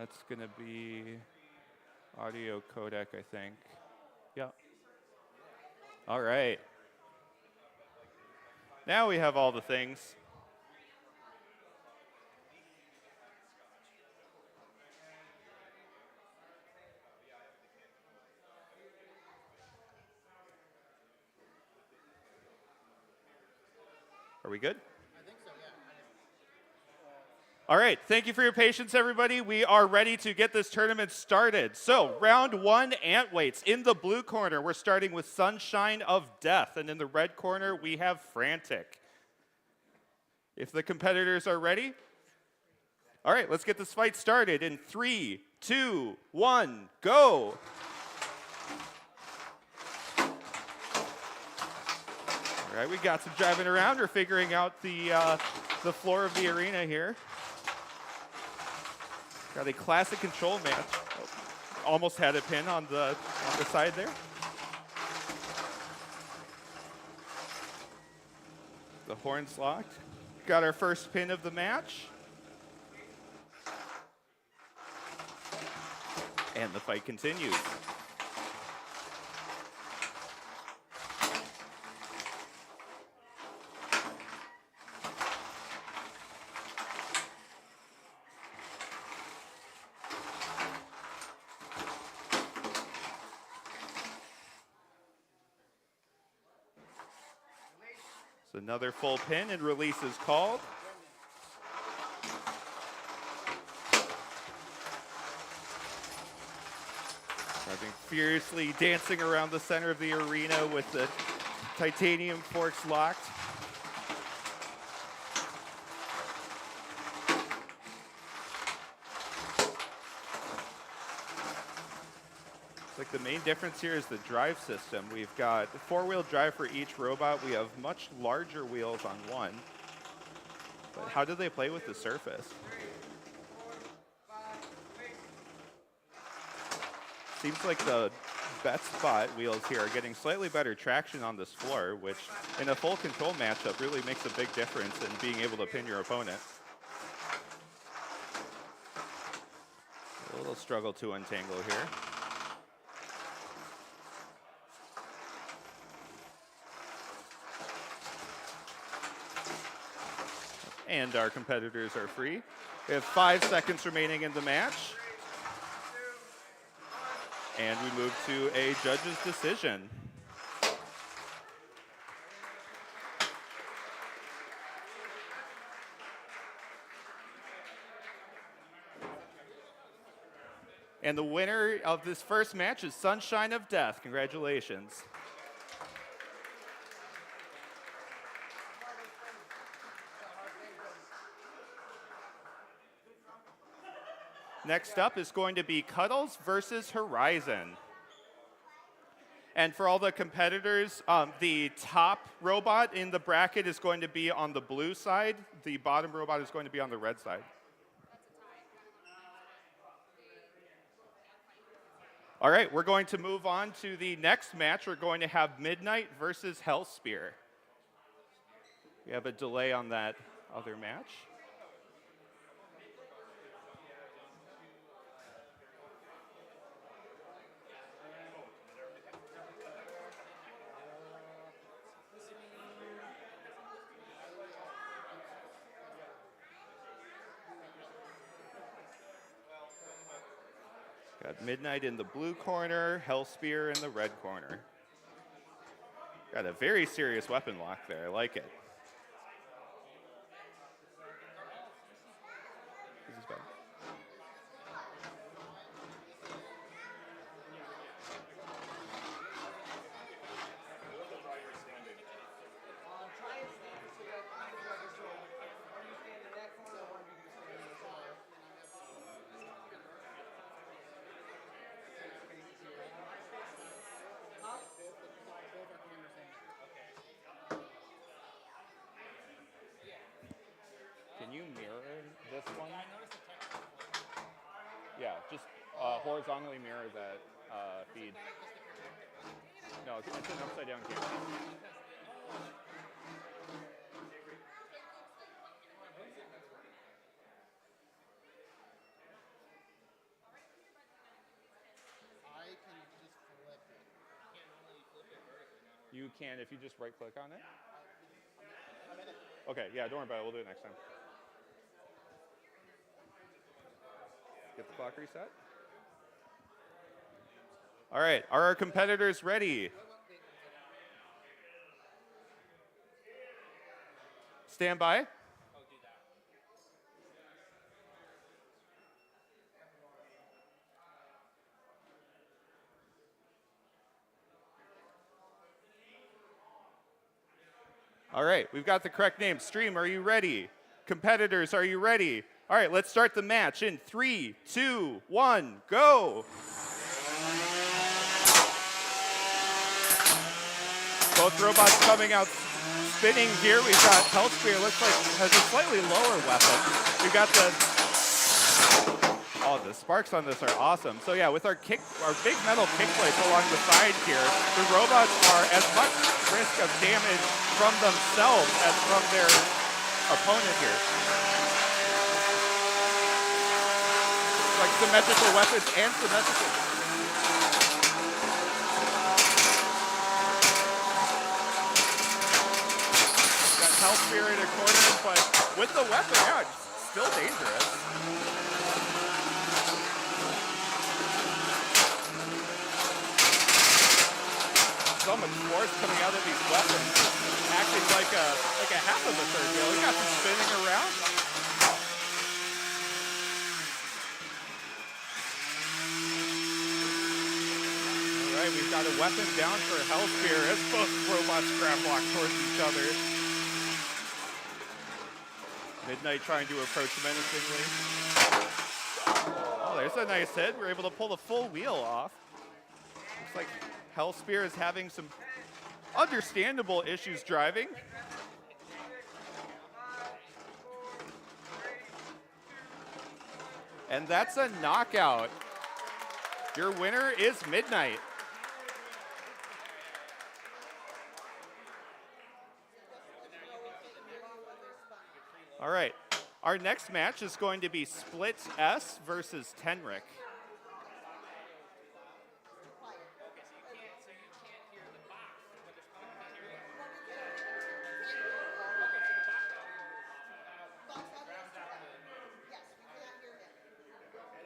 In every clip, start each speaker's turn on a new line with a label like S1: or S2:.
S1: That's going to be audio codec, I think. Yeah. All right. Now we have all the things. Are we good?
S2: I think so, yeah.
S1: All right, thank you for your patience, everybody. We are ready to get this tournament started. So, round one, Antweights. In the blue corner, we're starting with Sunshine of Death. And in the red corner, we have Frantic. If the competitors are ready, all right, let's get this fight started in 3, 2, 1, go. All right, we got some driving around. We're figuring out the floor of the arena here. Got a classic control match. Oh, almost had a pin on the side there. The horns locked. Got our first pin of the match. And the fight continues. So another full pin and release is called. Driving furiously, dancing around the center of the arena with the titanium forks locked. Like the main difference here is the drive system. We've got 4-wheel drive for each robot. We have much larger wheels on one. But how do they play with the surface? Seems like the best spot wheels here are getting slightly better traction on this floor, which in a full control matchup really makes a big difference in being able to pin your opponent. A little struggle to untangle here. And our competitors are free. We have 5 seconds remaining in the match. And we move to a judge's decision. And the winner of this first match is Sunshine of Death. Congratulations. Next up is going to be Cuddles versus Horizon. And for all the competitors, the top robot in the bracket is going to be on the blue side. The bottom robot is going to be on the red side. All right, we're going to move on to the next match. We're going to have Midnight versus Hellspear. We have a delay on that other match. Got Midnight in the blue corner, Hellspear in the red corner. Got a very serious weapon lock there. I like it. This is better. Can you mirror this one? Yeah, just horizontally mirror that feed. No, it's an upside down camera. You can if you just right-click on it. Okay, yeah, don't worry about it. We'll do it next time. Get the clock reset. All right, are our competitors ready? Stand by. All right, we've got the correct name. Stream, are you ready? Competitors, are you ready? All right, let's start the match in 3, 2, 1, go. Both robots coming out spinning here. We've got Hellspear, looks like has a slightly lower weapon. We've got the sparks on this are awesome. So yeah, with our big metal kick plates along the side here, the robots are as much risk of damage from themselves as from their opponent here. Like symmetrical weapons and symmetrical. Got Hellspear in a corner, but with the weapon, yeah, it's still dangerous. So much force coming out of these weapons, acting like a half of a third wheel. We got some spinning around. All right, we've got a weapon down for Hellspear as both robots grab lock towards each other. Midnight trying to approach menacingly. Oh, there's a nice hit. We're able to pull the full wheel off. Looks like Hellspear is having some understandable issues driving. And that's a knockout. Your winner is Midnight. All right, our next match is going to be Split S versus Tenrec.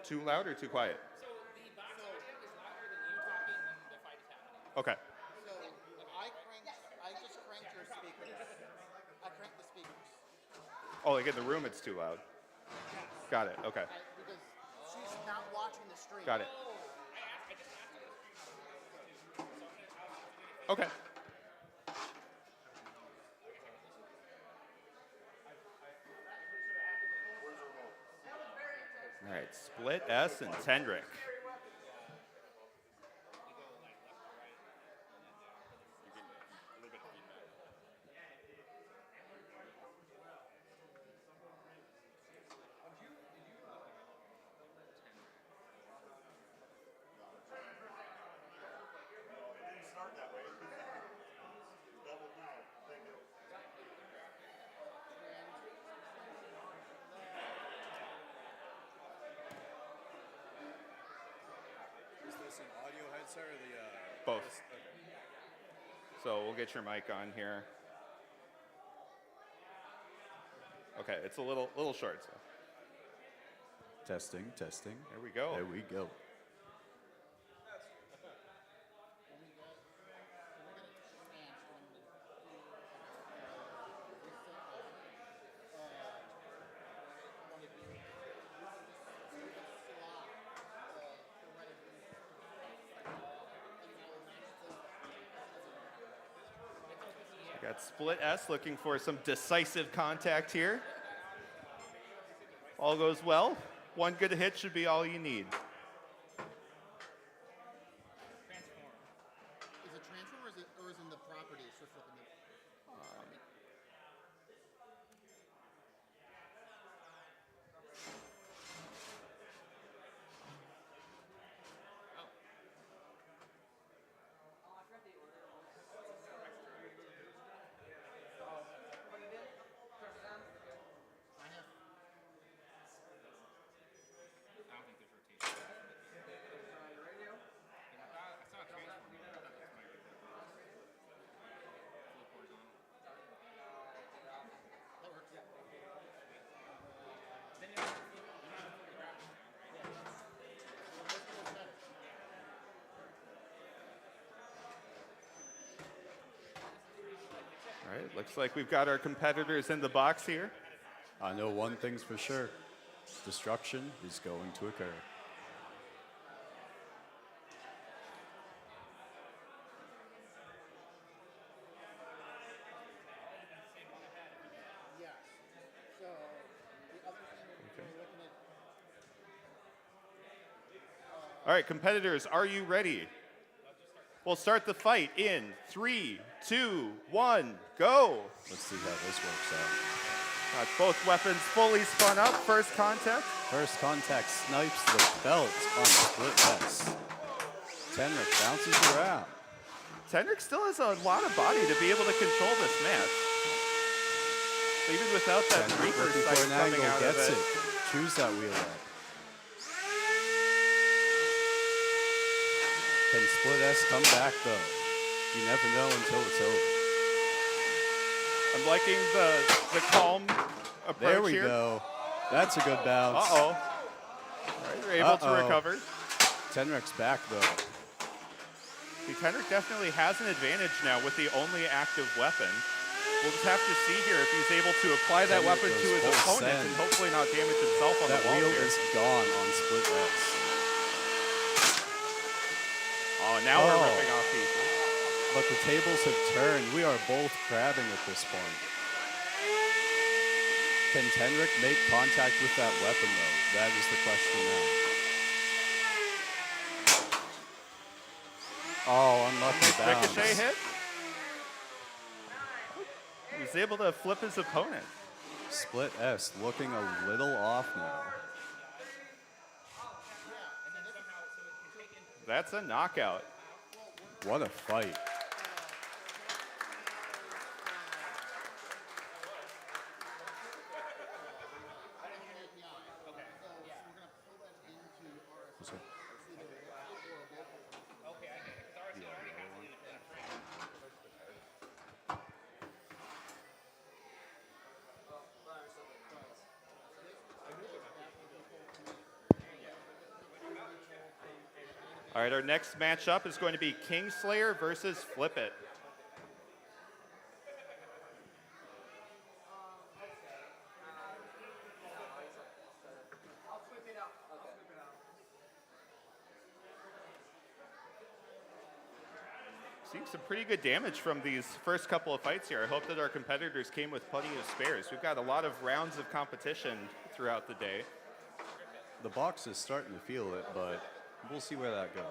S1: Too loud or too quiet?
S2: So the box audio is louder than you talking when the fight is happening.
S1: Okay.
S3: So I just cranked your speakers. I cranked the speakers.
S1: Oh, like in the room it's too loud. Got it, okay.
S3: Because she's not watching the stream.
S1: Got it. Okay. All right, Split S and Tenrec.
S4: Or the,
S1: both. So we'll get your mic on here. Okay, it's a little short. So.
S4: Testing.
S1: There we go.
S4: There we go.
S1: Got Split S looking for some decisive contact here. All goes well. One good hit should be all you need.
S3: Transform. Is it transform or is it in the properties for flipping it?
S1: Looks like we've got our competitors in the box here.
S4: I know one thing's for sure. Destruction is going to occur.
S3: Yes. So the other thing we're looking at.
S1: All right, competitors, are you ready? We'll start the fight in 3, 2, 1, go.
S4: Let's see how this works out.
S1: Got both weapons fully spun up. First contact.
S4: First contact snipes the belt on split S. Tenrec bounces around.
S1: Tenrec still has a lot of body to be able to control this match. Even without that
S4: Tenrec
S1: Reaper
S4: looking
S1: sight
S4: for an
S1: coming
S4: angle,
S1: out
S4: gets
S1: of
S4: it. Choose that wheel up. Can split S come back though? You never know until it's over.
S1: I'm liking the calm approach
S4: There we
S1: here.
S4: go. That's a good bounce.
S1: Uh-oh. All right, we're able to recover.
S4: Tenrec's back though.
S1: See, Tenrec definitely has an advantage now with the only active weapon. We'll just have to see here if he's able to apply that
S4: Tenrec
S1: weapon to
S4: goes
S1: his
S4: full
S1: opponent
S4: send.
S1: and hopefully not damage himself on
S4: That
S1: the wall
S4: wheel
S1: here.
S4: is gone on split S.
S1: Oh, now we're ripping off pieces.
S4: But the tables have turned. We are both crabbing at this point. Can Tenrec make contact with that weapon, though? That is the question now. Oh, unlucky bounce.
S1: Ricochet hit. He's able to flip his opponent.
S4: Split S looking a little off now.
S1: That's a knockout.
S4: What a fight.
S1: All right, our next matchup is going to be Kingslayer versus Flipit. Seeing some pretty good damage from these first couple of fights here. I hope that our competitors came with plenty of spares. We've got a lot of rounds of competition throughout the day.
S4: The box is starting to feel it, but we'll see where that goes.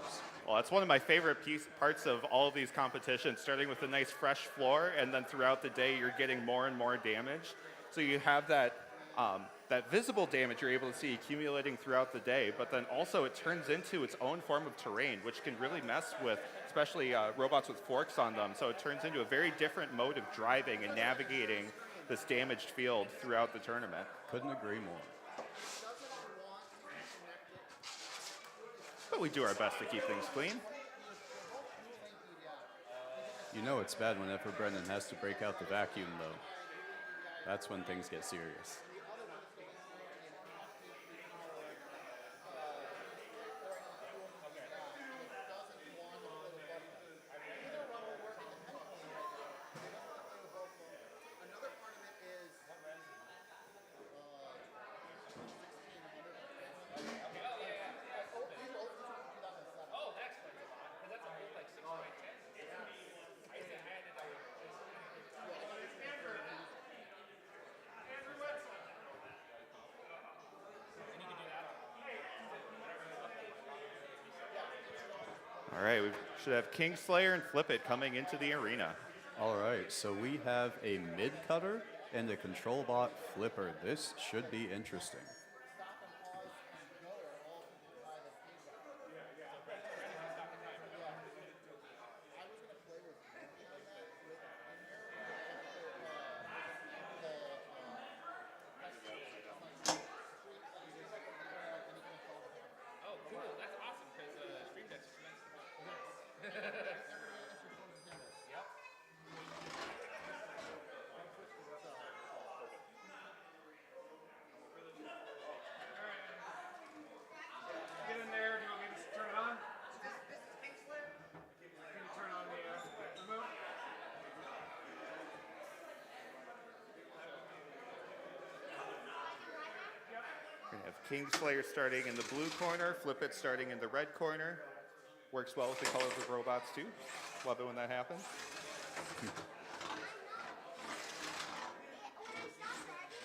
S1: Well, that's one of my favorite parts of all of these competitions, starting with a nice fresh floor, and then throughout the day, you're getting more and more damage. So you have that visible damage you're able to see accumulating throughout the day, but then also it turns into its own form of terrain, which can really mess with, especially robots with forks on them. So it turns into a very different mode of driving and navigating this damaged field throughout the tournament.
S4: Couldn't agree more.
S1: But we do our best to keep things clean.
S4: You know it's bad whenever Brendan has to break out the vacuum, though. That's when things get serious.
S1: All right, we should have Kingslayer and Flipit coming into the arena.
S4: All right, so we have a mid-cutter and a control bot flipper. This should be interesting.
S1: Kingslayer starting in the blue corner, Flipit starting in the red corner. Works well with the colors of robots too. Love it when that happens.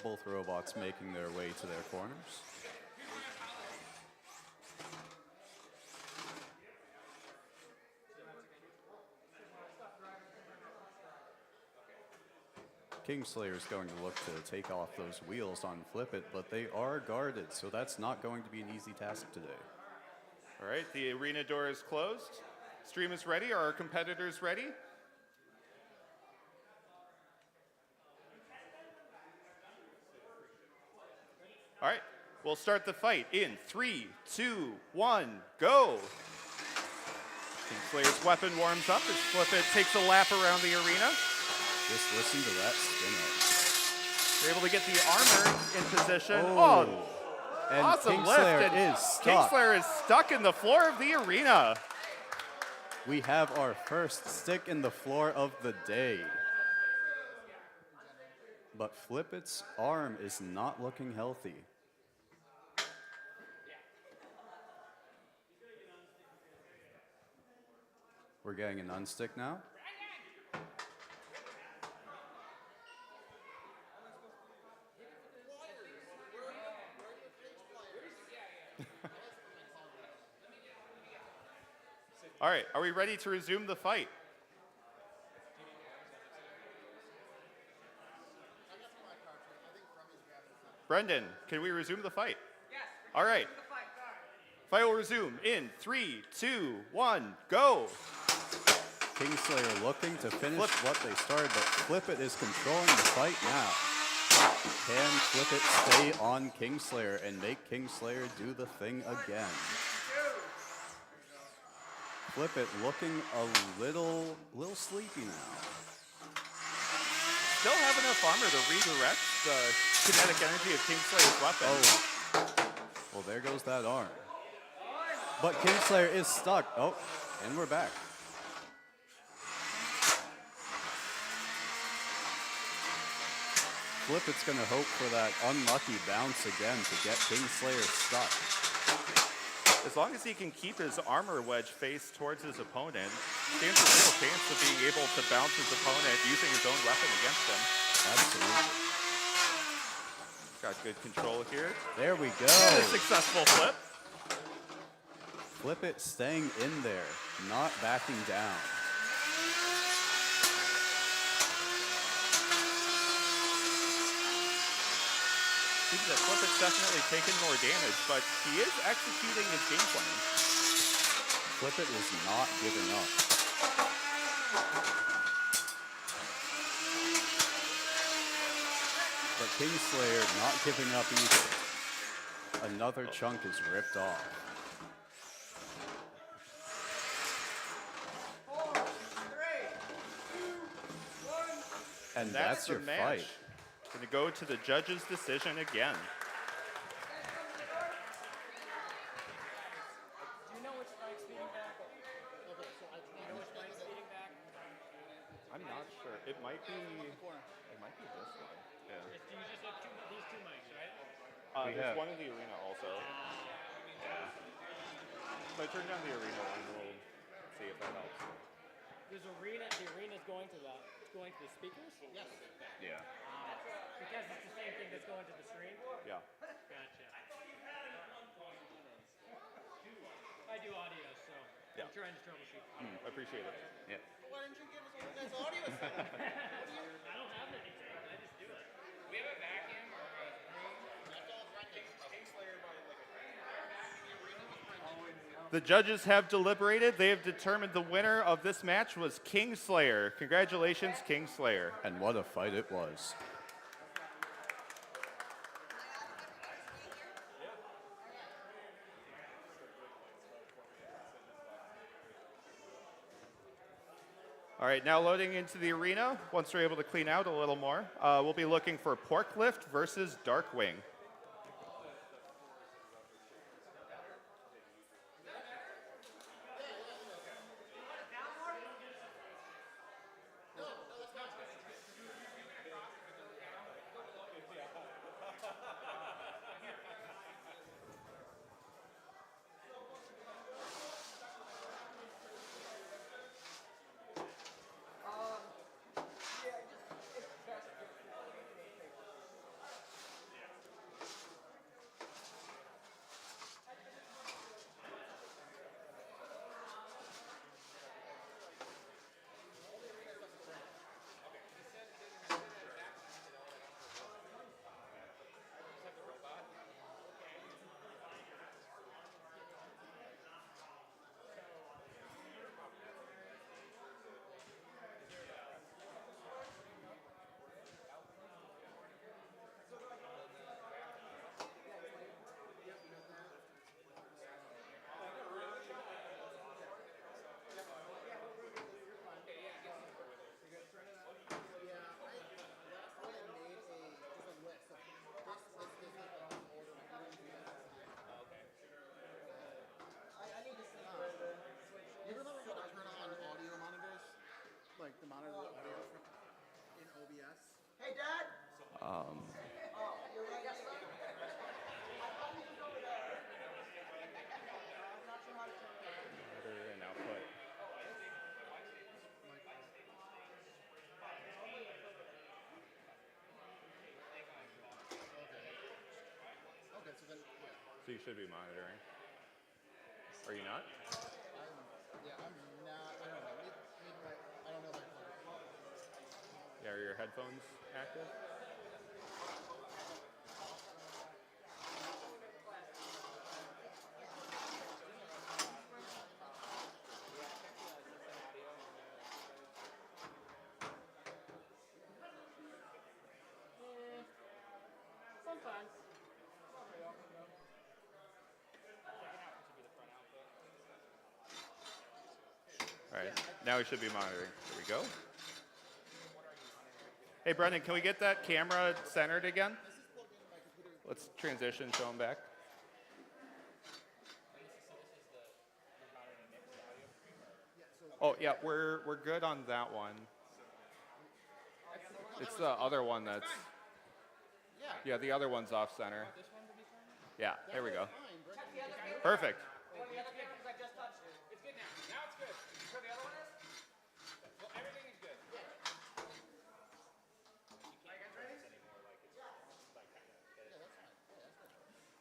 S4: Both robots making their way to their corners. Kingslayer is going to look to take off those wheels on Flipit, but they are guarded, so that's not going to be an easy task today.
S1: All right, the arena door is closed. Stream is ready. Are our competitors ready? All right, we'll start the fight in 3, 2, 1, go. Kingslayer's weapon warms up as Flipit takes a lap around the arena.
S4: Just listen to that spin up.
S1: They're able to get the armor in position.
S4: Oh, and
S1: awesome
S4: Kingslayer
S1: lift. And
S4: is stuck.
S1: Kingslayer is stuck in the floor of the arena.
S4: We have our first stick in the floor of the day. But Flipit's arm is not looking healthy. We're getting an unstick now.
S1: All right, are we ready to resume the fight? Brendan, can we resume the fight?
S2: Yes.
S1: All right. Fight will resume in 3, 2, 1, go.
S4: Kingslayer looking to finish what they started, but Flipit is controlling the fight now. Can Flipit stay on Kingslayer and make Kingslayer do the thing again? Flipit looking a little sleepy now.
S1: Still have enough armor to redirect the kinetic energy of Kingslayer's weapon.
S4: Oh, well, there goes that arm. But Kingslayer is stuck. Oh, and we're back. Flipit's going to hope for that unlucky bounce again to get Kingslayer stuck.
S1: As long as he can keep his armor wedge face towards his opponent, stands a real chance of being able to bounce his opponent using his own weapon against him.
S4: Absolutely.
S1: Got good control here.
S4: There we go.
S1: And a successful flip.
S4: Flipit staying in there, not backing down.
S1: Seems that Flipit's definitely taken more damage, but he is executing his game plan.
S4: Flipit is not giving up. But Kingslayer not giving up either. Another chunk is ripped off. And that's your
S1: the match.
S4: fight.
S1: Going to go to the judge's decision again.
S2: Do you know which bike's feeding back? Do you know which bike's feeding back?
S1: I'm not sure. It might be this one. Yeah.
S2: Do you just have these two mics, right?
S1: There's one in the arena also. So I turn down the arena one and we'll see if that helps.
S2: There's the arena's going to the speakers? Yes.
S1: Yeah.
S2: Because it's the same thing that's going to the stream?
S1: Yeah.
S2: Gotcha. I do audio, so
S1: Yeah.
S2: I'm trying to troubleshoot.
S1: I appreciate it. Yeah.
S3: Why didn't you give us one of those audio setup?
S2: I don't have anything. I just do it. We have a vacuum or a room.
S3: That's all Brendan. Kingslayer by
S1: The judges have deliberated. They have determined the winner of this match was Kingslayer. Congratulations, Kingslayer.
S4: And what a fight it was.
S1: All right, now loading into the arena. Once we're able to clean out a little more, we'll be looking for Porklift versus Darkwing. So you should be monitoring. Are you not?
S3: Yeah, I'm not. I don't know. I don't know that.
S1: Yeah, are your headphones active?
S2: Sometimes.
S1: All right, now we should be monitoring. There we go. Hey, Brendan, can we get that camera centered again? Let's transition, show them back. Oh, yeah, we're good on that one. It's the other one that's... Yeah, the other one's off center. Yeah, there we go. Perfect.
S2: It's good now. Now it's good. So the other one is? Well, everything is good.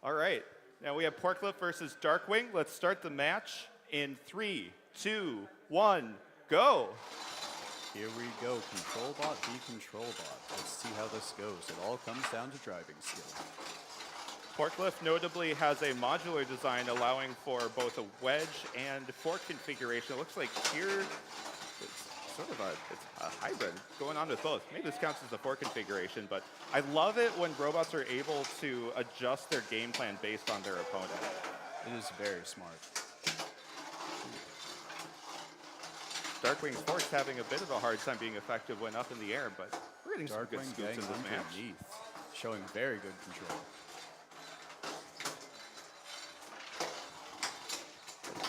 S1: All right, now we have Porklip versus Darkwing. Let's start the match in 3, 2, 1, go.
S4: Here we go. Control bot v control bot. Let's see how this goes. It all comes down to driving skill.
S1: Porklip notably has a modular design allowing for both a wedge and fork configuration. It looks like here it's sort of a hybrid going on with both. Maybe this counts as a fork configuration, but I love it when robots are able to adjust their game plan based on their opponent.
S4: It is very smart.
S1: Darkwing's fork's having a bit of a hard time being effective when up in the air, but we're getting some good
S4: Darkwing
S1: scoops in
S4: getting
S1: this match.
S4: underneath, showing very good control.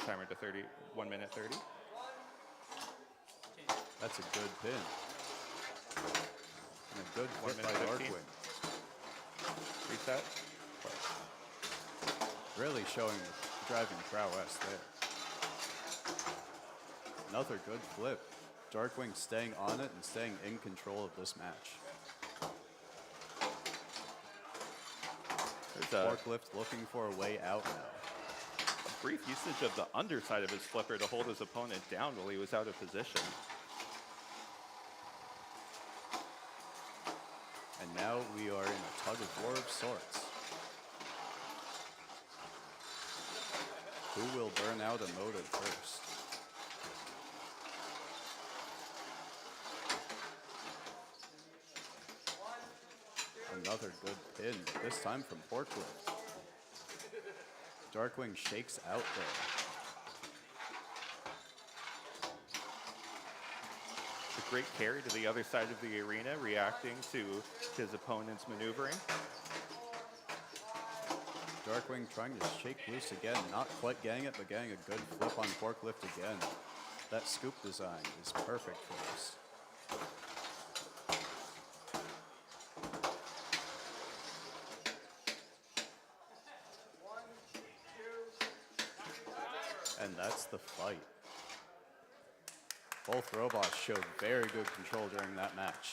S1: Timer to 1 minute 30.
S4: That's a good pin. And a good
S1: 1
S4: hit by
S1: minute 15.
S4: Darkwing.
S1: Reset.
S4: Really showing the driving prowess there. Another good flip. Darkwing staying on it and staying in control of this match.
S1: There's a
S4: Forklift looking for a way out now.
S1: brief usage of the underside of his flipper to hold his opponent down while he was out of position.
S4: And now we are in a tug of war of sorts. Who will burn out a motive first? Another good pin, but this time from Porklip. Darkwing shakes out there.
S1: A great carry to the other side of the arena, reacting to his opponent's maneuvering.
S4: Darkwing trying to shake loose again, not quite getting it, but getting a good flip on Forklift again. That scoop design is perfect for us. And that's the fight. Both robots showed very good control during that match.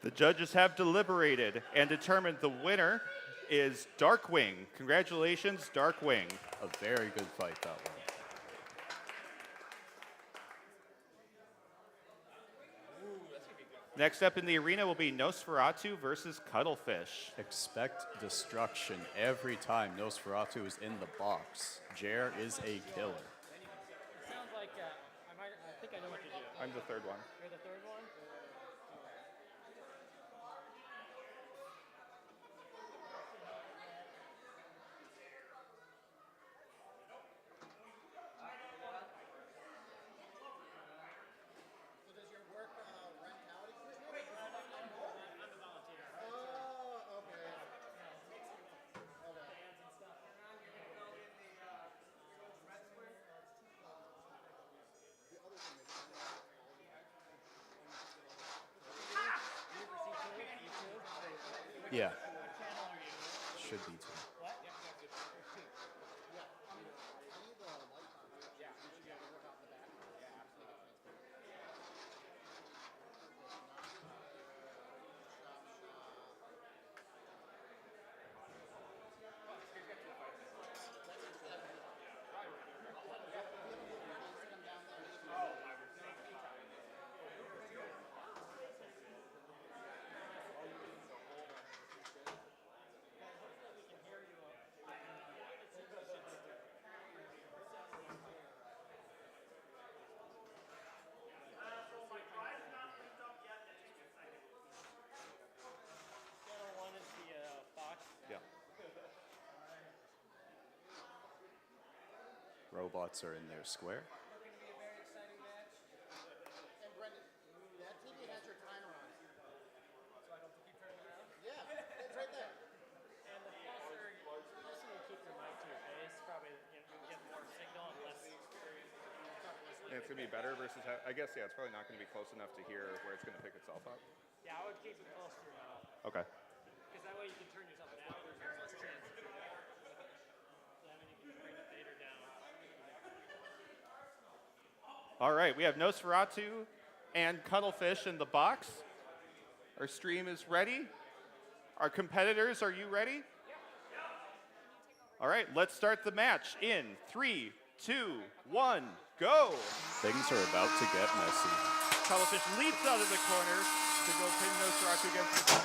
S1: The judges have deliberated and determined the winner is Darkwing. Congratulations, Darkwing.
S4: A very good fight, that one.
S1: Next up in the arena will be Nosferatu versus Cuttlefish.
S4: Expect destruction every time Nosferatu is in the box. Jer is a killer.
S2: It sounds like I think I know what to do.
S1: I'm the third one.
S2: You're the third one?
S3: So does your work rent out equipment? I'm the volunteer. Oh, okay.
S4: Yeah. Should be 2. Robots are in their square.
S3: And Brendan, that TV has your timer on it.
S2: So I don't have to keep turning around?
S3: Yeah, it's right there.
S2: And the closer you keep your mic to your face, probably you get more signal and less.
S1: And it's going to be better versus, I guess, yeah, it's probably not going to be close enough to hear where it's going to pick itself up.
S2: Yeah, I would keep it close to your mouth.
S1: Okay.
S2: Because that way you can turn yourself down. There's less chance of that. That way you can bring the fader down.
S1: All right, we have Nosferatu and Cuttlefish in the box. Our stream is ready. Our competitors, are you ready? All right, let's start the match in 3, 2, 1, go.
S4: Things are about to get messy.
S1: Cuttlefish leaps out of the corner to go pin Nosferatu against the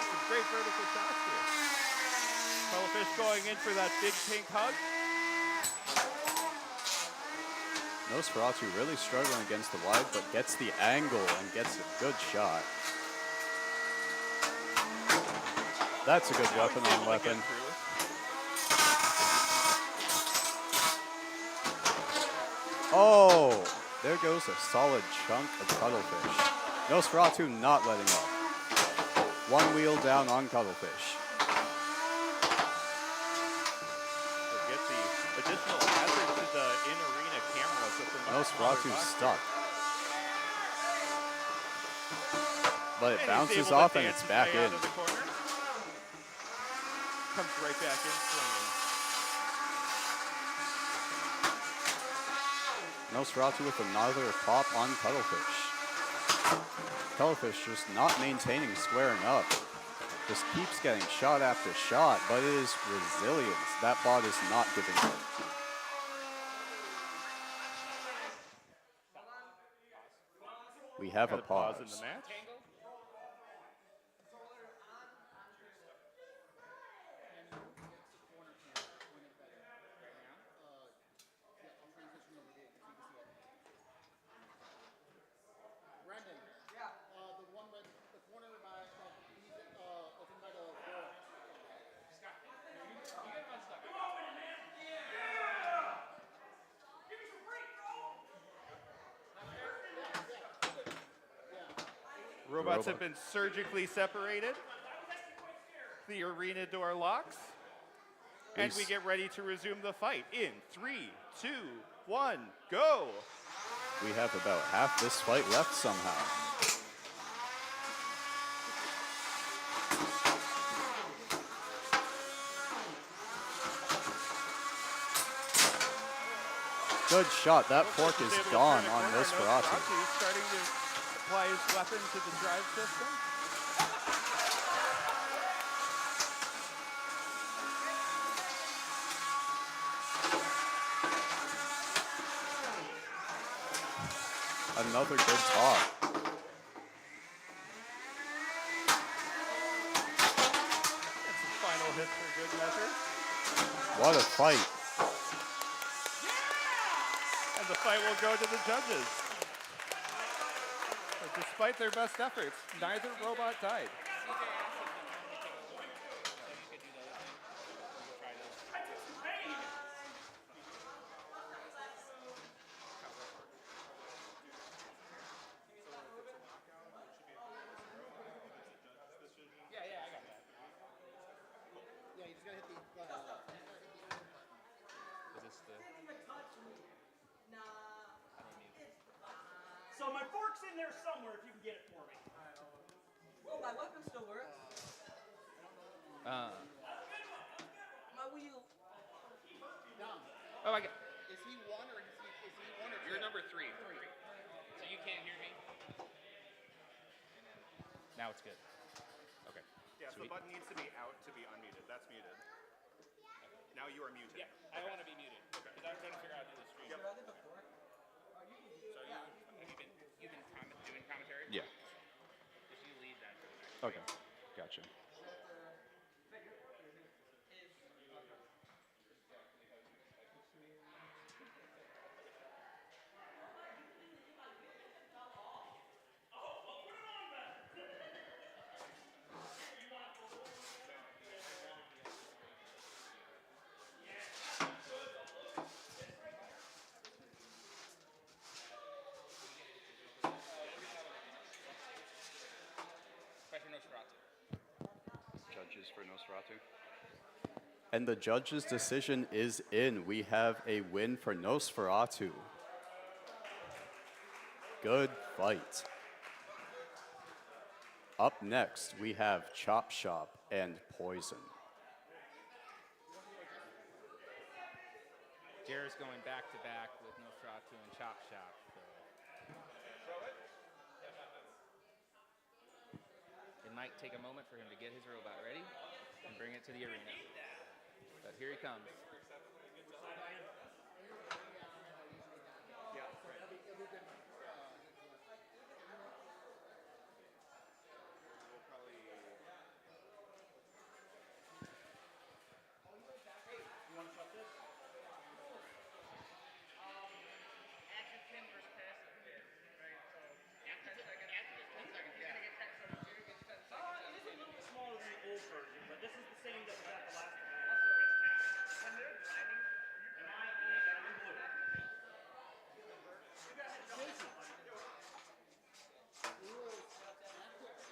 S1: Some great vertical shots here. Cuttlefish going in for that big pink hug.
S4: Nosferatu really struggling against the wide, but gets the angle and gets a good shot. That's a good weapon on weapon. Oh, there goes a solid chunk of Cuttlefish. Nosferatu not letting up. One wheel down on Cuttlefish.
S1: Get the additional hazard to the in-arena cameras.
S4: Nosferatu's stuck. But it
S1: And
S4: bounces
S1: he's able
S4: off
S1: to
S4: and
S1: dance
S4: it's
S1: his
S4: back
S1: way
S4: in.
S1: out of the corner. Comes right back in swinging.
S4: Nosferatu with another pop on Cuttlefish. Cuttlefish just not maintaining squaring up. Just keeps getting shot after shot, but it is resilience. That bot is not giving up. We have a
S1: Got a pause in
S4: pause.
S1: the match.
S3: Brendan. Yeah. The one by the corner by open by the door.
S1: Robots have been surgically separated. The arena door locks. And we get ready to resume the fight in 3, 2, 1, go.
S4: We have about half this fight left somehow. Good shot. That fork is
S1: able to
S4: gone
S1: turn a
S4: on
S1: corner.
S4: Nosferatu.
S1: He's starting to apply his weapon to the drive system.
S4: Another good talk.
S1: And some final hits for good measure.
S4: What a fight.
S1: And the fight will go to the judges. But despite their best efforts, neither robot died.
S3: Yeah, you just gotta hit the.
S2: So my fork's box in there somewhere if you can get it for me.
S5: Well, my weapon still works. My wheel.
S3: Dom,
S2: Oh, I got.
S3: is he one or is he one or two?
S6: You're number 3. So you can't hear me?
S2: Now it's good. Okay.
S1: Yeah, so the button needs to be out to be unmuted. That's muted. Now you are muted.
S6: Yeah, I don't want to be muted. Okay. Because I'm trying to figure out how to do the stream.
S5: Should I do before?
S6: So you've been doing commentary?
S2: Yeah.
S6: Just you lead that for the next.
S2: Okay. Gotcha.
S6: Question Nosferatu.
S4: Judges for Nosferatu. And the judge's decision is in. We have a win for Nosferatu. Good fight. Up next, we have CHOPSHOP and Poison.
S2: Jared's going back to back with Nosferatu and CHOPSHOP. So. It might take a moment for him to get his robot ready and bring it to the arena. But here he comes.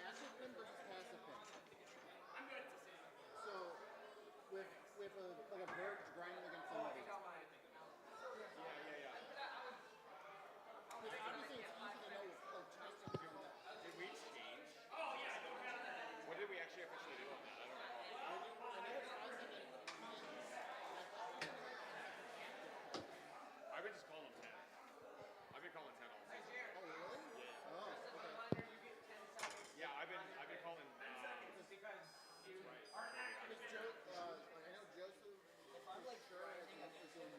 S3: Active pin versus passive pin. So, with like a bird grinding against somebody. Because obviously it's easy to know if chopsticks are doing that.
S6: Did we exchange? What did we actually officially do on that? I don't know.
S3: I know it's 5 seconds.
S6: I've been just calling them 10. I've been calling 10 all the time.
S3: Oh, really? Yeah. Oh, okay.
S6: Yeah, I've been calling.
S3: Because Joe, I know Joseph, if I'm like sure, is in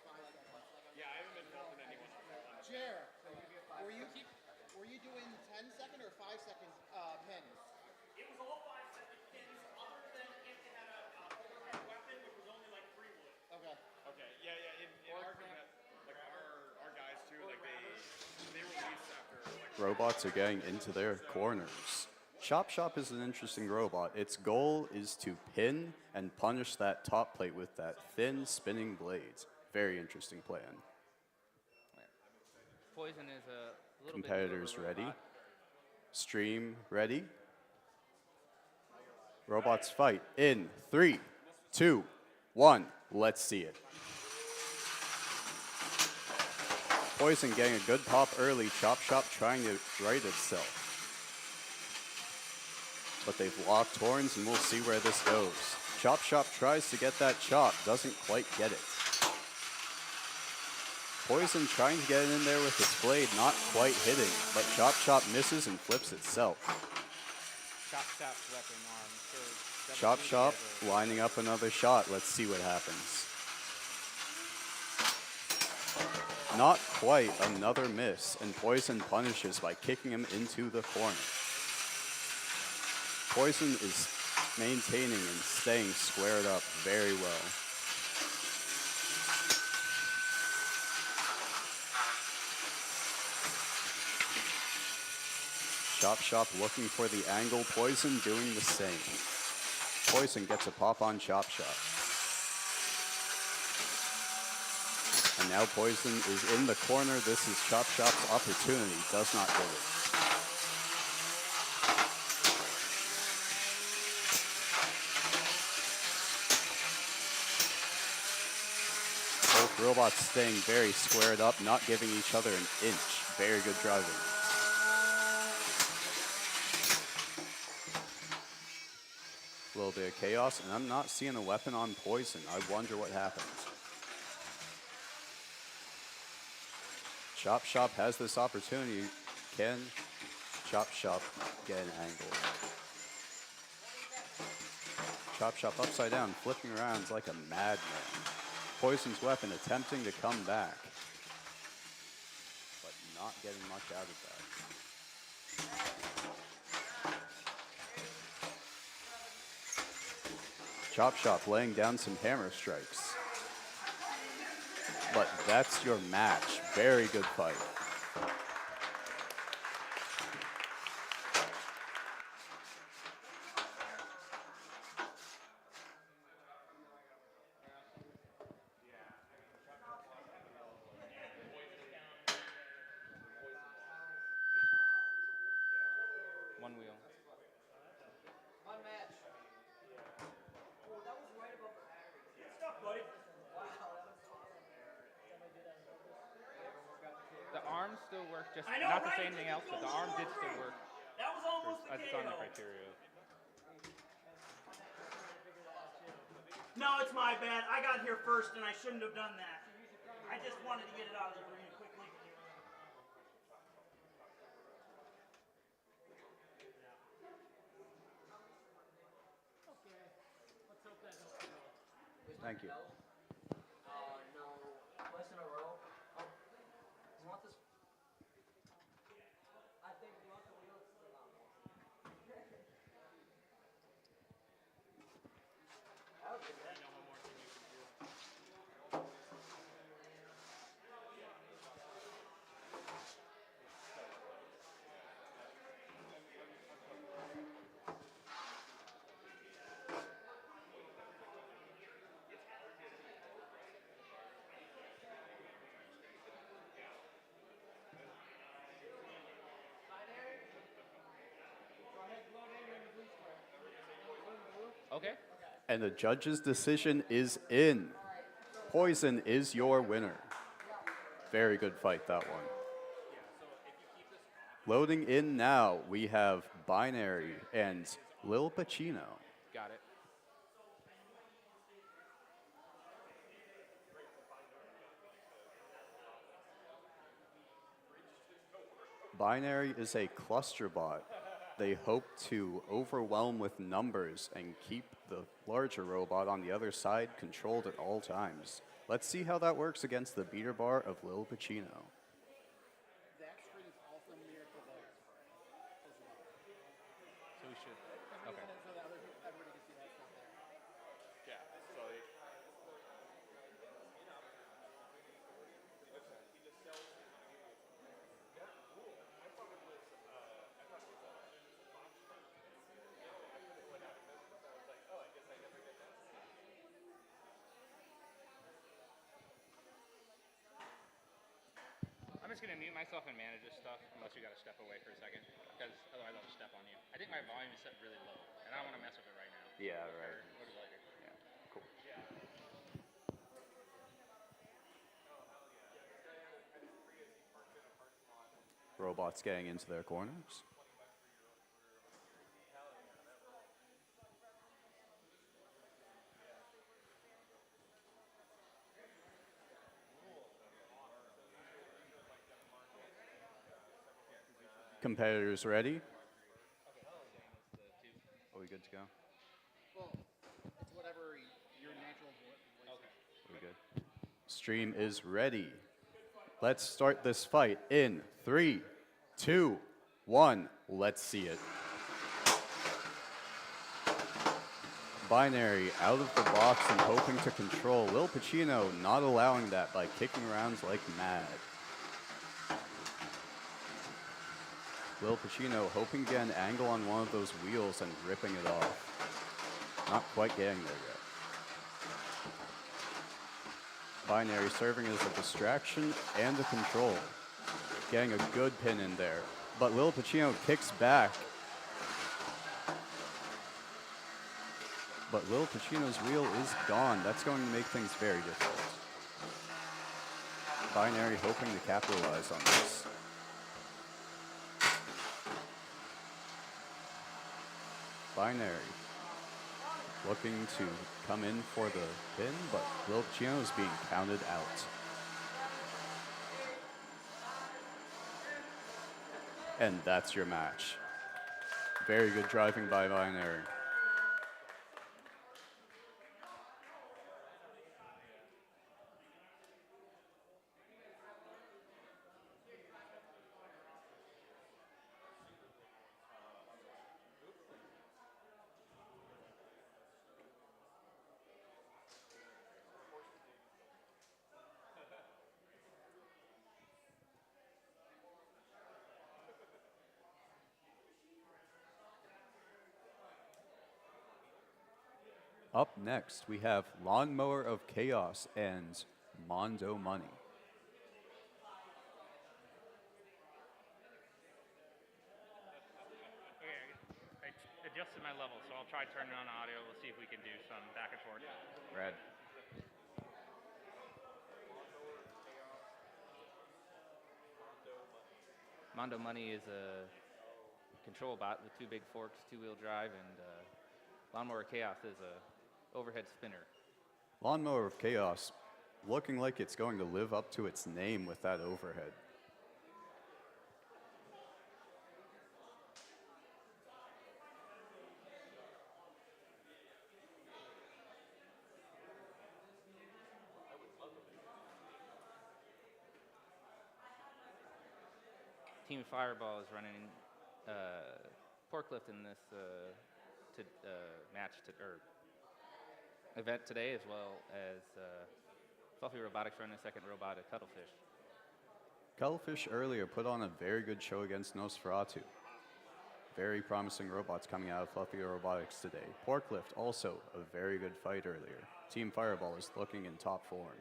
S3: 5 seconds.
S6: Yeah, I haven't been calling anyone on
S3: Jer, were you doing 10-second or 5-second pins?
S2: It was all 5-second pins, other than if they had a overhead weapon, which was only like 3 wood.
S3: Okay.
S6: Okay, yeah. In our combat, like our guys too, like they release after like.
S4: Robots are getting into their corners. CHOPSHOP is an interesting robot. Its goal is to pin and punish that top plate with that thin spinning blade. Very interesting plan.
S2: Poison is a little
S4: Competitors
S2: bit of a
S4: ready.
S2: robot.
S4: Stream ready. Robots fight in 3, 2, 1. Let's see it. Poison getting a good pop early. CHOPSHOP trying to right itself. But they've locked horns, and we'll see where this goes. CHOPSHOP tries to get that chop, doesn't quite get it. Poison trying to get in there with his blade, not quite hitting, but CHOPSHOP misses and flips itself.
S2: CHOPSHOP's weapon on.
S4: CHOPSHOP lining up another shot. Let's see what happens. Not quite, another miss, and Poison punishes by kicking him into the corner. Poison is maintaining and staying squared up very well. CHOPSHOP looking for the angle, Poison doing the same. Poison gets a pop on CHOPSHOP. And now Poison is in the corner. This is CHOPSHOP's opportunity, does not get it. Both robots staying very squared up, not giving each other an inch. Very good driving. little bit of chaos, and I'm not seeing a weapon on Poison. I wonder what happens. CHOPSHOP has this opportunity. Can CHOPSHOP get an angle? CHOPSHOP upside down, flipping around like a madman. Poison's weapon attempting to come back, but not getting much out of that. CHOPSHOP laying down some hammer strikes. But that's your match. Very good fight.
S2: One wheel.
S5: Unmatched. Oh, that was right above the battery. Good stuff, buddy. Wow, that was awesome.
S2: The arm still worked, just
S7: I know,
S2: not to say
S7: right?
S2: anything
S7: It
S2: else,
S7: goes
S2: but the
S7: a
S2: arm
S7: little
S2: did still
S7: through.
S2: work.
S7: That was almost the
S2: It's on the
S7: KO.
S2: criteria.
S7: No, it's my bad. I got here first and I shouldn't have done that. I just wanted to get it out of the arena quickly.
S4: Thank you.
S5: No. Twice in a row. Oh. You want this? I think you want the wheels. That was good.
S2: Okay.
S4: And the judge's decision is in. Poison is your winner. Very good fight, that one. Loading in now, we have Binary and Lil Pacino.
S2: Got it.
S4: Binary is a cluster bot. They hope to overwhelm with numbers and keep the larger robot on the other side controlled at all times. Let's see how that works against the beater bar of Lil Pacino.
S3: That screen is also mirrored to those as well.
S2: So we should.
S3: And
S2: Okay.
S3: so that everybody can see that stuff there.
S6: Yeah, so
S2: I'm just gonna mute myself and manage this stuff unless you gotta step away for a second, because otherwise I'll just step on you. I think my volume is set really low, and I don't want to mess with it right now.
S4: Yeah, right.
S2: What do you like?
S4: Yeah, cool. Robots getting into their corners. Competitors ready? Are we good to go?
S3: Well, it's whatever your natural voice is.
S4: Are we good? Stream is ready. Let's start this fight in 3, 2, 1. Let's see it. Binary out of the box and hoping to control. Lil Pacino not allowing that by kicking rounds like mad. Lil Pacino hoping to get an angle on one of those wheels and ripping it off. Not quite getting there yet. Binary serving as a distraction and a control. Getting a good pin in there. But Lil Pacino kicks back. But Lil Pacino's wheel is gone. That's going to make things very difficult. Binary hoping to capitalize on this. Binary looking to come in for the pin, but Lil Pacino is being counted out. And that's your match. Very good driving by Binary. Up next, we have Lawnmower of Chaos and Mondo Money.
S2: Okay, I adjusted my level, so I'll try turning on audio. We'll see if we can do some back and forth.
S8: Red. Mondo Money is a control bot with 2 big forks, 2-wheel drive, and Lawnmower Chaos is a overhead spinner.
S4: Lawnmower of Chaos looking like it's going to live up to its name with that overhead.
S8: Team Fireball is running forklift in this event today, as well as Fluffy Robotics running a second robot at Cuttlefish.
S4: Cuttlefish earlier put on a very good show against Nosferatu. Very promising robots coming out of Fluffy Robotics today. Forklift also a very good fight earlier. Team Fireball is looking in top form.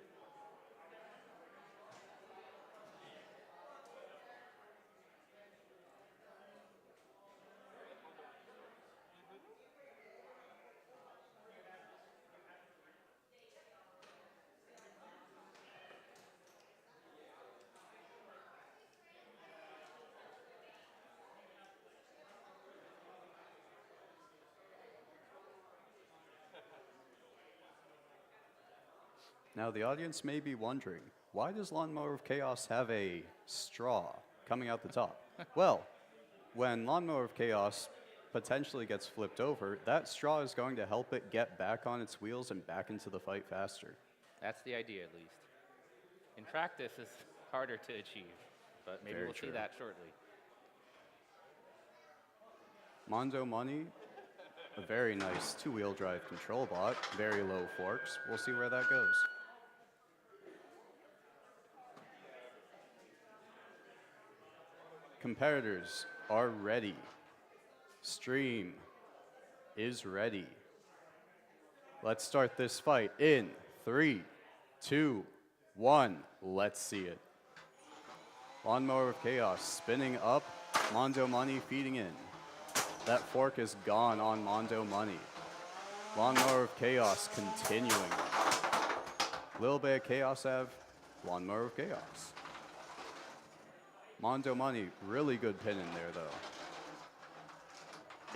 S4: Now, the audience may be wondering, why does Lawnmower of Chaos have a straw coming out the top? Well, when Lawnmower of Chaos potentially gets flipped over, that straw is going to help it get back on its wheels and back into the fight faster.
S8: That's the idea, at least. In practice, it's harder to achieve, but maybe we'll see that shortly.
S4: Mondo Money, a very nice 2-wheel drive control bot, very low forks. We'll see where that goes. Competitors are ready. Stream is ready. Let's start this fight in 3, 2, 1. Let's see it. Lawnmower of Chaos spinning up, Mondo Money feeding in. That fork is gone on Mondo Money. Lawnmower of Chaos continuing. Lil Bay of Chaos have Lawnmower of Chaos. Mondo Money, really good pin in there though.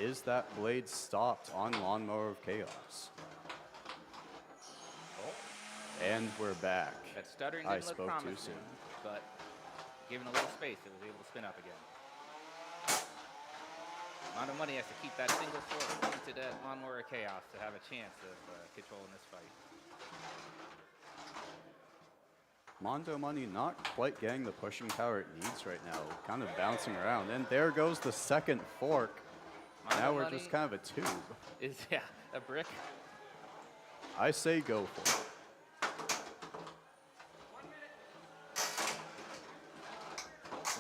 S4: Is that blade stopped on Lawnmower of Chaos? And we're back.
S8: That stuttering
S4: I
S8: didn't look
S4: spoke too
S8: promising,
S4: soon.
S8: but given a little space, it was able to spin up again. Mondo Money has to keep that single fork pointed at Lawnmower of Chaos to have a chance of controlling this fight.
S4: Mondo Money not quite getting the pushing power it needs right now, kind of bouncing around. And there goes the second fork.
S8: Mondo
S4: Now we're
S8: Money
S4: just kind of a tube.
S8: Is, a brick.
S4: I say go for it.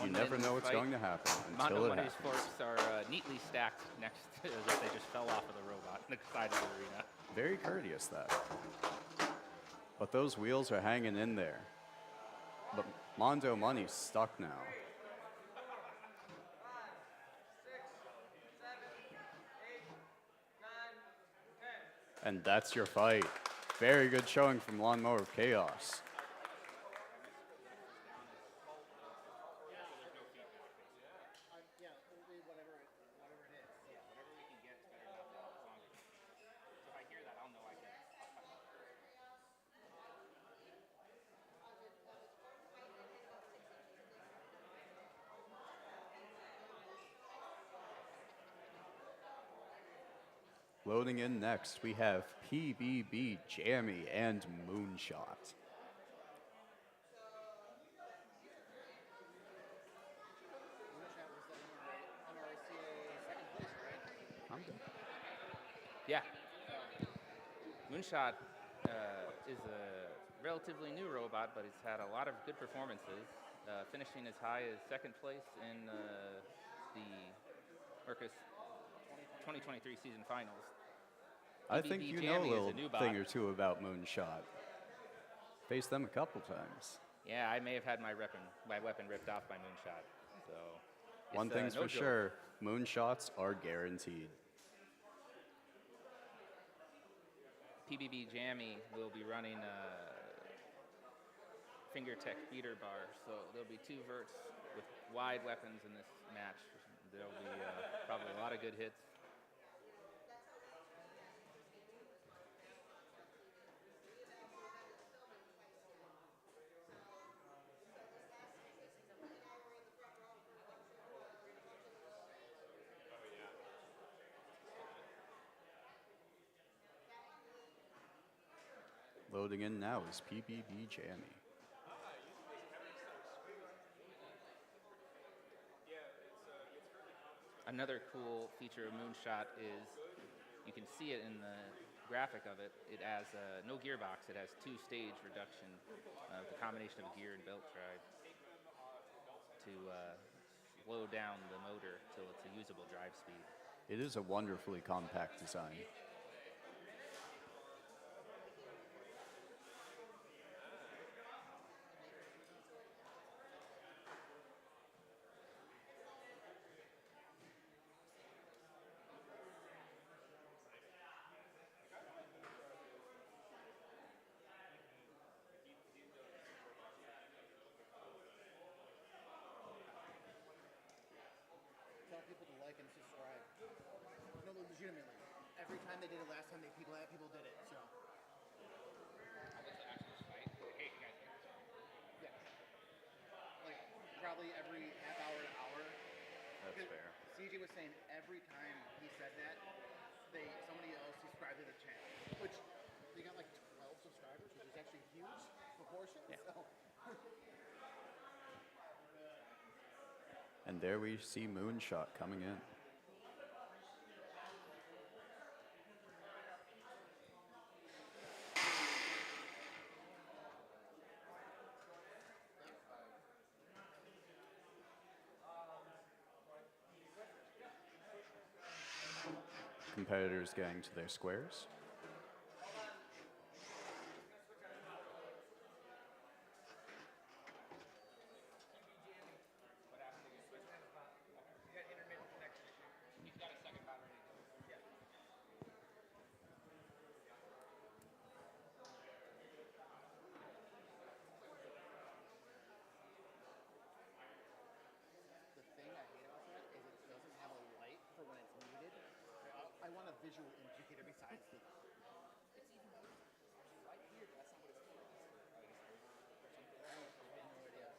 S4: You never know what's going to happen until
S8: Mondo
S4: it
S8: Money's
S4: happens.
S8: forks are neatly stacked next to, as if they just fell off of the robot in the side of the arena.
S4: Very courteous, that. But those wheels are hanging in there. But Mondo Money's stuck now.
S5: 5, 6, 7, 8, 9, 10.
S4: And that's your fight. Very good showing from Lawnmower of Chaos.
S3: Yeah, it'll be whatever it is.
S2: Yeah, whatever we can get is better enough as long as. So if I hear
S4: Loading in next, we have PBB Jammy and MoonShot.
S3: MoonShot was the MRCA second place, right?
S4: I'm good.
S8: Yeah. MoonShot is a relatively new robot, but it's had a lot of good performances, finishing as high as second place in the MRCA 2023 season finals.
S4: I think
S8: PBB
S4: you know
S8: Jammy
S4: a
S8: is
S4: little
S8: a new bot.
S4: thing or two about MoonShot. Faced them a couple times.
S8: Yeah, I may have had my weapon ripped off by MoonShot. So
S4: One
S8: it's,
S4: thing's
S8: no
S4: for
S8: joke.
S4: sure, MoonShots are guaranteed.
S8: PBB Jammy will be running finger tech beater bar, so there'll be two verts with wide weapons in this match. There'll be probably a lot of good hits.
S4: Loading in now is PBB Jammy.
S8: Another cool feature of MoonShot is you can see it in the graphic of it. It has no gearbox. It has two-stage reduction of the combination of a gear and belt drive to slow down the motor till it's a usable drive speed.
S4: It is a wonderfully compact design.
S3: Tell people to like and subscribe. No, legitimately. Every time they did it last time, people did it. So yeah, like probably every half hour to hour.
S4: That's
S3: Because
S4: fair.
S3: CJ was saying every time he said that, somebody else subscribed to the channel, which they got like 12 subscribers, which is actually a huge proportion.
S8: Yeah.
S3: So.
S4: And there we see MoonShot coming in. Competitors getting to their squares.
S3: The thing I hate about that is it doesn't have a light for when it's needed. I want a visual indicator besides the. It's even right here. That's not what it's for. I have no idea.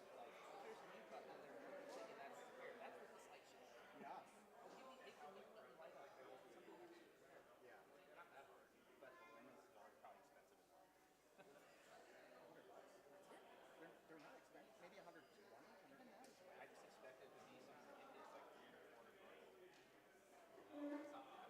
S3: There's a new button in there. That's what this light shows. Yeah. Yeah. Not that hard, but I know this is already probably expensive as well. $100. They're not expensive. Maybe 120. Even that is right. I just expected to be something ridiculous like 300 or 400.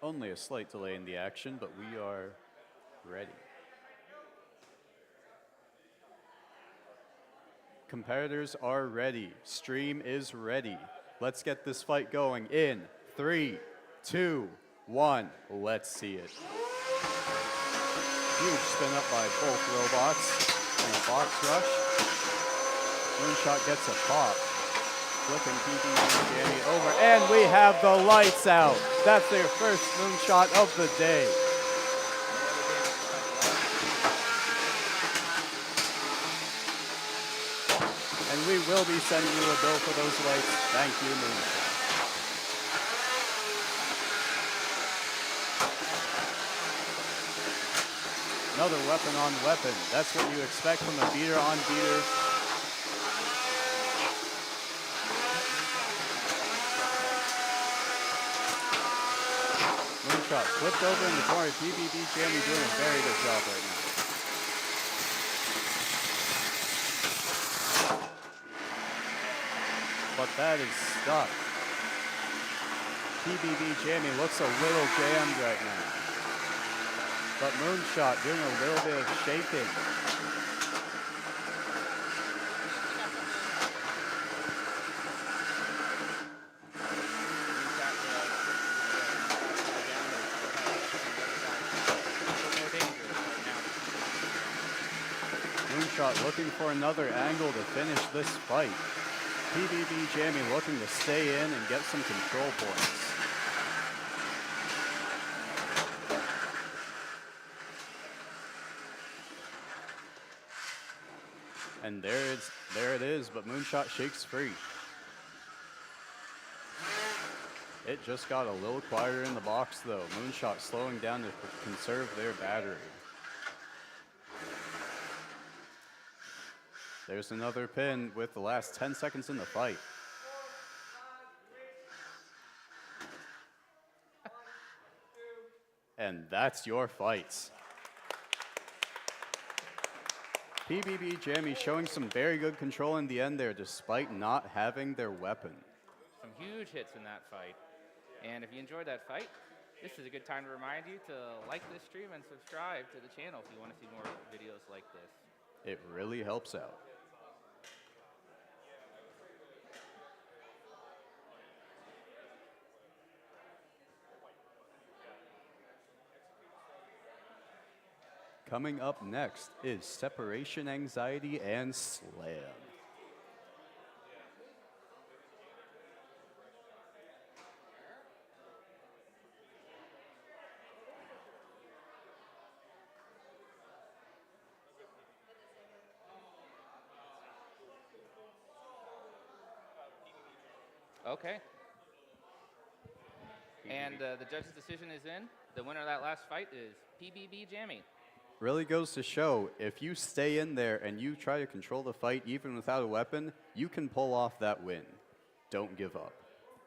S4: Only a slight delay in the action, but we are ready. Competitors are ready. Stream is ready. Let's get this fight going in 3, 2, 1. Let's see it. Huge spin up by both robots and a box rush. MoonShot gets a pop. Flipping PBB Jammy over, and we have the lights out. That's their first MoonShot of the day. And we will be sending you a bill for those lights. Thank you, MoonShot. Another weapon on weapon. That's what you expect from a beater on beater. MoonShot flipped over in the corner. PBB Jammy doing a very good job right now. But that is stuck. PBB Jammy looks a little jammed right now. But MoonShot doing a little bit of shaking. MoonShot looking for another angle to finish this fight. PBB Jammy looking to stay in and get some control points. And there it is, but MoonShot shakes free. It just got a little quieter in the box though. MoonShot slowing down to conserve their battery. There's another pin with the last 10 seconds in the fight. And that's your fights. PBB Jammy showing some very good control in the end there despite not having their weapon.
S8: Some huge hits in that fight. And if you enjoyed that fight, this is a good time to remind you to like this stream and subscribe to the channel if you want to see more videos like this.
S4: It really helps out. Coming up next is Separation Anxiety and Slam.
S8: Okay. And the judge's decision is in. The winner of that last fight is PBB Jammy.
S4: Really goes to show, if you stay in there and you try to control the fight even without a weapon, you can pull off that win. Don't give up.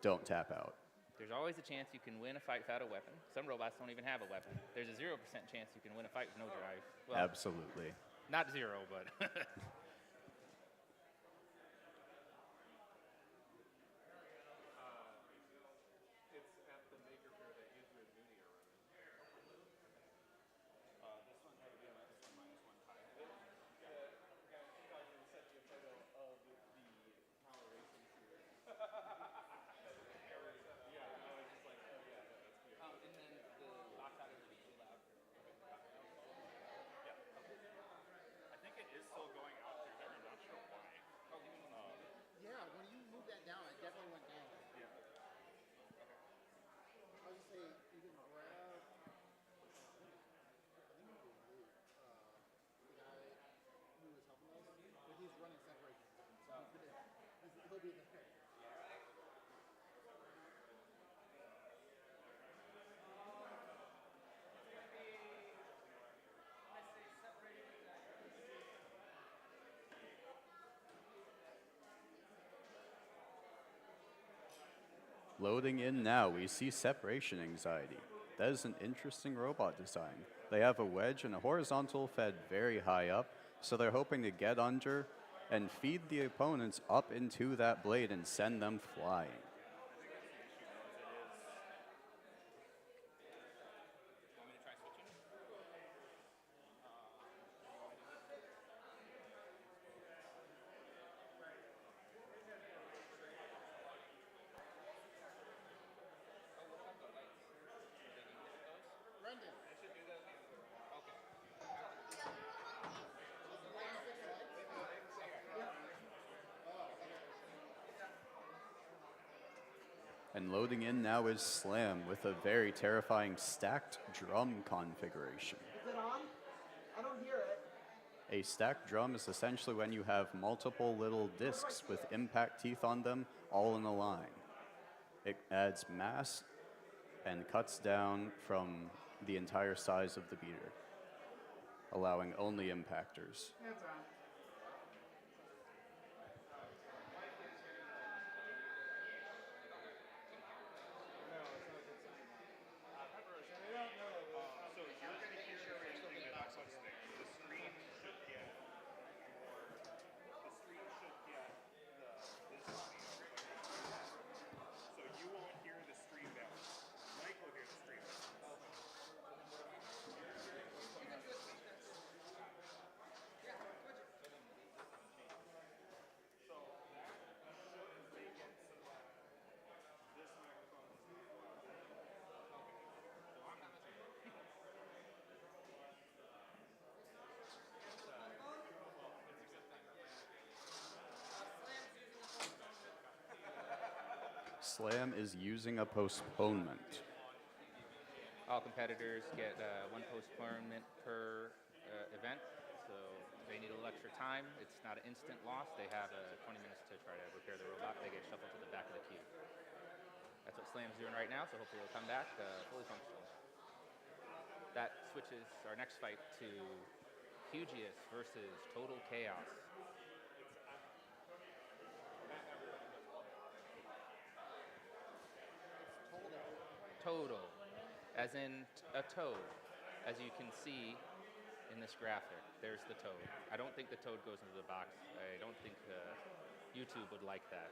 S4: Don't tap out.
S8: There's always a chance you can win a fight without a weapon. Some robots don't even have a weapon. There's a 0% chance you can win a fight with no drive. Well,
S4: absolutely.
S8: Not 0, but...
S3: Yeah, when you move that down, it definitely went down. Yeah. I would say you can grab. I think it was Luke, the guy who was helping us, but he's running separation. So he'll be there.
S4: Loading in now, we see Separation Anxiety. That is an interesting robot design. They have a wedge and a horizontal fed very high up, so they're hoping to get under and feed the opponents up into that blade and send them flying. And loading in now is Slam with a very terrifying stacked drum configuration.
S3: Is it on? I don't hear it.
S4: A stacked drum is essentially when you have multiple little discs with impact teeth on them all in a line. It adds mass and cuts down from the entire size of the beater, allowing only impactors.
S3: It's on.
S6: So you're making sure you're still in the backside stick. The screen should get this audio. So you won't hear the stream bounce. Mike will hear the stream bounce.
S4: Slam is using a postponement.
S8: All competitors get one postponement per event, so they need a little extra time. It's not an instant loss. They have 20 minutes to try to repair the robot. They get shuffled to the back of the queue. That's what Slam's doing right now, so hopefully he'll come back fully functional. That switches our next fight to Hugeus versus Total Chaos. Total, as in a toad, as you can see in this graphic. There's the toad. I don't think the toad goes into the box. I don't think YouTube would like that.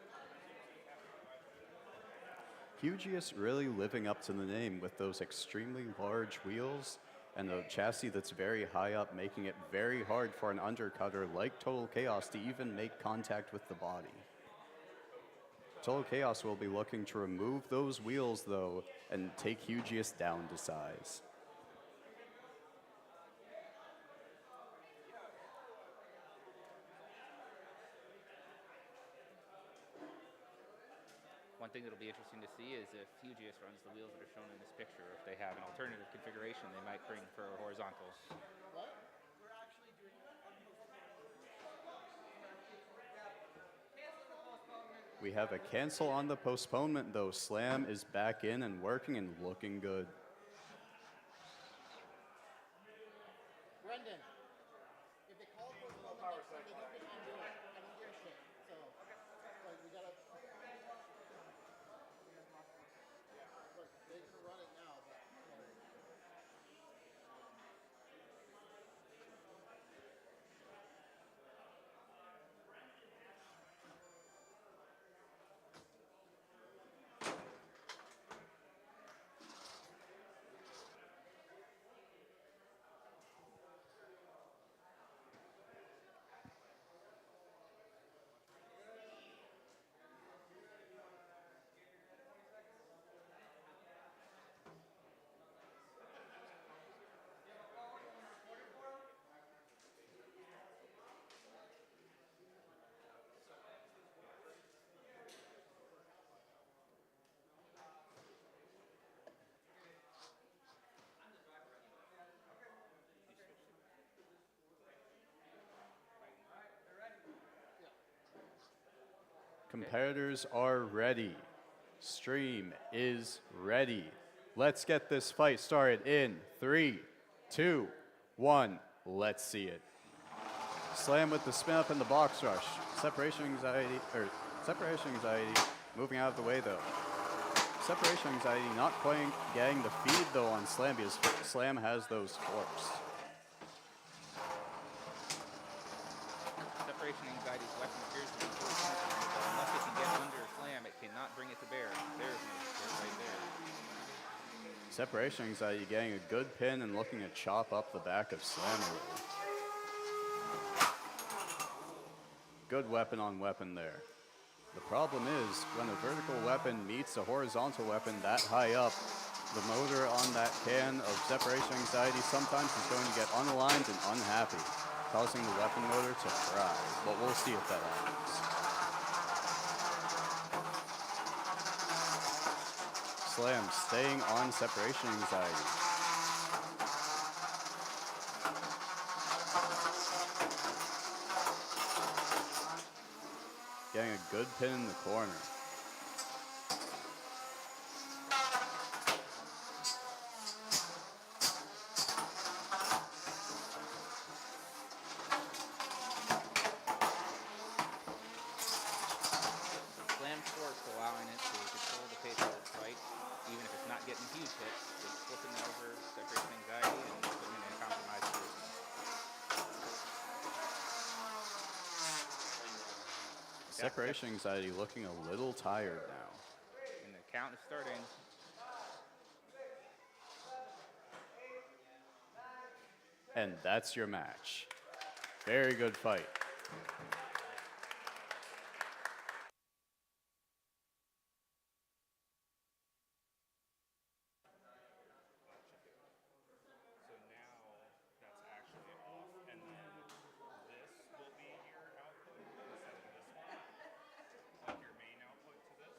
S4: Hugeus really living up to the name with those extremely large wheels and a chassis that's very high up, making it very hard for an undercutter like Total Chaos to even make contact with the body. Total Chaos will be looking to remove those wheels, though, and take Hugeus down to size.
S8: One thing that'll be interesting to see is if Hugeus runs the wheels that are shown in this picture. If they have an alternative configuration, they might bring for horizontal.
S4: We have a cancel on the postponement, though. Slam is back in and working and looking good.
S3: Brendan, if they call it postponement next time, they don't get to undo it. I don't hear shit. So, like, we gotta. Look, they can run it now, but.
S4: Competitors are ready. Stream is ready. Let's get this fight started in 3, 2, 1. Let's see it. Slam with the spin up in the box rush. Separation anxiety, moving out of the way though. Separation anxiety not quite getting the feed though on Slam because Slam has those forks.
S8: Separation anxiety's weapon appears to be forced, but unless it can get under Slam, it cannot bring it to bear. There's no hit right there.
S4: Separation anxiety getting a good pin and looking to chop up the back of Slam. Good weapon on weapon there. The problem is, when a vertical weapon meets a horizontal weapon that high up, the motor on that can of separation anxiety sometimes is going to get unaligned and unhappy, causing the weapon motor to fry. But we'll see if that happens. Slam staying on separation anxiety. Getting a good pin in the corner.
S8: Slam force allowing it to control the pace of this fight, even if it's not getting huge hits. It's flipping over separation anxiety and putting it in a compromised position.
S4: Separation anxiety looking a little tired now.
S8: And the count is starting.
S4: And that's your match. Very good fight.
S6: So now that's actually off, and then this will be your output instead of this one, like your main output to this.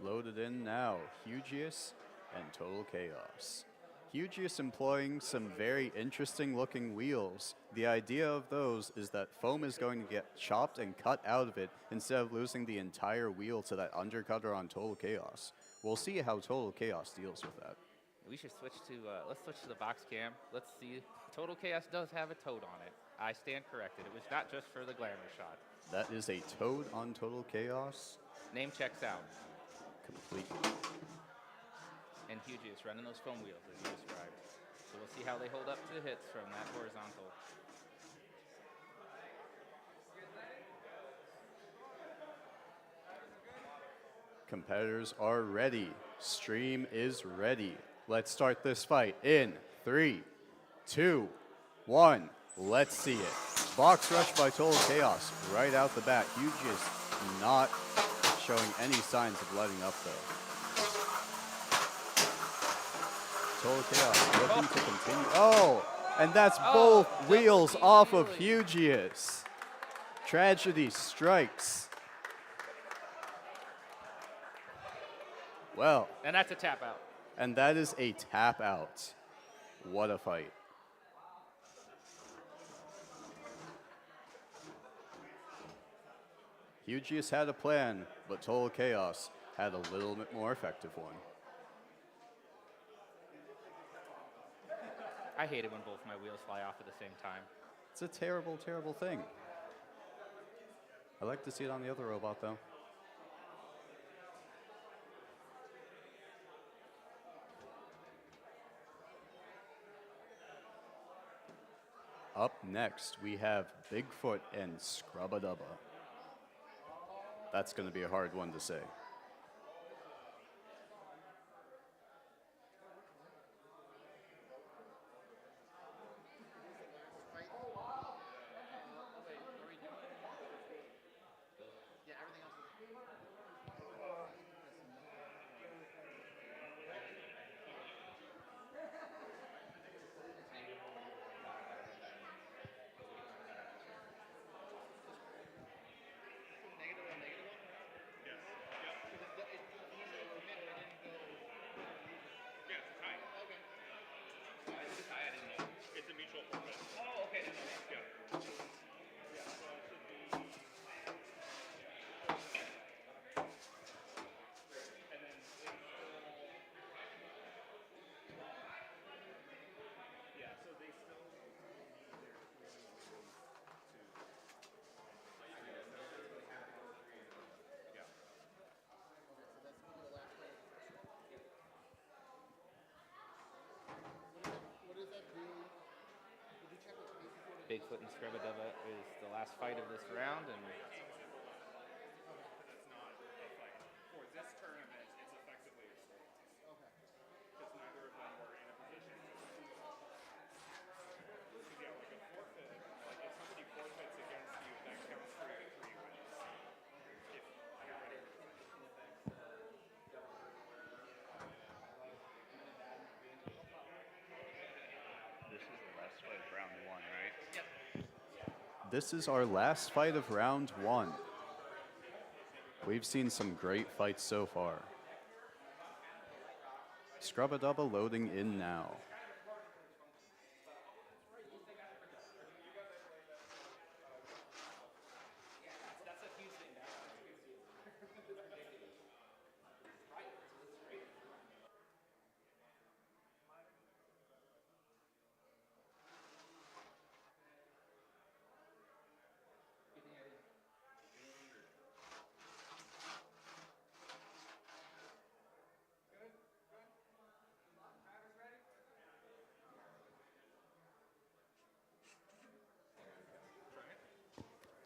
S4: Loaded in now, Hugeus and Total Chaos. Hugeus employing some very interesting looking wheels. The idea of those is that foam is going to get chopped and cut out of it instead of losing the entire wheel to that undercutter on Total Chaos. We'll see how Total Chaos deals with that.
S8: We should switch to, let's switch to the box cam. Let's see. Total Chaos does have a toad on it. I stand corrected. It was not just for the glamour shot.
S4: That is a toad on Total Chaos.
S8: Name checks out.
S4: Completely.
S8: And Hugeus running those foam wheels as you described. So we'll see how they hold up to the hits from that horizontal.
S4: Competitors are ready. Stream is ready. Let's start this fight in 3, 2, 1. Let's see it. Box rush by Total Chaos right out the bat. Hugeus not showing any signs of letting up though. Total Chaos looking to continue. Oh, and that's both wheels off of Hugeus. Tragedy strikes. Well,
S8: And that's a tap out.
S4: and that is a tap out. What a fight. Hugeus had a plan, but Total Chaos had a little bit more effective one.
S8: I hate it when both my wheels fly off at the same time.
S4: It's a terrible, terrible thing. I like to see it on the other robot, though. Up next, we have Bigfoot and Scrubba Dubba. That's going to be a hard one to say.
S8: Bigfoot and Scrubba Dubba is the last fight of this round, and
S6: That's not a fight. For this tournament, it's effectively a split.
S3: Okay.
S6: Because neither of them were in a position to because yeah, like a forfeit, like if somebody forfeits against you, that counts for your 3 wins. If you're ready for the
S4: This is the last fight of round 1, right? Yep. This is our last fight of round 1. We've seen some great fights so far. Scrubba Dubba loading in now.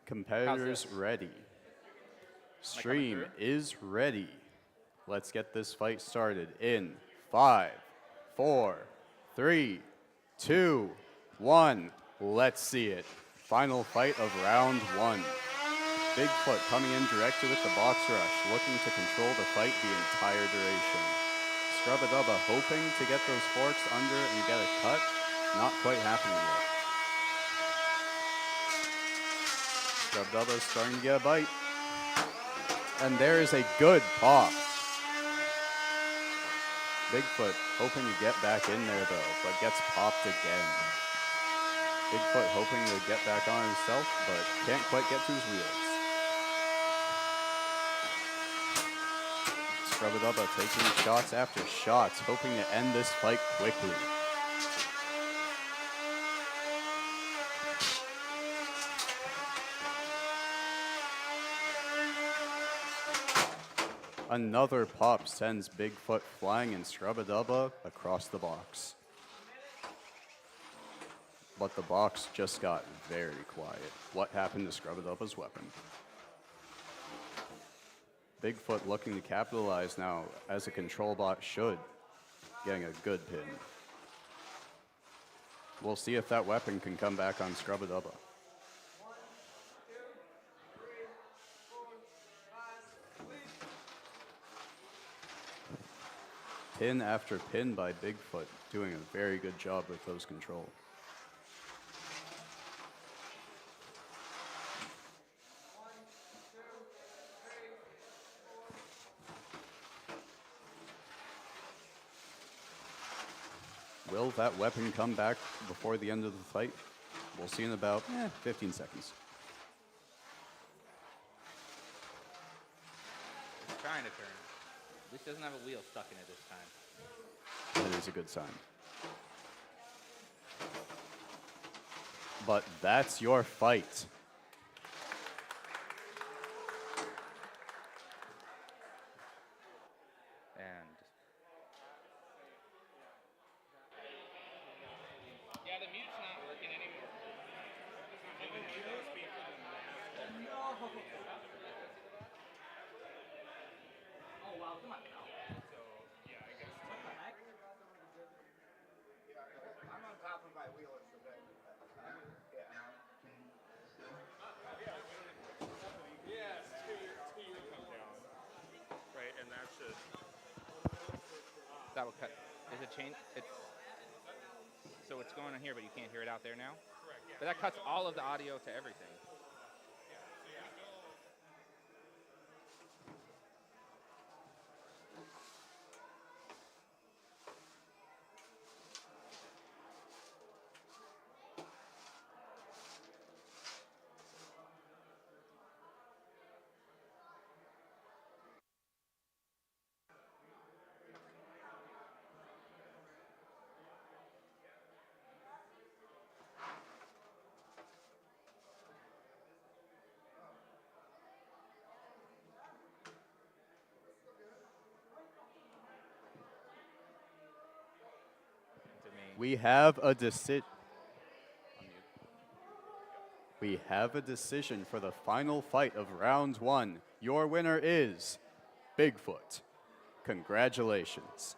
S4: Competitors
S8: this?
S4: ready. Stream is ready. Let's get this fight started in 5, 4, 3, 2, 1. Let's see it. Final fight of round 1. Bigfoot coming in directly with the box rush, looking to control the fight the entire duration. Scrubba Dubba hoping to get those forks under and get a cut. Not quite happening yet. Scrubba Dubba's starting to get a bite. And there is a good pop. Bigfoot hoping to get back in there though, but gets popped again. Bigfoot hoping to get back on himself, but can't quite get to his wheels. Scrubba Dubba taking shots after shots, hoping to end this fight quickly. Another pop sends Bigfoot flying and Scrubba Dubba across the box. But the box just got very quiet. What happened to Scrubba Dubba's weapon? Bigfoot looking to capitalize now, as a control bot should, getting a good pin. We'll see if that weapon can come back on Scrubba Dubba. Pin after pin by Bigfoot, doing a very good job with those controls. Will that weapon come back before the end of the fight? We'll see in about 15 seconds.
S8: it's trying to turn. At least doesn't have a wheel stuck in it this time.
S4: That is a good sign. But that's your fight.
S8: And yeah, the mute's not working anymore.
S7: Oh wow, come on now.
S3: I'm on top of my wheel. It's the big.
S6: right, and that should.
S8: That will cut. Is it change? It's so it's going on here, but you can't hear it out there now.
S6: Correct, yeah.
S8: But that cuts all of the audio to everything. To me.
S4: We have a decision. We have a decision for the final fight of round 1. Your winner is Bigfoot. Congratulations.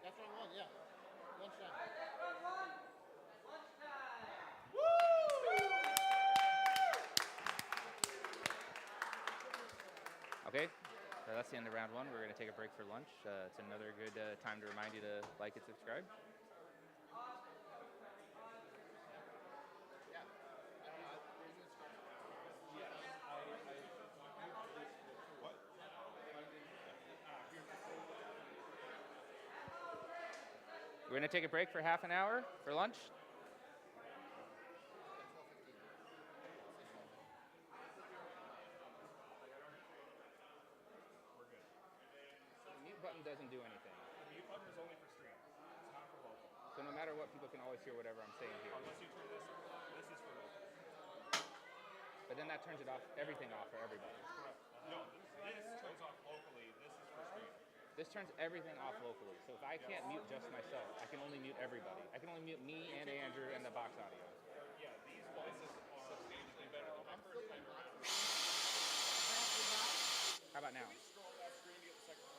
S3: That's round one, yeah. Lunchtime.
S8: Okay, so that's the end of round 1. We're going to take a break for lunch. It's another good time to remind you to like and subscribe. We're going to take a break for half an hour for lunch. The mute button doesn't do anything.
S6: The mute button is only for stream. It's not for local.
S8: So no matter what, people can always hear whatever I'm saying here.
S6: Unless you turn this on. This is for local.
S8: But then that turns it off, everything off for everybody.
S6: Correct. No, this turns off locally. This is for stream.
S8: This turns everything off locally. So if I can't mute just myself, I can only mute everybody. I can only mute me and Andrew and the box audio.
S6: Yeah, these ones are substantially better than my first time.
S8: How about now?
S6: Scroll that screen to get the second one.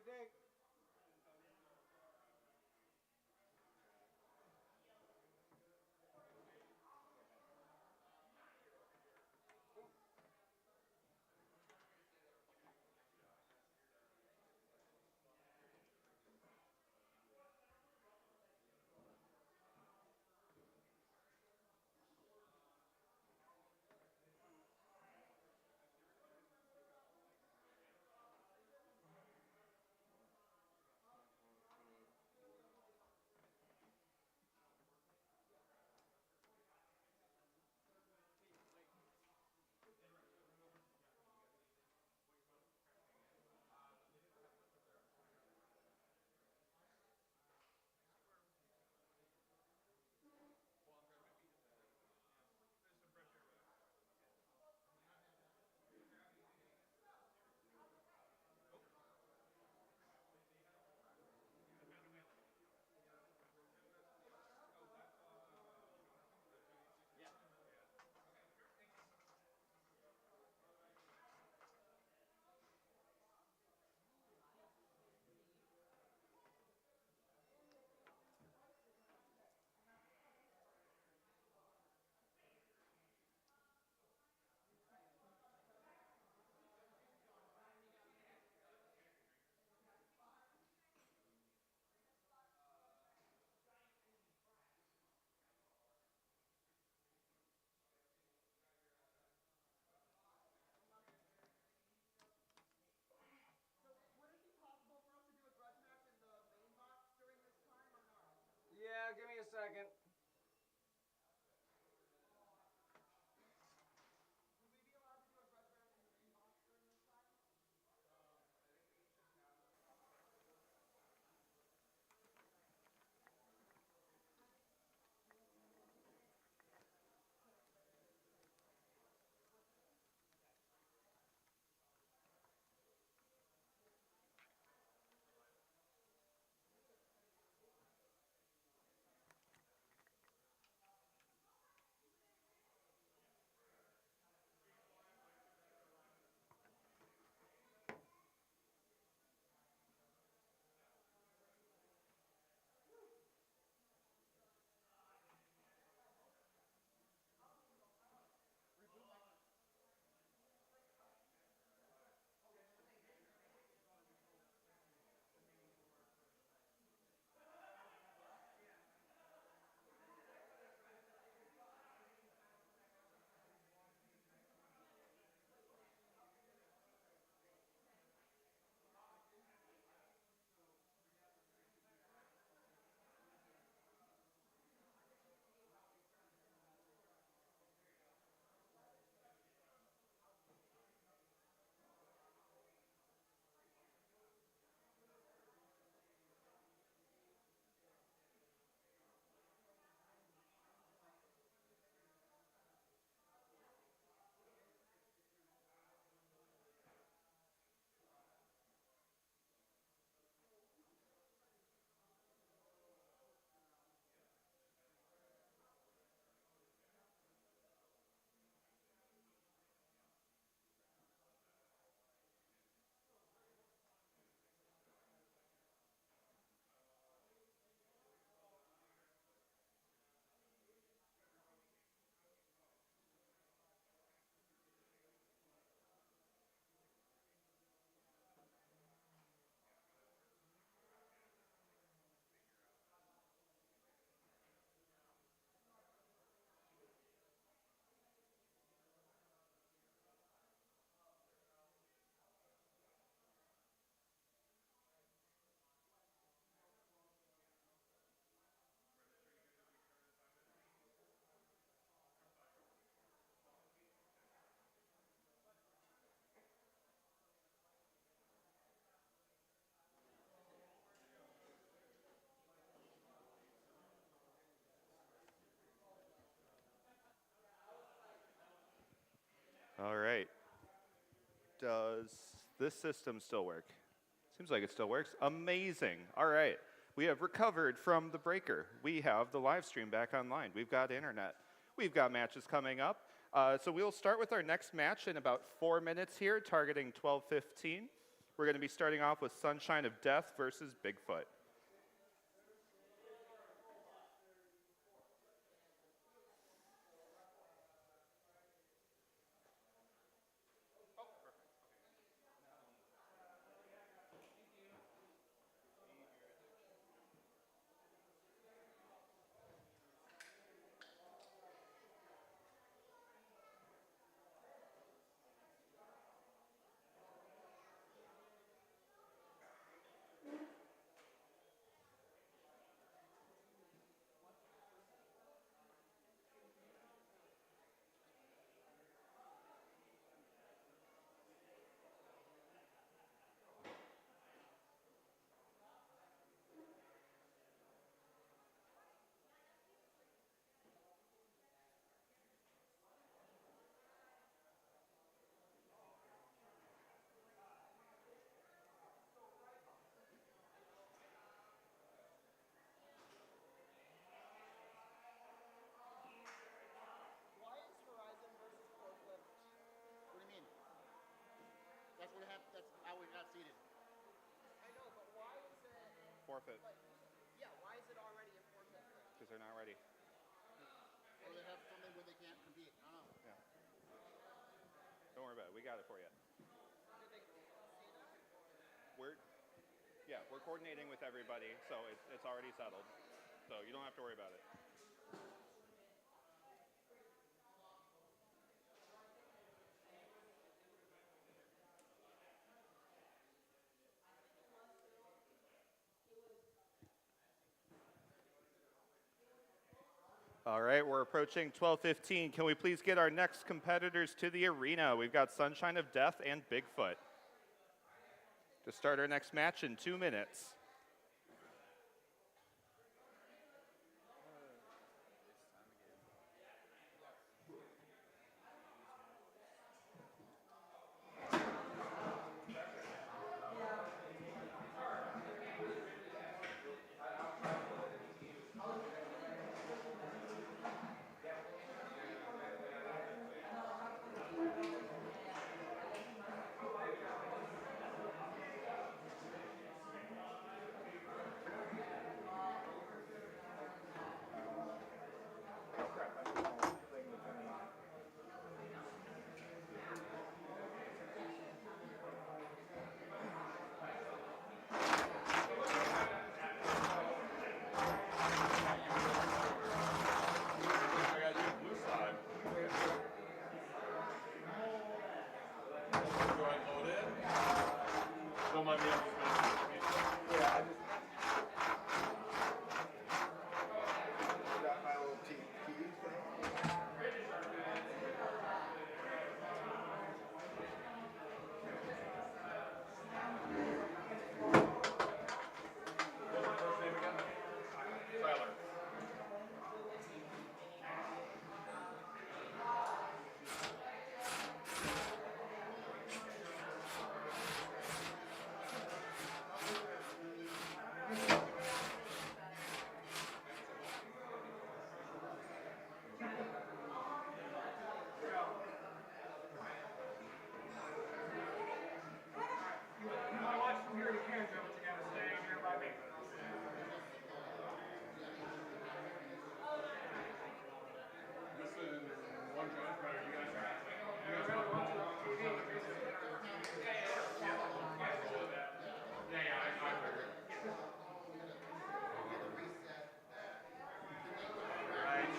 S5: day. Yeah, give me a second.
S1: All right. Does this system still work? Seems like it still works. Amazing. All right. We have recovered from the breaker. We have the live stream back online. We've got internet. We've got matches coming up. So we'll start with our next match in about 4 minutes here, targeting 12:15. We're going to be starting off with Sunshine of Death versus Bigfoot.
S3: Why is Horizon versus Forklift? What do you mean? That's what happened. That's how we got seated. I know, but why is it?
S1: Forfeit,
S3: Yeah, why is it already a forklift?
S1: because they're not ready.
S3: Or they have something where they can't compete. I don't know.
S1: Yeah. Don't worry about it. We got it for you. We're coordinating with everybody, so it's already settled. So you don't have to worry about it. All right, we're approaching 12:15. Can we please get our next competitors to the arena? We've got Sunshine of Death and Bigfoot to start our next match in 2 minutes.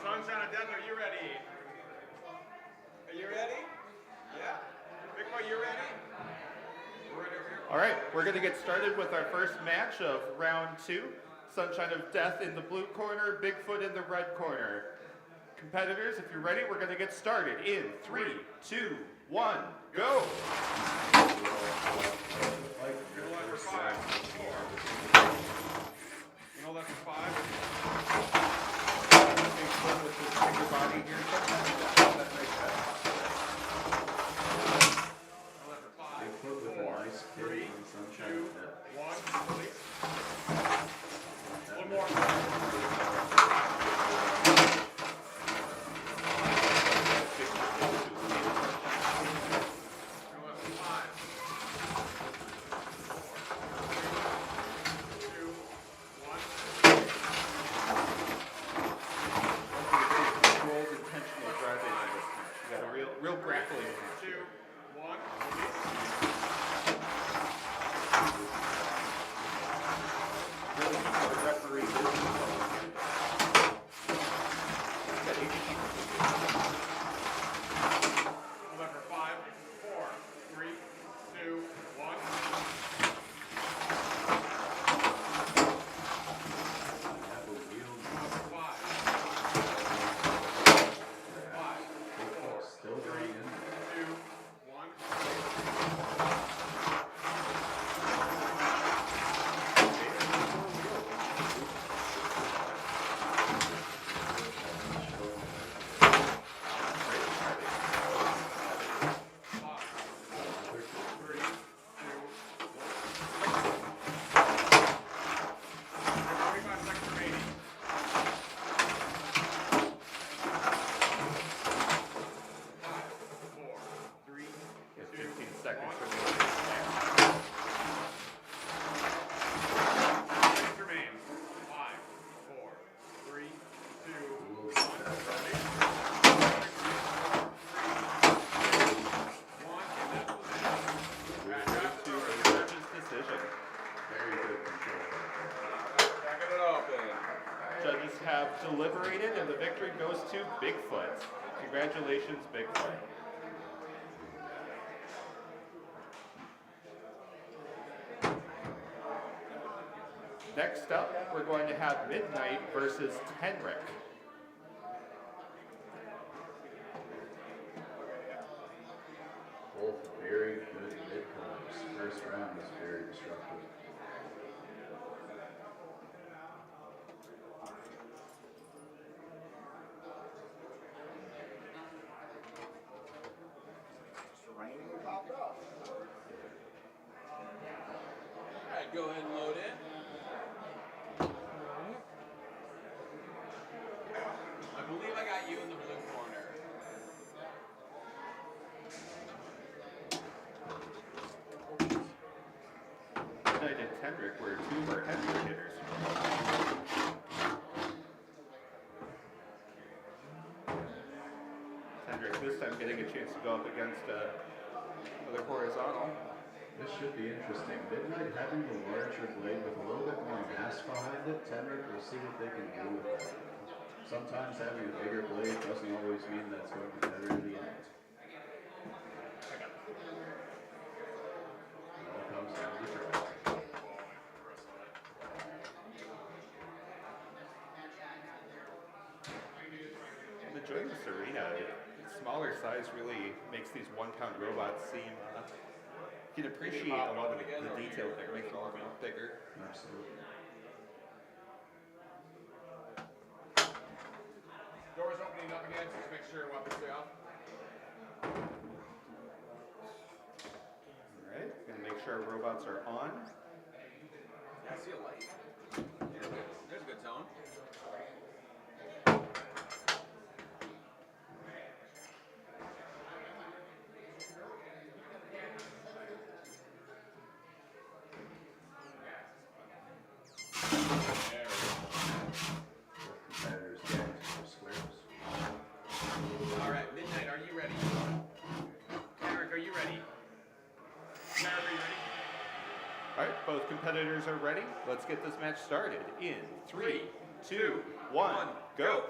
S6: Sunshine of Death, are you ready? Are you ready? Yeah? Bigfoot, you ready?
S1: All right, we're going to get started with our first match of round 2. Sunshine of Death in the blue corner, Bigfoot in the red corner. Competitors, if you're ready, we're going to get started in 3, 2, 1, go!
S6: You're left for 5. You know left for 5?
S1: Bigfoot with his bigger body here.
S6: Bigfoot with a nice 3, 2, 1, release. One more. You're left for 5.
S1: have deliberated, and the victory goes to Bigfoot. Congratulations, Bigfoot. Next up, we're going to have Midnight versus Tenrec.
S4: Both very good mid-comers. First round was very destructive.
S9: Alright, go ahead and load in. I believe I got you in the blue corner.
S1: Midnight and Tenrec were two of our heavier hitters. Tenrec this time getting a chance to go up against another horizontal.
S4: This should be interesting. Midnight having the larger blade with a little bit more mass behind it. Tenrec will see what they can do with that. Sometimes having a bigger blade doesn't always mean that it's going to be better in the end. It all comes down to trust.
S1: Enjoying this arena. Smaller size really makes these 1-pound robots seem. You can appreciate a lot of the detail there, makes them look bigger.
S4: Absolutely.
S9: Doors opening up again, just make sure weapons stay off.
S1: Alright, gonna make sure our robots are on.
S9: I see a light. There's a good tone.
S4: Competitors get into their squares.
S9: Alright, Midnight, are you ready? Tenrec, are you ready? Tenrec, are you ready?
S1: Alright, both competitors are ready. Let's get this match started in 3, 2, 1, go!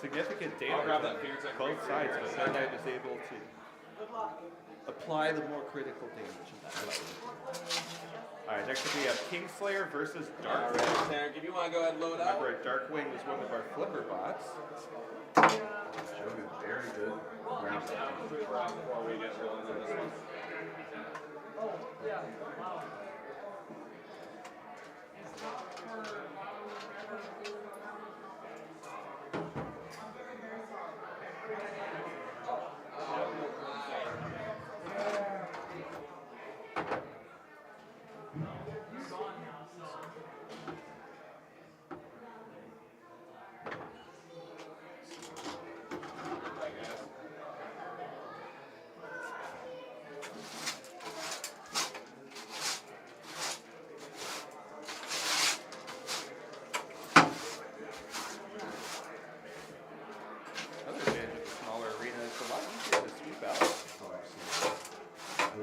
S1: Significant data
S9: I'll grab
S1: on
S9: that Phoenix X
S1: both
S9: right
S1: sides,
S9: here.
S1: but Midnight is able to apply the more critical damage in that fight. Alright, next up we have Kingslayer versus Darkwing.
S9: Alright, Tenrec, if you want to go ahead and load up.
S1: Remember, Darkwing is one of our flipper bots.
S4: Showing a very good round.
S9: Before we get rolling on this one.
S5: Oh, yeah. Wow.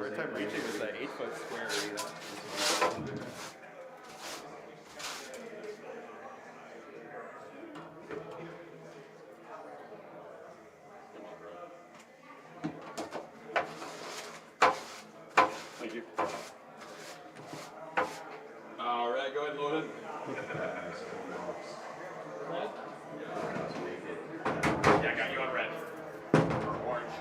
S1: hard time reaching with that 8-foot square arena.
S9: Thank you. All right, go ahead and load it. Yeah, I got you on red. Orange.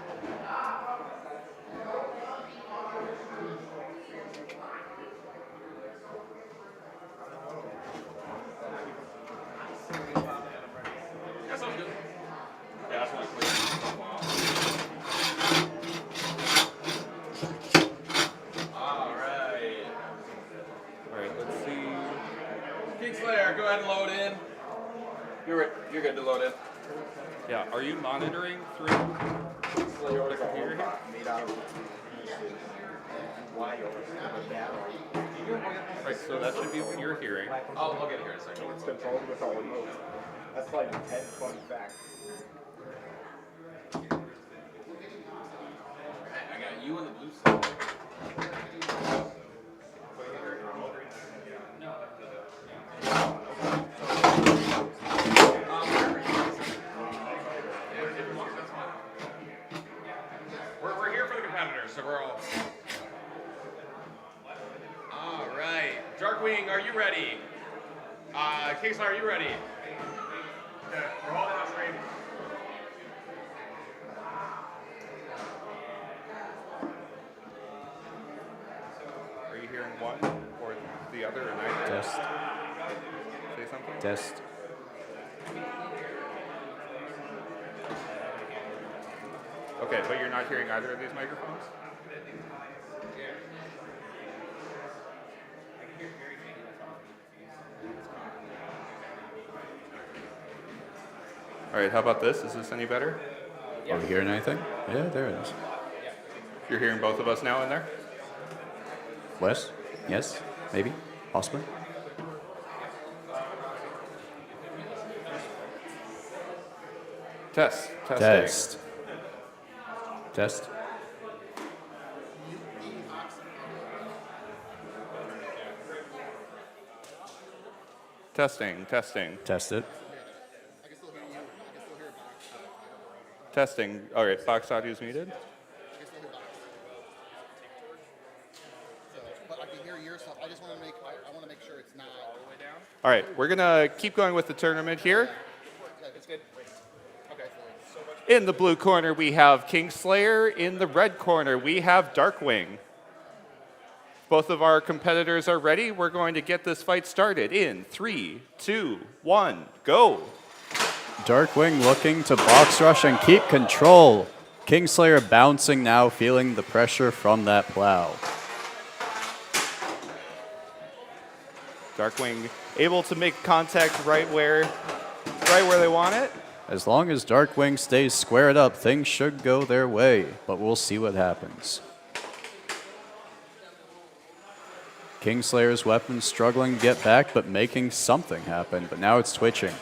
S9: That sounds good. Yeah, that's really clear. All right.
S1: All right, let's see.
S9: Kingslayer, go ahead and load in. You're good to load in.
S1: Yeah, are you monitoring through the computer here? Right, so that should be what you're hearing.
S9: I'll look at it here in a second.
S3: It's controlled with audio. That's like 10 fun facts.
S9: I got you on the blue side. We're here for the competitors, so we're all. All right, Darkwing, are you ready? Kingslayer, are you ready? Okay, we're holding on screen.
S1: Are you hearing one or the other or neither?
S4: Test.
S1: Say something?
S4: Test.
S1: Okay, but you're not hearing either of these microphones? All right, how about this? Is this any better?
S4: Are we hearing anything? Yeah, there it is.
S1: You're hearing both of us now in there?
S4: Wes? Yes? Maybe? Possibly?
S1: Test. Testing.
S4: Test. Test.
S1: Testing. Testing.
S4: Test it.
S1: Testing. All right, box audio is muted.
S3: But I can hear your stuff. I just want to make. I want to make sure it's not all the way down.
S1: All right, we're gonna keep going with the tournament here.
S3: It's good. Okay.
S1: In the blue corner, we have Kingslayer. In the red corner, we have Darkwing. Both of our competitors are ready. We're going to get this fight started in 3, 2, 1, go.
S4: Darkwing looking to box rush and keep control. Kingslayer bouncing now, feeling the pressure from that plow.
S1: Darkwing able to make contact right where they want it.
S4: As long as Darkwing stays squared up, things should go their way, but we'll see what happens. Kingslayer's weapon struggling to get back, but making something happen, but now it's twitching.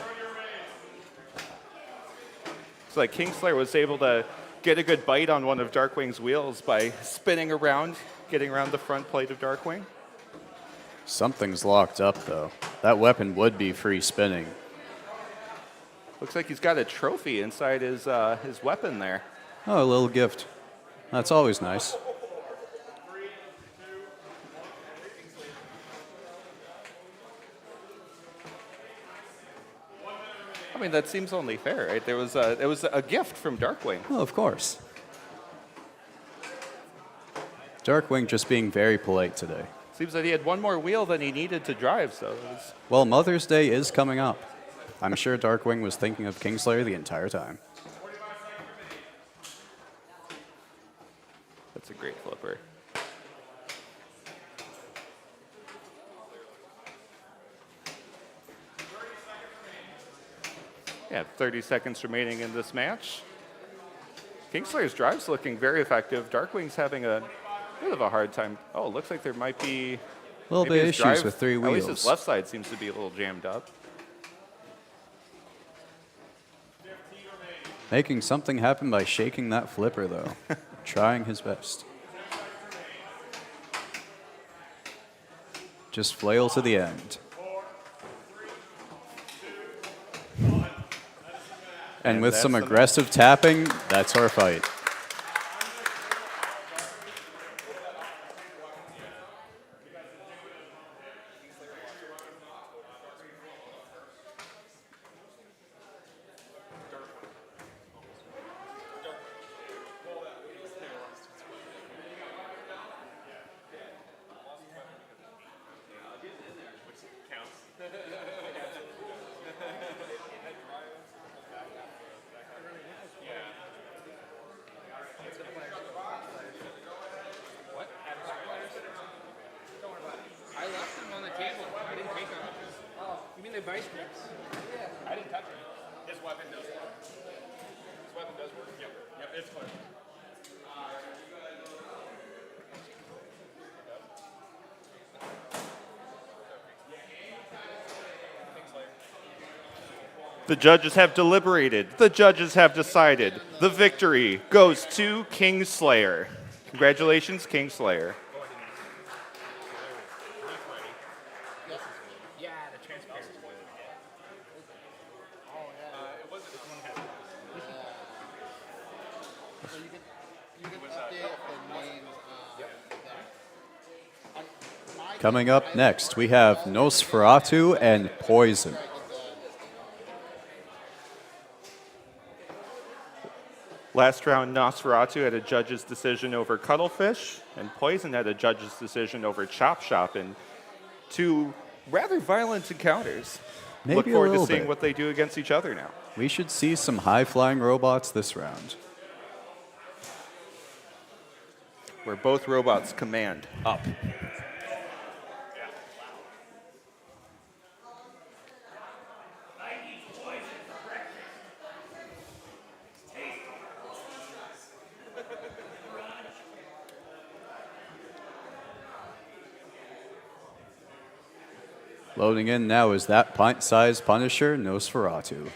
S1: It's like Kingslayer was able to get a good bite on one of Darkwing's wheels by spinning around, getting around the front plate of Darkwing.
S4: Something's locked up, though. That weapon would be free spinning.
S1: Looks like he's got a trophy inside his weapon there.
S4: Oh, a little gift. That's always nice.
S1: I mean, that seems only fair, right? It was a gift from Darkwing.
S4: Well, of course. Darkwing just being very polite today.
S1: Seems that he had one more wheel than he needed to drive, so it was...
S4: Well, Mother's Day is coming up. I'm sure Darkwing was thinking of Kingslayer the entire time.
S1: That's a great flipper. Yeah, 30 seconds remaining in this match. Kingslayer's drive's looking very effective. Darkwing's having a bit of a hard time. Oh, it looks like there might be
S4: A little
S1: maybe
S4: bit
S1: his
S4: issues
S1: drive-
S4: with three
S1: At least his
S4: wheels.
S1: left side seems to be a little jammed up.
S4: Making something happen by shaking that flipper, though. Trying his best. Just flail to the end. And with some aggressive tapping, that's our fight.
S8: I left them on the table. I didn't take them. Oh, you mean they vice grips? Yeah. I didn't touch them.
S9: His weapon does work. His weapon does work. Yep. Yep, it's clear.
S1: The judges have deliberated. The judges have decided. The victory goes to Kingslayer. Congratulations, Kingslayer.
S8: Yeah, the transparent.
S3: So you can update the names there.
S4: Coming up next, we have Nosferatu and Poison.
S1: Last round, Nosferatu had a judge's decision over Cuttlefish, and Poison had a judge's decision over CHOPSHOP in two rather violent encounters.
S4: Maybe
S1: Look
S4: a
S1: forward to
S4: little
S1: seeing
S4: bit.
S1: what they do against each other now.
S4: We should see some high-flying robots this round.
S1: Where both robots command up.
S4: Loading in now is that pint-sized Punisher, Nosferatu.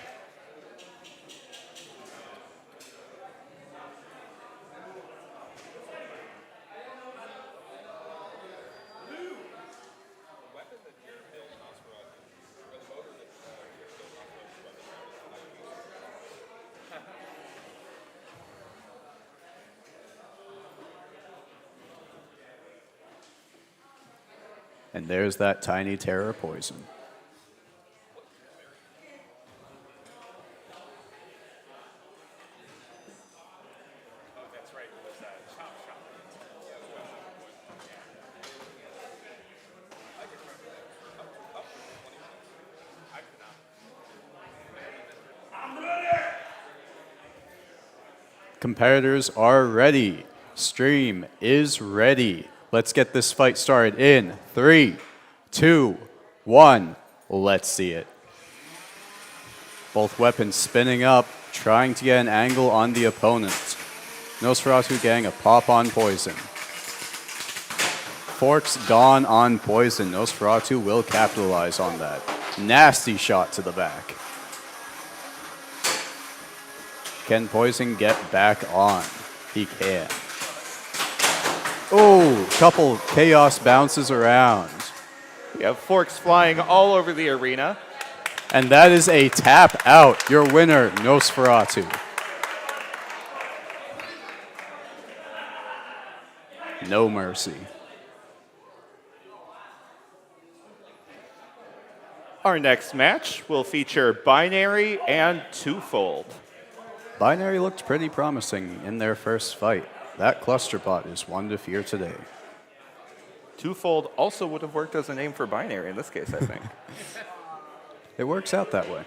S4: And there's that tiny terror Poison.
S9: That's right. It was Chop Shop.
S4: Competitors are ready. Stream is ready. Let's get this fight started in 3, 2, 1. Let's see it. Both weapons spinning up, trying to get an angle on the opponent. Nosferatu getting a pop on Poison. Forks gone on Poison. Nosferatu will capitalize on that. Nasty shot to the back. Can Poison get back on? He can. Oh, couple chaos bounces around.
S1: We have forks flying all over the arena.
S4: And that is a tap out. Your winner, Nosferatu. No mercy.
S1: Our next match will feature Binary and Twofold.
S4: Binary looked pretty promising in their first fight. That cluster pot is one to fear today.
S1: Twofold also would have worked as a name for Binary in this case, I think.
S4: It works out that way.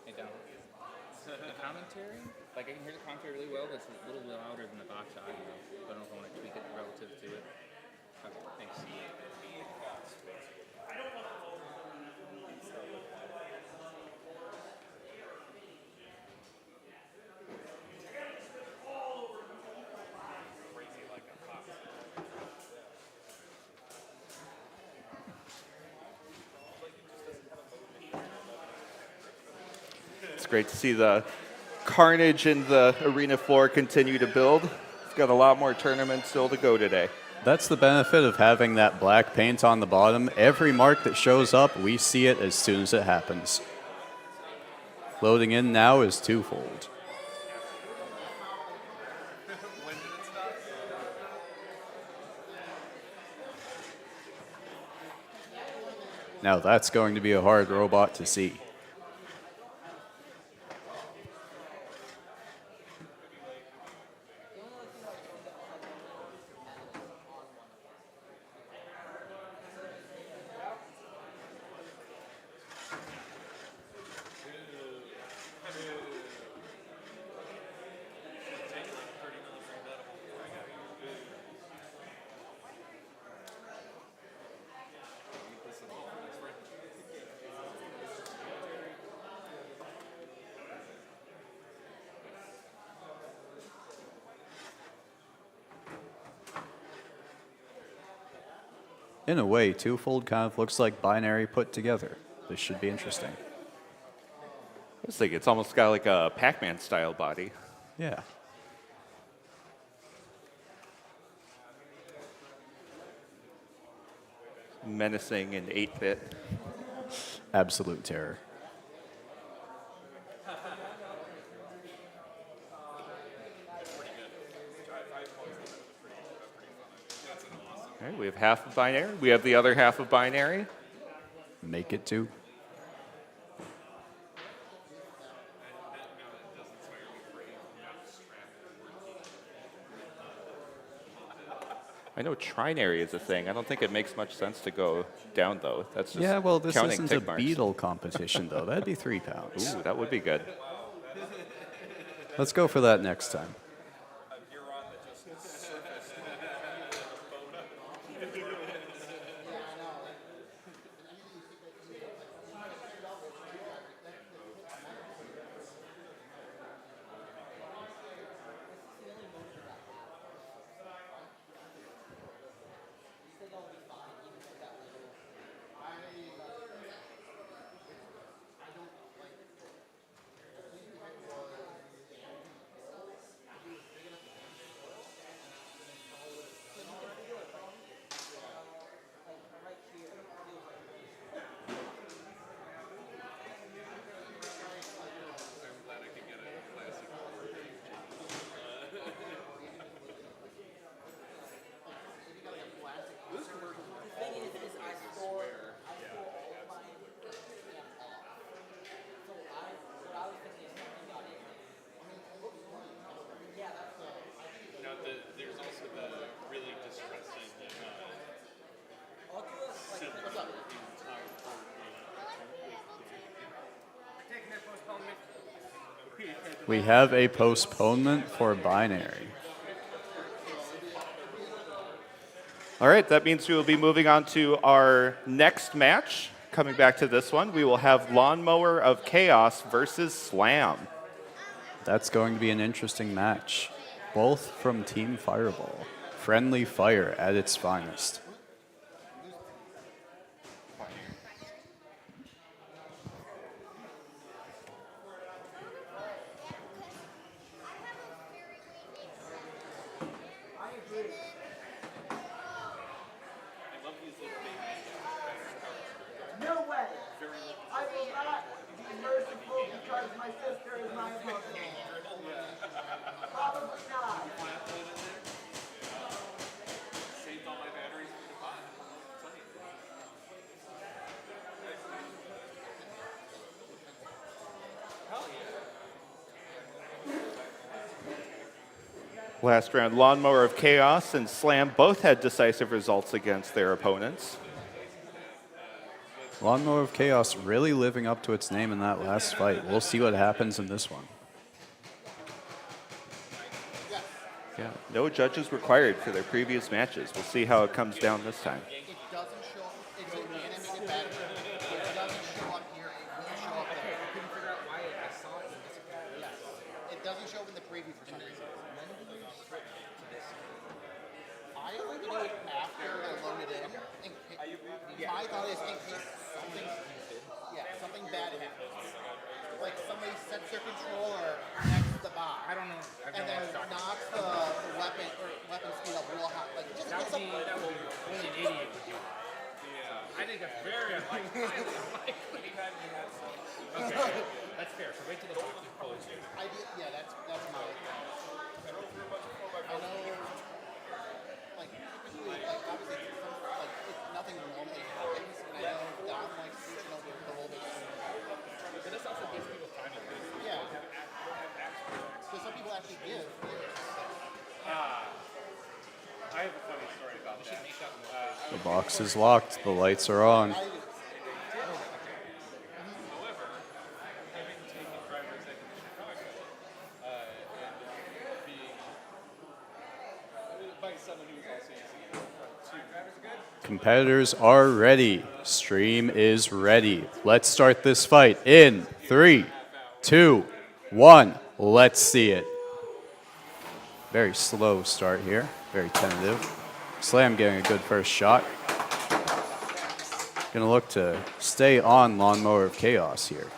S8: Hey, Dom. The commentary, like I can hear the commentary really well, but it's a little louder than the box audio. I don't know if I want to tweak it relative to it. Okay, thanks.
S1: It's great to see the carnage in the arena floor continue to build. We've got a lot more tournaments still to go today.
S4: That's the benefit of having that black paint on the bottom. Every mark that shows up, we see it as soon as it happens. Loading in now is Twofold. Now that's going to be a hard robot to see. In a way, Twofold kind of looks like binary put together. This should be interesting.
S1: I was thinking it's almost got like a Pac-Man style body.
S4: Yeah.
S1: Menacing in 8-bit.
S4: Absolute terror.
S1: All right, we have half of binary. We have the other half of binary.
S4: Make it two.
S1: I know trinary is a thing. I don't think it makes much sense to go down, though. That's just
S4: Yeah, well, this
S1: counting
S4: isn't
S1: tick
S4: a
S1: marks.
S4: beetle competition, though. That'd be 3 pounds.
S1: Ooh, that would be good.
S4: Let's go for that next time.
S6: There's also the really distressing
S4: We have a postponement for binary.
S1: All right, that means we will be moving on to our next match. Coming back to this one, we will have Lawnmower of Chaos versus Slam.
S4: That's going to be an interesting match. Both from Team Fireball. Friendly fire at its finest.
S5: No way. I will not be merciful because my sister is my opponent. Probably not.
S6: saved all my batteries for the pot. Hell yeah.
S1: Last round, Lawnmower of Chaos and Slam both had decisive results against their opponents.
S4: Lawnmower of Chaos really living up to its name in that last fight. We'll see what happens in this one.
S1: Yeah, no judges required for their previous matches. We'll see how it comes down this time.
S3: It doesn't show up. It's an animated battery. It doesn't show up here. It will show up there.
S2: I couldn't figure out why I saw it in this.
S3: Yes. It doesn't show up in the preview for some reason.
S2: When did you switch to this?
S3: I only did it after I loaded in. I thought it was in case something bad happened. Like somebody sets their controller next to the box.
S2: I don't know. I
S3: And
S2: don't know
S3: then
S2: what you're talking
S3: knocks the weapon or weapon speed up real high. Like just
S2: That
S3: get
S2: would be
S3: some.
S2: only an idiot would do that. Yeah. I think that's very unlikely. Okay, that's fair. So wait till the box is closed.
S3: Yeah, that's my thing. I know, like typically, like obviously, it's nothing normally happens, and I know Dom likes switching over a little bit sooner.
S2: But this also gives people time to do.
S3: Yeah. So some people actually give.
S6: I have a funny story about that.
S4: The box is locked. The lights are on.
S6: However, having taken driver's ed in Chicago and being by someone who was also using it too.
S4: Competitors are ready. Stream is ready. Let's start this fight in 3, 2, 1. Let's see it. Very slow start here. Very tentative. Slam getting a good first shot. Gonna look to stay on Lawnmower of Chaos here.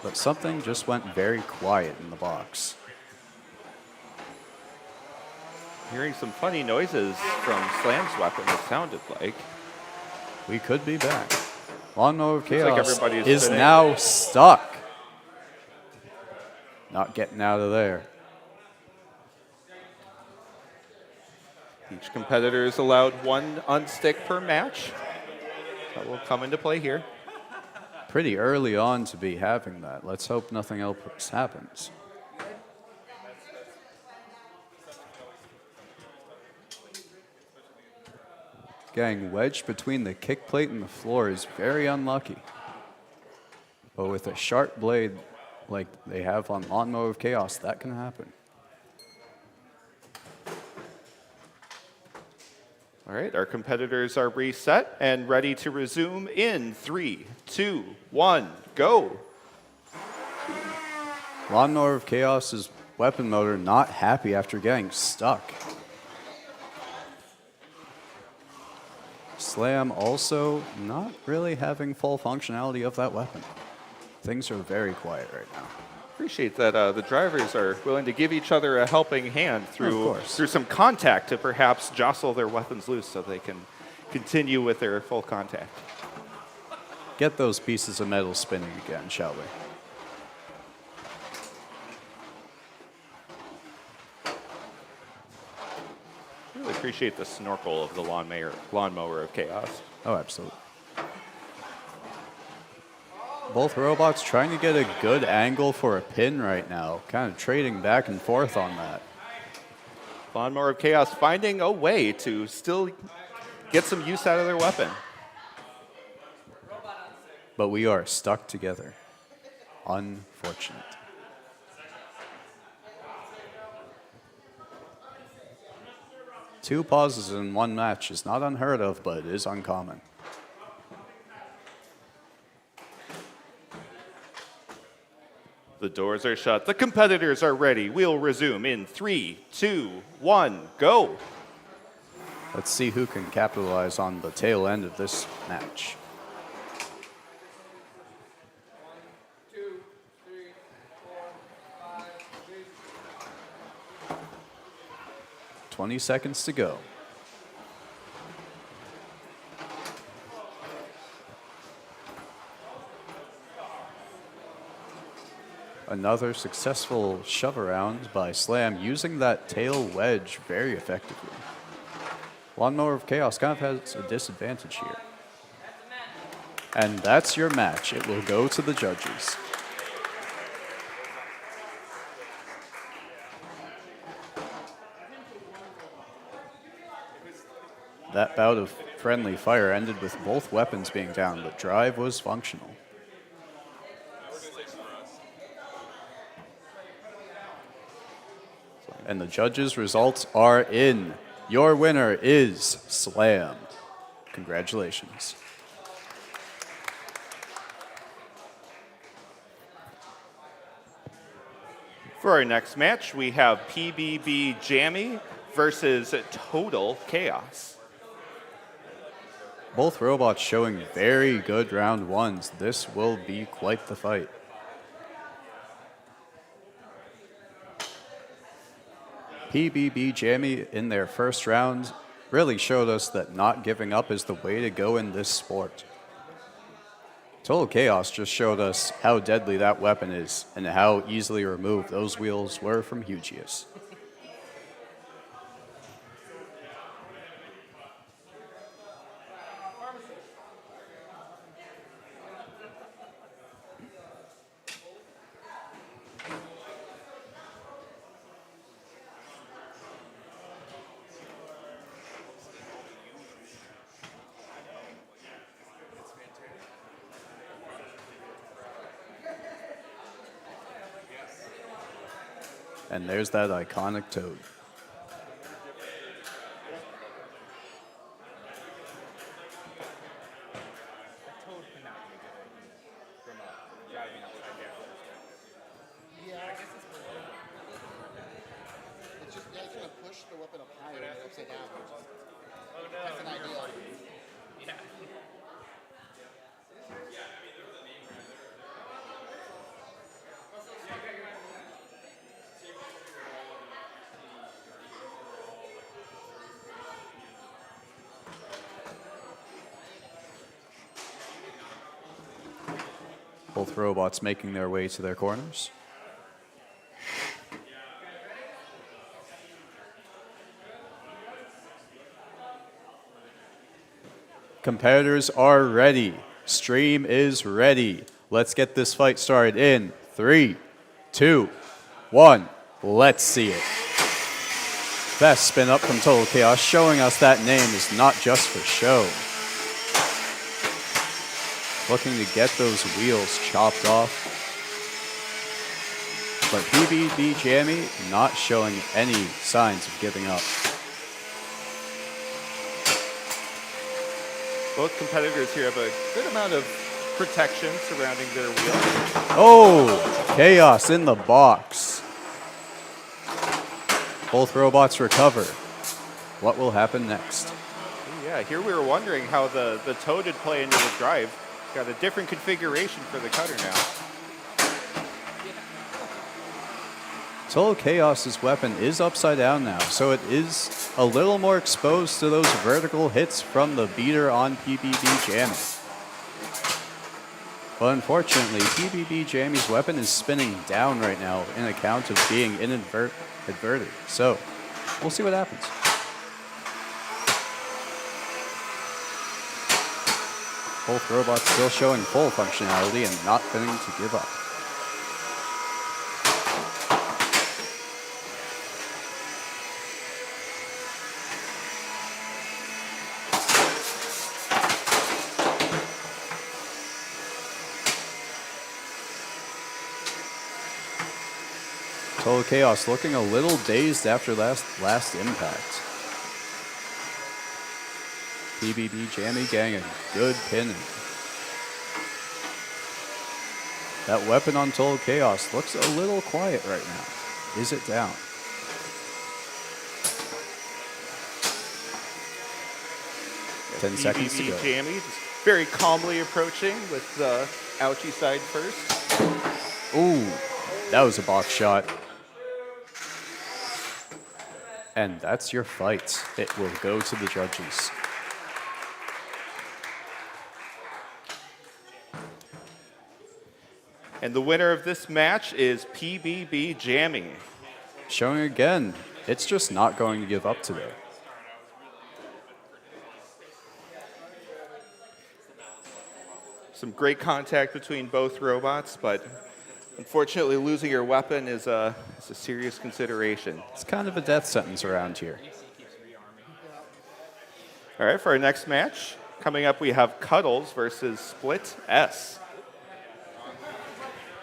S4: But something just went very quiet in the box.
S1: Hearing some funny noises from Slam's weapon, it sounded like.
S4: We could be back. Lawnmower of
S1: like
S4: Chaos
S1: everybody's
S4: is
S1: spinning.
S4: now stuck. Not getting out of there.
S1: Each competitor is allowed 1 unstick per match. That will come into play here.
S4: Pretty early on to be having that. Let's hope nothing else happens. Getting wedged between the kick plate and the floor is very unlucky. But with a sharp blade like they have on Lawnmower of Chaos, that can happen.
S1: All right, our competitors are reset and ready to resume in 3, 2, 1, go.
S4: Lawnmower of Chaos's weapon motor not happy after getting stuck. Slam also not really having full functionality of that weapon. Things are very quiet right now.
S1: Appreciate that the drivers are willing to give each other a helping hand through some contact to perhaps jostle their weapons loose so they can continue with their full contact.
S4: Get those pieces of metal spinning again, shall we?
S1: Really appreciate the snorkel of the lawnmower of chaos.
S4: Oh, absolutely. Both robots trying to get a good angle for a pin right now, kind of trading back and forth on that.
S1: Lawnmower of Chaos finding a way to still get some use out of their weapon.
S4: But we are stuck together. Unfortunate. Two pauses in one match is not unheard of, but it is uncommon.
S1: The doors are shut. The competitors are ready. We'll resume in 3, 2, 1, go.
S4: Let's see who can capitalize on the tail end of this match.
S5: 1, 2, 3, 4, 5, 6.
S4: 20 seconds to go. Another successful shove around by Slam using that tail wedge very effectively. Lawnmower of Chaos kind of has a disadvantage here. And that's your match. It will go to the judges. That bout of friendly fire ended with both weapons being down, but drive was functional. And the judges' results are in. Your winner is Slam. Congratulations.
S1: For our next match, we have PBB Jammy versus Total Chaos.
S4: Both robots showing very good round ones. This will be quite the fight. PBB Jammy in their first round really showed us that not giving up is the way to go in this sport. Total Chaos just showed us how deadly that weapon is and how easily removed those wheels were from Hugeus. And there's that iconic Toad.
S3: Yeah. It's just, yeah, it's going to push the weapon up higher and upside down. That's an ideal.
S4: Both robots making their way to their corners. Competitors are ready. Stream is ready. Let's get this fight started in 3, 2, 1. Let's see it. Best spin up from Total Chaos, showing us that name is not just for show. Looking to get those wheels chopped off. But PBB Jammy not showing any signs of giving up.
S1: Both competitors here have a good amount of protection surrounding their wheels.
S4: Oh, Chaos in the box. Both robots recover. What will happen next?
S1: Yeah, here we were wondering how the Toad would play into the drive. Got a different configuration for the cutter now.
S4: Total Chaos's weapon is upside down now, so it is a little more exposed to those vertical hits from the beater on PBB Jammy. But unfortunately, PBB Jammy's weapon is spinning down right now in account of being inverted. So, we'll see what happens. Both robots still showing full functionality and not fitting to give up. Total Chaos looking a little dazed after last impact. PBB Jammy getting a good pin. That weapon on Total Chaos looks a little quiet right now. Is it down?
S1: Yeah,
S4: 10 seconds to
S1: PBB
S4: go.
S1: Jammy just very calmly approaching with the ouchie side first.
S4: Ooh, that was a box shot. And that's your fight. It will go to the judges.
S1: And the winner of this match is PBB Jammy.
S4: Showing again, it's just not going to give up today.
S1: Some great contact between both robots, but unfortunately losing your weapon is a serious consideration.
S4: It's kind of a death sentence around here.
S1: All right, for our next match, coming up we have Cuddles versus Split S.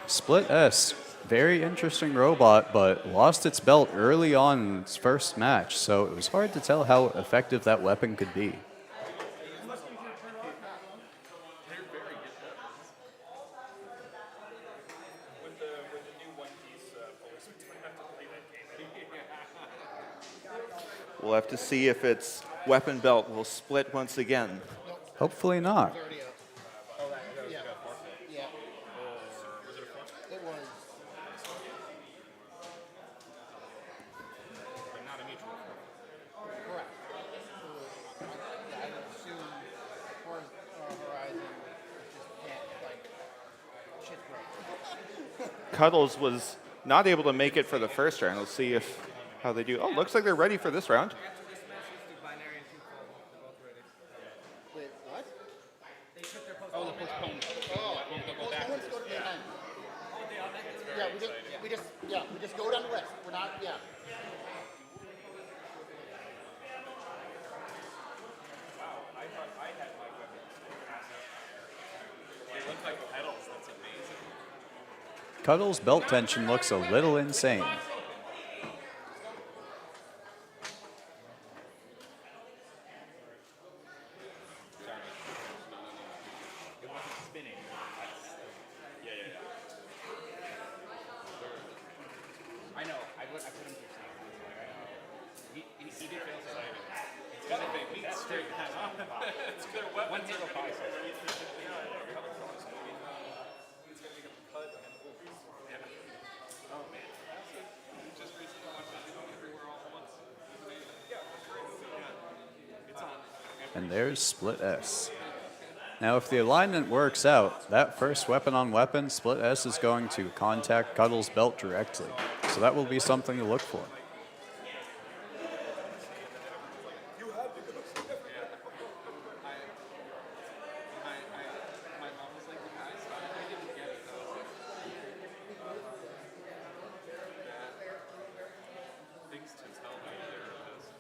S4: Split S, very interesting robot, but lost its belt early on in its first match, so it was hard to tell how effective that weapon could be.
S1: We'll have to see if its weapon belt will split once again.
S4: Hopefully not.
S3: It's already up. Yeah. Yeah. It was.
S2: But not a mutual.
S3: Correct. Yeah, I would assume Horizon just can't, like, shit's great.
S1: Cuddles was not able to make it for the first round. Let's see how they do. Oh, looks like they're ready for this round.
S3: Wait, what?
S2: Oh, the postponed.
S3: Oh,
S2: We'll go back.
S3: let's go to the end. Yeah, we just go down the list. We're not, yeah.
S6: They look like pedals. That's amazing.
S4: Cuddles' belt tension looks a little insane.
S2: It wasn't spinning.
S6: Yeah.
S2: I know. I put him through something. He did fail some. It's because they beat straight.
S6: It's good weapons.
S2: 105.
S6: Oh man. Just recently watched it everywhere all at once. Yeah, that's great. Yeah. It's on.
S4: And there's Split S. Now, if the alignment works out, that first weapon-on-weapon, Split S is going to contact Cuddles' belt directly. So that will be something to look for.
S6: My mom was like, I didn't get it. I was like, things to tell me therapist.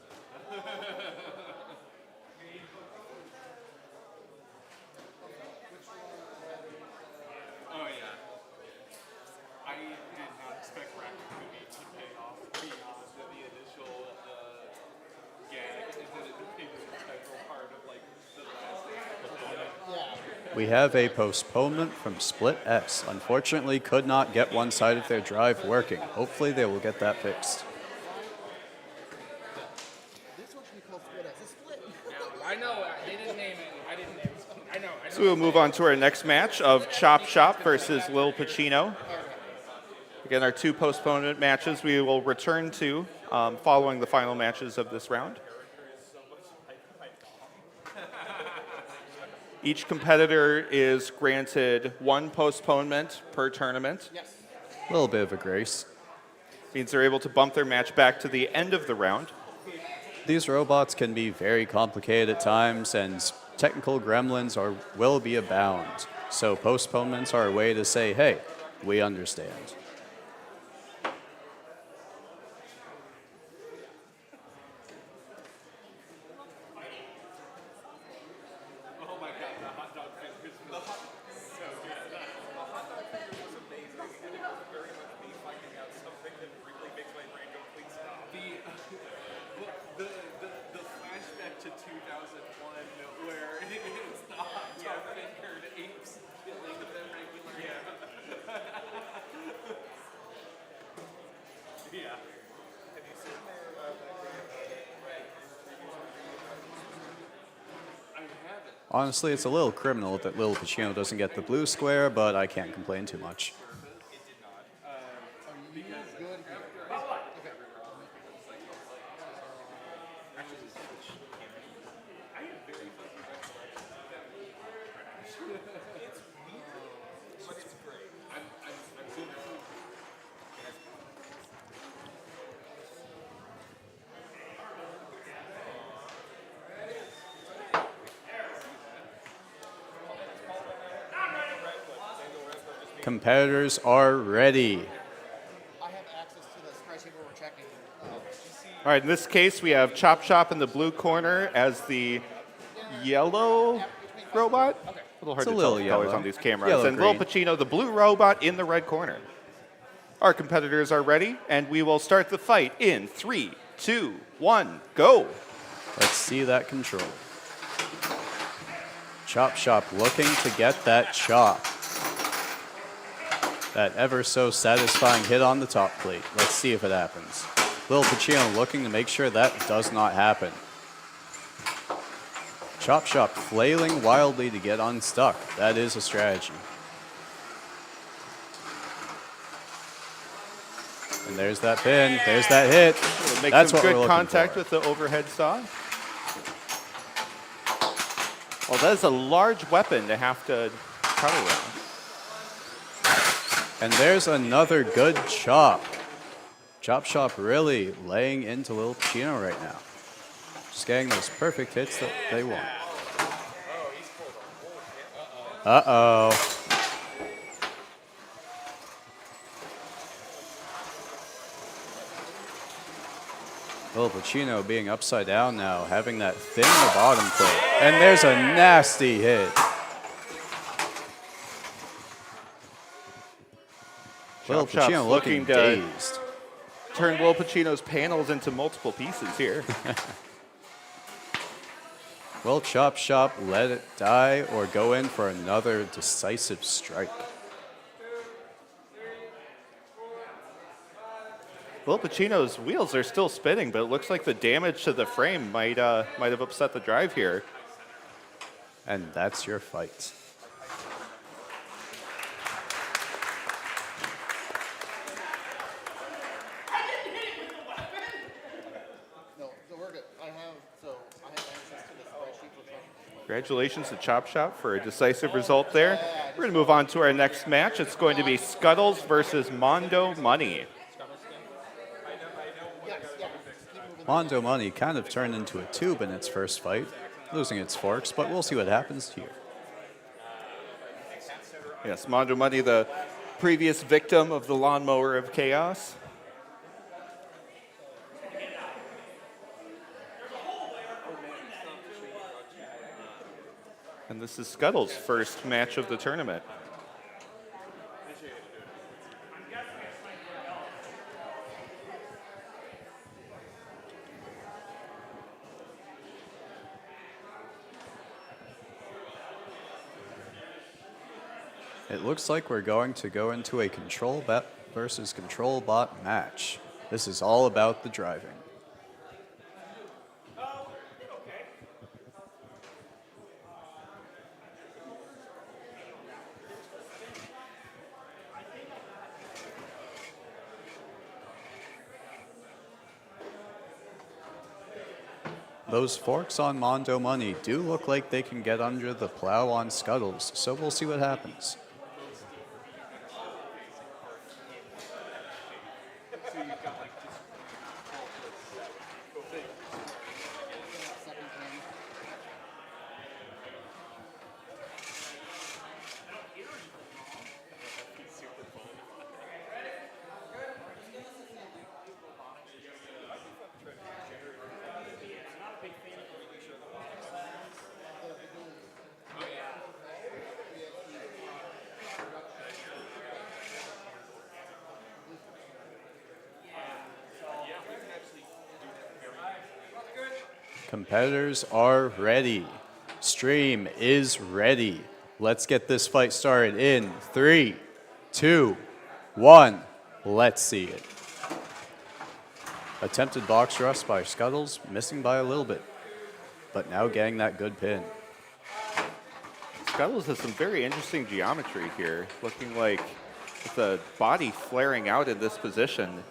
S6: Oh yeah. I did not expect Racket to pay off beyond the initial gag, and then it became an integral part of like the last episode.
S3: Yeah.
S4: We have a postponement from Split S. Unfortunately, could not get one side of their drive working. Hopefully, they will get that fixed.
S3: This one should be called Split S. It's split.
S2: I know. They didn't name it. I didn't name it. I know.
S1: So we'll move on to our next match of CHOPSHOP versus Lil Pacino. Again, our two postponement matches we will return to following the final matches of this round. Each competitor is granted one postponement per tournament.
S3: Yes.
S4: A little bit of a grace.
S1: Means they're able to bump their match back to the end of the round.
S4: These robots can be very complicated at times, and technical gremlins will be abound. So postponements are a way to say, hey, we understand.
S6: Oh my god, the hot dog fingers was so good. The hot dog fingers was amazing, and it was very much me finding out something that really makes my brain go, please stop. The flashback to 2001 where it's the hot dog fingered apes killing them regularly. Yeah. Have you seen their I haven't.
S4: Honestly, it's a little criminal that Lil Pacino doesn't get the blue square, but I can't complain too much. Competitors are ready.
S3: I have access to the spreadsheet where we're checking.
S1: All right, in this case, we have CHOPSHOP in the blue corner as the yellow robot. A little hard
S4: It's a
S1: to
S4: little
S1: tell the colors
S4: yellow.
S1: on these cameras.
S4: Yellow
S1: And Lil
S4: green.
S1: Pacino, the blue robot, in the red corner. Our competitors are ready, and we will start the fight in 3, 2, 1, go.
S4: Let's see that control. CHOPSHOP looking to get that chop. That ever so satisfying hit on the top plate. Let's see if it happens. Lil Pacino looking to make sure that does not happen. CHOPSHOP flailing wildly to get unstuck. That is a strategy. And there's that pin. There's that hit.
S1: Make
S4: That's
S1: some
S4: what we're
S1: good
S4: looking
S1: contact
S4: for.
S1: with the overhead saw. Well, that is a large weapon to have to cut around.
S4: And there's another good chop. CHOPSHOP really laying into Lil Pacino right now. Just getting those perfect hits that they want. Uh-oh. Lil Pacino being upside down now, having that thin the bottom plate. And there's a nasty hit. Lil
S1: CHOPSHOP's
S4: Pacino looking
S1: to
S4: dazed.
S1: turn Lil Pacino's panels into multiple pieces here.
S4: Will CHOPSHOP let it die or go in for another decisive strike?
S1: Lil Pacino's wheels are still spinning, but it looks like the damage to the frame might have upset the drive here.
S4: And that's your fight.
S3: No, so we're good. I have access to the spreadsheet for trying.
S1: Congratulations to CHOPSHOP for a decisive result there. We're going to move on to our next match. It's going to be Scuttles versus Mondo Money.
S4: Mondo Money kind of turned into a tube in its first fight, losing its forks, but we'll see what happens here.
S1: Yes, Mondo Money, the previous victim of the Lawnmower of Chaos. And this is Scuttles' first match of the tournament.
S4: It looks like we're going to go into a control bot versus control bot match. This is all about the driving. Those forks on Mondo Money do look like they can get under the plow on Scuttles, so we'll see what happens. Competitors are ready. Stream is ready. Let's get this fight started in 3, 2, 1. Let's see it. Attempted box thrust by Scuttles, missing by a little bit, but now getting that good pin.
S1: Scuttles has some very interesting geometry here, looking like with the body flaring out in this position.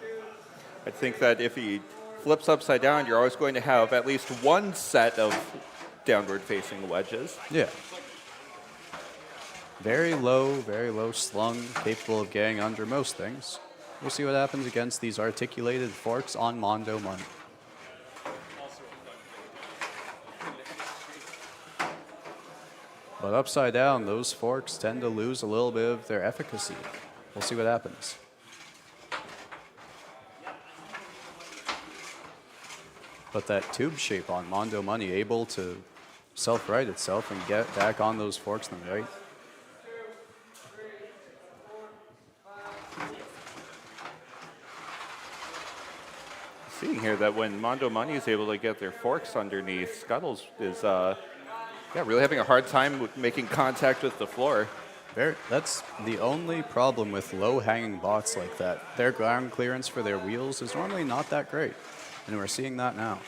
S1: I think that if he flips upside down, you're always going to have at least one set of downward-facing wedges.
S4: Yeah. Very low slung, capable of getting under most things. We'll see what happens against these articulated forks on Mondo Money. But upside down, those forks tend to lose a little bit of their efficacy. We'll see what happens. But that tube shape on Mondo Money able to self-right itself and get back on those forks on the right.
S1: Seeing here that when Mondo Money is able to get their forks underneath, Scuttles is really having a hard time with making contact with the floor.
S4: That's the only problem with low-hanging bots like that. Their ground clearance for their wheels is normally not that great. And we're seeing that now.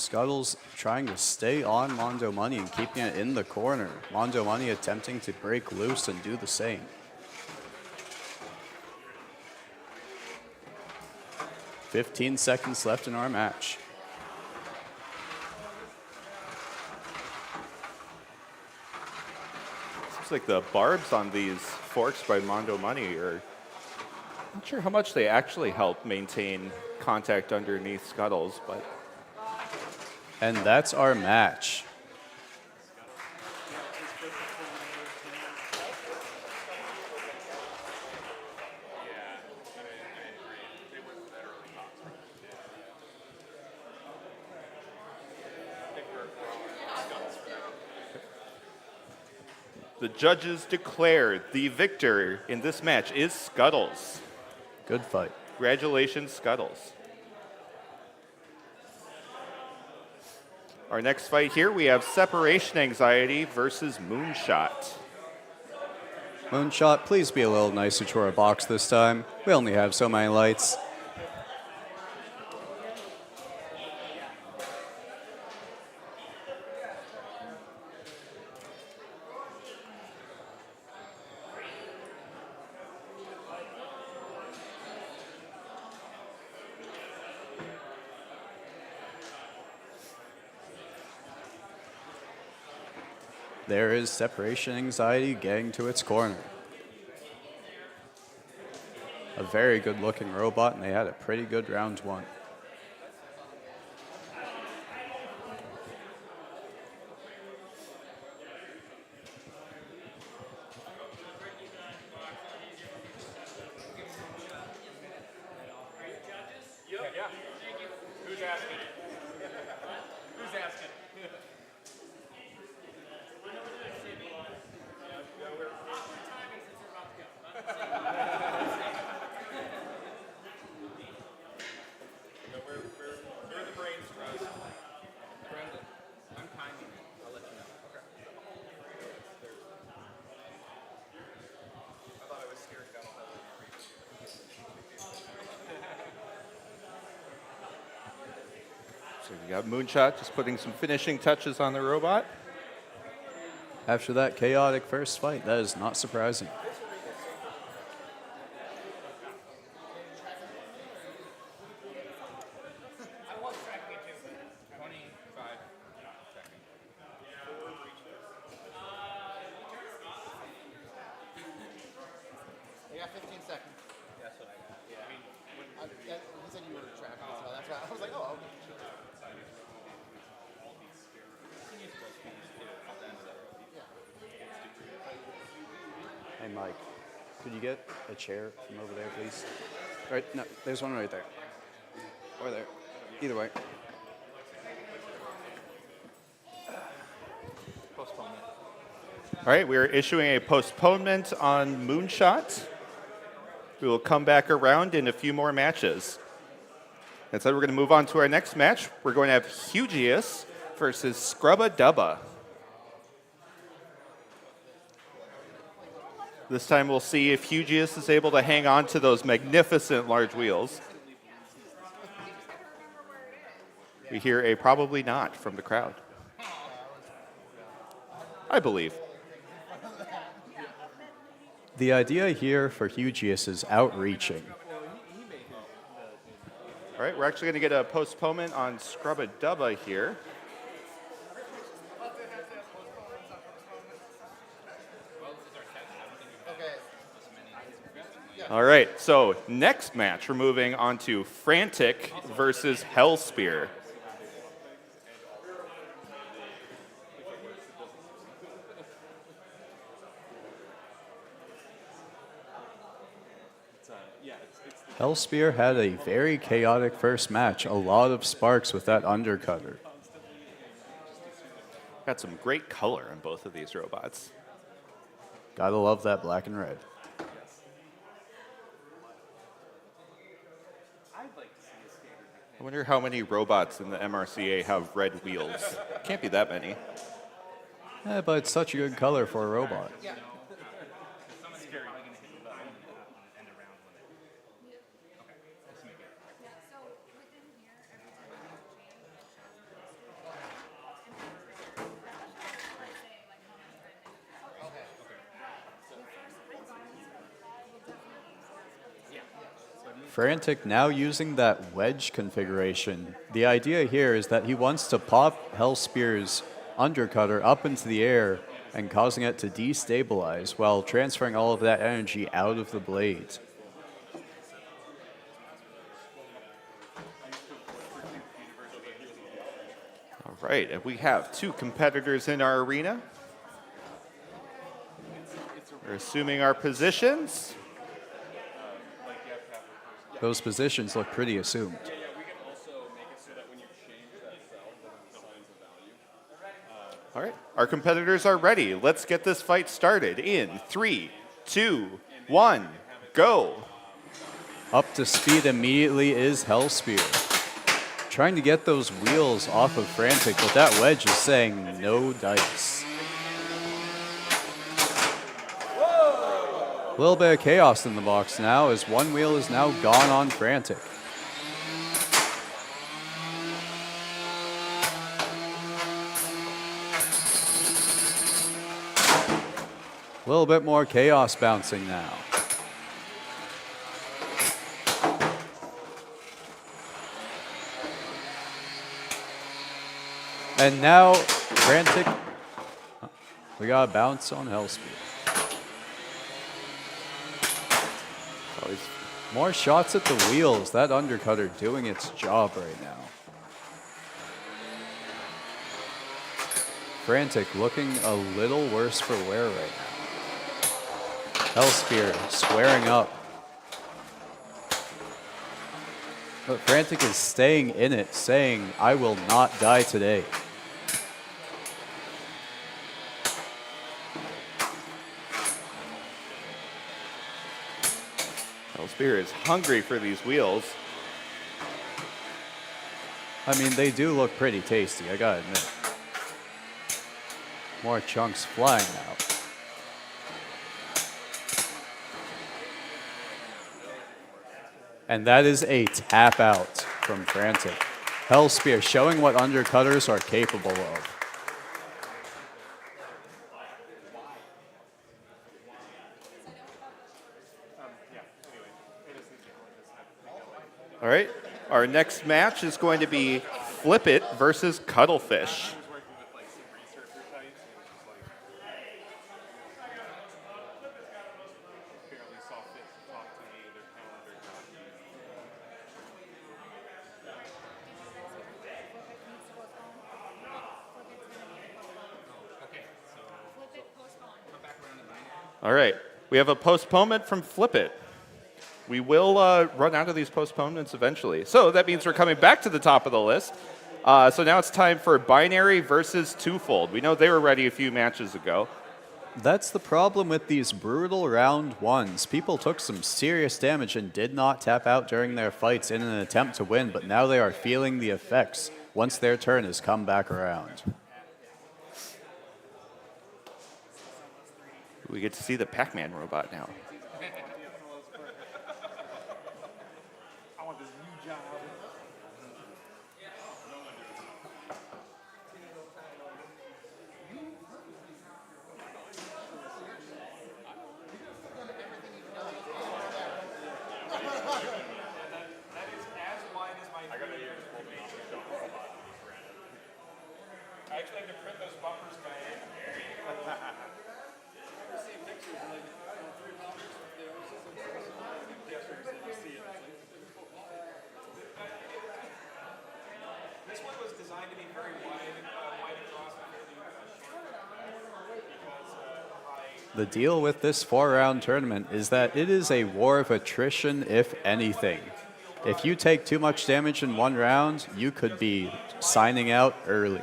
S4: Scuttles trying to stay on Mondo Money and keeping it in the corner. Mondo Money attempting to break loose and do the same. "15 seconds left in our match.
S1: Seems like the barbs on these forks by Mondo Money are not sure how much they actually help maintain contact underneath Scuttles, but
S4: And that's our match.
S1: the judges declare the victor in this match is Scuttles.
S4: Good fight.
S1: Congratulations, Scuttles. Our next fight here, we have Separation Anxiety versus MoonShot.
S4: MoonShot, please be a little nicer to our box this time. We only have so many lights. There is Separation Anxiety getting to its corner. A very good looking robot, and they had a pretty good round one.
S9: Who's asking? Who's asking? Where are the brains, Russ? Brendan, I'm timing it. I'll let you know. Okay. I thought I was scared down all
S1: So we got MoonShot just putting some finishing touches on the robot.
S4: After that chaotic first fight, that is not surprising.
S3: You got 15 seconds.
S2: That's what I got.
S3: He said you were tracking, so that's why I was like, oh, okay.
S4: Hey, Mike, could you get a chair from over there, please? All right, no, there's one right there. Or there. Either way.
S2: Postponement.
S1: All right, we are issuing a postponement on MoonShot. We will come back around in a few more matches. Instead, we're going to move on to our next match. We're going to have Hugeus versus Scrubba Dubba. This time we'll see if Hugeus is able to hang on to those magnificent large wheels. We hear a probably not from the crowd. I believe.
S4: The idea here for Hugeus is outreaching.
S1: All right, we're actually going to get a postponement on Scrubba Dubba here. All right, so next match, we're moving on to Frantic versus Hellspear.
S4: Hellspear had a very chaotic first match. A lot of sparks with that undercutter.
S1: Got some great color on both of these robots.
S4: Gotta love that black and red.
S1: I wonder how many robots in the MRCA have red wheels. Can't be that many.
S4: But it's such a good color for a robot. Frantic now using that wedge configuration. The idea here is that he wants to pop Hellspear's undercutter up into the air and causing it to destabilize while transferring all of that energy out of the blade.
S1: All right, and we have 2 competitors in our arena. We're assuming our positions.
S4: Those positions look pretty assumed.
S1: All right, our competitors are ready. Let's get this fight started in 3, 2, 1, go.
S4: Up to speed immediately is Hellspear. Trying to get those wheels off of Frantic, but that wedge is saying no dice. A little bit of chaos in the box now as one wheel is now gone on Frantic. A little bit more chaos bouncing now. And now, Frantic, we got a bounce on Hellspear. More shots at the wheels. That undercutter doing its job right now. Frantic looking a little worse for wear right now. Hellspear squaring up. But Frantic is staying in it, saying, I will not die today.
S1: Hellspear is hungry for these wheels.
S4: I mean, they do look pretty tasty, I gotta admit. More chunks flying out. And that is a tap out from Frantic. Hellspear showing what undercutters are capable of.
S1: All right, our next match is going to be Flipit versus Cuttlefish. All right, we have a postponement from Flipit. We will run out of these postponements eventually. So that means we're coming back to the top of the list. So now it's time for Binary versus Twofold. We know they were ready a few matches ago.
S4: That's the problem with these brutal round ones. People took some serious damage and did not tap out during their fights in an attempt to win, but now they are feeling the effects once their turn has come back around.
S1: We get to see the Pac-Man robot now.
S6: I want this new job. That is as wide as my I actually have to print those bumpers by hand. This one was designed to be very wide across
S4: The deal with this 4-round tournament is that it is a war of attrition, if anything. If you take too much damage in one round, you could be signing out early.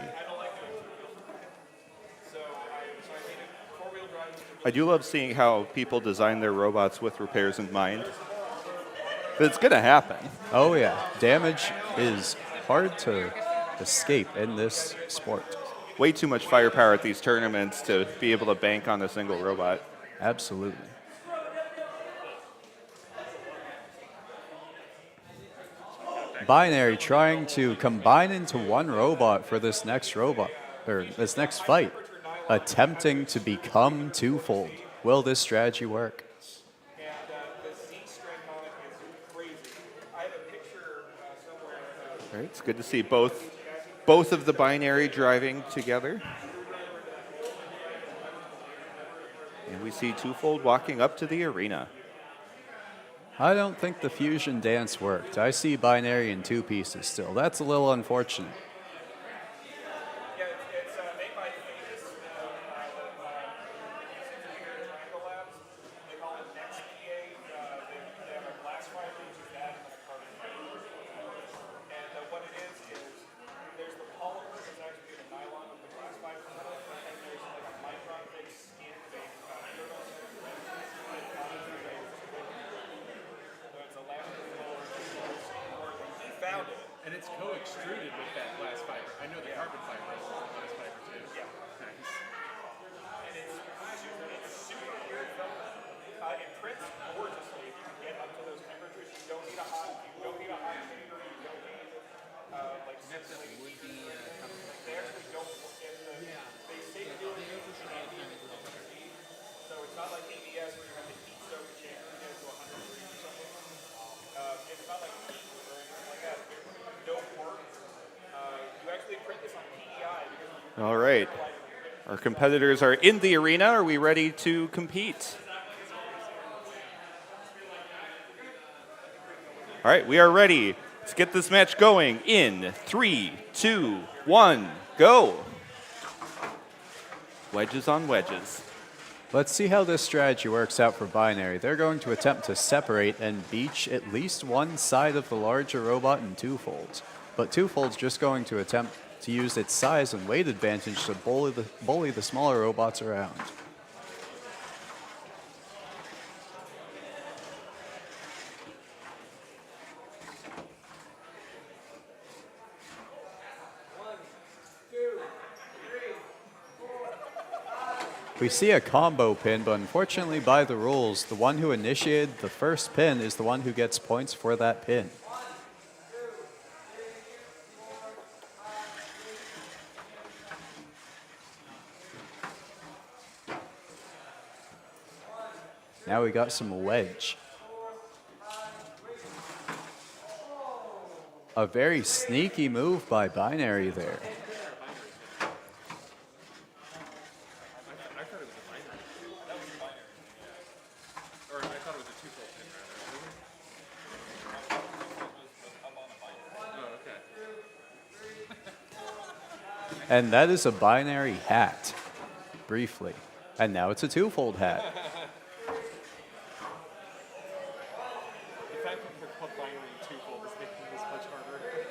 S1: I do love seeing how people design their robots with repairs in mind. But it's going to happen.
S4: Oh yeah, damage is hard to escape in this sport.
S1: Way too much firepower at these tournaments to be able to bank on a single robot.
S4: Absolutely. Binary trying to combine into one robot for this next fight, attempting to become Twofold. Will this strategy work?
S6: and the Z strength on it is crazy.
S1: All right, it's good to see both of the binary driving together. And we see Twofold walking up to the arena.
S4: I don't think the fusion dance worked. I see binary in two pieces still. That's a little unfortunate.
S6: Yeah, it's made by Hugeus, labs. They call it NextPA. They have a glass fiber, which is that, and then a carbon fiber. And what it is there's the polymer that's actually the nylon of the glass fiber metal, and there's like a micron thick skin based found it. And it's co-extruded with that glass fiber. I know the carbon fiber is glass fiber too. Yeah. Nice. And it's super weird filament. It prints gorgeously if you can get up to those temperatures. You don't need a hot computer. You don't need like would be they actually don't they say they do it in ambient temperature. So it's not like ABS where you have to heat soak a chamber to get it to 100 degrees or something. It's not like heat or anything like that. Don't work. You actually print this on PEI.
S1: All right. Our competitors are in the arena. Are we ready to compete? All right, we are ready. Let's get this match going in 3, 2, 1, go. Wedges on wedges.
S4: Let's see how this strategy works out for binary. They're going to attempt to separate and beach at least one side of the larger robot in Twofolds. But Twofold's just going to attempt to use its size and weight advantage to bully the smaller robots around. We see a combo pin, but unfortunately by the rules, the one who initiated the first pin is the one who gets points for that pin. Now we got some wedge. A very sneaky move by binary there. And that is a binary hat, briefly. And now it's a Twofold hat.
S6: The fact that we put binary in Twofold is making this much harder.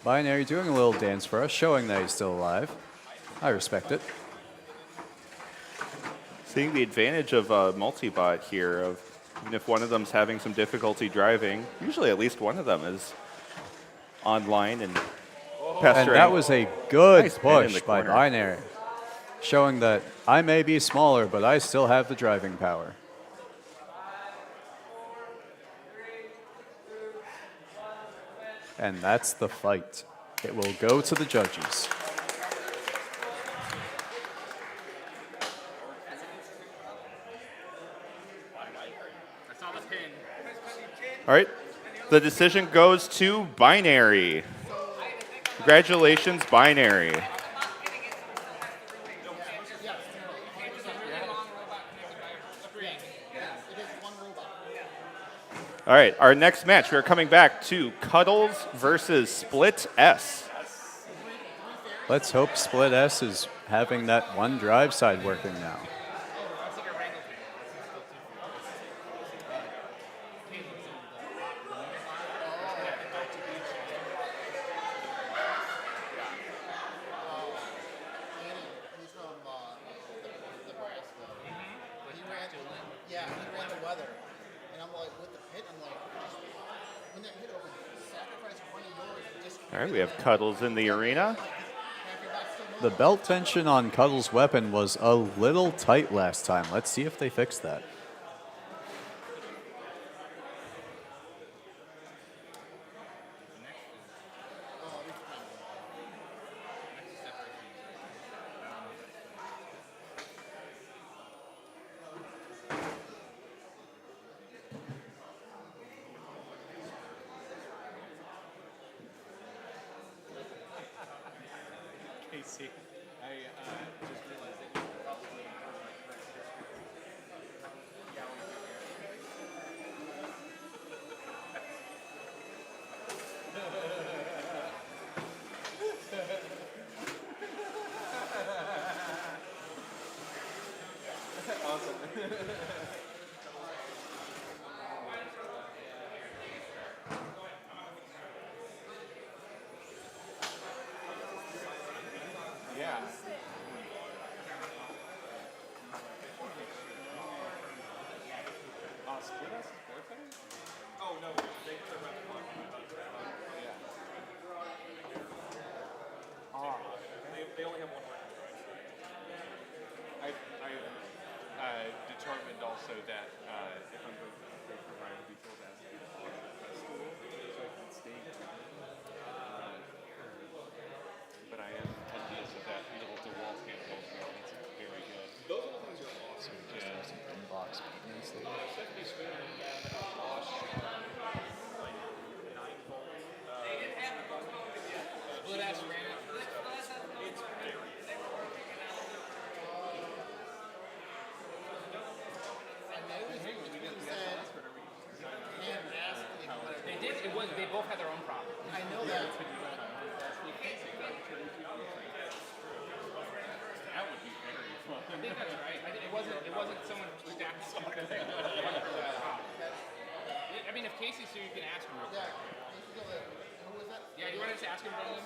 S4: Binary doing a little dance for us, showing that he's still alive. I respect it.
S1: Seeing the advantage of a multi-bot here, of even if one of them's having some difficulty driving, usually at least one of them is online and pestering.
S4: And that was a good
S1: Nice pin in
S4: push
S1: the
S4: by
S1: corner.
S4: binary, showing that I may be smaller, but I still have the driving power. And that's the fight. It will go to the judges.
S2: I saw the pin.
S1: All right, the decision goes to binary. Congratulations, binary. All right, our next match, we are coming back to Cuddles versus Split S.
S4: Let's hope Split S is having that one drive side working now.
S3: He's from Nebraska. He ran the weather. And I'm like, with the pit, I'm like, when that hit over, sacrifice one of yours. Just
S1: All right, we have Cuddles in the arena.
S4: The belt tension on Cuddles' weapon was a little tight last time. Let's see if they fix that.
S6: see. I just realized that you probably heard my current history. Yeah, we do. Awesome. Yeah. Split us is barefooted? Oh no, they put their weapon on. Yeah. They only have one weapon. I determined also that if I'm going to play for Ryan, we told us to be the festival, so I can stay. But I am envious of that little DeWalt handheld girl. It's very good. Those little things are awesome. Yeah.
S4: Some inbox maintenance there.
S8: Split ass ran it.
S6: It's very
S8: They did. It was. They both had their own problem.
S3: I know that.
S6: That would be very fun.
S8: I think that's right. It wasn't someone stacked something. I mean, if Casey's here, you can ask him real quick.
S3: Who was that?
S8: Yeah, you want to just ask him about him?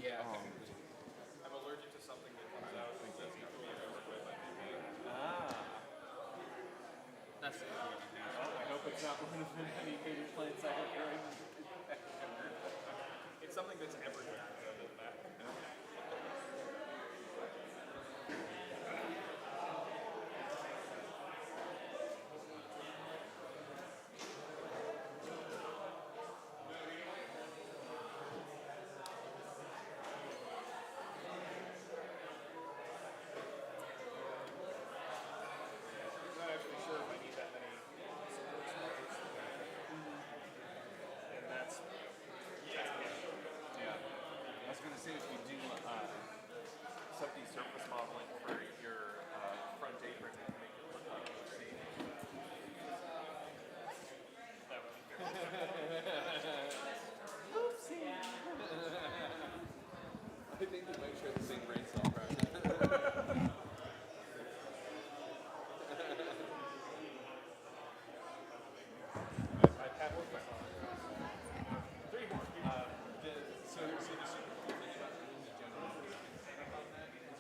S8: Yeah.
S6: I'm allergic to something that comes out and says you can be over with by PBB.
S8: That's it.
S6: I hope it's not one of the many favorite plants I have growing. It's something that's everywhere. I'm not actually sure if I need that many support structures. And that's yeah. I was going to say if you do something surface modeling for your front apron and make it look like you see. That would be good. Oopsie. I think we might share the same brain cell fragment. I pat with my phone. 3 more. So the super cool thing about the room in general is on that is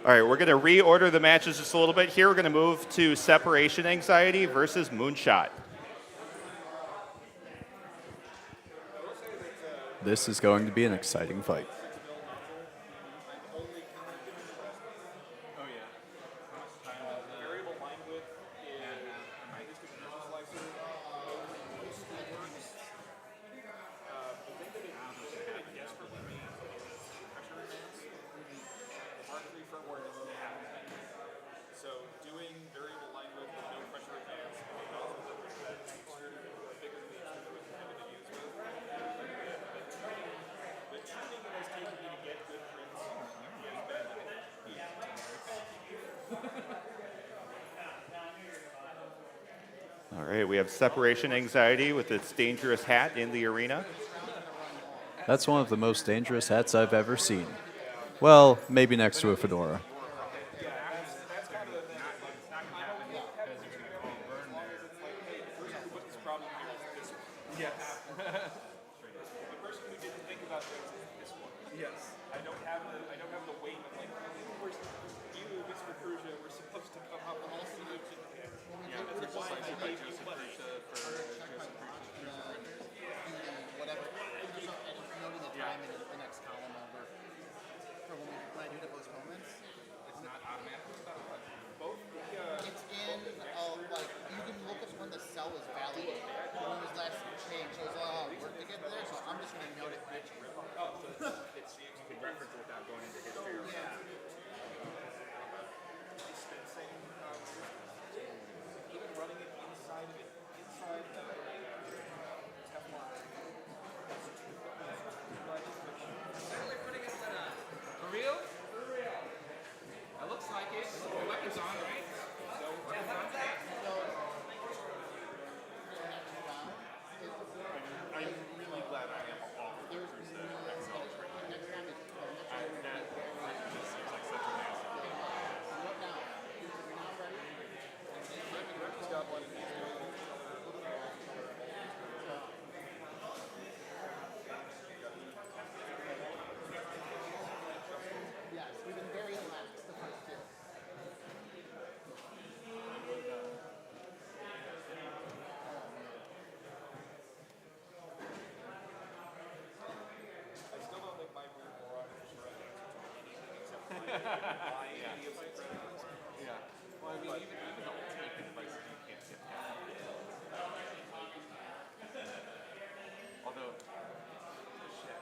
S1: All right, we're going to reorder the matches just a little bit here. We're going to move to Separation Anxiety versus MoonShot.
S4: This is going to be an exciting fight.
S1: All right, we have Separation Anxiety with its dangerous hat in the arena.
S4: That's one of the most dangerous hats I've ever seen. Well, maybe next to a fedora.
S3: Whatever. Just noting the time in the next column over for when I do the postponements.
S2: It's not automatic.
S3: It's in, like, you can look at when the cell is valid, when it was last changed, so it's a lot of work to get there, so I'm just going to note it.
S2: Oh, so it's you can reference it without going into history or
S3: Yeah.
S6: Even running it inside of it, inside
S2: For real? That looks like it. The weapon's on, right? So, weapon's on.
S6: I'm really glad I am all the way through the Excel training. That just seems like such a massive deal. Reppy's got one of these.
S3: Yes, we've been very lax the first two.
S6: I still don't think my weird moron is shredded except for buy any of the credits. Yeah. Well, I mean, even the ultimate devices you can't get past. Although, shit.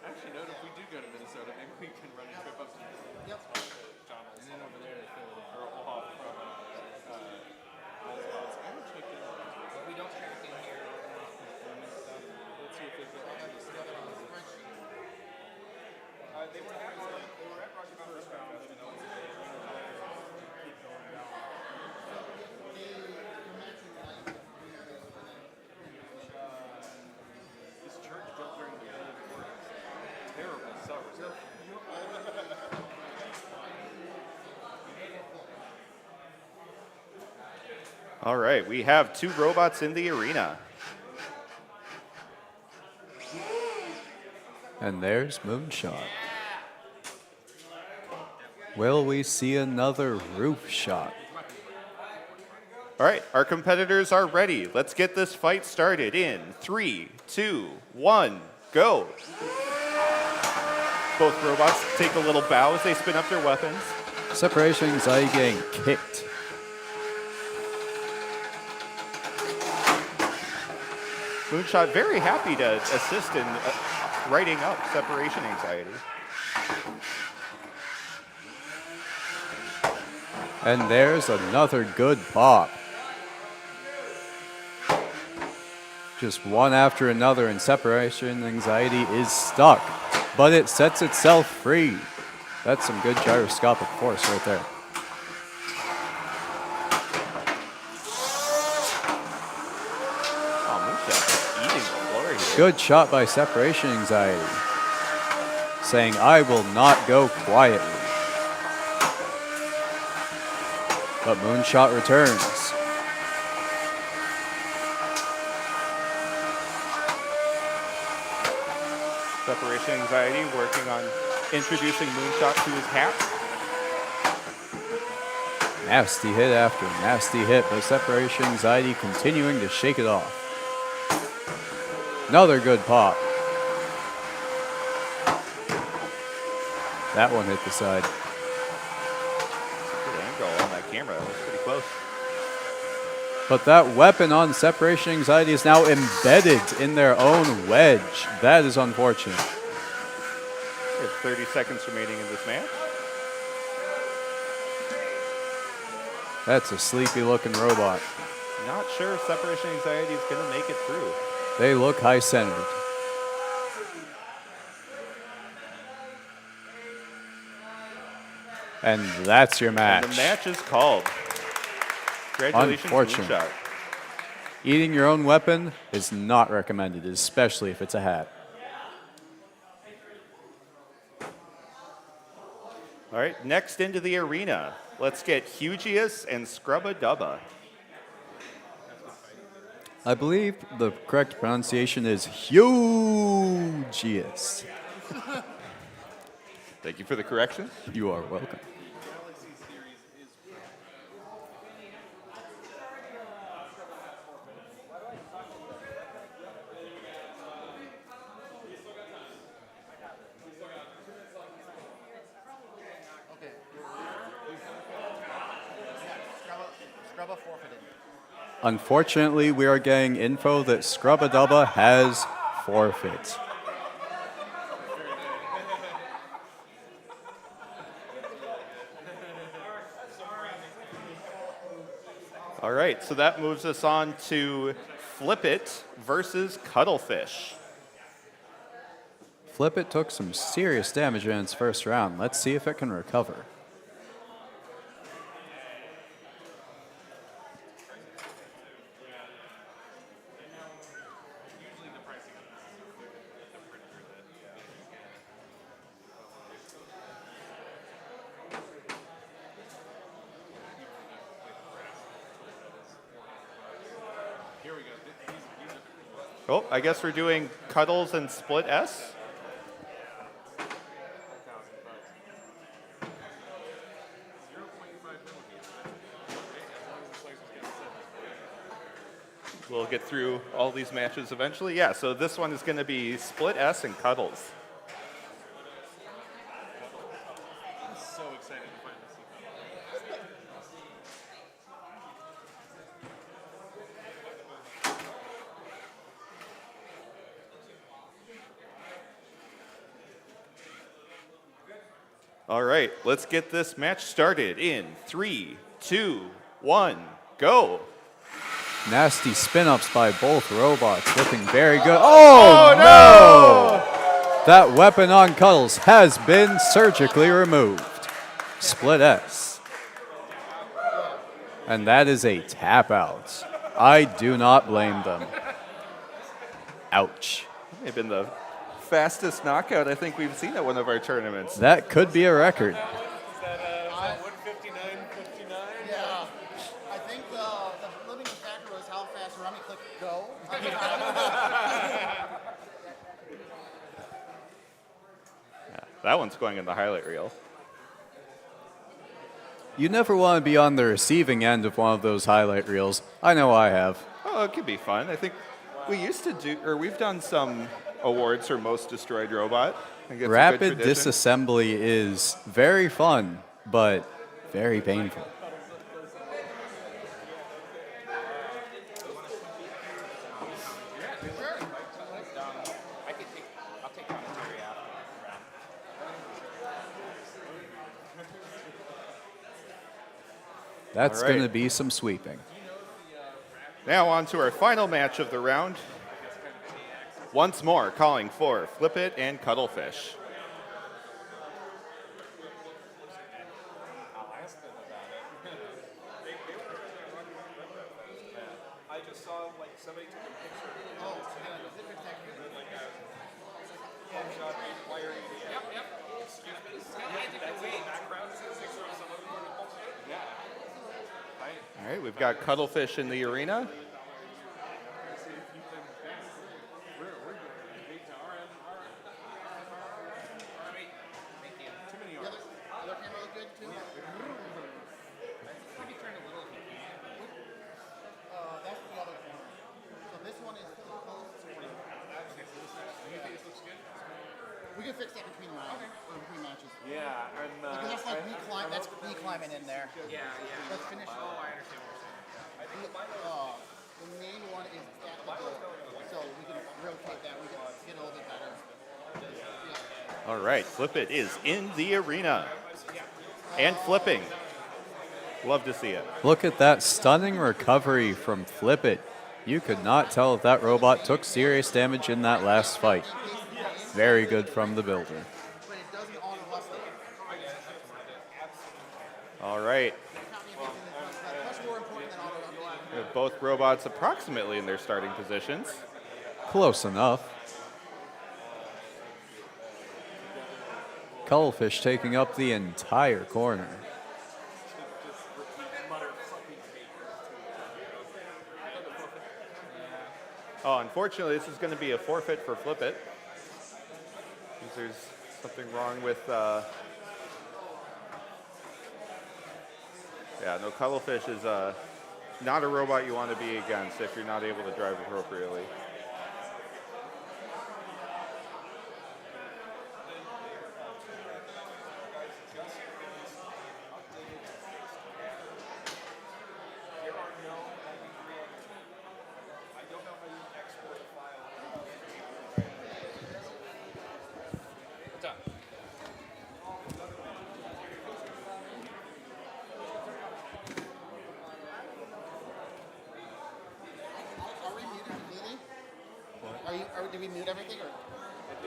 S6: Actually, no, if we do go to Minnesota, maybe we can run a trip up to John's. And then over there they fill it in. Or off from Oswald's. I haven't checked in on those.
S2: But we don't track in here performance stuff.
S6: Let's see if they've got any stuff on the spreadsheet. They were at Rocky Mountain Round, and it was keep going down. This church built during the World War. Terrible suburbs.
S1: All right, we have two robots in the arena.
S4: And there's MoonShot. Will we see another roof shot?
S1: All right, our competitors are ready. Let's get this fight started in 3, 2, 1, go. Both robots take a little bow as they spin up their weapons.
S4: Separation Anxiety getting kicked.
S1: MoonShot very happy to assist in writing up Separation Anxiety.
S4: And there's another good pop. Just one after another, and Separation Anxiety is stuck. But it sets itself free. That's some good gyroscopic force right there.
S1: Oh, MoonShot just eating the floor here.
S4: Good shot by Separation Anxiety. Saying, I will not go quietly. But MoonShot returns.
S1: Separation Anxiety working on introducing MoonShot to his hat.
S4: Nasty hit after nasty hit, but separation anxiety continuing to shake it off. Another good pop. That one hit the side.
S1: Good angle on that camera. That was pretty close.
S4: But that weapon on separation anxiety is now embedded in their own wedge. That is unfortunate.
S1: We have 30 seconds remaining in this match.
S4: That's a sleepy looking robot.
S1: Not sure if separation anxiety is going to make it through.
S4: They look high centered. And that's your match.
S1: And the match is called. Congratulations,
S4: Unfortunate.
S1: MoonShot.
S4: Eating your own weapon is not recommended, especially if it's a hat.
S1: All right, next into the arena, let's get Hugeus and Scrubba Dubba.
S4: I believe the correct pronunciation is Hugeus.
S1: Thank you for the correction.
S4: You are welcome.
S3: Okay. Scrubba forfeited.
S4: Unfortunately, we are getting info that Scrubba Dubba has forfeit.
S1: All right, so that moves us on to Flipit versus Cuttlefish.
S4: Flipit took some serious damage in its first round. Let's see if it can recover.
S1: Oh, I guess we're doing Cuddles and Split S. We'll get through all these matches eventually. Yeah, so this one is going to be Split S and Cuddles.
S6: I'm so excited to finally see that.
S1: All right, let's get this match started in 3, 2, 1, go.
S4: Nasty spin-ups by both robots, looking very good. Oh, no! That weapon on Cuddles has been surgically removed. Split S. And that is a tap out. I do not blame them. Ouch.
S1: May have been the fastest knockout I think we've seen at one of our tournaments.
S4: That could be a record.
S6: Is that 159, 59?
S3: Yeah. I think the limiting factor was how fast Rummy click go.
S1: That one's going in the highlight reel.
S4: You never want to be on the receiving end of one of those highlight reels. I know I have.
S1: Oh, it could be fun. I think we used to do, or we've done some awards for most destroyed robot. I think it's a good
S4: Rapid
S1: tradition.
S4: disassembly is very fun, but very painful.
S8: I'll take commentary after.
S4: That's
S1: All right.
S4: going to be some sweeping.
S1: Now on to our final match of the round. Once more, calling for Flipit and Cuttlefish.
S6: I'll ask them about it. I just saw like somebody took a picture of it. Oh, shot wire. Yep. Excuse me. That's in the background. It's a picture of someone who yeah.
S1: All right, we've got Cuttlefish in the arena.
S3: can fix that between rounds or between matches.
S9: Yeah, and
S3: Because that's like that's me climbing in there.
S2: Yeah, yeah.
S3: Let's finish.
S2: Oh, I understand what you're saying.
S3: The main one is at the door, so we can rotate that. We can get a little bit better. Yeah.
S1: All right, Flipit is in the arena and flipping. Love to see it.
S4: Look at that stunning recovery from Flipit. You could not tell if that robot took serious damage in that last fight. Very good from the builder.
S3: But it doesn't auto hustle.
S1: All right.
S3: Much more important than auto hustle.
S1: We have both robots approximately in their starting positions.
S4: Close enough. Cuttlefish taking up the entire corner.
S1: Oh, unfortunately, this is going to be a forfeit for Flipit. Because there's something wrong with... Yeah, no, Cuttlefish is not a robot you want to be against if you're not able to drive appropriately.
S2: What's up?
S3: Are we muted completely? Did we mute everything? Or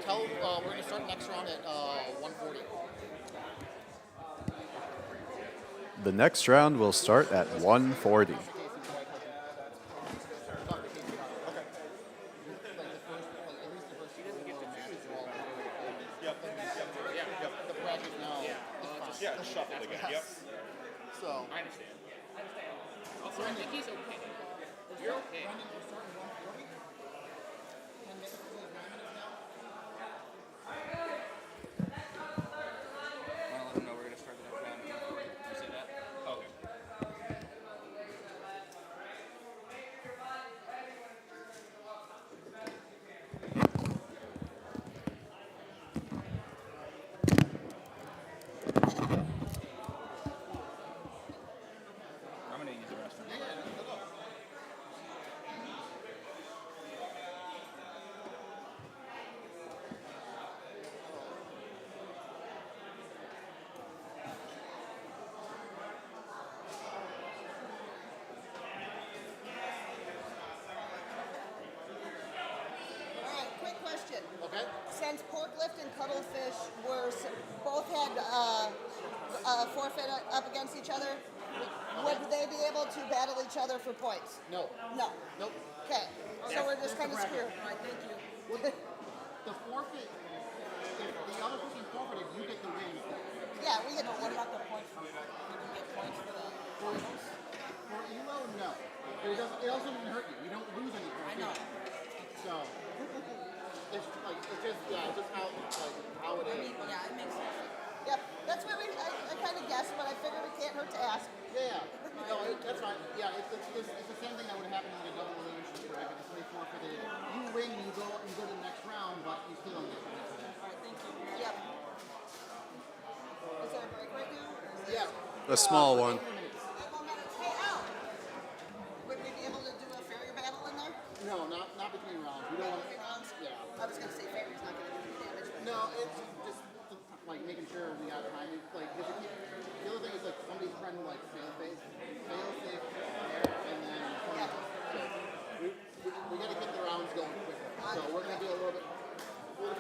S3: tell, we're going to start next round at 140.
S4: The next round will start at 140.
S1: Yeah, shuffle again. Yep.
S3: So,
S2: I understand. Also, I think he's okay. You're okay. Want to let him know we're going to start the next round? You say that? Okay. I'm going to use the restroom.
S10: All right, quick question.
S3: okay.
S10: Since Porklift and Cuttlefish both had forfeit up against each other, would they be able to battle each other for points?
S3: No.
S10: No.
S3: Nope.
S10: Okay, so we're just kind of
S3: That's the
S10: screwed.
S3: bracket.
S10: All right, thank you.
S3: The forfeit, if the other person forfeited, you get the win.
S10: Yeah, we get. What about the points? We can get points for the.
S3: For elo, no. But it doesn't even hurt you. You don't lose any points.
S10: I know.
S3: So, it's just how it is.
S10: Yeah, it makes sense. Yep, that's what I kind of guessed, but I figured it can't hurt to ask.
S3: Yeah. No, that's fine. Yeah, it's the same thing that would happen in a double elimination bracket. If they forfeited, you win, you go to the next round, but you still don't get points for that.
S10: All right, thank you. Yep. Is there a break right now? Or is it
S3: Yeah.
S4: A small one.
S3: 8 minutes.
S10: Hey, Al! Would we be able to do a fairy battle in there?
S3: No, not between rounds. We don't want
S10: Between rounds?
S3: Yeah.
S10: I was going to say fairy's not going to do any damage. But
S3: No, it's just like making sure we got timing. Like, the other thing is like somebody's trying to like fail safe, and then
S10: Yeah.
S3: so we got to get the rounds going quicker. So we're gonna do a little bit more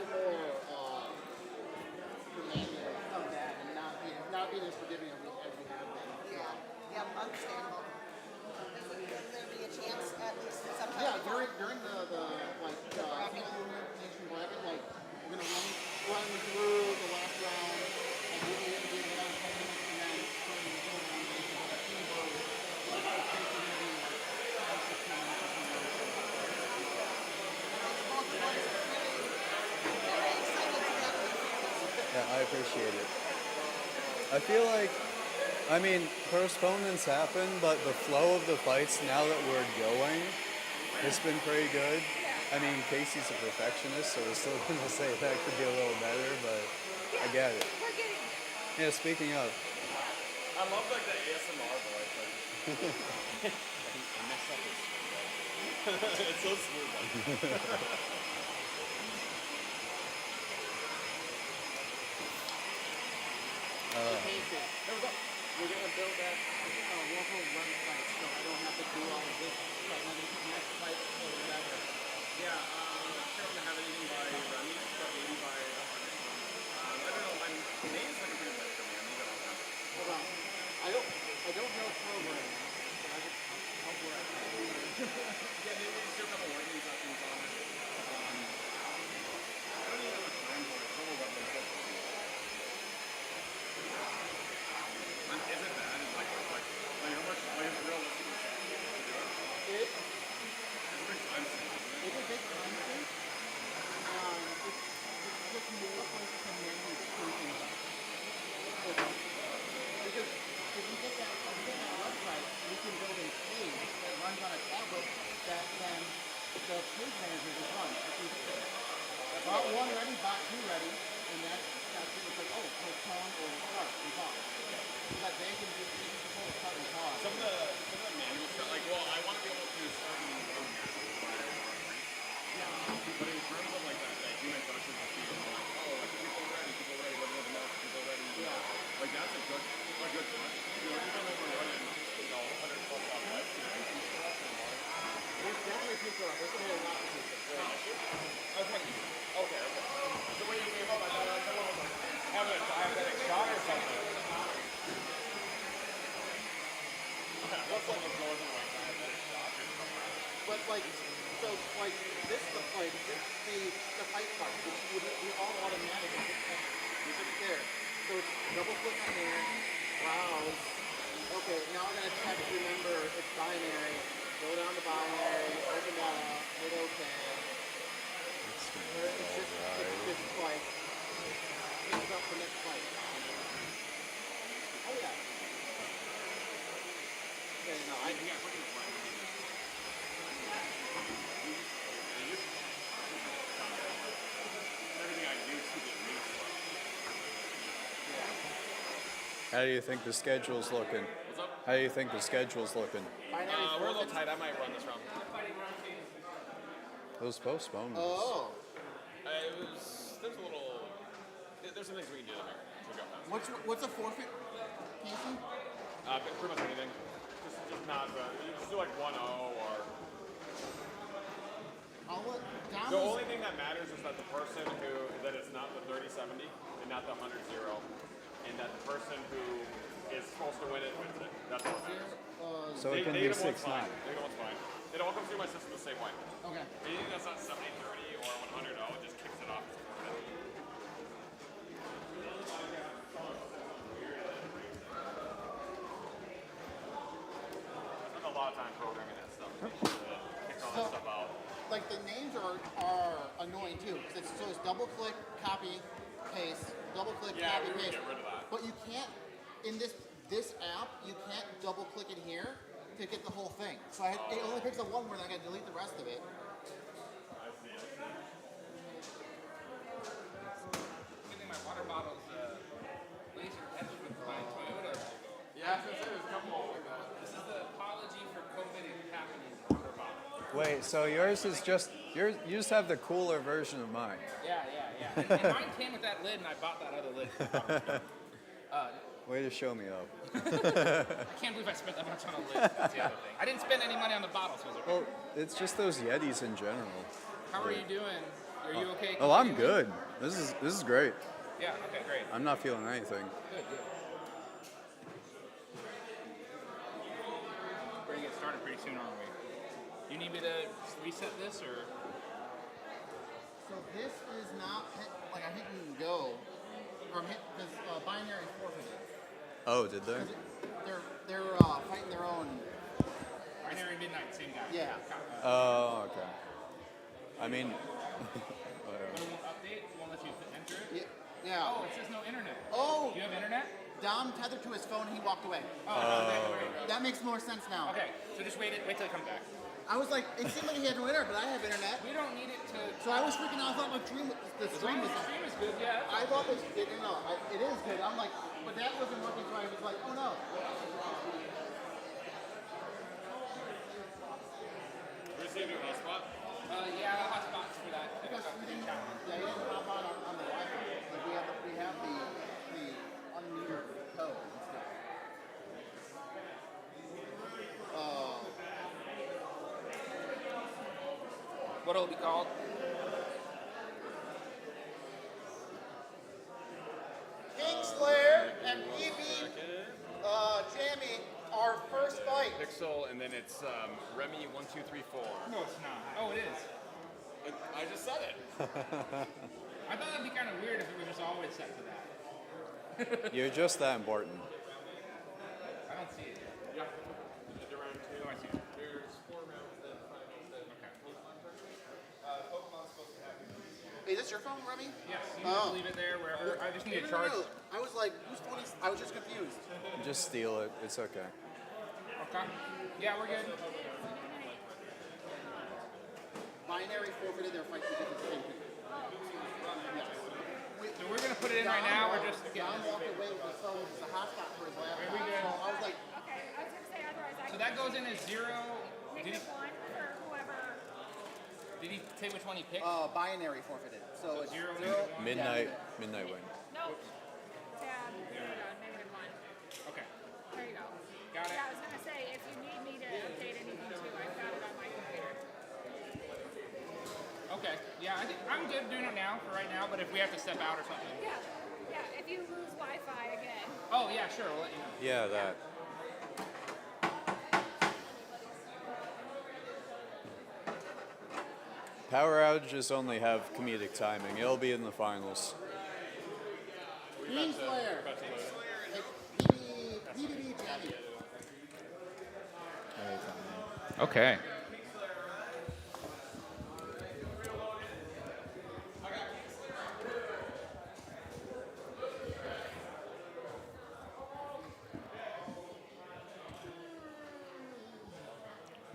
S3: demanding of that, and not being as forgiving as we have been.
S10: Yeah. Yep, understandable. Will there be a chance at least sometime?
S3: Yeah,
S10: before?
S3: during the elimination bracket, like we're gonna run through the last round, and we'll be able to do the last 10 minutes, and then turn the whole elimination on a team vote. Like, it's basically gonna be like 5, 6 minutes.
S10: Both boys are very excited to battle in fairies.
S4: Yeah, I appreciate it. I feel like, I mean, postponements happen, but the flow of the fights now that we're going, it's been pretty good. I mean, Casey's a perfectionist, so we're still going to say that could be a little better, but I get it.
S10: We're getting
S4: Yeah, speaking of.
S6: I love like the ASMR voice. Like,
S3: I mess up this.
S6: it's so smooth.
S3: Casey, we're gonna build that local website so I don't have to do all of this. So I'm gonna put next site or whatever.
S6: Yeah, I'm not sure I'm gonna have anything by Remy, but maybe by the hardest one. I don't know. My name's like a pretty much for me. I'm leaving all that.
S3: Hold on. I don't know programming, but I just I'll work.
S6: Yeah, maybe we just do a couple working sessions on it. I don't even have much time for it. It's all about myself. Is it bad? It's like how much realistic is that?
S3: It's
S6: It's a big time sink, isn't it?
S3: a big time thing. It's just more places to manage things up. Because if we get that website, we can build a page that runs on a tablet that then the page manager will run. Bot 1 ready, bot 2 ready, and that's it. It's like, oh, postpone or start and pause. So that they can just control start and pause.
S6: Some of the manual stuff, like, well, I want to be able to do certain but in terms of like that human touch with the people, like, oh, like people ready, what are the marks, people ready, like that's a good touch. You know, even when we're running, 100 plus out live,
S3: There's definitely people up. There's a lot of people.
S6: Okay. So when you came up, I thought someone was like having a diabetic shot or something. That's like a northern like diabetic shot or something.
S3: But like, so like this, the fight part, which we all automatically it's there. So it's double click on there, browse. Okay, now I'm gonna check. Remember, it's binary. Go down to binary, open that up, hit OK. It's just like picks up the next fight. Oh yeah. Okay, no,
S6: Everything I do to get me.
S4: How do you think the schedule's looking?
S6: What's up?
S4: How do you think the schedule's looking?
S6: We're a little tight. I might run this round.
S4: Those postponements.
S3: Oh.
S6: There's a little. There's some things we can do there to go past.
S3: What's a forfeit, Casey?
S6: Pretty much anything. Just not. You just do like 1-0 or.
S3: I'll let Dom.
S6: The only thing that matters is that the person that it's not the 30-70 and not the 100-0, and that the person who is supposed to win it wins it. That's all that matters.
S4: So it can be 6-9.
S6: Negative one's fine. It all comes through my system the same way.
S3: Okay.
S6: Anything that's not 70-30 or 100-0, it just kicks it off. I spent a lot of time programming that stuff. Kick all that stuff out.
S3: Like the names are annoying too, because it's double click, copy, paste, double click,
S6: Yeah,
S3: copy,
S6: we would
S3: paste.
S6: get rid of that.
S3: But you can't in this app. You can't double click in here to get the whole thing. So it only picks up one word, and I got to delete the rest of it.
S8: Good thing my water bottle's laser etched with my Toyota.
S6: Yeah, since there's a couple like that.
S8: This is the apology for COVID happening water bottle.
S4: Wait, so yours is just you just have the cooler version of mine.
S8: Yeah. And mine came with that lid, and I bought that other lid.
S4: Way to show me up.
S8: I can't believe I spent that much on a lid. That's the other thing. I didn't spend any money on the bottles. Was it?
S4: Well, it's just those Yetis in general.
S8: How are you doing? Are you okay?
S4: Oh, I'm
S8: continuing?
S4: good. This is great.
S8: Yeah. Okay. Great.
S4: I'm not feeling anything.
S8: Good. We're gonna get started pretty soon, aren't we? You need me to reset this or?
S3: So this is not like I hit and go, or hit because binary is forfeited.
S4: Oh, did they?
S3: They're fighting their own.
S8: Binary Midnight, same guy.
S3: Yeah.
S4: Oh, okay. I mean,
S8: But it won't update. It won't let you enter it.
S3: Yeah.
S8: Oh, it says no internet.
S3: Oh.
S8: Do you have internet?
S3: Dom tethered to his phone and he walked away.
S8: Oh, no, there you go.
S3: That makes more sense now.
S8: Okay, so just wait till it comes back.
S3: I was like, it seemed like he had no internet, but I have internet.
S8: We don't need it to.
S3: So I was freaking out. I thought my stream, the stream was.
S8: The stream is good, yeah.
S3: I thought it is good. I'm like, but that wasn't working, so I was like, oh no.
S6: Receiving hotspot.
S8: Yeah, hotspots for that.
S3: Because we didn't hop on the Wi-Fi. Like we have the unmetered code and stuff.
S8: What'll it be called?
S3: Kingslayer and PBB Jammy, our first fight.
S6: Pixel, and then it's Remy 1, 2, 3, 4.
S8: No, it's not. Oh, it is.
S6: I just said it.
S8: I thought that'd be kind of weird if it was just always set to that.
S4: You're just that important.
S8: I don't see it.
S6: Yeah. Round 2.
S8: Oh, I see it.
S6: There's 4 rounds, then finals, then Pokemon's supposed to happen.
S3: Is this your phone, Remy?
S8: Yes, you can just leave it there wherever. I just need a charge.
S3: I was like, who's 20? I was just confused.
S4: Just steal it. It's okay.
S8: Okay. Yeah, we're good.
S3: Binary forfeited their fight because of the same thing.
S8: So we're gonna put it in right now, or just get.
S3: John walked away with his phone, which is a hotspot for his laptop.
S8: we good?
S3: So I was like,
S11: Okay, I was gonna say otherwise I
S8: So
S11: can
S8: that goes in as 0. Did he?
S11: pick one for whoever.
S8: Did he say which one he picked?
S3: binary forfeited. So it's
S8: zero,
S4: Midnight win.
S11: No. Tab. There we go. -1.
S8: Okay.
S11: There you go.
S8: Got it.
S11: Yeah, I was gonna say if you need me to update anything too, I've got it on my computer.
S8: Okay. Yeah, I think I'm good doing it now for right now. But if we have to step out or something.
S11: Yeah. Yeah. If you lose Wi-Fi again.
S8: Oh yeah, sure. We'll let you know.
S4: Yeah, that. Power outages only have comedic timing. It'll be in the finals.
S3: Kingslayer. PBB Jammy.
S8: Okay.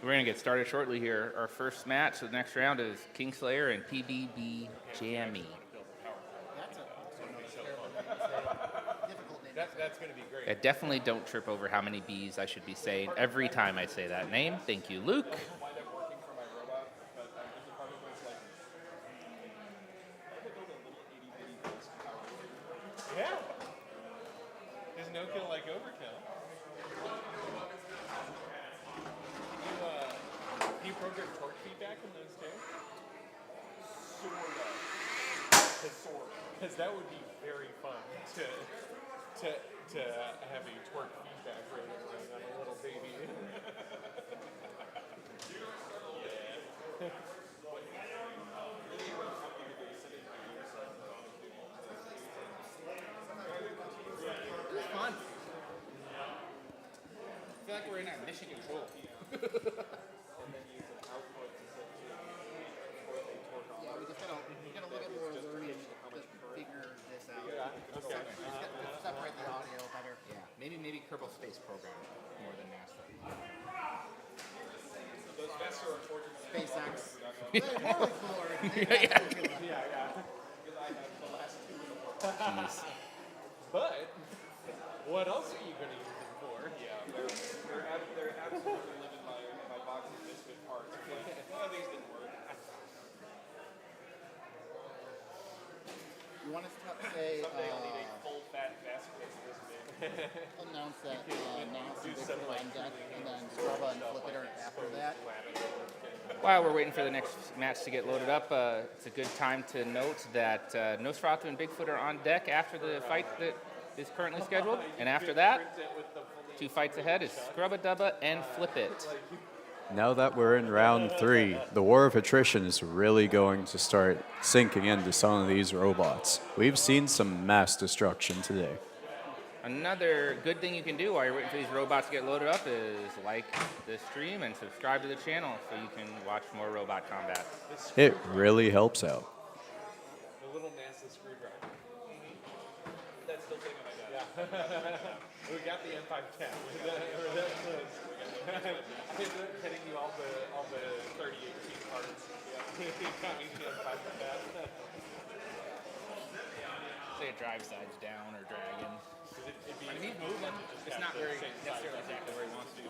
S8: We're going to get started shortly here. Our first match of the next round is Kingslayer and PBB Jammy.
S6: That's going to be great.
S8: I definitely don't trip over how many B's I should be saying every time I say that name. Thank you, Luke.
S6: Wind up working for my robot, but there's a part of me that's like, I could build a little itty bitty ghost power. Yeah. There's no kill like overkill. Do you program torque feedback in those too? Sort of. Because that would be very fun to have a torque feedback rating on a little baby.
S8: It was fun. I feel like we're in a mission control.
S3: Yeah, we just gotta look at more learning to figure this out. Separate the audio better.
S8: Yeah, maybe Kerbal Space Program more than NASA.
S3: SpaceX. They're more cooler.
S8: Jeez.
S6: But what else are you going to use them for? Yeah, they're absolutely living my box of misfit parts. None of these didn't work.
S3: You want us to say,
S6: Someday I'll need a full fat basket this big.
S3: announce that Nancy Bigfoot on deck, and then Scrubba and Flipit are after that?
S8: While we're waiting for the next match to get loaded up, it's a good time to note that Nosferatu and Bigfoot are on deck after the fight that is currently scheduled. And after that, 2 fights ahead is Scrubba, Dubba, and Flipit.
S4: Now that we're in round 3, the war of attrition is really going to start sinking into some of these robots. We've seen some mass destruction today.
S8: Another good thing you can do while you're waiting for these robots to get loaded up is like the stream and subscribe to the channel so you can watch more robot combat.
S4: It really helps out.
S6: The little NASA screwdriver. That's still sitting on my desk. Yeah. We got the M510. We're that close. I ended up hitting you all the 3018 cards. Yeah. You got me to 5 with that.
S8: Say a drive side's down or dragon.
S6: I mean, he's moving. It's not very necessarily exactly where he wants to.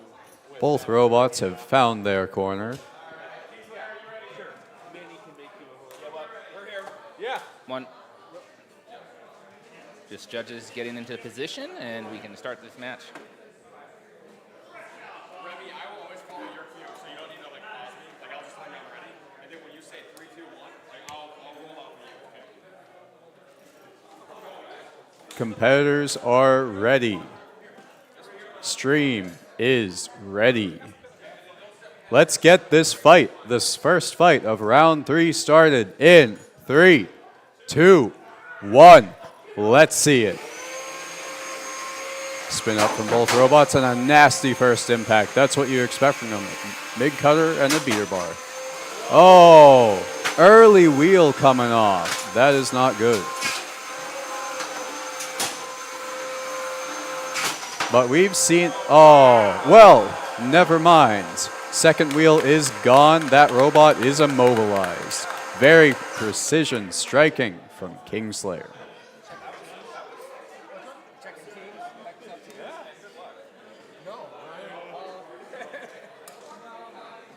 S4: Both robots have found their corner.
S6: Sure. Manny can make you a yeah, well, we're here. Yeah.
S8: One. Just judges getting into position, and we can start this match.
S6: Remy, I will always follow your cue, so you don't need to like pause me. Like I'll just tell you I'm ready, and then when you say 3, 2, 1, like I'll roll out for you. Okay.
S4: Competitors are ready. Stream is ready. Let's get this fight, this first fight of round 3 started in 3, 2, 1. Let's see it. Spin up from both robots and a nasty first impact. That's what you expect from them. Mid cutter and a beater bar. Oh, early wheel coming off. That is not good. But we've seen, oh, well, never mind. Second wheel is gone. That robot is immobilized. Very precision striking from Kingslayer.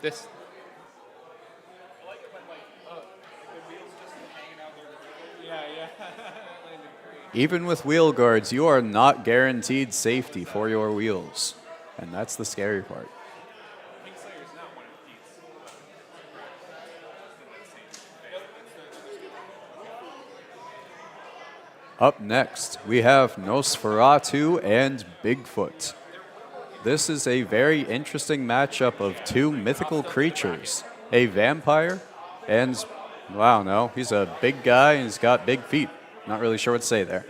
S8: This.
S4: Even with wheel guards, you are not guaranteed safety for your wheels. And that's the scary part. Up next, we have Nosferatu and Bigfoot. This is a very interesting matchup of two mythical creatures. A vampire and, wow, no, he's a big guy and he's got big feet. Not really sure what to say there.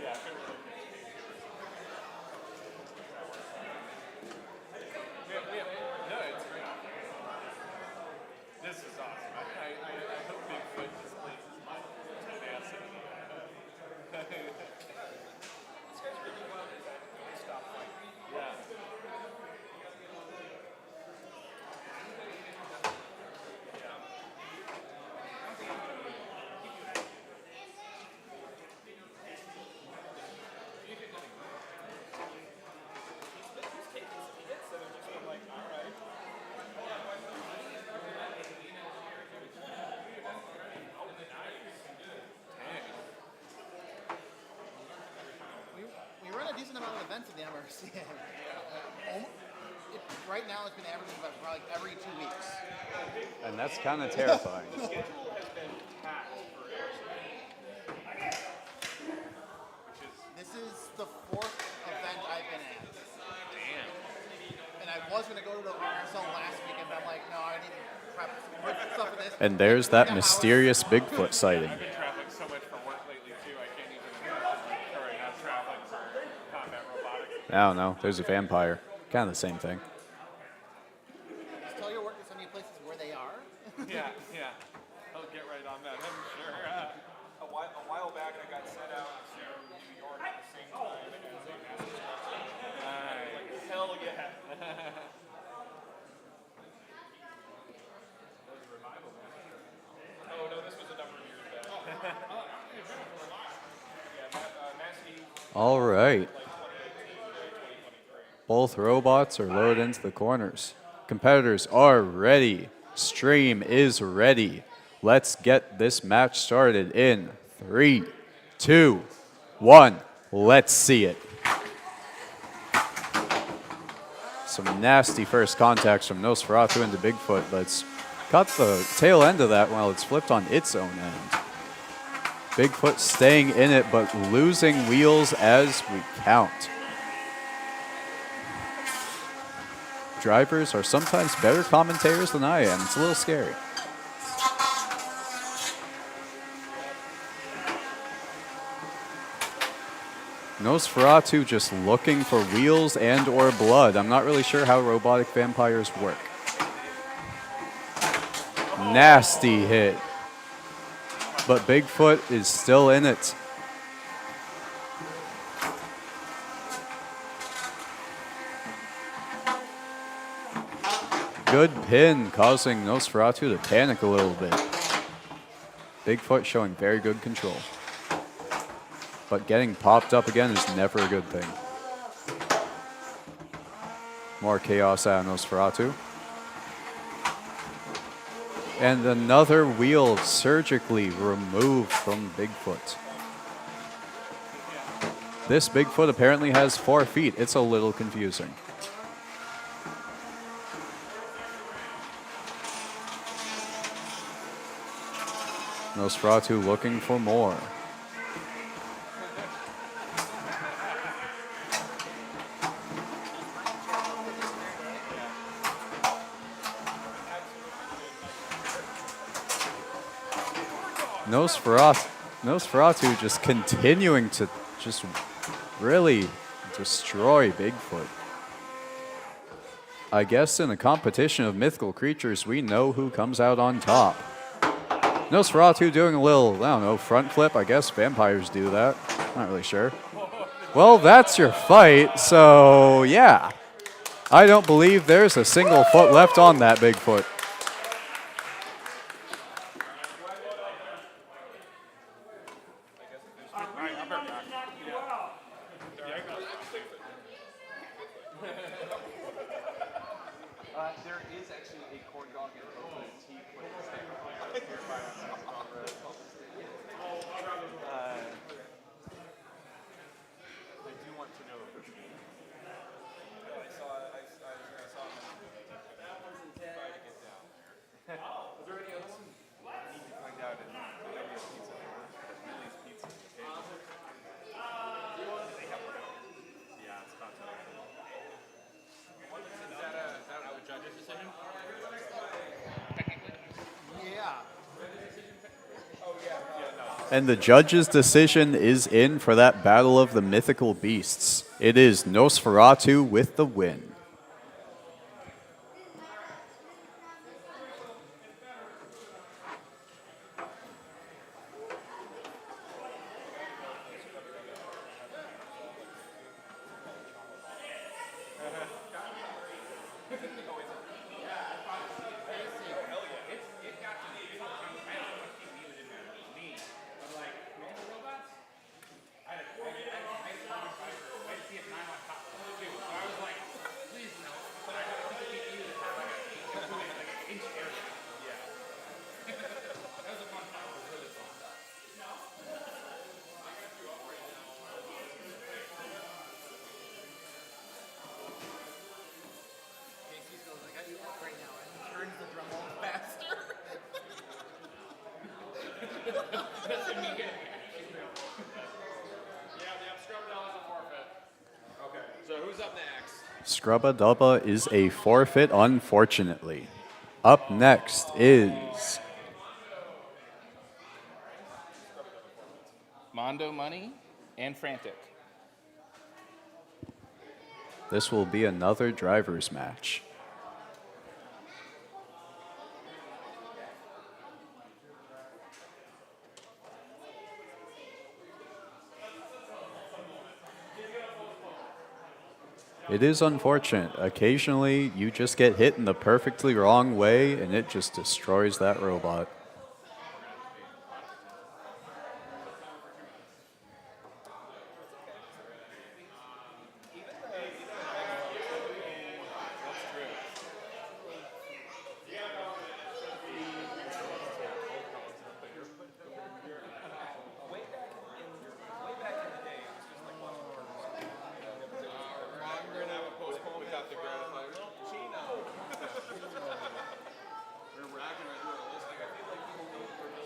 S6: This is awesome. I hope Bigfoot displays his tenacity. This guy's really well stop fighting. Yeah.
S3: We run a decent amount of events in the MRCA. Right now, it's been averaging about probably every 2 weeks.
S4: And that's kind of terrifying.
S3: This is the 4th event I've been at.
S6: Damn.
S3: And I was going to go to the some last weekend, but I'm like, no, I need to prep stuff for this.
S4: And there's that mysterious Bigfoot sighting.
S6: I've been traveling so much for work lately, too. I can't even have traveling for combat robotics.
S4: I don't know. There's a vampire. Kind of the same thing.
S3: Just tell your work to send you places where they are.
S6: Yeah. I'll get right on that, I'm sure. A while back, I got sent out to New York at the same time as a master structure. Like, hell yeah. Oh, no, this was a number of years back.
S4: All right. Both robots are loaded into the corners. Competitors are ready. Stream is ready. Let's get this match started in 3, 2, 1. Let's see it. Some nasty first contacts from Nosferatu into Bigfoot. Let's cut the tail end of that while it's flipped on its own end. Bigfoot staying in it, but losing wheels as we count. Drivers are sometimes better commentators than I am. It's a little scary. Nosferatu just looking for wheels and or blood. I'm not really sure how robotic vampires work. Nasty hit. But Bigfoot is still in it. Good pin, causing Nosferatu to panic a little bit. Bigfoot showing very good control. But getting popped up again is never a good thing. More chaos out of Nosferatu. And another wheel surgically removed from Bigfoot. This Bigfoot apparently has 4 feet. It's a little confusing. Nosferatu looking for more. Nosferatu just continuing to just really destroy Bigfoot. I guess in a competition of mythical creatures, we know who comes out on top. Nosferatu doing a little, I don't know, front flip. I guess vampires do that. Not really sure. Well, that's your fight, so yeah. I don't believe there's a single foot left on that Bigfoot.
S6: There is actually a corn dog and coconut tea place here by us on the road. I do want to know if it's me. I saw him try to get down. Is there any others? I need to find out if there is pizza there. Millie's Pizza. They have one. Yeah, it's about to. Is that a judge's decision?
S3: Yeah.
S4: And the judge's decision is in for that battle of the mythical beasts. It is Nosferatu with the win. Scrubba Dubba is a forfeit, unfortunately. Up next is
S8: Mondo Money and Frantic.
S4: this will be another driver's match. It is unfortunate. Occasionally, you just get hit in the perfectly wrong way, and it just destroys that robot.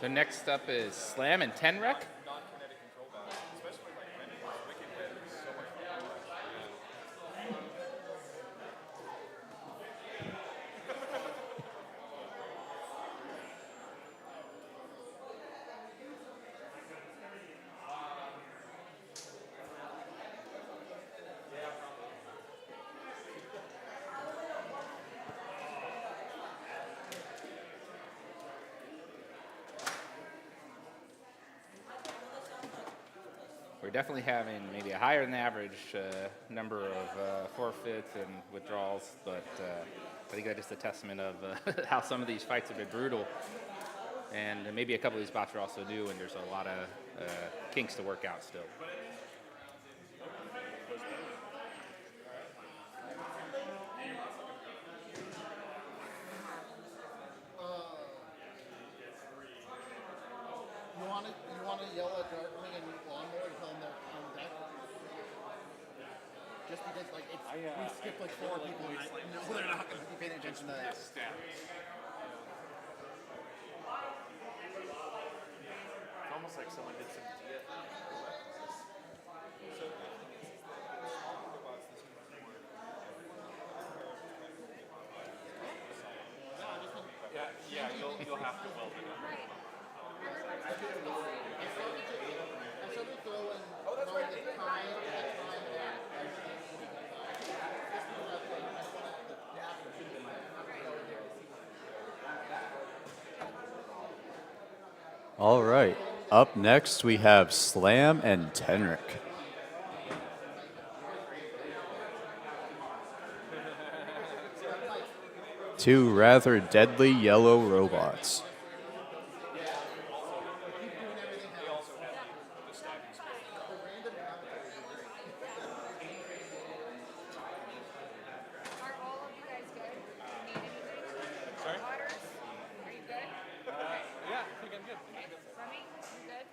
S8: So next up is Slam and Tenrec. We're definitely having maybe a higher than average number of forfeits and withdrawals, but I think that's just a testament of how some of these fights have been brutal. And maybe a couple of these spots are also new, and there's a lot of kinks to work out still.
S3: You want to yell at Darkwing and Lawnmower and tell them they're on deck? Just because like we skipped like 4 people and I know they're not going to be paying attention to that.
S6: It's almost like someone did some DF. Yeah, you'll have to weld it up.
S3: I started throwing the time.
S4: All right. Up next, we have Slam and Tenrec. Two rather deadly yellow robots.
S11: Are all of you guys good? Do you need anything?
S6: Sorry?
S11: Waters? Are you good?
S6: Yeah, I think I'm good.
S11: Remy, you good?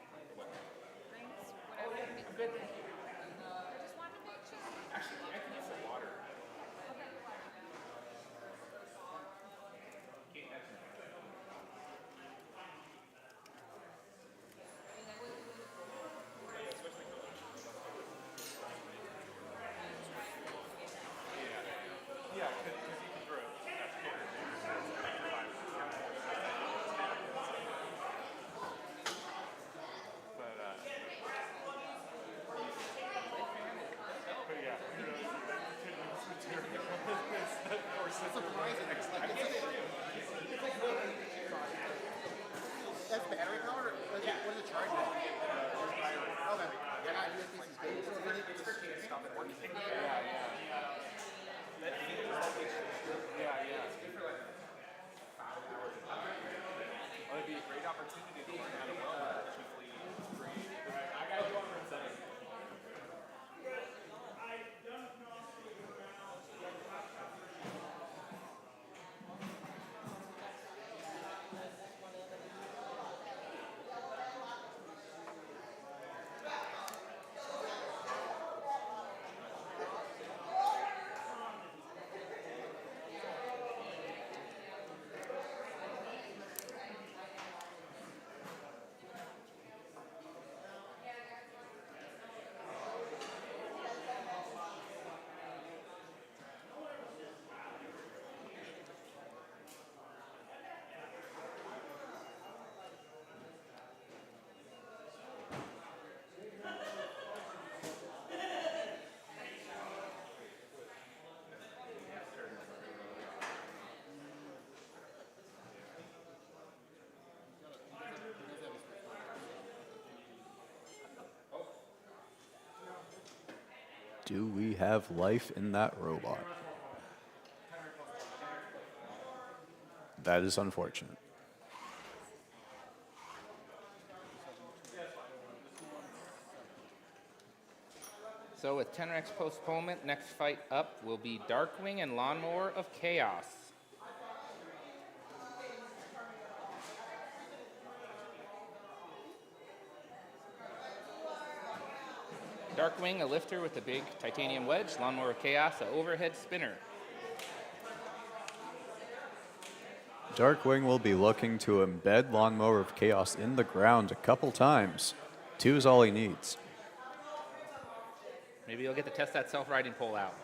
S11: Drinks? Whatever you need. I just wanted to make sure.
S6: Actually, I can use some water. Yeah, because you can throw it. But yeah,
S3: It's surprising. That's battery powered? What is it charged at? Okay. Yeah, USB is good. So it's for kids. Stop it working.
S6: Yeah. Well, it'd be a great opportunity to learn how to weld cheaply, free. I got you on for a second.
S4: Do we have life in that robot? That is unfortunate.
S8: So with Tenrec's postponement, next fight up will be Darkwing and Lawnmower of Chaos. Darkwing, a lifter with a big titanium wedge. Lawnmower of Chaos, an overhead spinner.
S4: Darkwing will be looking to embed Lawnmower of Chaos in the ground a couple times. 2 is all he needs.
S8: Maybe you'll get to test that self-riding pole out.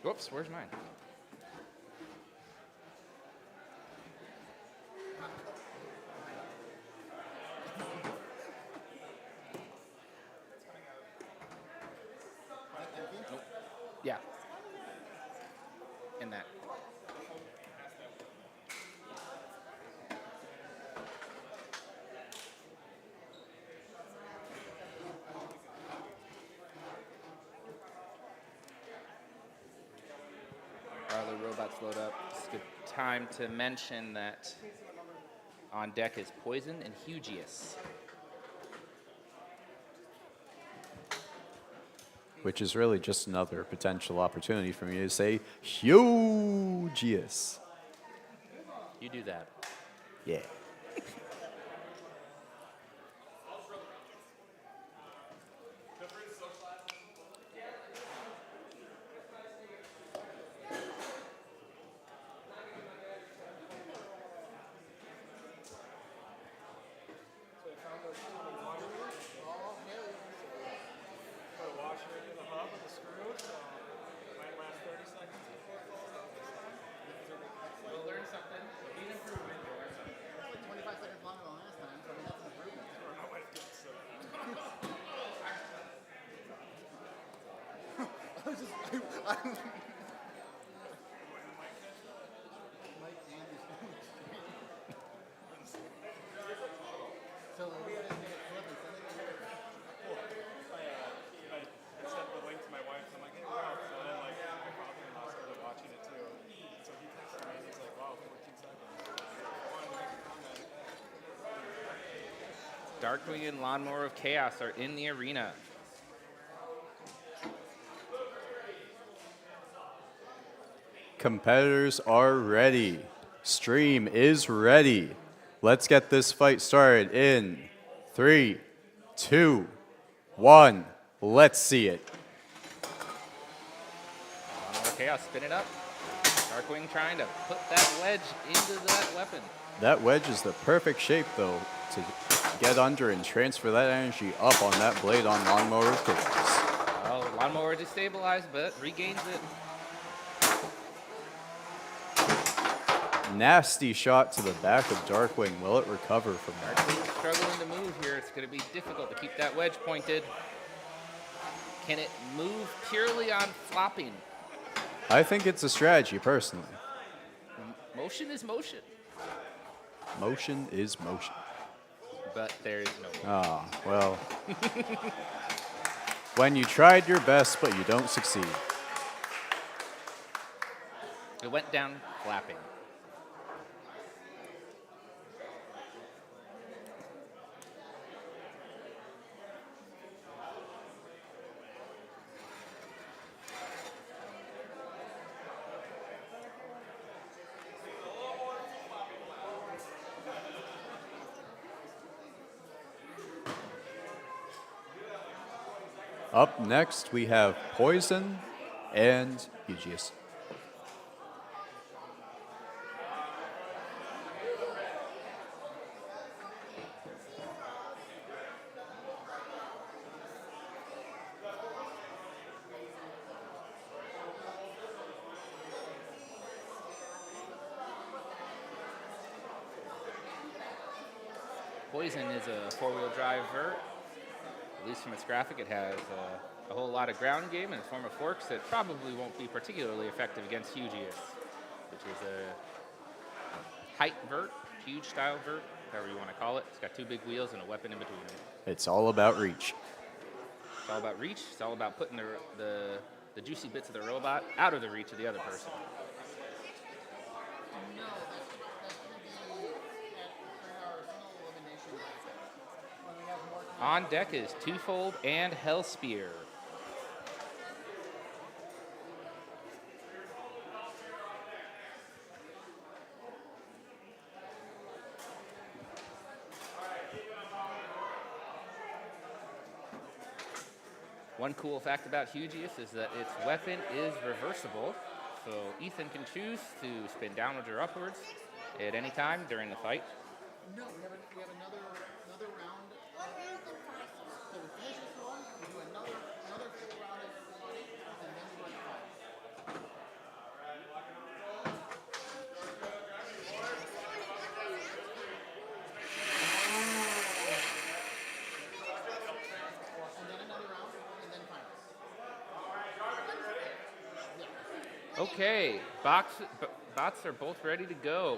S8: Whoops, where's mine? robots load up, it's a good time to mention that on deck is Poison and Hugeus.
S4: Which is really just another potential opportunity for me to say Hugeus.
S8: You do that.
S4: Yeah.
S8: Darkwing and Lawnmower of Chaos are in the arena.
S4: Competitors are ready. Stream is ready. Let's get this fight started in 3, 2, 1. Let's see it.
S8: Lawnmower of Chaos spinning up. Darkwing trying to put that wedge into that weapon.
S4: That wedge is the perfect shape, though, to get under and transfer that energy up on that blade on Lawnmower of Chaos.
S8: Oh, Lawnmower destabilized, but regains it.
S4: Nasty shot to the back of Darkwing. Will it recover from that?
S8: Darkwing struggling to move here. It's going to be difficult to keep that wedge pointed. Can it move purely on flopping?
S4: I think it's a strategy, personally.
S8: Motion is motion.
S4: Motion is motion.
S8: But there is no motion.
S4: Ah, well. When you tried your best, but you don't succeed.
S8: It went down flapping.
S4: Up next, we have Poison and Hugeus.
S8: Poison is a four-wheel drive vert. At least from its graphic, it has a whole lot of ground game in the form of forks that probably won't be particularly effective against Hugeus, which is a height vert, huge style vert, however you want to call it. It's got two big wheels and a weapon in between them.
S4: It's all about reach.
S8: It's all about reach. It's all about putting the juicy bits of the robot out of the reach of the other person. On deck is Twofold and Hellspear. One cool fact about Hugeus is that its weapon is reversible, so Ethan can choose to spin downwards or upwards at any time during the fight.
S3: No, we have another round. So we finish this one, we do another full round of everybody, and then we run the fight. And then another round, and then finals.
S8: Okay, bots are both ready to go.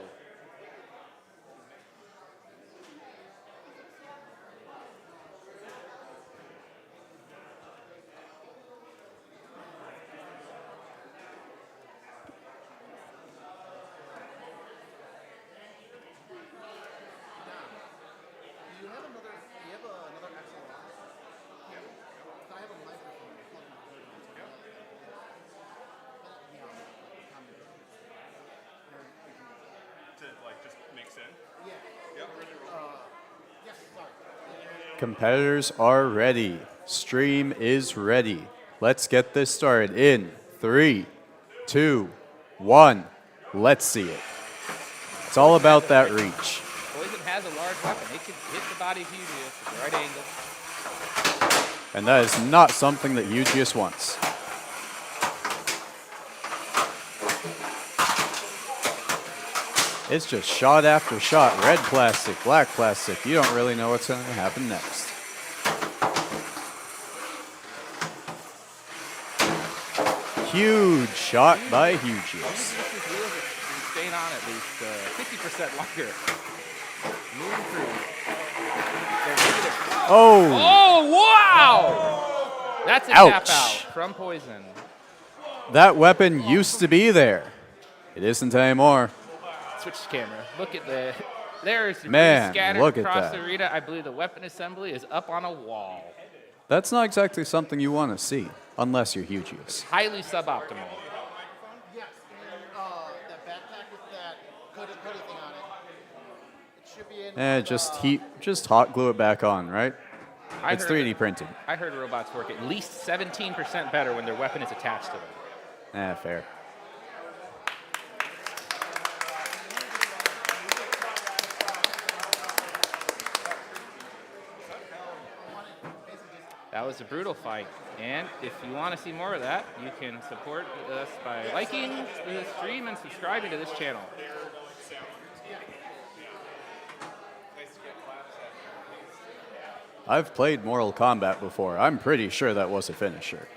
S4: Competitors are ready. Stream is ready. Let's get this started in 3, 2, 1. Let's see it. It's all about that reach.
S8: Poison has a large weapon. It can hit the body of Hugeus at the right angle.
S4: And that is not something that Hugeus wants. It's just shot after shot. Red plastic, black plastic. You don't really know what's going to happen next. Huge shot by Hugeus.
S8: Hugeus' wheels are staying on at least 50% longer. Moving through.
S4: Oh!
S8: Oh, wow! That's a tap
S4: Ouch.
S8: out from Poison.
S4: That weapon used to be there. It isn't anymore.
S8: Switch the camera. Look at the. There's debris
S4: Man,
S8: scattered
S4: look at
S8: across
S4: that.
S8: the arena. I believe the weapon assembly is up on a wall.
S4: That's not exactly something you want to see, unless you're Hugeus.
S8: Highly suboptimal.
S3: Yes, and that backpack with that hoodie thing on it. It should be in.
S4: Just hot glue it back on, right?
S8: I
S4: It's
S8: heard
S4: 3D printed.
S8: I heard robots work at least 17% better when their weapon is attached to them.
S4: Fair.
S8: That was a brutal fight. And if you want to see more of that, you can support us by liking the stream and subscribing to this channel.
S4: I've played Mortal Kombat before. I'm pretty sure that was a finisher.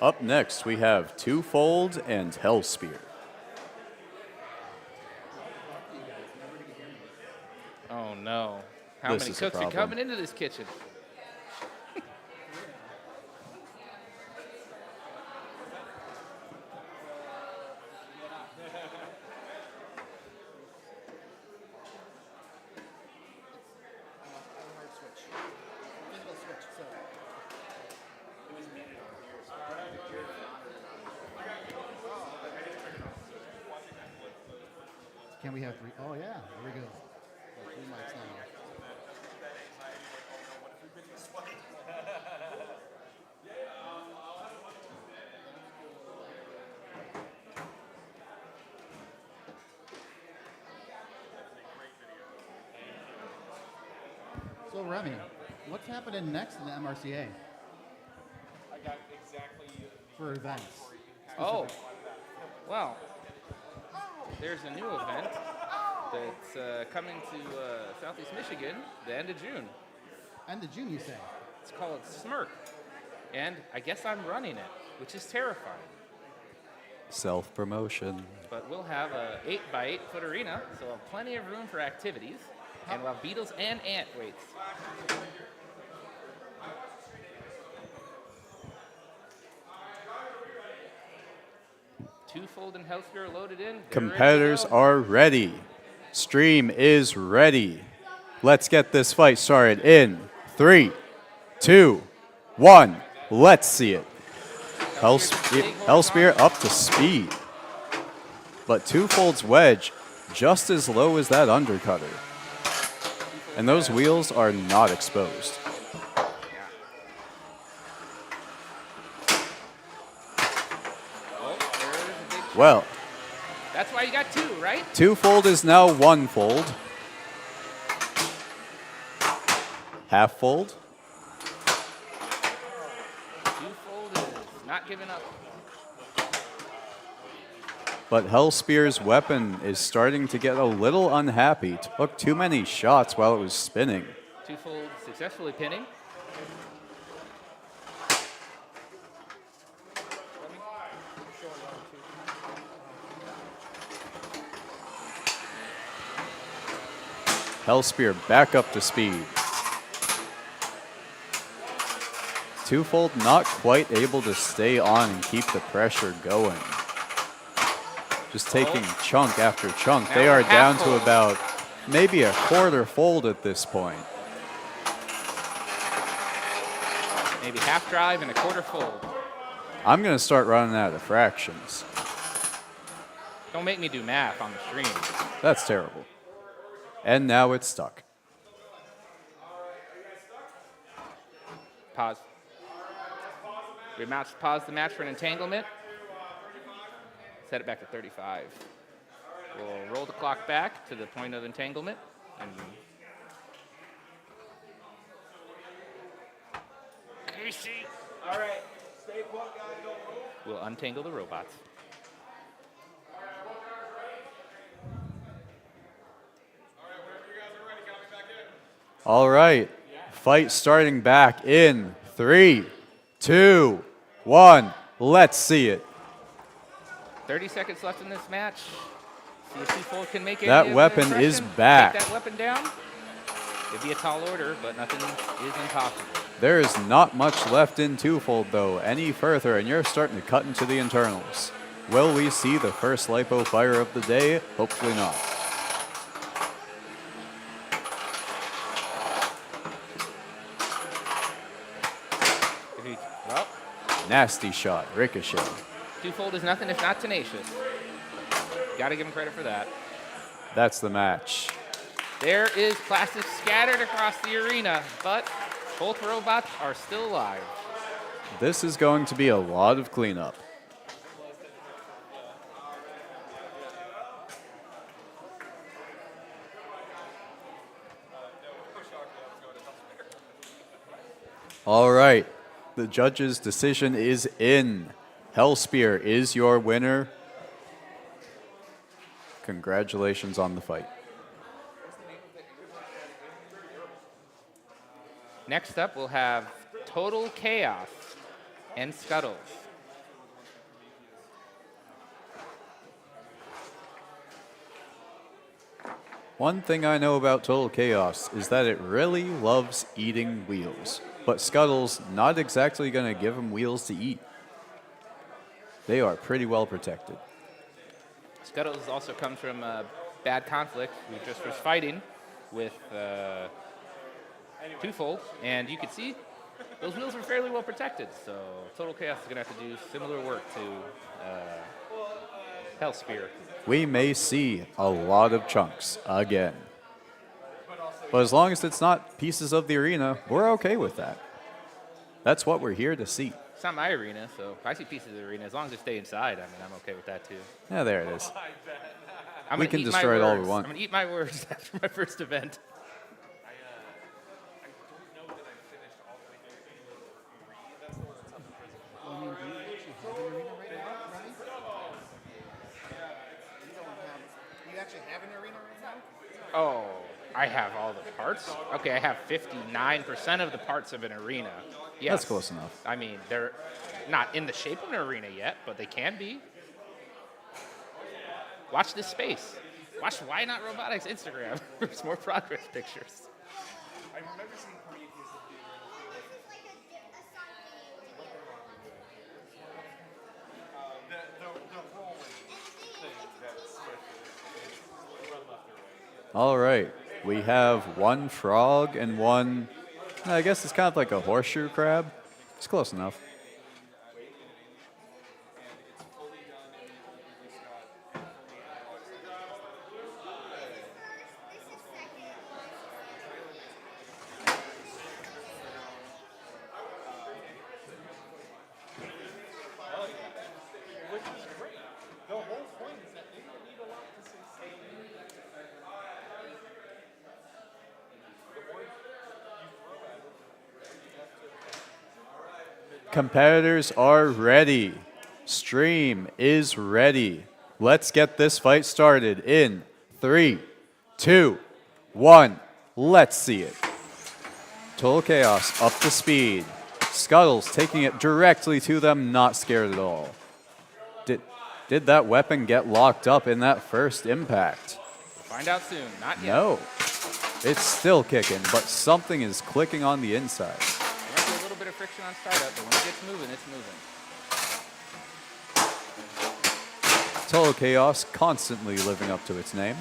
S4: Up next, we have Twofold and Hellspear.
S8: Oh no. How
S4: This
S8: many
S4: is a
S8: cooks are
S4: problem.
S8: coming into this kitchen?
S3: Can we have 3? Oh, yeah. There we go. 3 mics now. So, Remy, what's happening next in the MRCA
S6: I got exactly
S3: for events?
S8: Oh, well, there's a new event that's coming to Southeast Michigan the end of June.
S3: End of June, you say?
S8: It's called Smirk, and I guess I'm running it, which is terrifying.
S4: Self-promotion.
S8: But we'll have a 8x8 foot arena, so we'll have plenty of room for activities, and we'll have beetles and antweights. Twofold and Hellspear are loaded in. They're
S4: Competitors
S8: ready to go.
S4: are ready. Stream is ready. Let's get this fight started in 3, 2, 1. Let's see it. Hellspear up to speed. But Twofold's wedge just as low as that undercutter. And those wheels are not exposed. Well,
S8: That's why you got 2, right?
S4: Twofold is now 1-fold. Half-fold.
S8: Twofold is not giving up.
S4: But Hellspear's weapon is starting to get a little unhappy. Took too many shots while it was spinning.
S8: Twofold successfully pinning.
S4: Hellspear back up to speed. Twofold not quite able to stay on and keep the pressure going. Just taking chunk after chunk.
S8: Now
S4: They
S8: we're
S4: are down
S8: half
S4: to
S8: fold.
S4: about maybe a quarter fold at this point.
S8: Maybe half drive and a quarter fold.
S4: I'm going to start running out of fractions.
S8: Don't make me do math on the stream.
S4: That's terrible. And now it's stuck.
S8: Pause. We pause the match for an entanglement. Set it back to 35. We'll roll the clock back to the point of entanglement. And
S9: All right, stay put, guys. Don't move.
S8: we'll untangle the robots.
S4: All right. Fight starting back in 3, 2, 1. Let's see it.
S8: 30 seconds left in this match. See if Twofold can make
S4: That
S8: any of the
S4: weapon is
S8: impression.
S4: back.
S8: Take that weapon down. It'd be a tall order, but nothing is impossible.
S4: There is not much left in Twofold, though, any further, and you're starting to cut into the internals. Will we see the first lipo fire of the day? Hopefully not.
S8: Well,
S4: Nasty shot, ricochet.
S8: Twofold is nothing if not tenacious. Gotta give him credit for that.
S4: That's the match.
S8: There is plastic scattered across the arena, but both robots are still alive.
S4: This is going to be a lot of cleanup. All right, the judge's decision is in. Hellspear is your winner. Congratulations on the fight.
S8: Next up, we'll have Total Chaos and Scuttles.
S4: One thing I know about Total Chaos is that it really loves eating wheels. But Scuttles not exactly going to give him wheels to eat. They are pretty well protected.
S8: Scuttles also comes from a bad conflict. We just was fighting with Twofold, and you can see those wheels are fairly well protected. So Total Chaos is going to have to do similar work to Hellspear.
S4: We may see a lot of chunks again. But as long as it's not pieces of the arena, we're okay with that. That's what we're here to see.
S8: It's not my arena, so if I see pieces of the arena, as long as they stay inside, I mean, I'm okay with that too.
S4: Yeah, there it is.
S8: I'm
S4: We
S8: gonna
S4: can
S8: eat
S4: destroy
S8: my
S4: it all we
S8: words.
S4: want.
S8: I'm going to eat my words after my first event.
S3: You actually have an arena right now?
S8: Oh, I have all the parts? Okay, I have 59% of the parts of an arena. Yes.
S4: That's close enough.
S8: I mean, they're not in the shape of an arena yet, but they can be. Watch this space. Watch Why Not Robotics Instagram. There's more progress pictures.
S6: I remember seeing Prometheus in the rolling thing that's run left or right.
S4: All right. We have one frog and one, I guess it's kind of like a horseshoe crab. It's close enough.
S6: Which is great. The whole point is that they don't need a lot to succeed. The more you throw at it, you have to.
S4: Competitors are ready. Stream is ready. Let's get this fight started in 3, 2, 1. Let's see it. Total Chaos up to speed. Scuttles taking it directly to them, not scared at all. Did that weapon get locked up in that first impact?
S8: Find out soon. Not yet.
S4: No. It's still kicking, but something is clicking on the inside.
S8: There might be a little bit of friction direction on startup, but when it gets moving, it's moving.
S4: Total Chaos constantly living up to its name.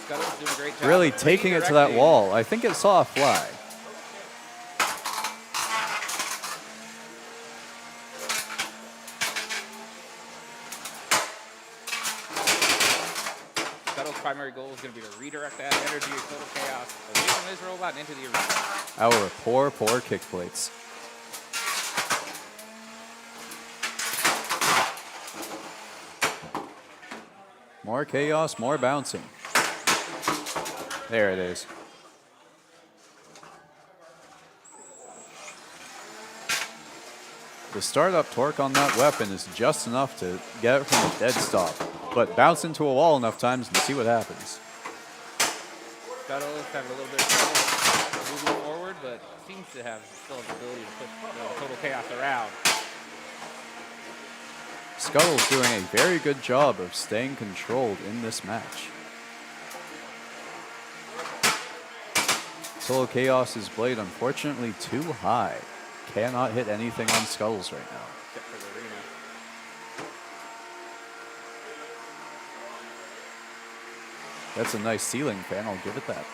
S8: Scuttles doing a great job.
S4: Really
S8: of
S4: taking it to that
S8: redirecting.
S4: wall. I think it saw a fly.
S8: Scuttles' primary goal is going to be to redirect that energy of Total Chaos away from his robot and into the arena.
S4: Our poor kick plates. More chaos, more bouncing. There it is. The startup torque on that weapon is just enough to get it from a dead stop, but bounce into a wall enough times and see what happens.
S8: Scuttles having a little bit of trouble moving forward, but seems to have still the ability to push Total Chaos around.
S4: Scuttles doing a very good job of staying controlled in this match. Total Chaos's blade unfortunately too high. Cannot hit anything on Scuttles right now.
S8: Except for the arena.
S4: That's a nice ceiling fan, I'll give it that.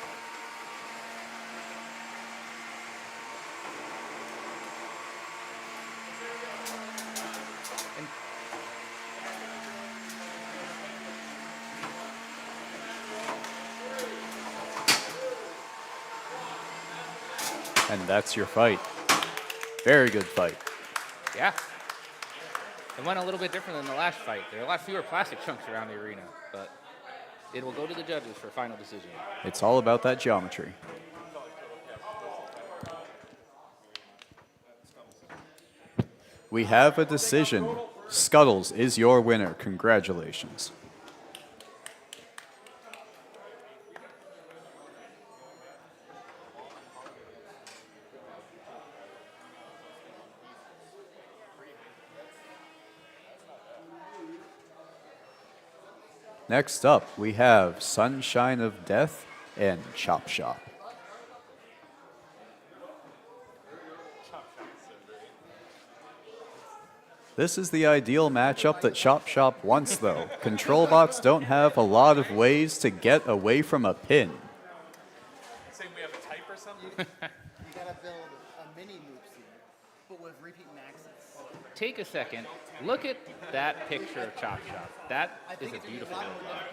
S4: And that's your fight. Very good fight.
S8: Yeah. It went a little bit different than the last fight. There are a lot fewer plastic chunks around the arena, but it will go to the judges for a final decision.
S4: It's all about that geometry. We have a decision. Scuttles is your winner. Congratulations. Next up, we have Sunshine of Death and CHOPSHOP. This is the ideal matchup that CHOPSHOP wants, though. Control bots don't have a lot of ways to get away from a pin.
S6: Saying we have a type or something?
S3: You gotta build a mini loopsie, but with repeat maxes.
S8: Take a second. Look at that picture of CHOPSHOP. That is a beautiful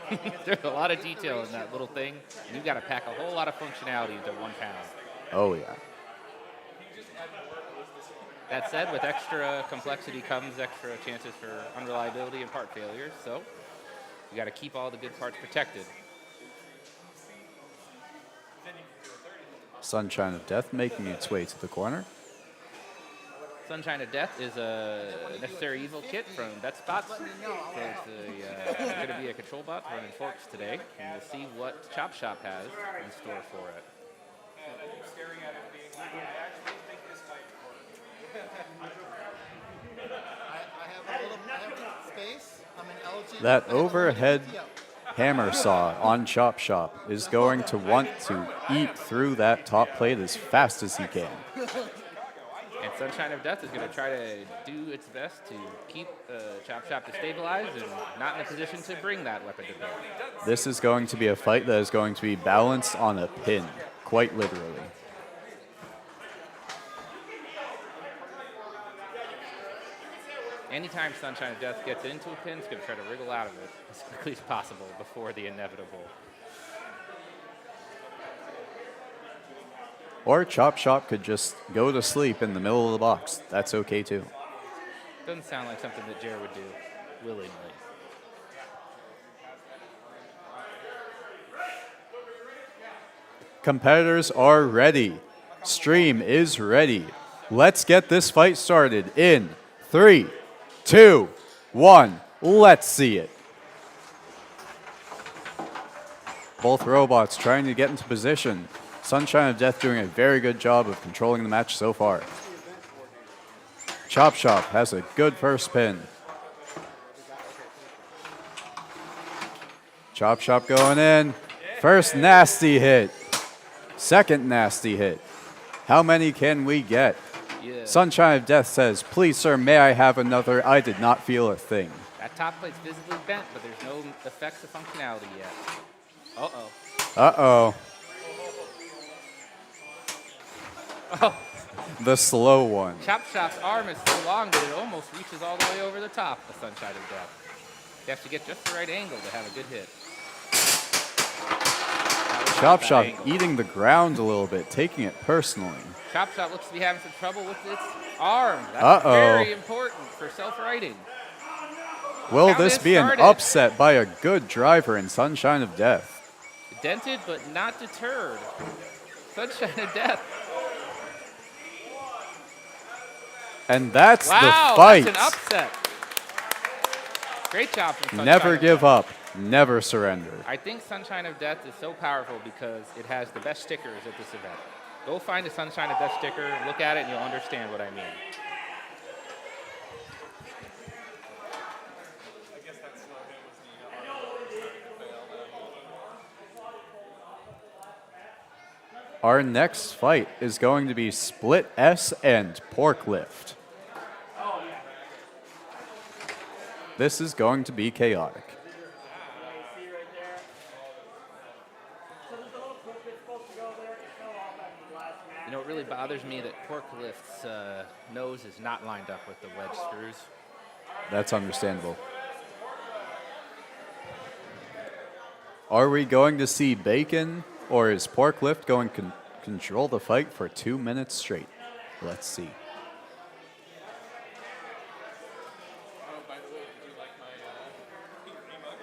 S8: build. There's a lot of detail in that little thing, and you've got to pack a whole lot of functionality into 1 pound.
S4: Oh, yeah.
S8: That said, with extra complexity comes extra chances for unreliability and part failures, so you got to keep all the good parts protected.
S4: Sunshine of Death making its way to the corner.
S8: Sunshine of Death is a necessary evil kit from BetSpots. So it's going to be a control bot running Forks today, and we'll see what CHOPSHOP has in store for it.
S6: Staring at it being like, I actually think this might
S3: I have space. I'm an LG.
S4: That overhead hammer saw on CHOPSHOP is going to want to eat through that top plate as fast as he can.
S8: And Sunshine of Death is going to try to do its best to keep CHOPSHOP destabilized and not in a position to bring that weapon to bear.
S4: This is going to be a fight that is going to be balanced on a pin, quite literally.
S8: Anytime Sunshine of Death gets into a pin, it's going to try to wriggle out of it as quickly as possible before the inevitable.
S4: Or CHOPSHOP could just go to sleep in the middle of the box. That's okay too.
S8: Doesn't sound like something that Jared would do willingly.
S4: Competitors are ready. Stream is ready. Let's get this fight started in 3, 2, 1. Let's see it. Both robots trying to get into position. Sunshine of Death doing a very good job of controlling the match so far. CHOPSHOP has a good first pin. CHOPSHOP going in. First nasty hit. Second nasty hit. How many can we get?
S8: Yeah.
S4: Sunshine of Death says, please, sir, may I have another? I did not feel a thing.
S8: That top plate's visibly bent, but there's no effects of functionality yet. Uh-oh.
S4: Uh-oh.
S8: Oh.
S4: The slow one.
S8: CHOPSHOP's arm is so long that it almost reaches all the way over the top of Sunshine of Death. You have to get just the right angle to have a good hit.
S4: CHOPSHOP eating the ground a little bit, taking it personally.
S8: CHOPSHOP looks to be having some trouble with its arm. That's very important for self-righting.
S4: Will this be an upset by a good driver in Sunshine of Death?
S8: Dented but not deterred. Sunshine of Death.
S4: And that's the
S8: Wow,
S4: fight.
S8: that's an upset. Great job from Sunshine
S4: Never
S8: of
S4: give
S8: Death.
S4: up. Never surrender.
S8: I think Sunshine of Death is so powerful because it has the best stickers at this event. Go find a Sunshine of Death sticker, look at it, and you'll understand what I mean.
S6: I guess that slow hit was the fail.
S4: Our next fight is going to be Split S and Pork Lift. This is going to be chaotic.
S8: You know, it really bothers me that Pork Lift's nose is not lined up with the wedge screws.
S4: That's understandable. Are we going to see Bacon, or is Pork Lift going to control the fight for 2 minutes straight? Let's see.
S6: Oh, by the way, did you like my pink emote?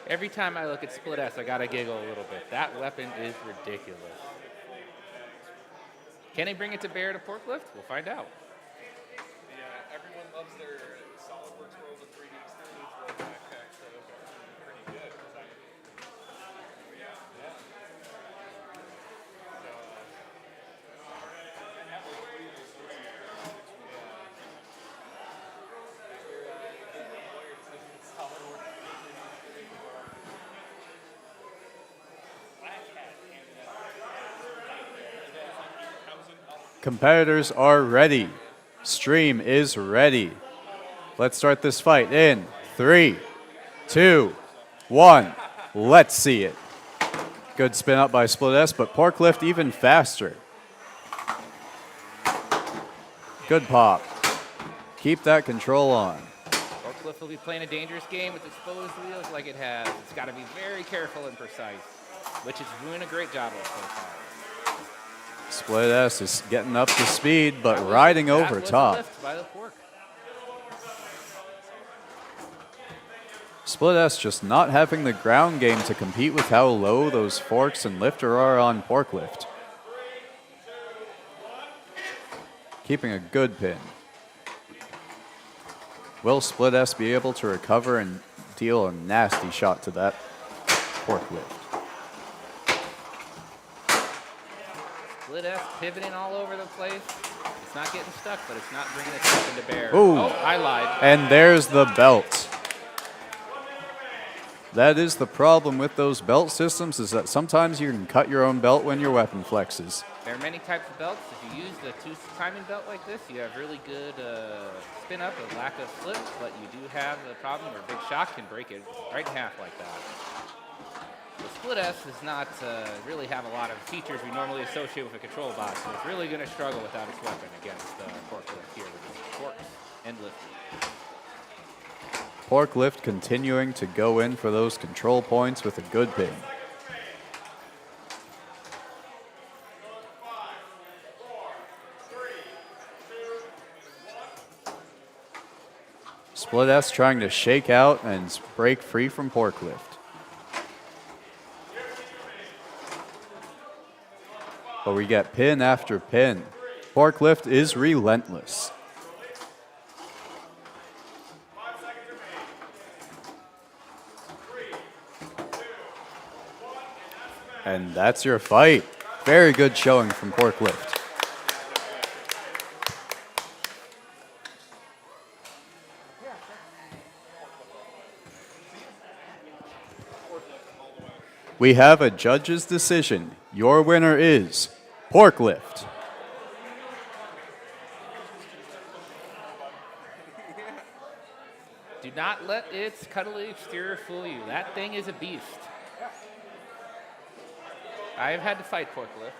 S8: Every time I look at Split S, I gotta giggle a little bit. That weapon is ridiculous. Can they bring it to bear to Pork Lift? We'll find out.
S6: Yeah, everyone loves their SolidWorks World of 3D Extended World backpack, so pretty good.
S4: Competitors are ready. Stream is ready. Let's start this fight in 3, 2, 1. Let's see it. Good spin up by Split S, but Pork Lift even faster. Good pop. Keep that control on.
S8: Pork Lift will be playing a dangerous game with exposed wheels like it has. It's got to be very careful and precise, which it's doing a great job of so far.
S4: Split S is getting up to speed, but riding over top.
S8: Lift by the Pork.
S4: Split S just not having the ground game to compete with how low those forks and lifter are on Pork Lift. Keeping a good pin. Will Split S be able to recover and deal a nasty shot to that Pork Lift?
S8: Split S pivoting all over the place. It's not getting stuck, but it's not bringing its weapon to bear.
S4: Ooh.
S8: Oh, I lied.
S4: And there's the belt. That is the problem with those belt systems, is that sometimes you can cut your own belt when your weapon flexes.
S8: There are many types of belts. If you use the two-timing belt like this, you have really good spin up and lack of flip, but you do have the problem where Big Shock can break it right in half like that. The Split S does not really have a lot of features we normally associate with a control box, so it's really going to struggle without its weapon against Pork Lift here with its forks and lifting.
S4: Pork Lift continuing to go in for those control points with a good pin. Split S trying to shake out and break free from Pork Lift. But we get pin after pin. Forklift is relentless. And that's your fight. Very good showing from Forklift. We have a judge's decision. Your winner is Forklift.
S8: Do not let its cuddly exterior fool you. That thing is a beast. I have had to fight Forklift.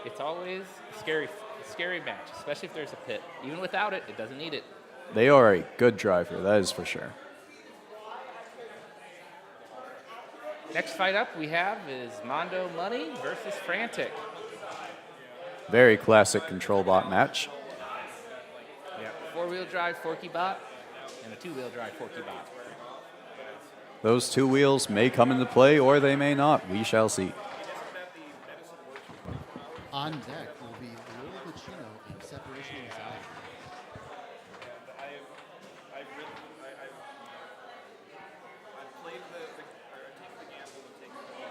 S8: It's always a scary match, especially if there's a pit. Even without it, it doesn't need it.
S4: They are a good driver, that is for sure.
S8: Next fight up we have is Mondo Money versus Frantic.
S4: Very classic control bot match.
S8: Yeah, 4-wheel drive Forky Bot and a 2-wheel drive Forky Bot.
S4: Those 2 wheels may come into play or they may not. We shall see.
S3: On deck will be Lil Pacino and Separation Anxiety.
S6: I've played I've taken the gamble of taking the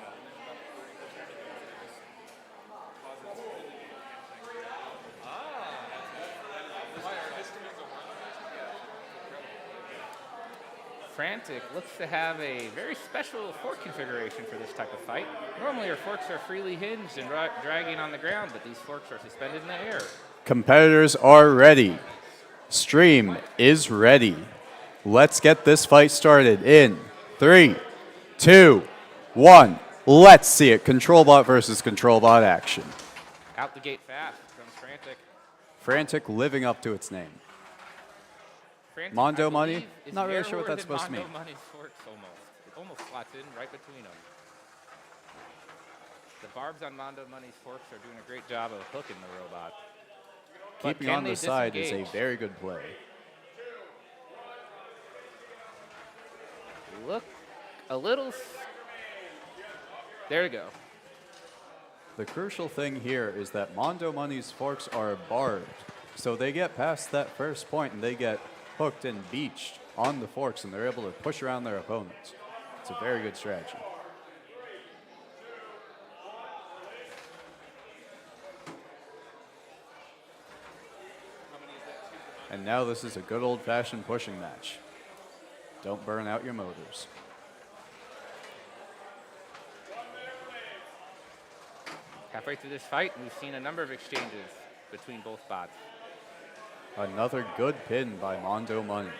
S6: and then about 30% of it is causes really why our histamines are
S8: Frantic looks to have a very special fork configuration for this type of fight. Normally our forks are freely hinged and dragging on the ground, but these forks are suspended in the air.
S4: Competitors are ready. Stream is ready. Let's get this fight started in 3, 2, 1. Let's see it. Control bot versus control bot action.
S8: Out the gate fast comes Frantic.
S4: Frantic living up to its name.
S8: Frantic,
S4: Mondo
S8: I
S4: Money?
S8: believe, is
S4: Not really
S8: narrower
S4: sure what that's
S8: than
S4: supposed to mean.
S8: Mondo Money's forks almost. It almost slots in right between them. The barbs on Mondo Money's forks are doing a great job of hooking the robot. But
S4: Keeping
S8: can
S4: on
S8: they
S4: the side is a
S8: disengage?
S4: very good play.
S8: Look a little. There we go.
S4: The crucial thing here is that Mondo Money's forks are barbed. So they get past that first point and they get hooked and beached on the forks and they're able to push around their opponents. It's a very good strategy. And now this is a good old-fashioned pushing match. Don't burn out your motors.
S8: Halfway through this fight, we've seen a number of exchanges between both bots.
S4: Another good pin by Mondo Money.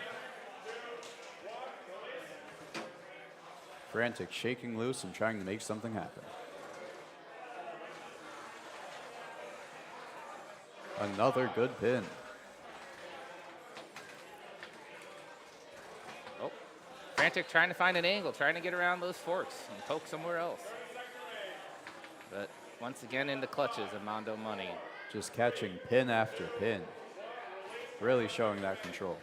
S4: Frantic shaking loose and trying to make something happen. Another good pin.
S8: Oh, Frantic trying to find an angle, trying to get around those forks and poke somewhere else. But once again in the clutches of Mondo Money.
S4: Just catching pin after pin. Really showing that control.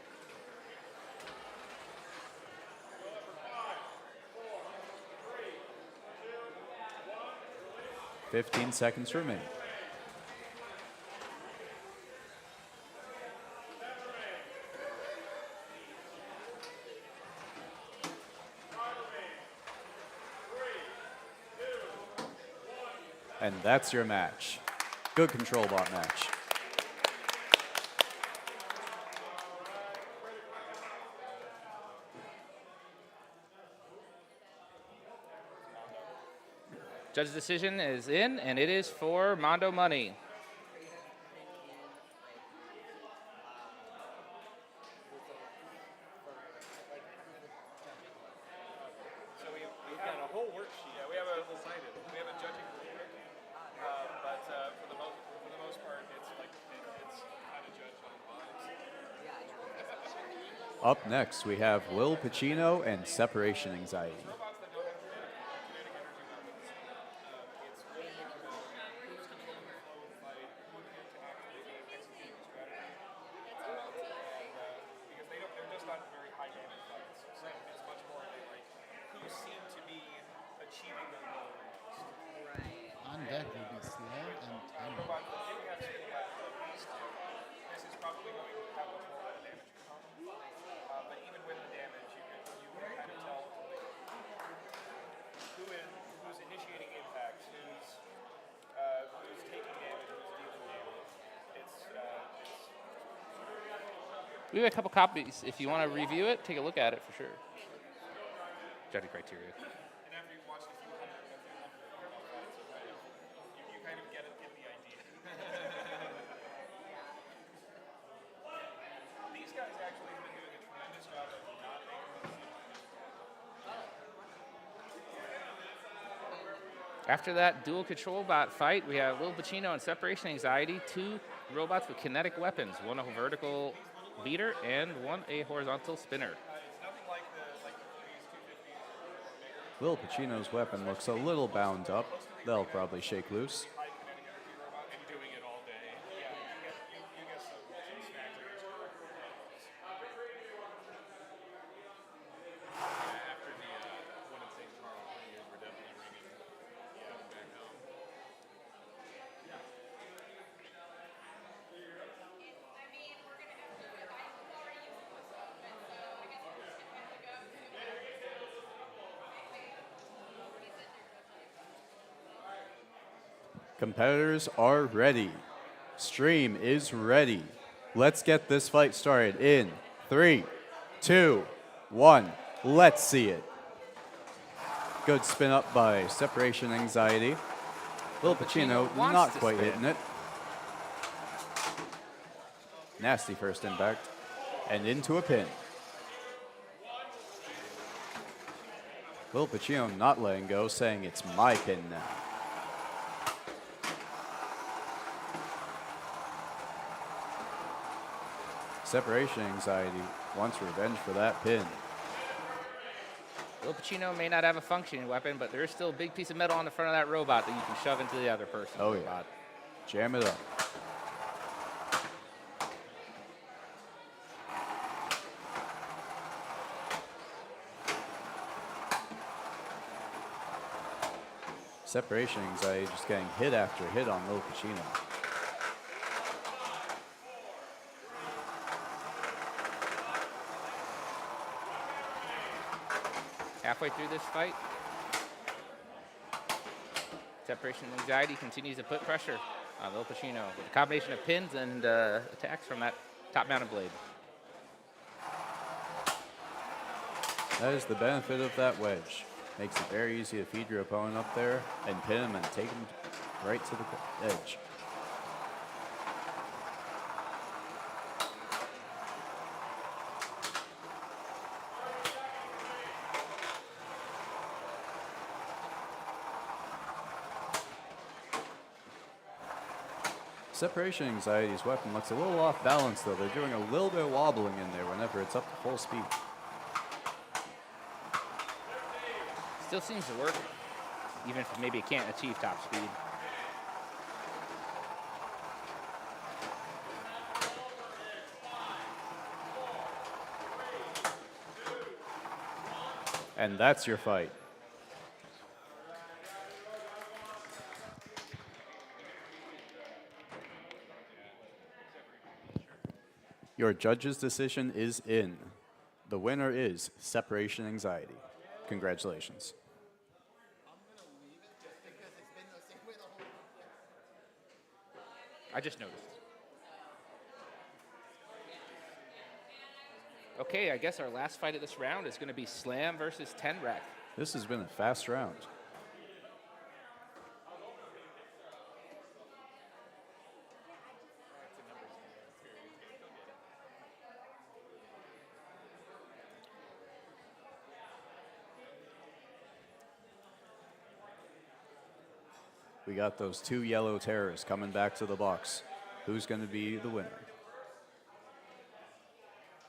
S4: "15 seconds remain. And that's your match. Good control bot match.
S8: Judge's decision is in, and it is for Mondo Money.
S6: So we've got a whole worksheet. Yeah, we have a double-sided. We have a judging rubric, but for the most part, it's like it's how to judge on vibes.
S4: Up next, we have Lil Pacino and Separation Anxiety.
S6: Robots that don't have kinetic energy weapons, it's really about who's controlling the flow of the fight, who can actively execute the strategy, because they're just not very high damage fights. So it's much more like who seem to be achieving their goal the most.
S11: Right.
S3: Coming back will be Slam and Tenrec.
S9: Robot, the thing we have spinning left of these two, this is probably going to have a total amount of damage component. But even with the damage, you can kind of tell who's initiating impact, who's taking damage, who's dealing damage.
S8: We have a couple copies. If you want to review it, take a look at it for sure. Judging criteria.
S9: And after you've watched a few hundred fights, you kind of get the idea. These guys actually have been doing a tremendous job of not making this.
S8: After that dual control bot fight, we have Lil Pacino and Separation Anxiety, 2 robots with kinetic weapons, one a vertical beater and one a horizontal spinner.
S4: Lil Pacino's weapon looks a little bound up. They'll probably shake loose.
S9: And doing it all day. Yeah, you get some snacks. After the one in St. Charles, you were definitely ringing. Yeah, back home.
S4: Competitors are ready. Stream is ready. Let's get this fight started in 3, 2, 1. Let's see it. Good spin up by Separation Anxiety. Lil Pacino
S8: wants
S4: not
S8: to
S4: quite
S8: spin.
S4: hitting it. Nasty first impact. And into a pin. Lil Pacino not letting go, saying it's my pin now. Separation Anxiety wants revenge for that pin.
S8: Lil Pacino may not have a functioning weapon, but there is still a big piece of metal on the front of that robot that you can shove into the other person's
S4: Oh, yeah.
S8: robot.
S4: Jam it up. Separation Anxiety just getting hit after hit on Lil Pacino.
S8: Halfway through this fight, Separation Anxiety continues to put pressure on Lil Pacino with a combination of pins and attacks from that top-mounted blade.
S4: That is the benefit of that wedge. Makes it very easy to feed your opponent up there and pin him and take him right to the edge. Separation Anxiety's weapon looks a little off balance though. They're doing a little bit of wobbling in there whenever it's up to full speed.
S8: Still seems to work, even if maybe it can't achieve top speed.
S4: And that's your fight. Your judge's decision is in. The winner is Separation Anxiety. Congratulations.
S8: I just noticed. Okay, I guess our last fight of this round is going to be Slam versus Tenrec.
S4: This has been a fast round. We got those 2 yellow terrors coming back to the box. Who's going to be the winner?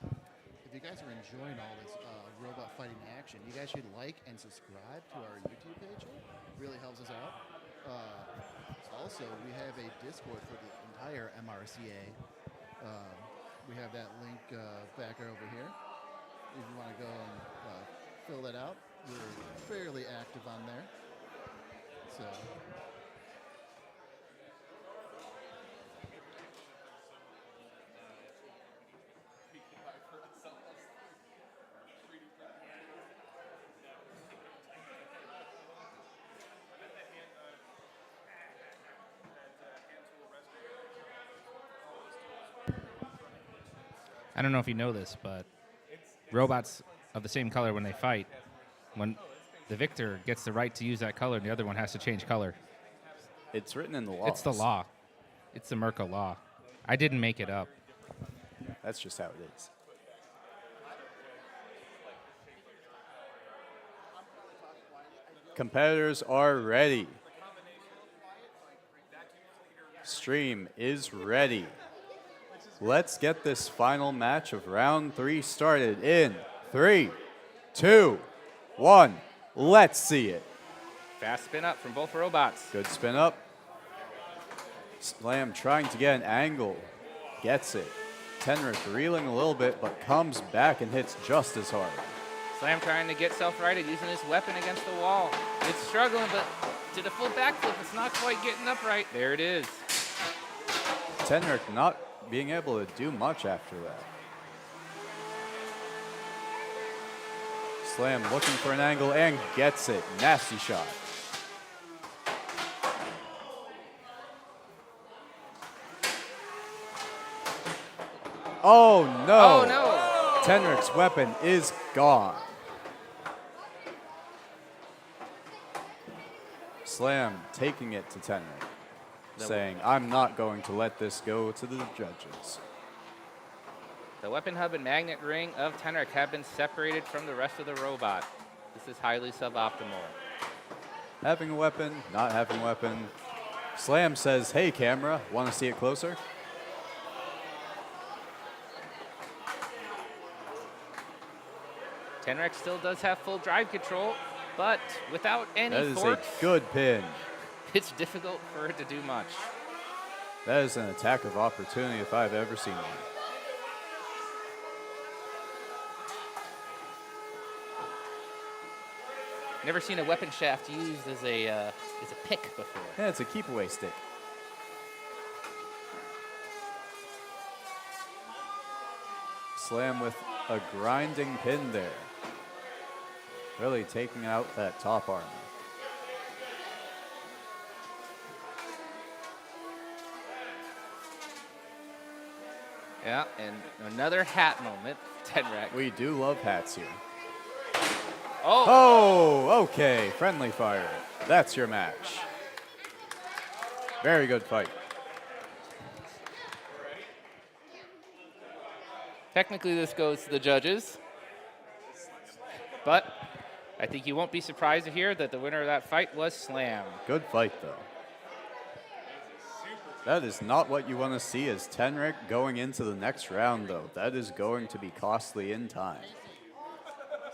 S3: If you guys are enjoying all this robot fighting action, you guys should like and subscribe to our YouTube page. It really helps us out. Also, we have a Discord for the entire MRCA. We have that link back over here. If you want to go and fill that out, we're fairly active on there. So
S8: I don't know if you know this, but robots of the same color when they fight, when the victor gets the right to use that color, the other one has to change color.
S4: It's written in the law.
S8: It's the law. It's the MRCA law. I didn't make it up.
S4: That's just how it is. Competitors are ready. Stream is ready. Let's get this final match of round 3 started in 3, 2, 1. Let's see it.
S8: Fast spin up from both robots.
S4: Good spin up. Slam trying to get an angle. Gets it. Tenrec reeling a little bit, but comes back and hits just as hard.
S8: Slam trying to get self-righted using his weapon against the wall. It's struggling, but to the full backflip, it's not quite getting upright. There it is.
S4: Tenrec not being able to do much after that. Slam looking for an angle and gets it. Nasty shot. Oh no!
S8: Oh no!
S4: Tenrec's weapon is gone. Slam taking it to Tenrec, saying, I'm not going to let this go to the judges.
S8: The weapon hub and magnet ring of Tenrec have been separated from the rest of the robot. This is highly suboptimal.
S4: Having a weapon, not having a weapon. Slam says, hey camera, want to see it closer?
S8: Tenrec still does have full drive control, but without any
S4: That is
S8: forks,
S4: a good pin.
S8: it's difficult for it to do much.
S4: That is an attack of opportunity if I've ever seen one.
S8: Never seen a weapon shaft used as a pick before.
S4: Yeah, it's a keep away stick. Slam with a grinding pin there. Really taking out that top armor.
S8: Yeah, and another hat moment, Tenrec.
S4: We do love hats here.
S8: Oh!
S4: Oh, okay. Friendly fire. That's your match. Very good fight.
S8: Technically, this goes to the judges, but I think you won't be surprised to hear that the winner of that fight was Slam.
S4: Good fight, though. That is not what you want to see as Tenrec going into the next round, though. That is going to be costly in time.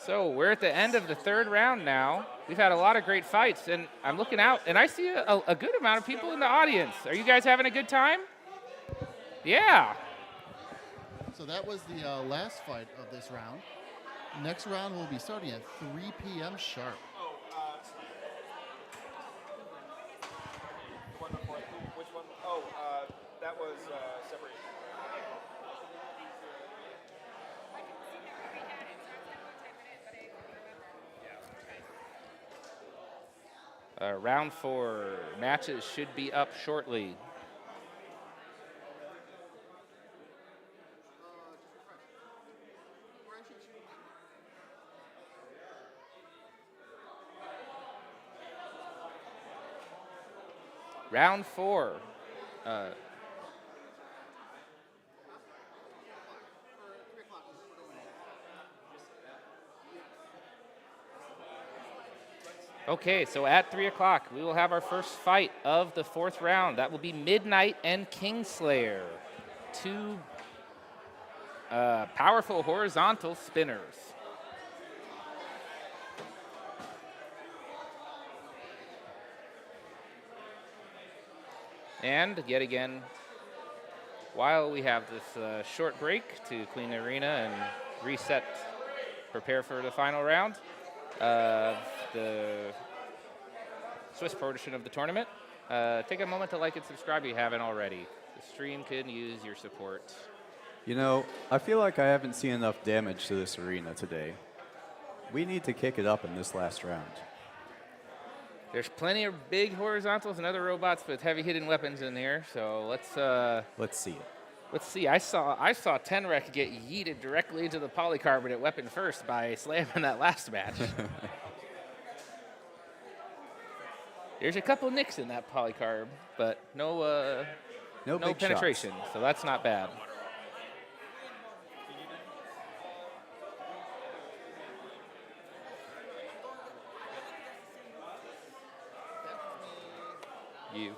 S8: So we're at the end of the third round now. We've had a lot of great fights, and I'm looking out, and I see a good amount of people in the audience. Are you guys having a good time? Yeah.
S3: So that was the last fight of this round. Next round will be starting at 3 p.m. sharp.
S9: Which one? Oh, that was separation.
S8: Round 4 matches should be up shortly. Round 4. Okay, so at 3 o'clock, we will have our first fight of the 4th round. That will be Midnight and Kingslayer. Two powerful horizontal spinners. And yet again, while we have this short break to clean the arena and reset, prepare for the final round of the Swiss portion of the tournament, take a moment to like and subscribe if you haven't already. The stream could use your support.
S4: You know, I feel like I haven't seen enough damage to this arena today. We need to kick it up in this last round.
S8: There's plenty of big horizontals and other robots with heavy hidden weapons in here, so let's
S4: see it.
S8: Let's see. I saw Tenrec get yeeted directly into the polycarbonate weapon first by slamming that last match. There's a couple nicks in that polycarb, but no
S4: big
S8: penetration,
S4: shots.
S8: so that's not bad. You.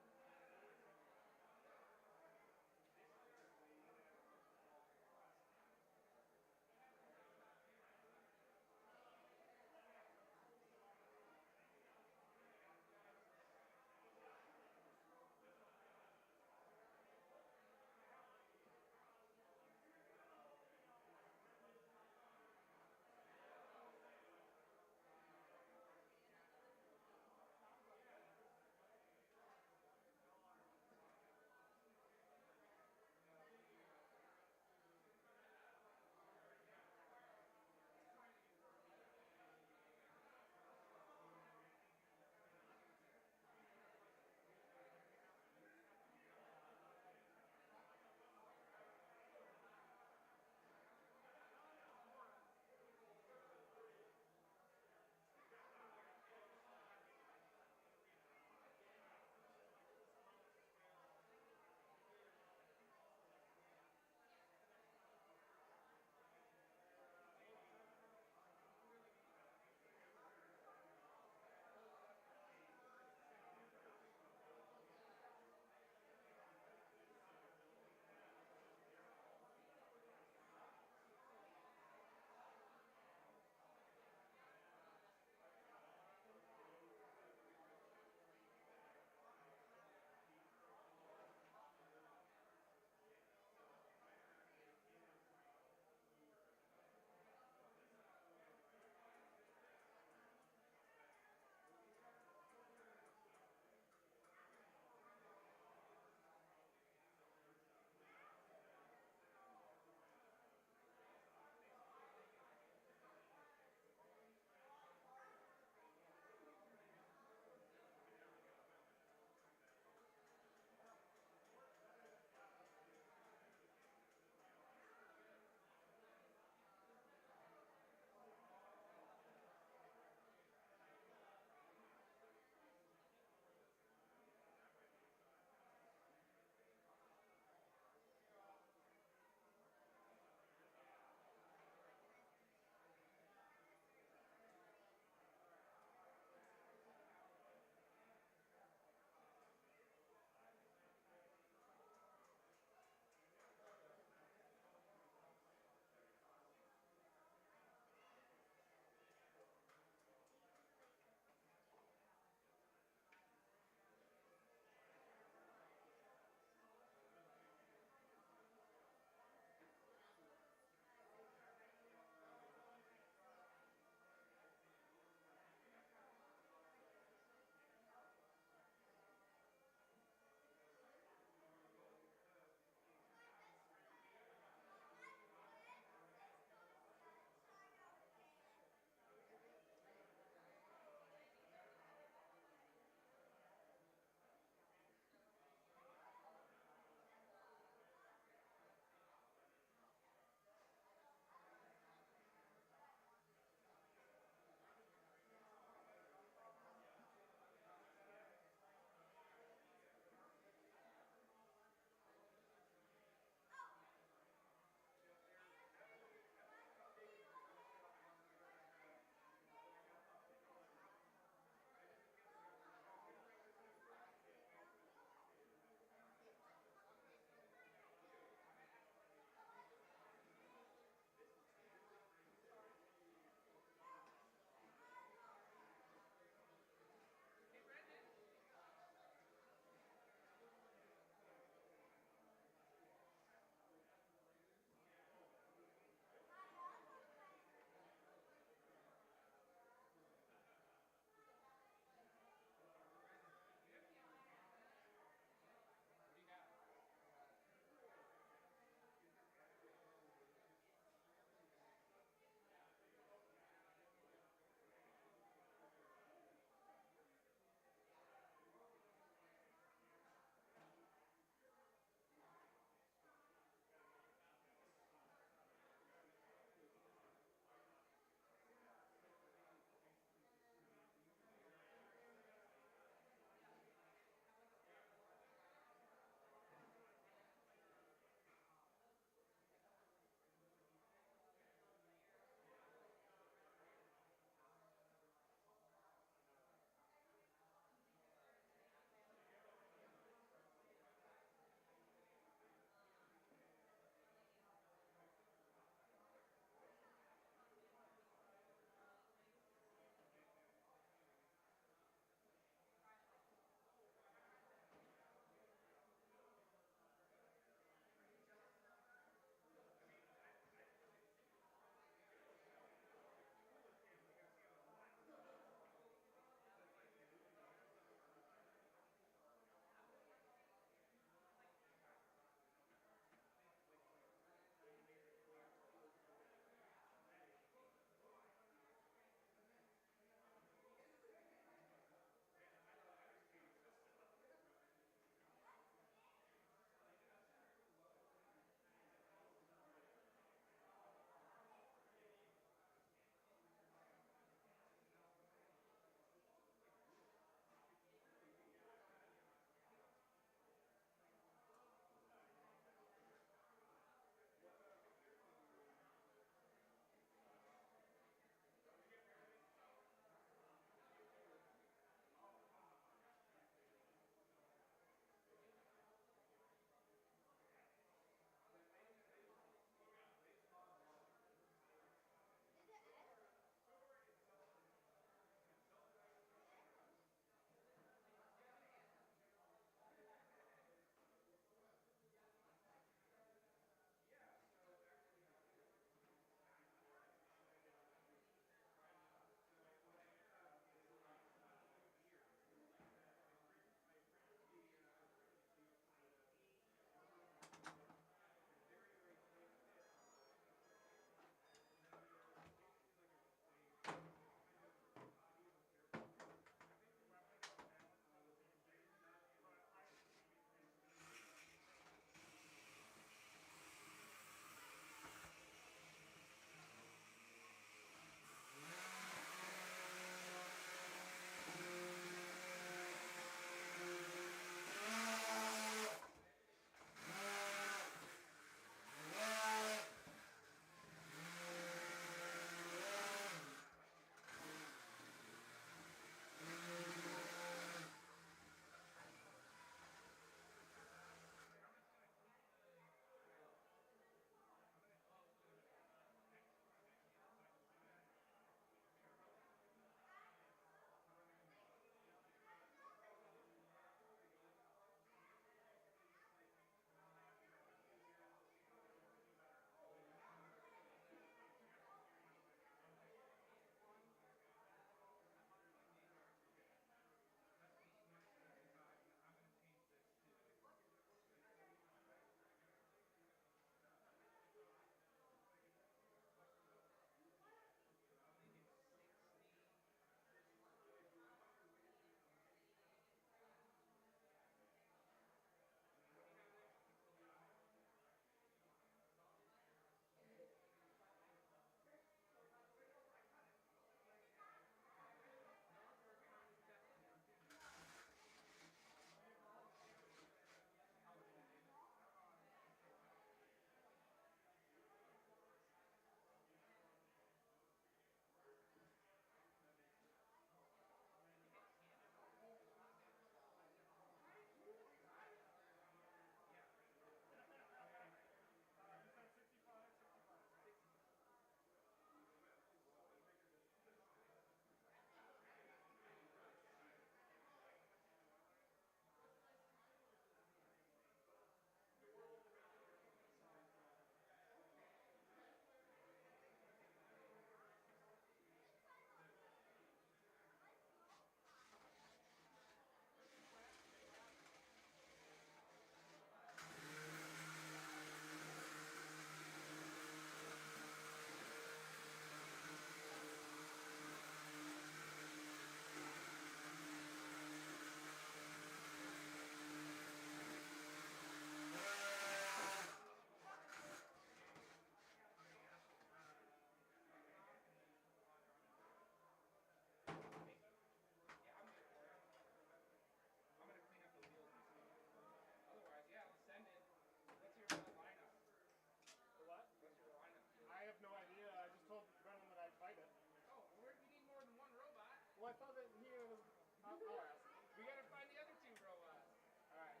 S9: I thought that he was. I'll ask. We gotta find the other 2 robots. All right.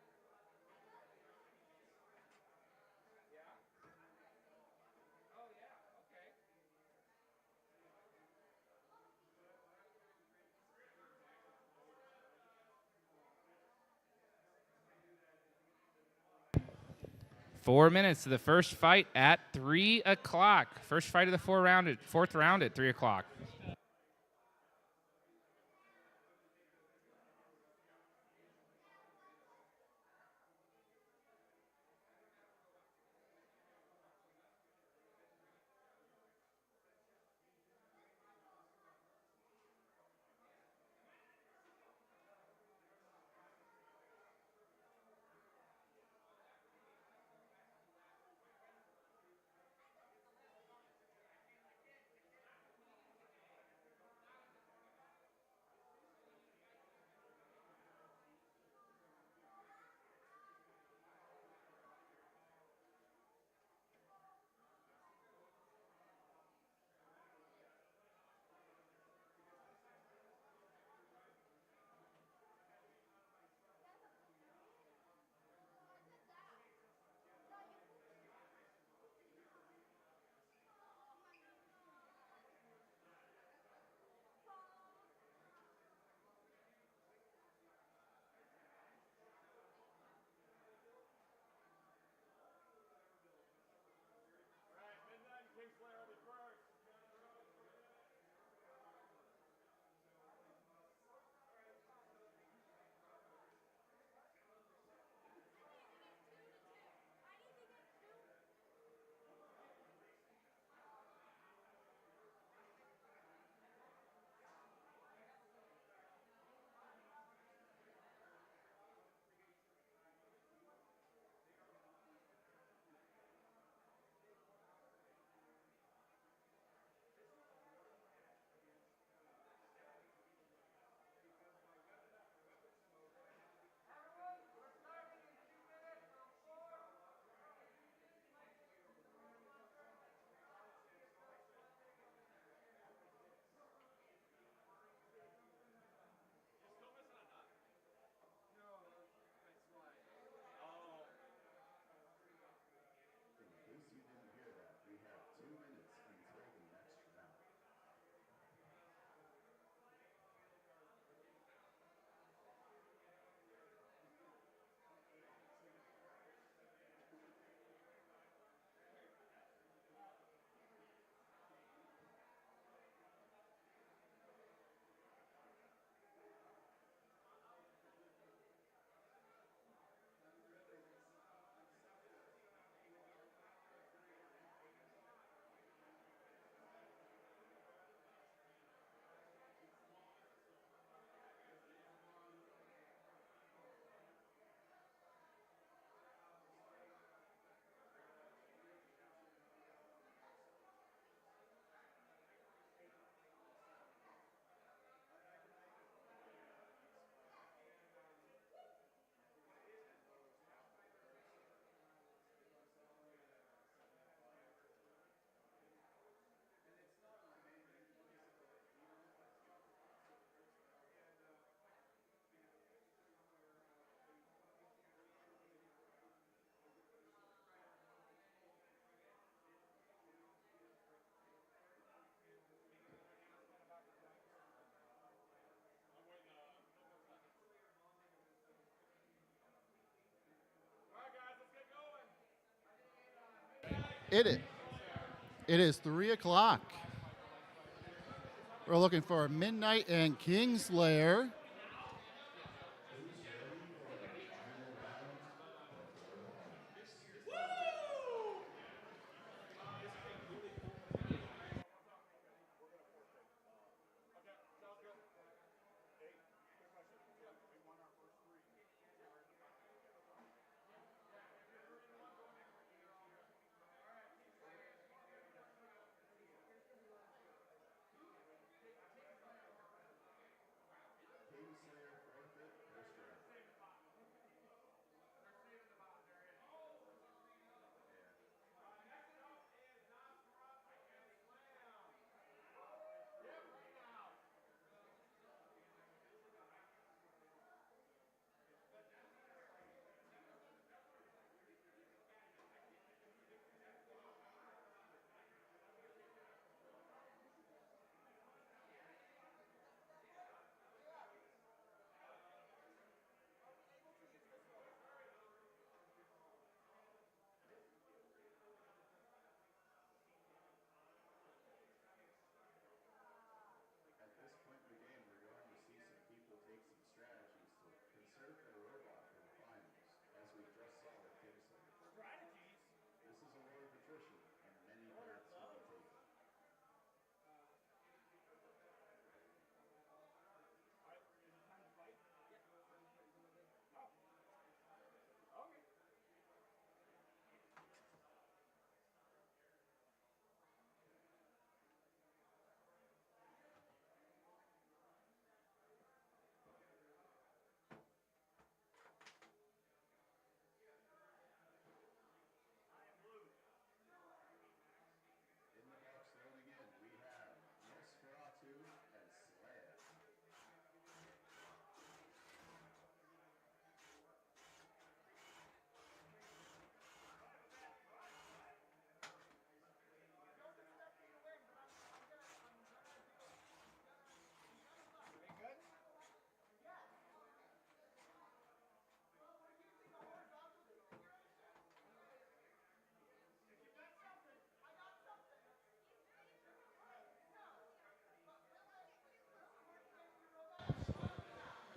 S9: Yeah. Oh yeah. Okay.
S8: 4 minutes to the first fight at 3 o'clock. First fight of the fourth round at 3 o'clock.
S3: It is 3 o'clock. We're looking for Midnight and Kingslayer.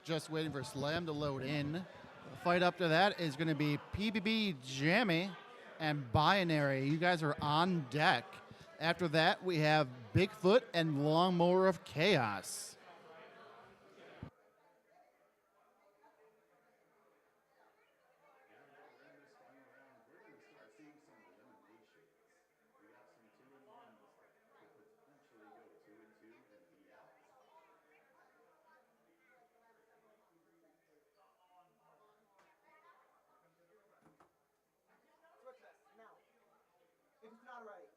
S3: just waiting for Slam to load in. The fight up to that is going to be PBB Jammy and Binary. You guys are on deck. After that, we have Bigfoot and Lawnmower of Chaos.
S5: If it's not right.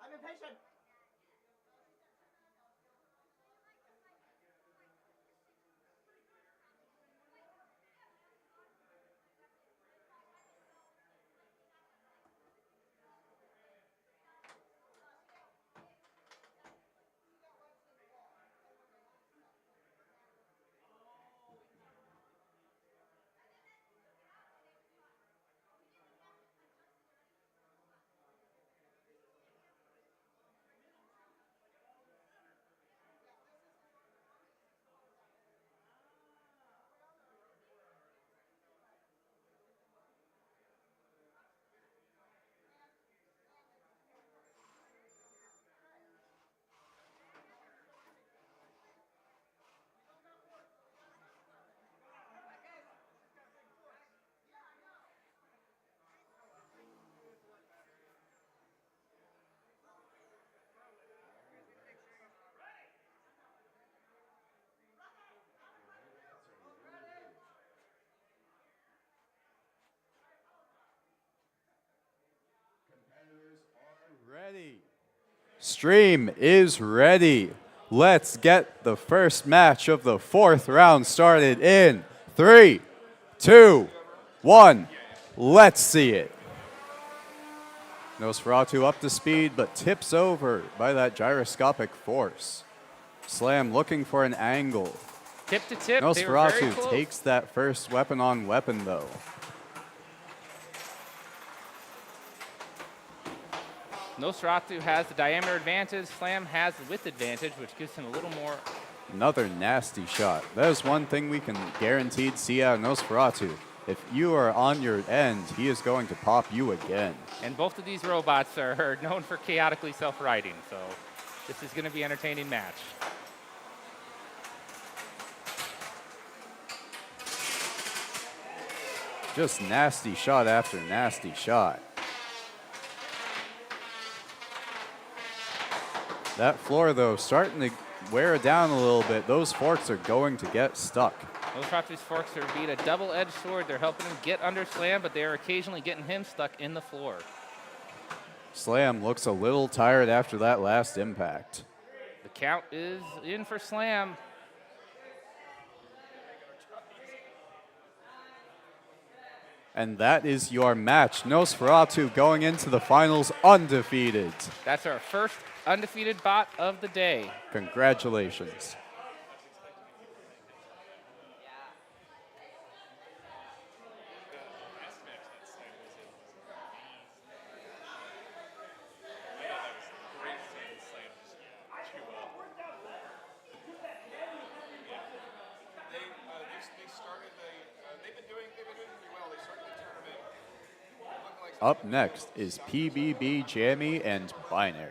S5: I'm impatient.
S4: Ready. Stream is ready. Let's get the first match of the 4th round started in 3, 2, 1. Let's see it. Nosferatu up to speed, but tips over by that gyroscopic force. Slam looking for an angle.
S8: Tip to tip. They were very
S4: Nosferatu
S8: close.
S4: takes that first weapon on weapon, though.
S8: Nosferatu has the diameter advantage. Slam has the width advantage, which gives him a little more.
S4: Another nasty shot. That is one thing we can guaranteed see out of Nosferatu. If you are on your end, he is going to pop you again.
S8: And both of these robots are known for chaotically self-riding, so this is going to be an entertaining match.
S4: Just nasty shot after nasty shot. That floor, though, starting to wear it down a little bit. Those forks are going to get stuck.
S8: Nosferatu's forks are being a double-edged sword. They're helping him get under Slam, but they are occasionally getting him stuck in the floor.
S4: Slam looks a little tired after that last impact.
S8: The count is in for Slam.
S4: And that is your match. Nosferatu going into the finals undefeated.
S8: That's our first undefeated bot of the day.
S4: Congratulations. Up next is PBB Jammy and Binary.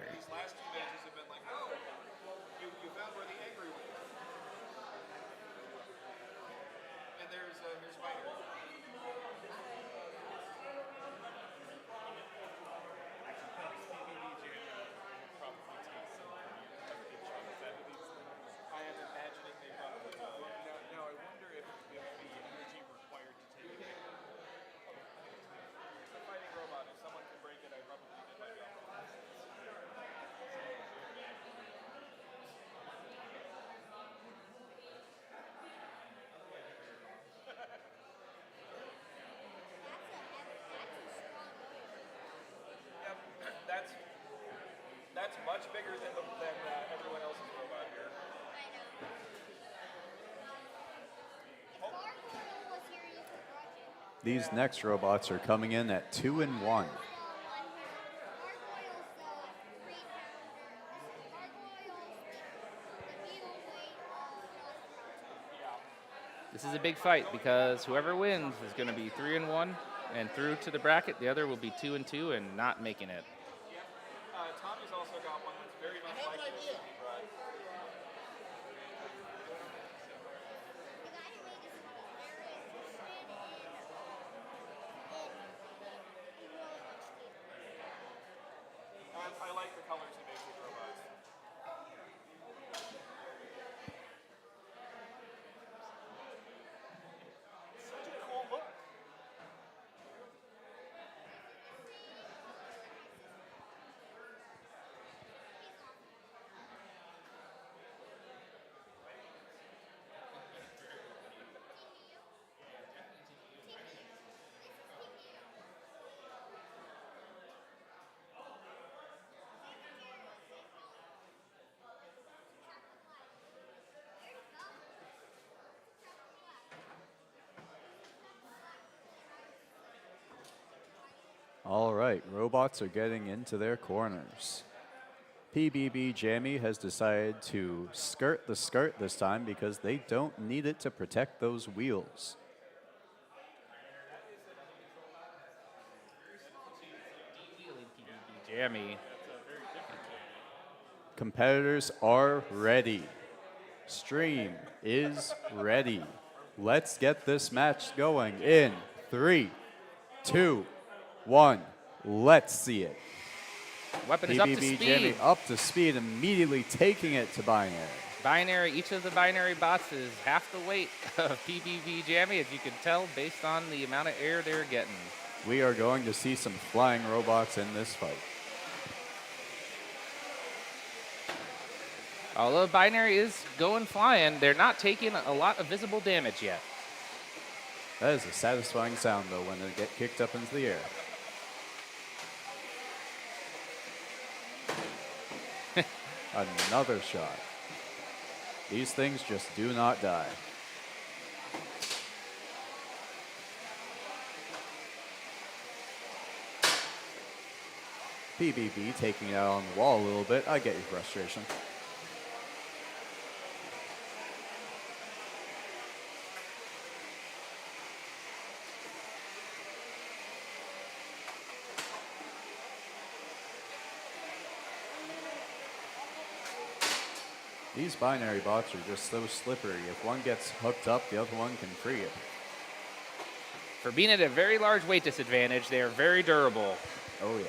S9: That's much bigger than everyone else's robot here.
S4: These next robots are coming in at 2 and 1.
S8: This is a big fight because whoever wins is going to be 3-1 and through to the bracket. The other will be 2-2 and not making it.
S9: Tommy's also got one that's very much like this. Right. I like the colors he makes with robots. Such a cool look.
S4: All right, robots are getting into their corners. PBB Jammy has decided to skirt the skirt this time because they don't need it to protect those wheels.
S8: Jammy.
S4: Competitors are ready. Stream is ready. Let's get this match going in 3, 2, 1. Let's see it.
S8: Weapon is up to
S4: PBB
S8: speed.
S4: Jammy up to speed, immediately taking it to binary.
S8: Binary, each of the binary bots is half the weight of PBB Jammy, as you can tell based on the amount of air they're getting.
S4: We are going to see some flying robots in this fight.
S8: Although binary is going flying, they're not taking a lot of visible damage yet.
S4: That is a satisfying sound, though, when they get kicked up into the air. Another shot. These things just do not die. PBB taking it out on the wall a little bit. I get your frustration. These binary bots are just so slippery. If one gets hooked up, the other one can free it.
S8: For being at a very large weight disadvantage, they are very durable.
S4: Oh, yeah.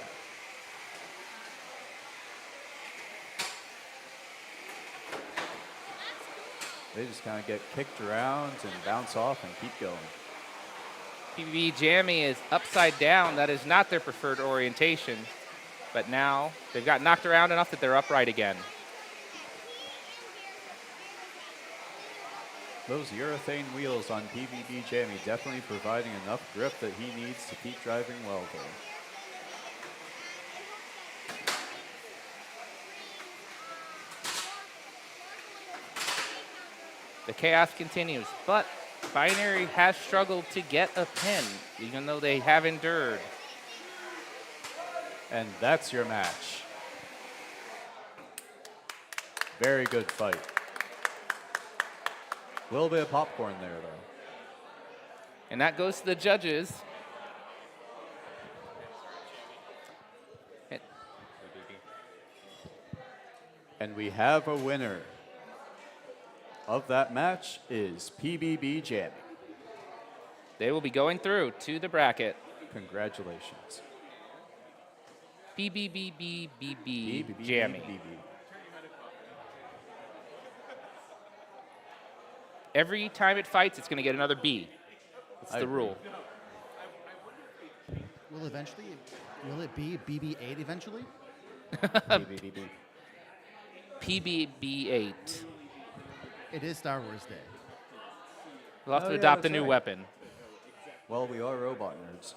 S4: They just kind of get kicked around and bounce off and keep going.
S8: PBB Jammy is upside down. That is not their preferred orientation. But now they've got knocked around enough that they're upright again.
S4: Those urethane wheels on PBB Jammy definitely providing enough grip that he needs to keep driving well there.
S8: The chaos continues, but binary has struggled to get a pin, even though they have endured.
S4: And that's your match. Very good fight. A little bit of popcorn there, though.
S8: And that goes to the judges.
S4: And we have a winner of that match is PBB Jammy.
S8: They will be going through to the bracket.
S4: Congratulations.
S8: PBB Jammy. Every time it fights, it's going to get another B. That's the rule.
S3: Will it be BB-8 eventually?
S4: PBB.
S8: PBB-8.
S3: It is Star Wars Day.
S8: We'll have
S4: Oh,
S8: to
S4: yeah,
S8: adopt a
S4: that's
S8: new
S4: right.
S8: weapon.
S4: Well, we are robot nerds.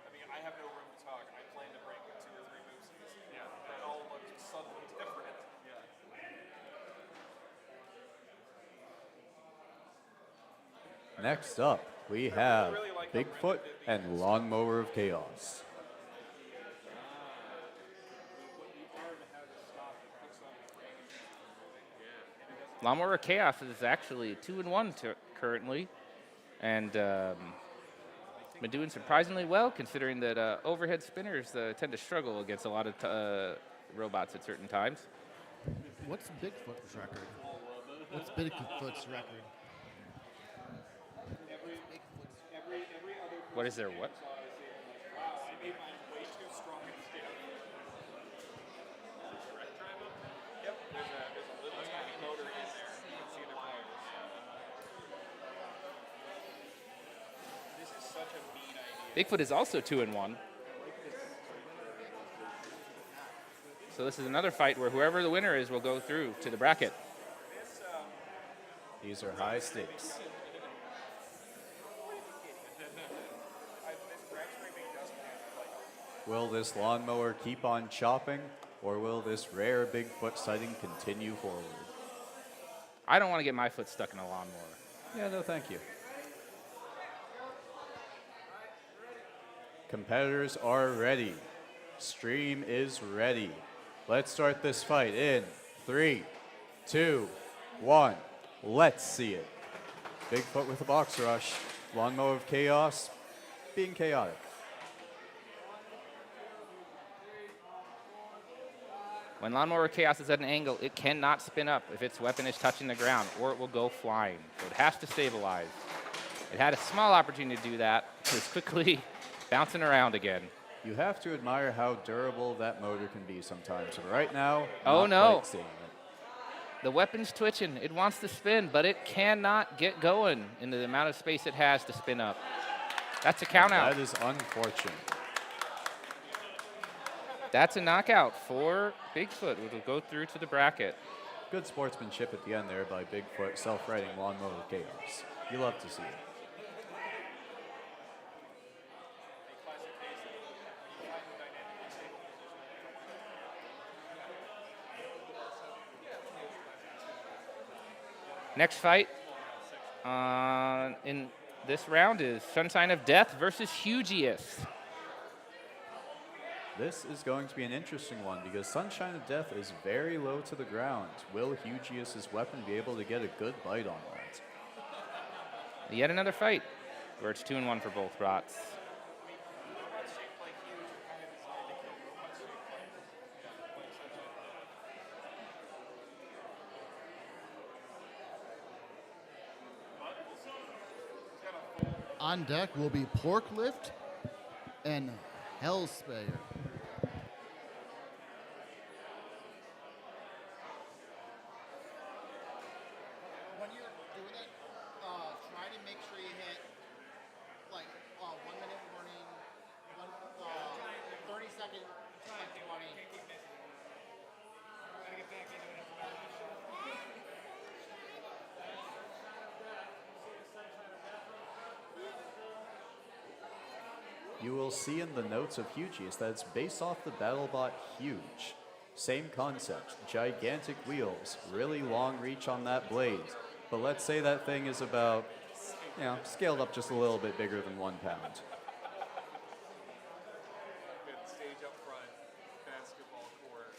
S9: I mean, I have no room to talk. I plan to break 2 or 3 mooses. Yeah. That all looks subtly different. Yeah.
S4: Next up, we have Bigfoot and Lawnmower of Chaos.
S8: Lawnmower Chaos is actually 2-1 currently, and been doing surprisingly well considering that overhead spinners tend to struggle against a lot of robots at certain times.
S3: What's Bigfoot's record? What's Bigfoot's record?
S8: What is their what?
S9: I made mine way too strong and stiff. Yep, there's a little tiny motor in there. You can see the wires. This is such a mean idea.
S8: Bigfoot is also 2-1. So this is another fight where whoever the winner is will go through to the bracket.
S4: These are high stakes. Will this lawnmower keep on chopping, or will this rare Bigfoot sighting continue forward?
S8: I don't want to get my foot stuck in a lawnmower.
S4: Yeah, no, thank you. Competitors are ready. Stream is ready. Let's start this fight in 3, 2, 1. Let's see it. Bigfoot with a box rush. Lawnmower of Chaos being chaotic.
S8: When Lawnmower Chaos is at an angle, it cannot spin up if its weapon is touching the ground, or it will go flying. So it has to stabilize. It had a small opportunity to do that. It's quickly bouncing around again.
S4: You have to admire how durable that motor can be sometimes. But right now,
S8: Oh,
S4: not
S8: no.
S4: quite seeing it.
S8: The weapon's twitching. It wants to spin, but it cannot get going in the amount of space it has to spin up. That's a count out.
S4: That is unfortunate.
S8: That's a knockout for Bigfoot, which will go through to the bracket.
S4: Good sportsmanship at the end there by Bigfoot, self-riding Lawnmower of Chaos. You love to see it.
S8: Next fight in this round is Sunshine of Death versus Hugeus.
S4: This is going to be an interesting one because Sunshine of Death is very low to the ground. Will Hugeus' weapon be able to get a good bite on that?
S8: Yet another fight where it's 2-1 for both rots.
S3: On deck will be Pork Lift and Hellspear. When you're doing it, try to make sure you hit like 1 minute warning, 30-second, like 20.
S4: You will see in the notes of Hugeus that it's based off the BattleBot Huge. Same concept, gigantic wheels, really long reach on that blade. But let's say that thing is about, scaled up just a little bit bigger than 1 pound.
S6: Stage up front, basketball court.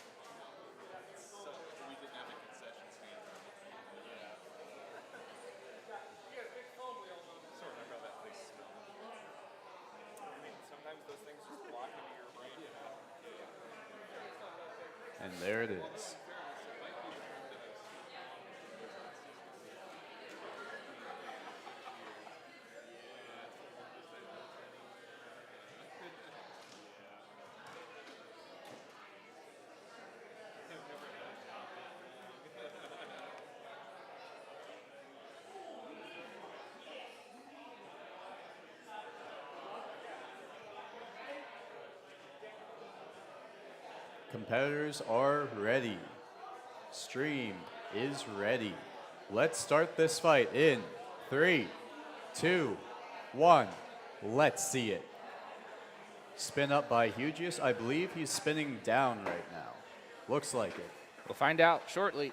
S6: We didn't have a concession stand. Sort of remember how that place smelled. I mean, sometimes those things just block into your brain.
S4: And there it is. Competitors are ready. Stream is ready. Let's start this fight in 3, 2, 1. Let's see it. Spin up by Hugeus. I believe he's spinning down right now. Looks like it.
S8: We'll find out shortly.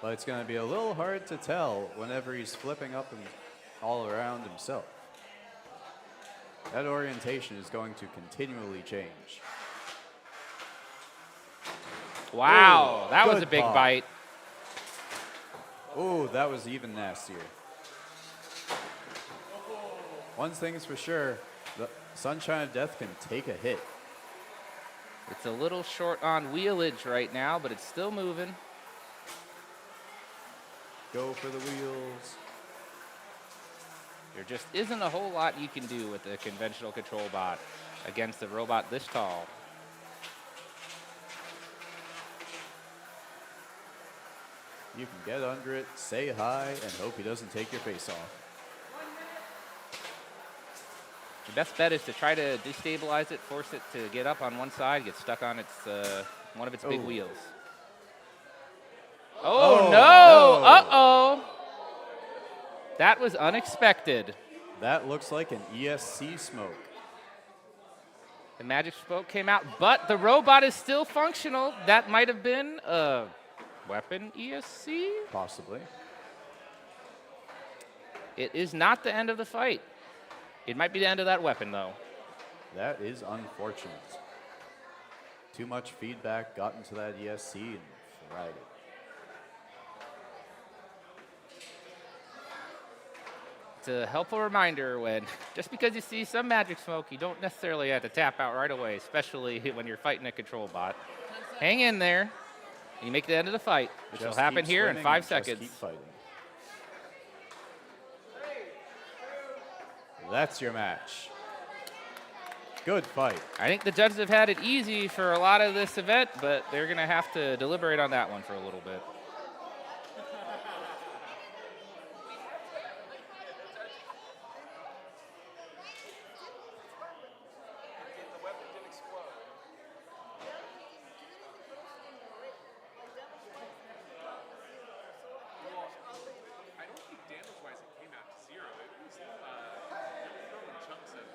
S4: But it's going to be a little hard to tell whenever he's flipping up and all around himself. That orientation is going to continually change.
S8: Wow,
S4: Ooh,
S8: that was
S4: good
S8: a big
S4: pop.
S8: bite.
S4: Oh, that was even nastier. One thing is for sure, the Sunshine of Death can take a hit.
S8: It's a little short on wheelage right now, but it's still moving.
S4: Go for the wheels.
S8: There just isn't a whole lot you can do with a conventional control bot against a robot this tall.
S4: You can get under it, say hi, and hope he doesn't take your face off.
S8: The best bet is to try to destabilize it, force it to get up on one side, get stuck on its one of its big wheels. Oh, no! Uh-oh! That was unexpected.
S4: That looks like an ESC smoke.
S8: The magic smoke came out, but the robot is still functional. That might have been a weapon ESC?
S4: Possibly.
S8: It is not the end of the fight. It might be the end of that weapon, though.
S4: That is unfortunate. Too much feedback got into that ESC and fried it.
S8: It's a helpful reminder when, just because you see some magic smoke, you don't necessarily have to tap out right away, especially when you're fighting a control bot. Hang in there, and you make it to the end of the fight, which will happen here in 5 seconds.
S4: Keep fighting. That's your match. Good fight.
S8: I think the judges have had it easy for a lot of this event, but they're going to have to deliberate on that one for a little bit.
S9: The weapon didn't explode. Well, I don't think damage-wise it came out to 0. It was throwing chunks of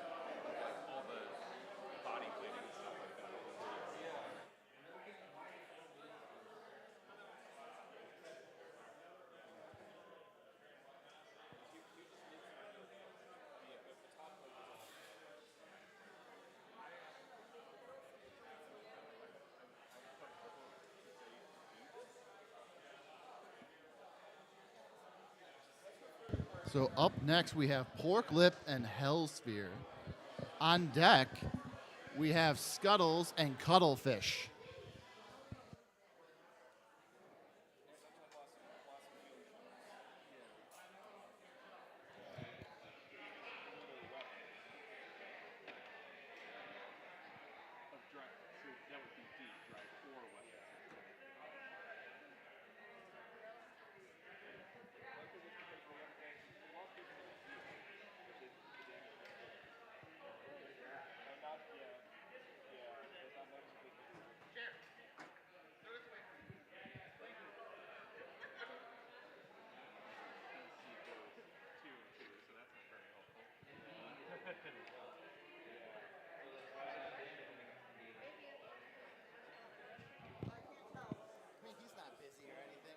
S9: like all the body plating and stuff like that.
S3: So up next we have Pork Lip and Hellspear. On deck, we have Scuttles and Cuttlefish.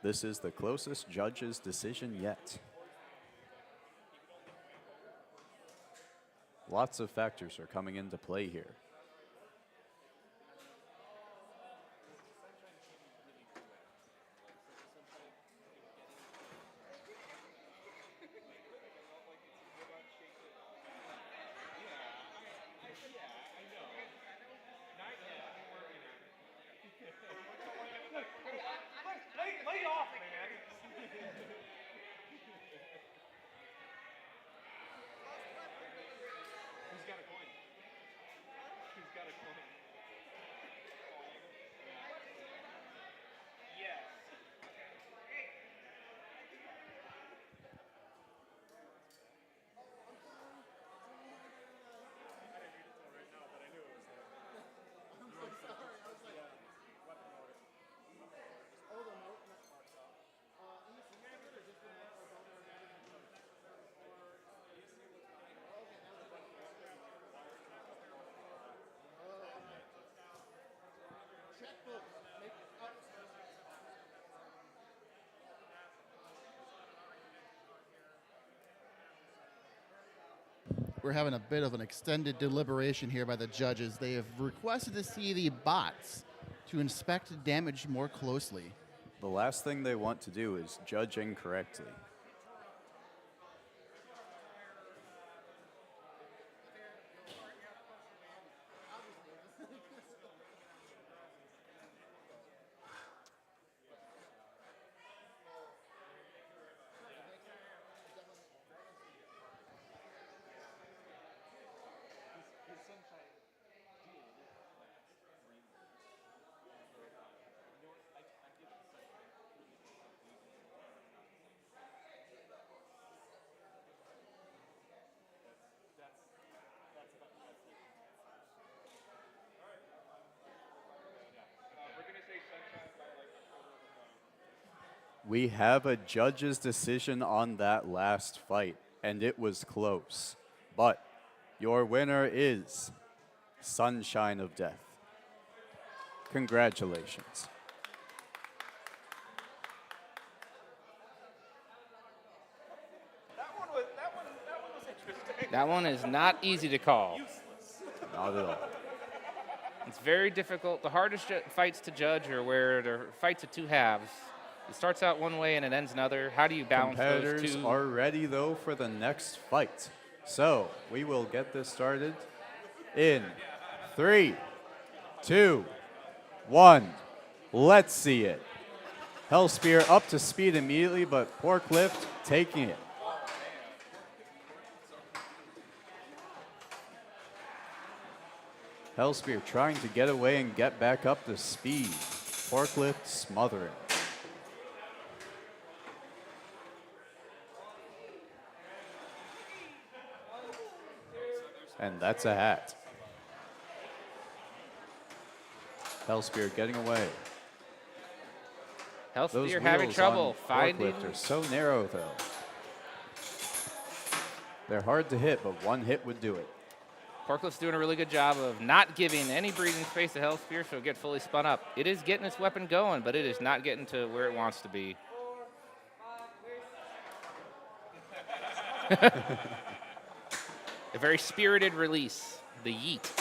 S4: This is the closest judge's decision yet. Lots of factors are coming into play here.
S9: Lay off, man. Who's got a coin? Who's got a coin? Yes.
S3: We're having a bit of an extended deliberation here by the judges. They have requested to see the bots to inspect damage more closely.
S4: The last thing they want to do is judge incorrectly. We have a judge's decision on that last fight, and it was close. But your winner is Sunshine of Death. Congratulations.
S2: That one was interesting.
S8: That one is not easy to call.
S4: Not at all.
S8: It's very difficult. The hardest fights to judge are where the fights of two halves. It starts out one way and it ends another. How do you balance those
S4: Competitors
S8: two?
S4: are ready, though, for the next fight. So we will get this started in 3, 2, 1. Let's see it. Hellspear up to speed immediately, but Forklift taking it. Hellspear trying to get away and get back up to speed. Forklift smothering. And that's a hat. Hellspear getting away.
S8: Hellspear having trouble finding.
S4: Forklift are so narrow, though. They're hard to hit, but one hit would do it.
S8: Forklift's doing a really good job of not giving any breathing space to Hellspear, so it get fully spun up. It is getting its weapon going, but it is not getting to where it wants to be. A very spirited release, the yeet.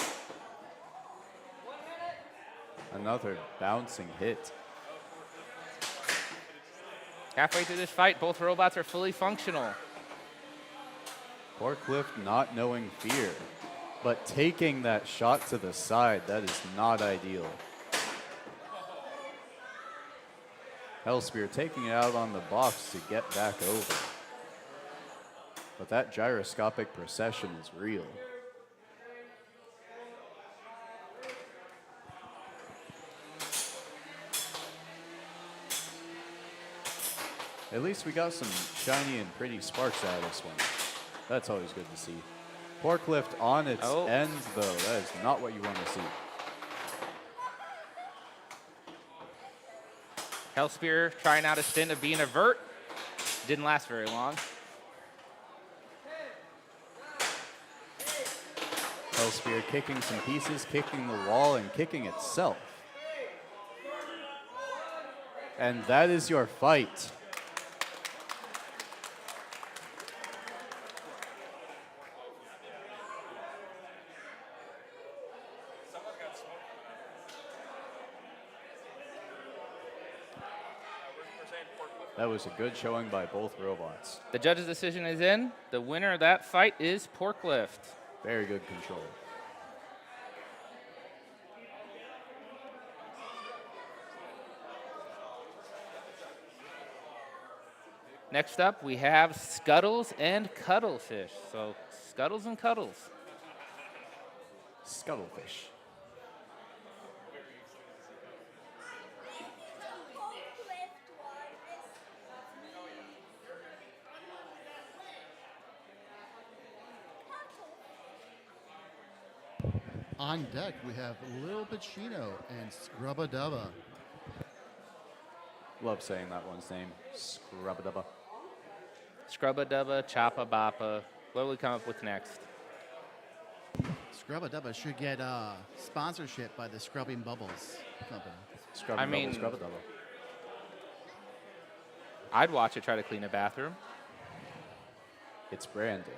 S4: Another bouncing hit.
S8: Halfway through this fight, both robots are fully functional.
S4: Forklift not knowing fear, but taking that shot to the side, that is not ideal. Hellspear taking it out on the box to get back over. But that gyroscopic procession is real. At least we got some shiny and pretty sparks out of this one. That's always good to see. Forklift on its end, though. That is not what you want to see.
S8: Hellspear trying out a stint of being a vert. Didn't last very long.
S4: Hellspear kicking some pieces, kicking the wall, and kicking itself. And that is your fight. That was a good showing by both robots.
S8: The judge's decision is in. The winner of that fight is Forklift.
S4: Very good control.
S8: Next up, we have Scuttles and Cuttlefish. So, Scuttles and Cuddles.
S4: Scuttlefish.
S3: On deck, we have Lil Pacino and Scrubba Dubba.
S4: Love saying that one's name. Scrubba Dubba.
S8: Scrubba Dubba, Choppa Boppa. What will we come up with next?
S3: Scrubba Dubba should get sponsorship by the Scrubbing Bubbles company.
S4: Scrubba Dubba, Scrubba Dubba.
S8: I'd watch it try to clean a bathroom.
S4: It's branding.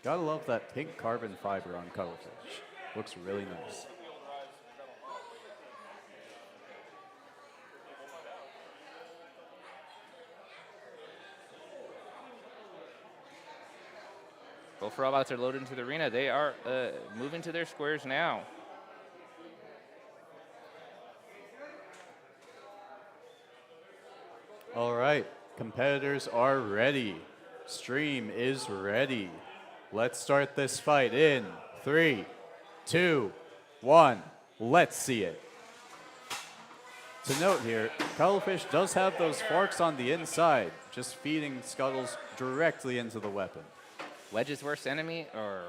S4: Gotta love that pink carbon fiber on Cuttlefish. Looks really nice.
S8: Both robots are loaded into the arena. They are moving to their squares now.
S4: All right, competitors are ready. Stream is ready. Let's start this fight in 3, 2, 1. Let's see it. To note here, Cuttlefish does have those forks on the inside, just feeding Scuttles directly into the weapon.
S8: Wedge's worst enemy are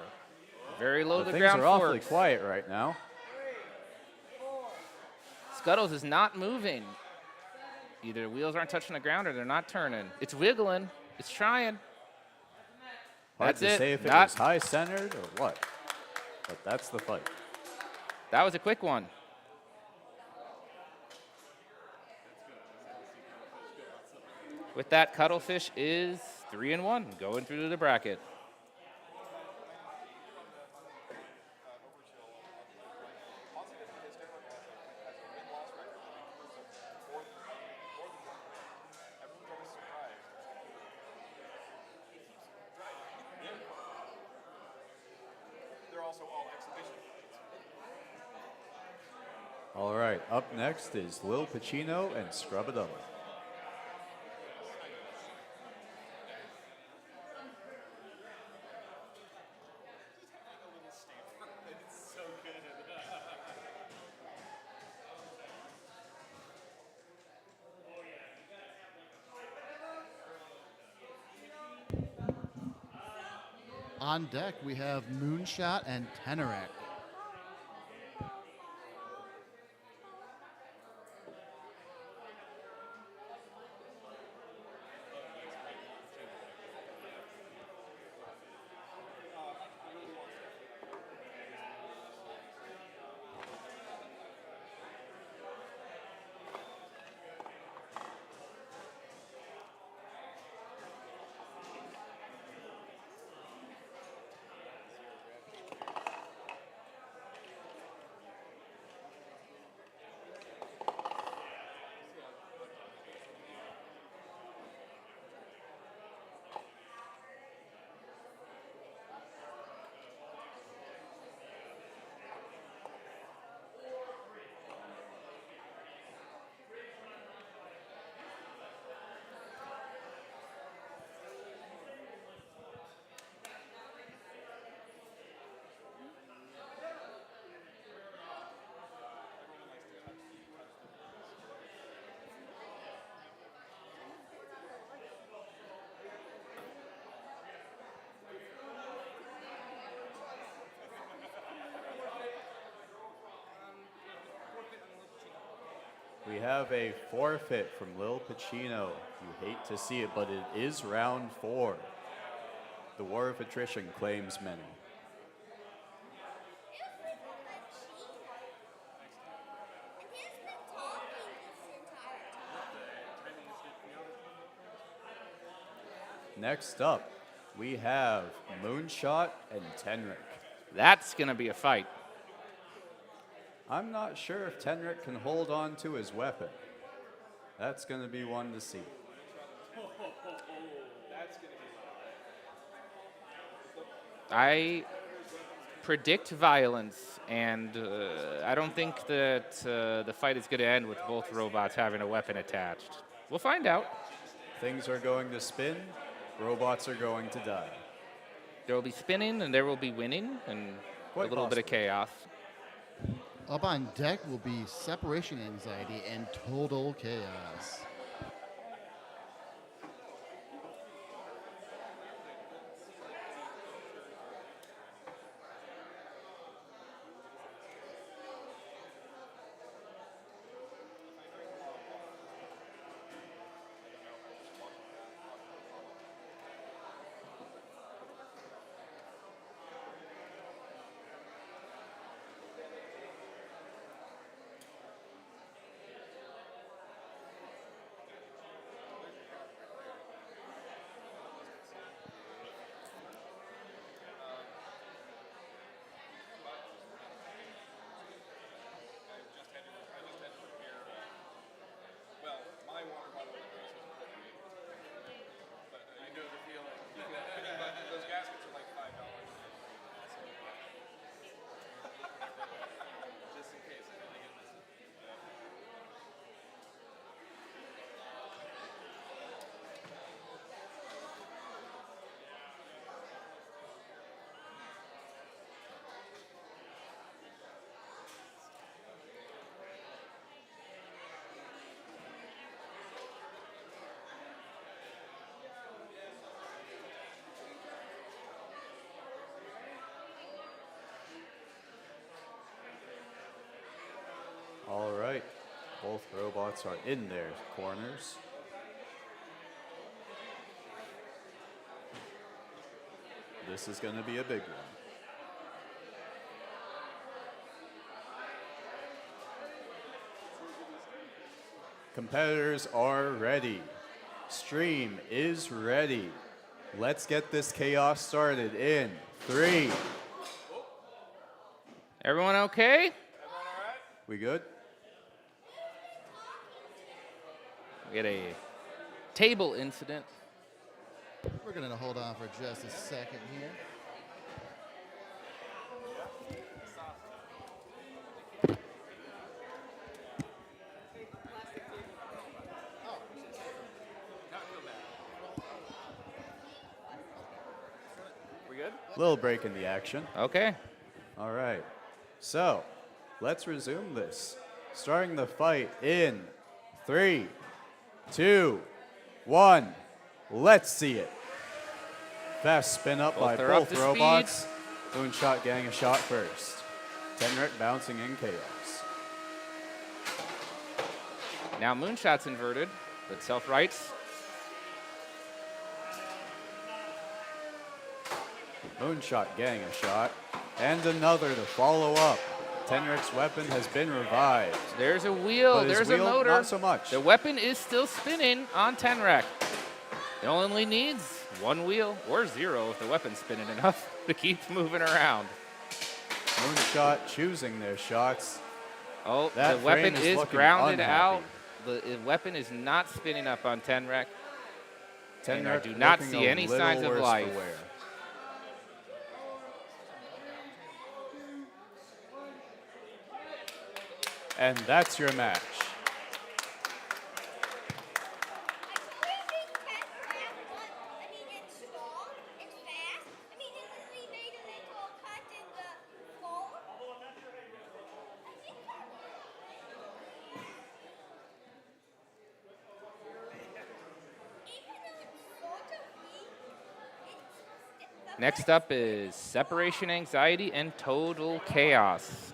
S8: very low to the
S4: Things
S8: ground
S4: are awfully
S8: forks.
S4: quiet right now.
S8: Scuttles is not moving. Either the wheels aren't touching the ground or they're not turning. It's wiggling. It's trying.
S4: Hard
S8: That's
S4: to
S8: it.
S4: say if it
S8: Not-
S4: was high-centered or what, but that's the fight.
S8: That was a quick one. With that, Cuttlefish is 3-1, going through to the bracket.
S4: All right, up next is Lil Pacino and Scrubba.
S3: On deck, we have MoonShot and Tenrec.
S4: We have a forfeit from Lil Pacino. You hate to see it, but it is round 4. The war of attrition claims many. Next up, we have MoonShot and Tenrec.
S8: That's going to be a fight.
S4: I'm not sure if Tenrec can hold on to his weapon. That's going to be one to see.
S8: I predict violence, and I don't think that the fight is going to end with both robots having a weapon attached. We'll find out.
S4: Things are going to spin. Robots are going to die.
S8: There will be spinning, and there will be winning, and
S4: Quite
S8: a little bit of
S4: possibly.
S8: chaos.
S3: Up on deck will be separation anxiety and total chaos.
S4: Both robots are in their corners. This is going to be a big one. Competitors are ready. Stream is ready. Let's get this chaos started in 3.
S8: Everyone okay?
S4: We good?
S8: We get a table incident.
S3: We're going to hold on for just a second here.
S2: We good?
S4: Little break in the action.
S8: Okay.
S4: All right. So, let's resume this. Starting the fight in 3, 2, 1. Let's see it. Fast spin up by
S8: Both are up
S4: both
S8: to
S4: robots. MoonShot getting a shot first. Tenrec bouncing in chaos.
S8: Now MoonShot's inverted, but self-rights.
S4: MoonShot getting a shot. And another to follow up. Tenrec's weapon has been revived.
S8: There's a wheel,
S4: But his
S8: there's
S4: wheel,
S8: a motor.
S4: not so much.
S8: The weapon is still spinning on Tenrec. It only needs 1 wheel or 0 if the weapon's spinning enough to keep moving around.
S4: MoonShot choosing their shots.
S8: Oh,
S4: That
S8: the weapon
S4: frame is
S8: is
S4: looking
S8: grounded
S4: unhappy.
S8: out. The weapon is not spinning up on Tenrec. And I
S4: Tenrec
S8: do not
S4: looking
S8: see
S4: a
S8: any
S4: little
S8: signs of
S4: worse for
S8: life.
S4: wear. And that's your match.
S8: Next up is Separation Anxiety and Total Chaos.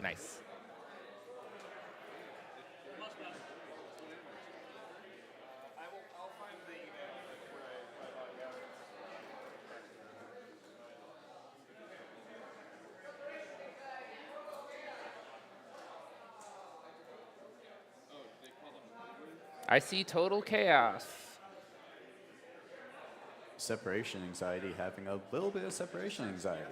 S8: Nice.
S6: I'll find the email where I log out.
S8: I see Total Chaos.
S4: Separation anxiety, having a little bit of separation anxiety.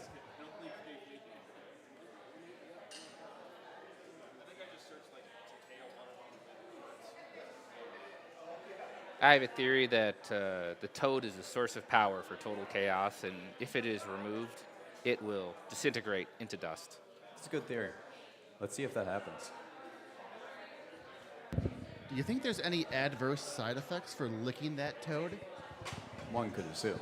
S8: I have a theory that the toad is a source of power for Total Chaos, and if it is removed, it will disintegrate into dust.
S4: It's a good theory. Let's see if that happens.
S3: Do you think there's any adverse side effects for licking that toad?
S4: One could assume.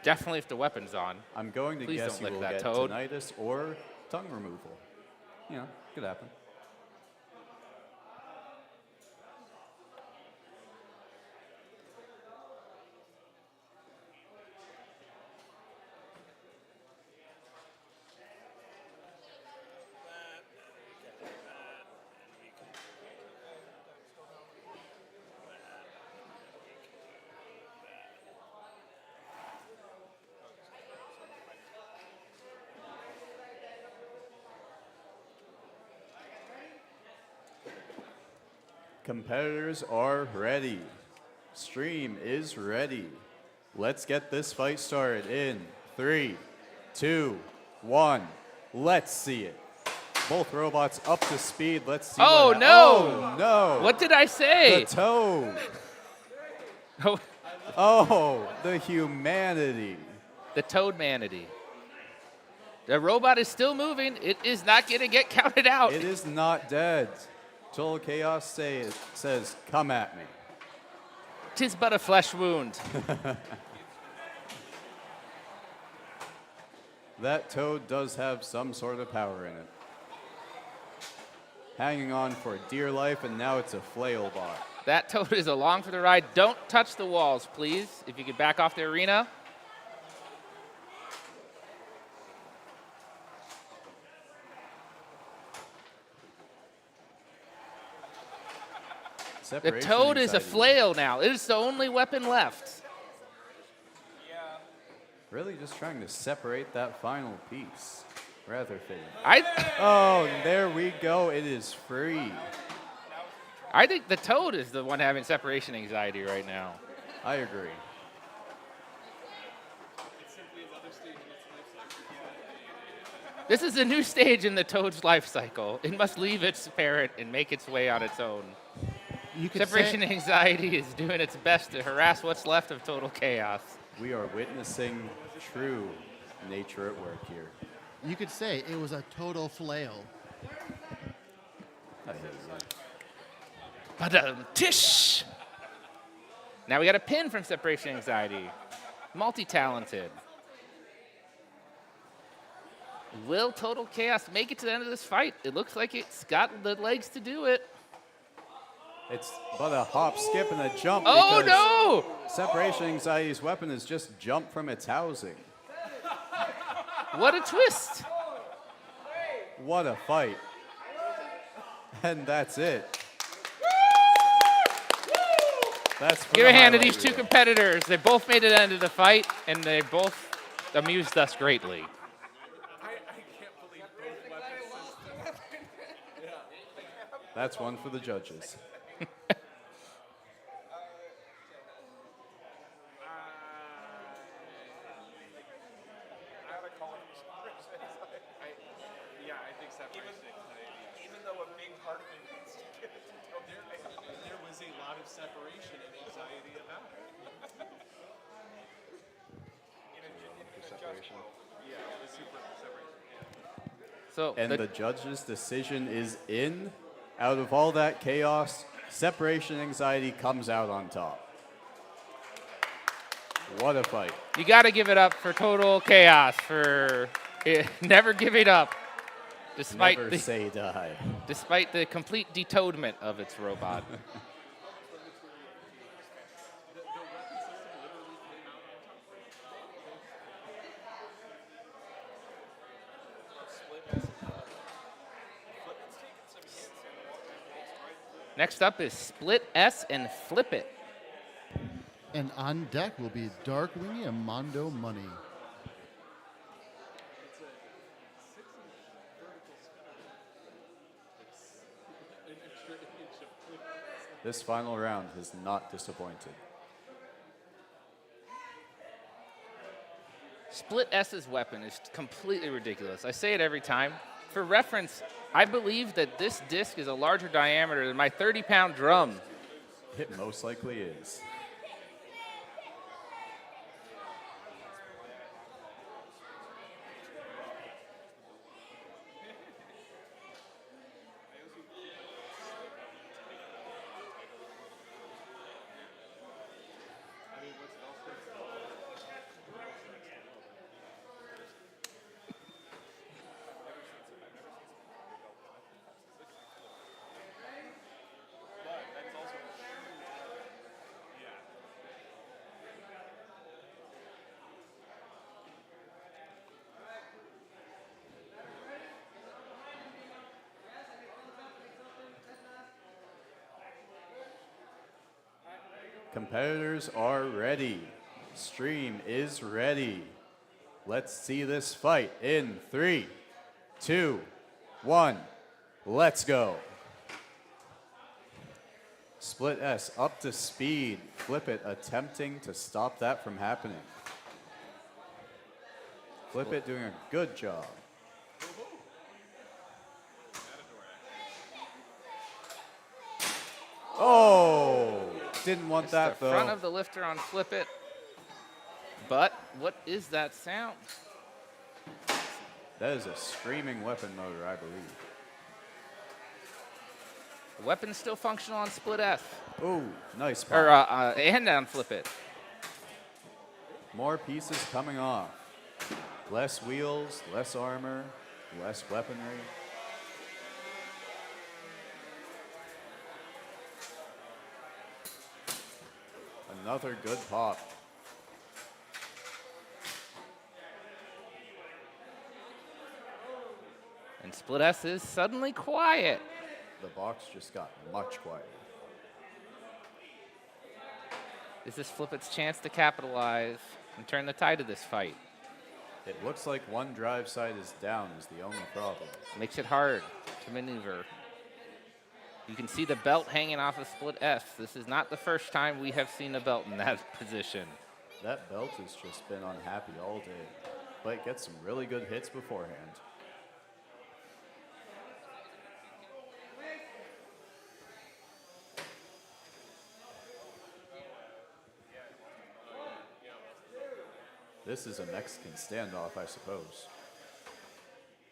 S8: Definitely if the weapon's on.
S4: I'm going to
S8: Please
S4: guess
S8: don't
S4: you
S8: lick
S4: will
S8: that
S4: get
S8: toad.
S4: tinnitus or tongue removal. You know, could happen. Competitors are ready. Stream is ready. Let's get this fight started in 3, 2, 1. Let's see it. Both robots up to speed. Let's see.
S8: Oh,
S4: what
S8: no.
S4: Oh, no.
S8: What did I say?
S4: The Toad.
S8: Oh,
S4: Oh, the humanity.
S8: the Toadmanity. The robot is still moving. It is not going to get counted out.
S4: It is not dead. Total Chaos says, come at me.
S8: 'Tis but a flesh wound.
S4: That Toad does have some sort of power in it. Hanging on for dear life, and now it's a flail bot.
S8: That Toad is along for the ride. Don't touch the walls, please. If you could back off the arena. The
S4: Separation
S8: Toad is a
S4: anxiety.
S8: flail now. It is the only weapon left.
S4: Really just trying to separate that final piece. Rather fitting.
S8: I
S4: Oh, there we go. It is free.
S8: think the Toad is the one having separation anxiety right now.
S4: I agree.
S8: This is a new stage in the Toad's life cycle. It must leave its parent and make its way on its own.
S3: You could
S8: Separation
S3: say,
S8: anxiety is doing its best to harass what's left of Total Chaos.
S4: We are witnessing true nature at work here.
S3: you could say it was a total flail.
S4: I hate it.
S8: Tish! Now we got a pin from Separation Anxiety. Multi-talented. Will Total Chaos make it to the end of this fight? It looks like it's got the legs to do it.
S4: It's but a hop, skip, and a jump.
S8: Oh,
S4: because
S8: no!
S4: Separation Anxiety's weapon is just jump from its housing.
S8: What a twist.
S4: What a fight. And that's it. That's for
S8: Give
S4: the
S8: a hand to
S4: highlight
S8: these two
S4: reel.
S8: competitors. They both made it to the end of the fight, and they both amused us greatly.
S9: I can't believe both weapons systems.
S4: That's one for the judges.
S9: I think separation anxiety.
S6: Even though a big part of it wants to get it to go
S9: There was a lot of separation and anxiety about it. Yeah, the super separation.
S8: So
S4: And the judge's decision is in. Out of all that chaos, Separation Anxiety comes out on top. What a fight.
S8: you got to give it up for Total Chaos for never giving up, despite
S4: Never say die.
S8: despite the complete detoadment of its robot. Next up is Split S and Flipit.
S3: And on deck will be Darkwing and Mondo Money.
S4: This final round has not disappointed.
S8: Split S's weapon is completely ridiculous. I say it every time. For reference, I believe that this disc is a larger diameter than my 30-pound drum.
S4: It most likely is. Competitors are ready. Stream is ready. Let's see this fight in 3, 2, 1. Let's go. Split S up to speed. Flipit attempting to stop that from happening. Flipit doing a good job. Oh, didn't want
S8: It's
S4: that
S8: the
S4: though.
S8: front of the lifter on Flipit. But what is that sound?
S4: That is a screaming weapon motor, I believe.
S8: The weapon's still functional on Split S.
S4: Oh, nice pop.
S8: Or, and on Flipit.
S4: More pieces coming off. Less wheels, less armor, less weaponry. Another good pop.
S8: And Split S is suddenly quiet.
S4: The box just got much quieter.
S8: Is this Flipit's chance to capitalize and turn the tide of this fight?
S4: It looks like one drive side is down is the only problem.
S8: Makes it hard to maneuver. You can see the belt hanging off of Split S. This is not the first time we have seen a belt in that position.
S4: That belt has just been unhappy all day, but it gets some really good hits beforehand. This is a Mexican standoff, I suppose.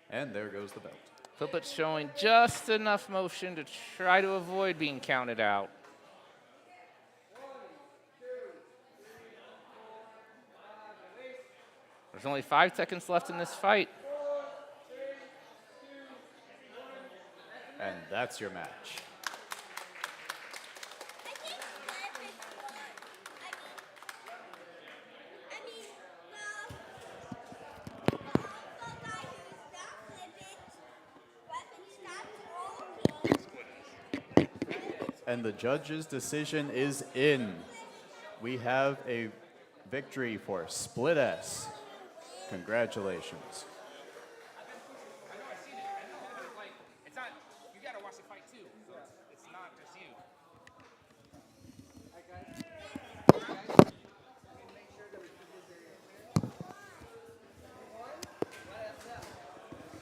S4: And there goes the belt.
S8: Flipit's showing just enough motion to try to avoid being counted out. There's only 5 seconds left in this fight.
S4: And that's your match. And the judge's decision is in. We have a victory for Split S. Congratulations.
S2: It's not, you gotta watch the fight too. It's not just you.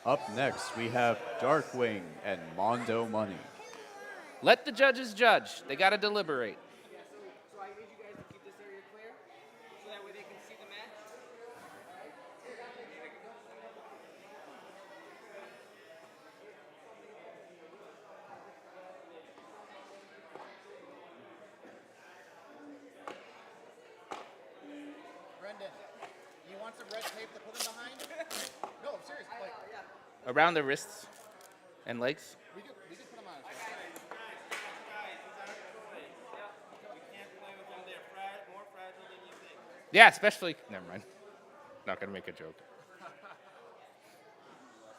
S4: Up next, we have Darkwing and Mondo Money.
S8: Let the judges judge. They got to deliberate.
S5: So I need you guys to keep this area clear, so that way they can see the match.
S3: Brendan, you want some red tape to put him behind? No, I'm serious. Like,
S8: Around the wrists and legs.
S3: we could put him on his chest.
S8: Yeah, especially. Never mind. Not going to make a joke.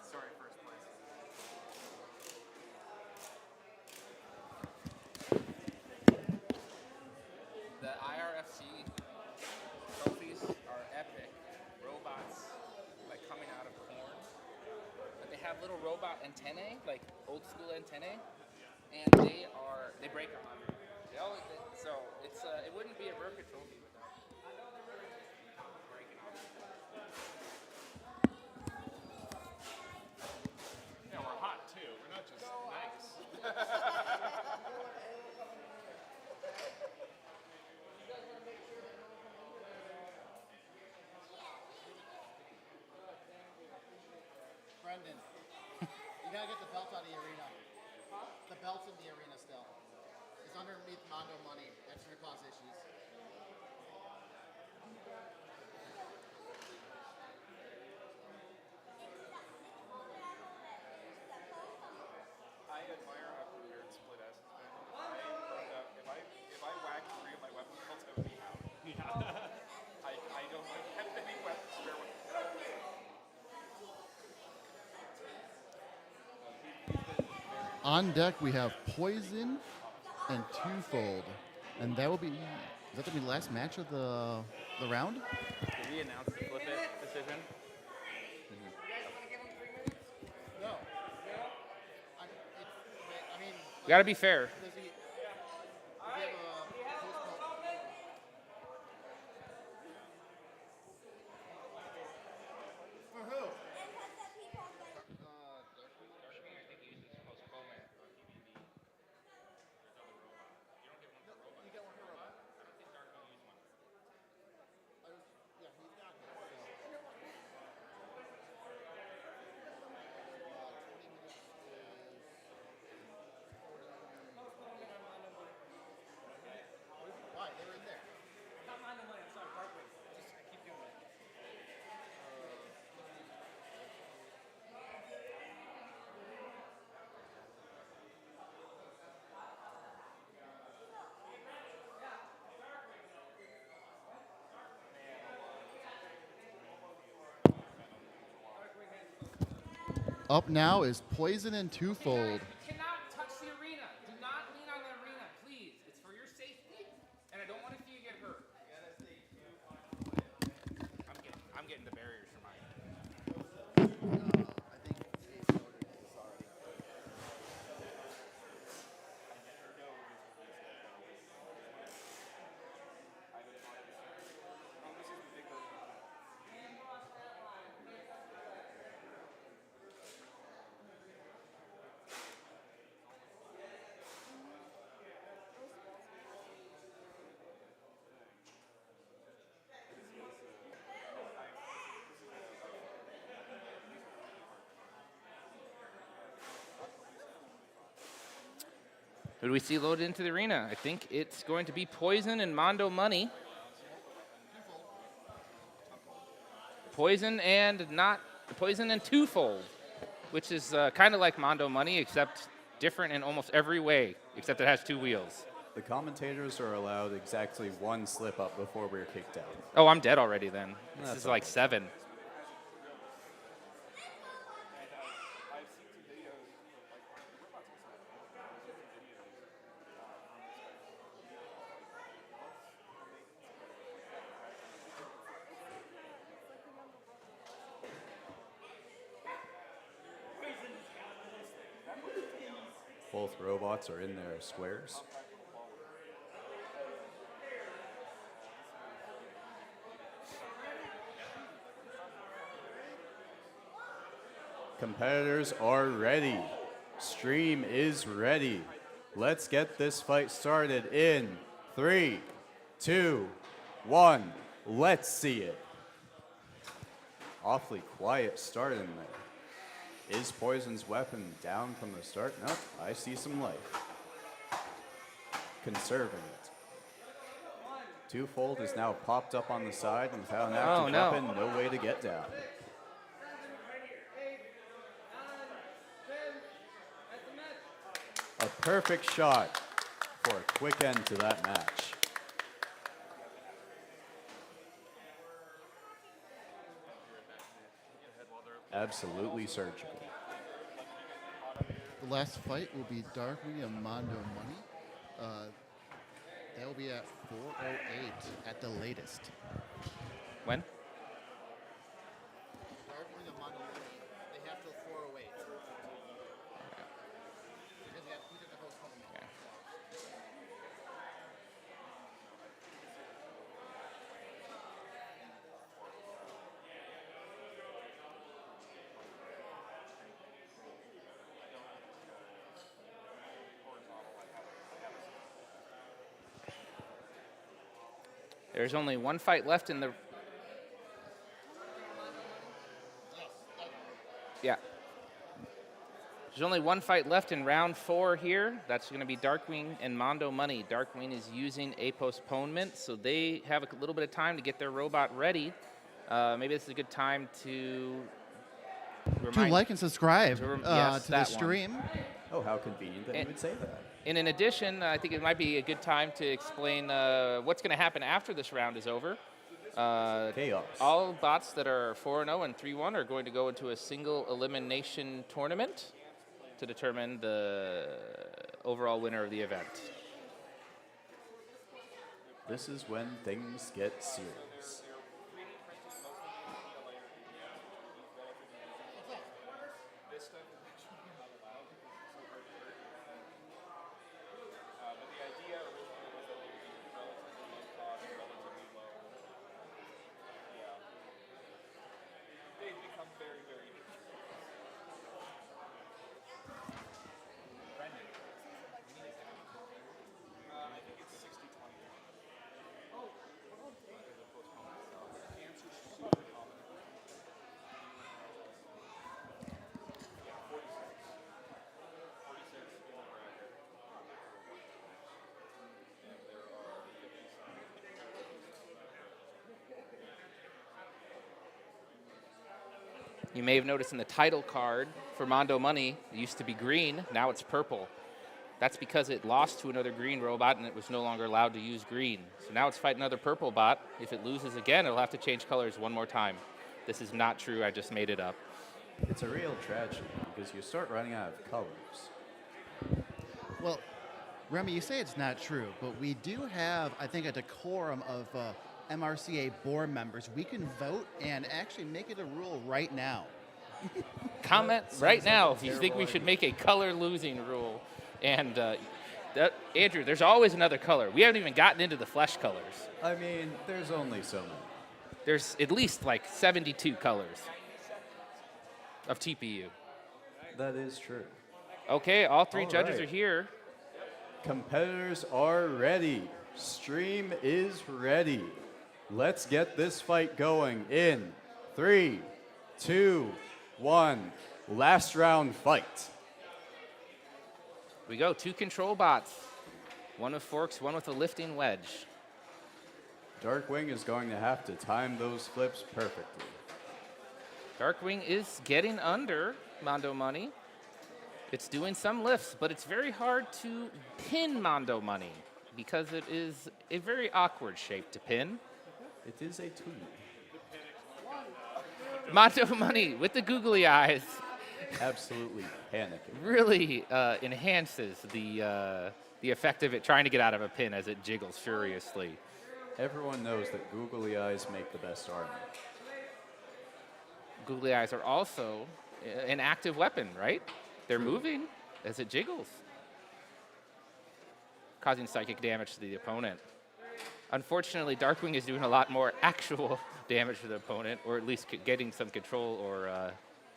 S9: Sorry, first place.
S8: The IRFC trophies are epic. Robots like coming out of corn. But they have little robot antennae, like old school antennae, and they break them. So it wouldn't be a Burka trophy without breaking them.
S9: Yeah, we're hot too. We're not just nice.
S3: Brendan, you gotta get the belt out of the arena. The belt's in the arena still. It's underneath Mondo Money. That's gonna cause issues.
S9: I admire how weird Split S has been. If I whacked 3 of my weapon belts, I would be out. I don't have any weapons spare weapons.
S3: On deck, we have Poison and Twofold, and that will be. Is that gonna be the last match of the round?
S8: Did we announce the Flipit decision?
S3: No. I mean,
S8: We got to be fair.
S3: does he? Up now is Poison and Twofold.
S8: You cannot touch the arena. Do not lean on the arena, please. It's for your safety, and I don't want to see you get hurt. I'm getting the barriers for mine. Who do we see loaded into the arena? I think it's going to be Poison and Mondo Money. Poison and Twofold, which is kind of like Mondo Money, except different in almost every way, except it has 2 wheels.
S4: The commentators are allowed exactly 1 slip up before we're kicked out.
S8: Oh, I'm dead already then. This
S4: That's
S8: is like 7.
S4: Both robots are in their squares. Competitors are ready. Stream is ready. Let's get this fight started in 3, 2, 1. Let's see it. Awfully quiet start in there. Is Poison's weapon down from the start? Nope, I see some life. Conserving it. Twofold is now popped up on the side and without an active weapon, no way to get down. A perfect shot for a quick end to that match. Absolutely surgical.
S3: The last fight will be Darkwing and Mondo Money. That will be at 4:08 at the latest.
S8: When?
S3: Darkwing and Mondo Money, they have till 4:08. We did the whole tournament.
S8: There's only 1 fight left in the... Yeah. There's only 1 fight left in round 4 here. That's going to be Darkwing and Mondo Money. Darkwing is using a postponement, so they have a little bit of time to get their robot ready. Maybe this is a good time to
S3: like and subscribe
S8: yes,
S3: to the stream.
S4: Oh, how convenient that you would say that.
S8: And in addition, I think it might be a good time to explain what's going to happen after this round is over.
S4: Chaos.
S8: All bots that are 4-0 and 3-1 are going to go into a single elimination tournament to determine the overall winner of the event.
S4: This is when things get serious.
S8: You may have noticed in the title card for Mondo Money, it used to be green, now it's purple. That's because it lost to another green robot and it was no longer allowed to use green. So now it's fighting another purple bot. If it loses again, it'll have to change colors 1 more time. This is not true, I just made it up.
S4: It's a real tragedy because you start running out of colors.
S3: Well, Remy, you say it's not true, but we do have, I think, a decorum of MRCA board members. We can vote and actually make it a rule right now.
S8: Comment right now if you think we should make a color losing rule. And Andrew, there's always another color. We haven't even gotten into the flesh colors.
S4: I mean, there's only so many.
S8: There's at least like 72 colors of TPU.
S4: That is true.
S8: Okay, all three
S4: All
S8: judges
S4: right.
S8: are here.
S4: Competitors are ready. Stream is ready. Let's get this fight going in 3, 2, 1. Last round fight.
S8: We go, 2 control bots. One with forks, one with a lifting wedge.
S4: Darkwing is going to have to time those flips perfectly.
S8: Darkwing is getting under Mondo Money. It's doing some lifts, but it's very hard to pin Mondo Money because it is a very awkward shape to pin.
S4: It is a tool.
S8: Mondo Money with the googly eyes
S4: Absolutely panicking.
S8: really enhances the effect of it trying to get out of a pin as it jiggles furiously.
S4: Everyone knows that googly eyes make the best armor.
S8: Googly eyes are also an active weapon, right? They're moving as it jiggles, causing psychic damage to the opponent. Unfortunately, Darkwing is doing a lot more actual damage to the opponent, or at least getting some control or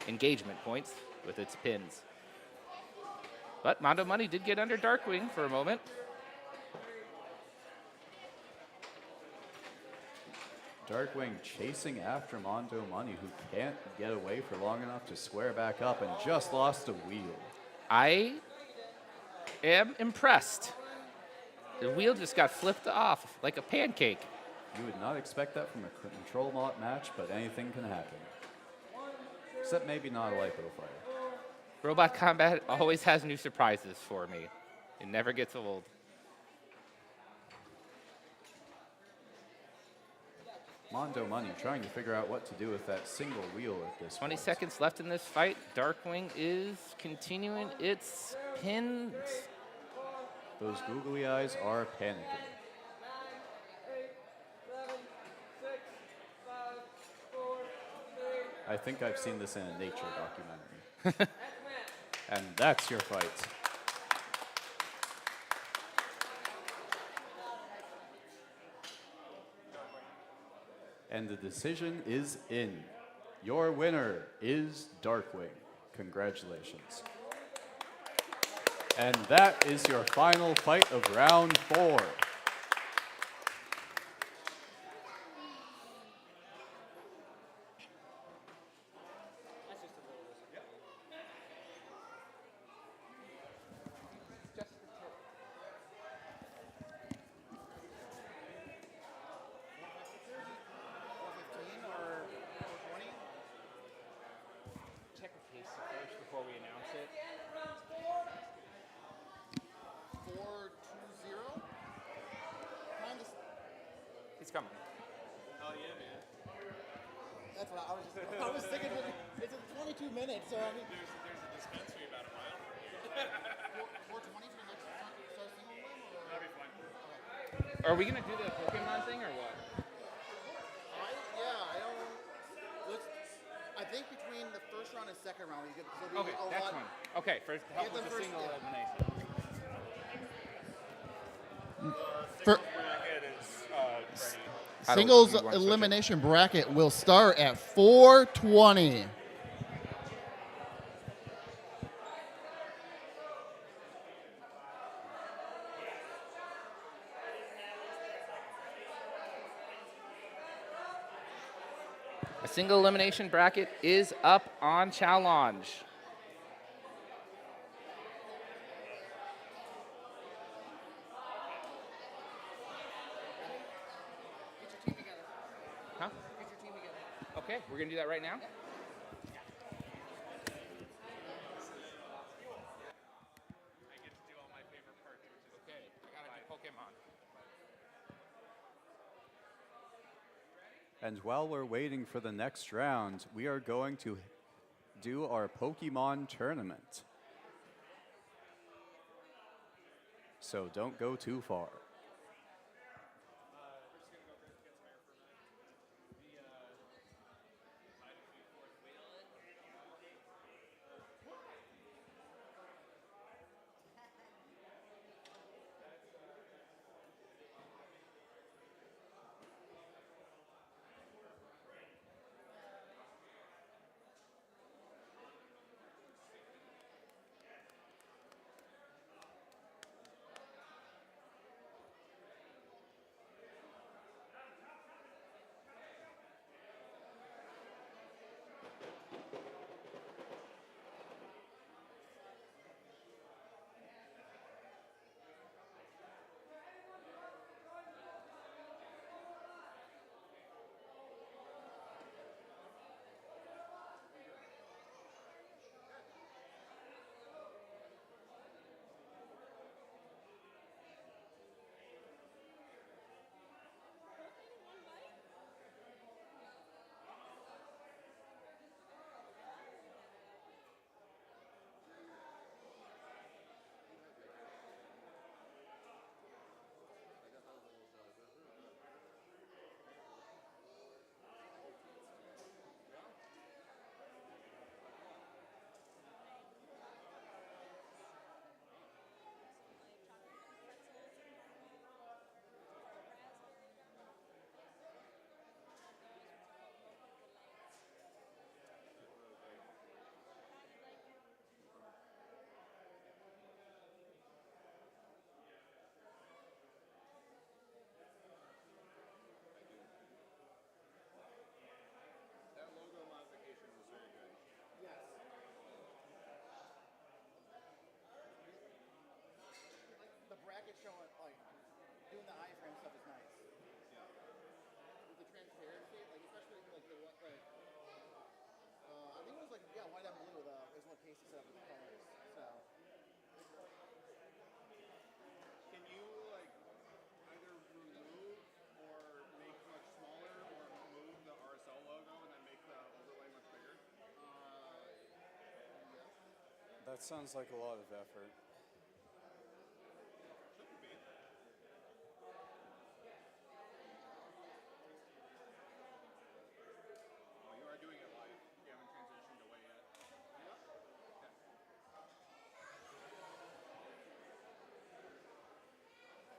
S8: engagement points with its pins. But Mondo Money did get under Darkwing for a moment.
S4: Darkwing chasing after Mondo Money, who can't get away for long enough to square back up and just lost a wheel.
S8: I am impressed. The wheel just got flipped off like a pancake.
S4: You would not expect that from a control lot match, but anything can happen. Except maybe not a lipo fire.
S8: Robot Combat always has new surprises for me. It never gets old.
S4: Mondo Money trying to figure out what to do with that single wheel at this
S8: 20
S4: point.
S8: seconds left in this fight. Darkwing is continuing its pins.
S4: Those googly eyes are panicking.
S5: 7, 6, 5, 4, 3.
S4: I think I've seen this in a nature documentary. And that's your fight. And the decision is in. Your winner is Darkwing. Congratulations. And that is your final fight of round 4.
S2: Check the case first before we announce it.
S3: 4-2-0.
S2: He's coming.
S6: Oh yeah, man.
S3: That's what I was thinking. It's in 22 minutes, so I mean.
S6: There's a dispensary about a mile from here.
S3: 420 for the next start single win, or?
S6: That'll be fun.
S8: Are we going to do the Pokemon thing or what?
S3: I don't. I think between the first round and second round, there'll be
S8: Okay,
S3: a
S8: that's
S3: lot.
S8: fine. Okay, first help
S3: Get
S8: with
S3: them
S8: the
S3: first,
S8: single
S3: yeah.
S8: elimination.
S1: Bracket is ready.
S3: Singles
S8: you want to switch it?
S3: elimination bracket will start at 420.
S8: A single elimination bracket is up on challenge. Huh? Okay, we're gonna do that right now.
S6: I get to do all my favorite parts, which is
S8: Okay, I gotta do Pokemon.
S4: And while we're waiting for the next round, we are going to do our Pokemon tournament. So don't go too far.
S3: Bracket showing, like, doing the iframe stuff is nice. Yeah. With the transparency, like, especially, like, the, like, I think it was, like, yeah, white and blue, is what Casey set up with the colors, so.
S6: Can you, like, either remove or make much smaller or move the RSL logo and then make the overlay much bigger?
S3: Yes.
S4: That sounds like a lot of effort.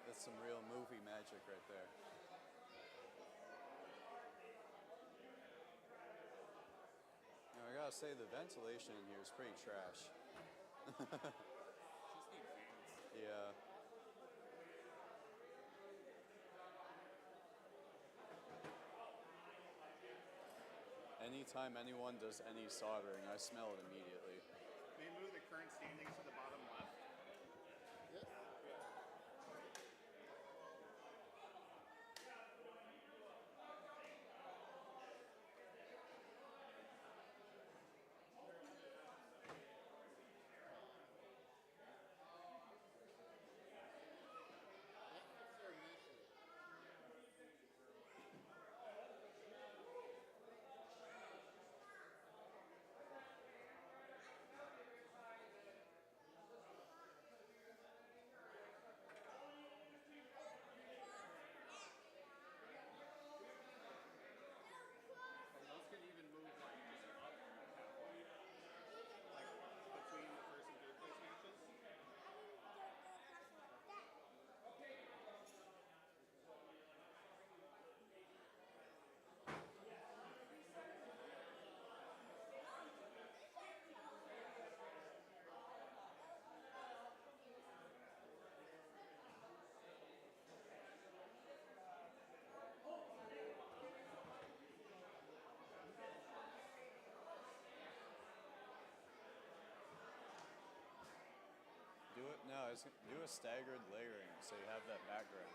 S4: That's some real movie magic right there. Now, I gotta say, the ventilation in here is pretty trash. Yeah. Anytime anyone does any soldering, I smell it immediately.
S6: May move the current standings to the bottom left.
S3: Yes.
S4: Do it, no, do a staggered layering so you have that background.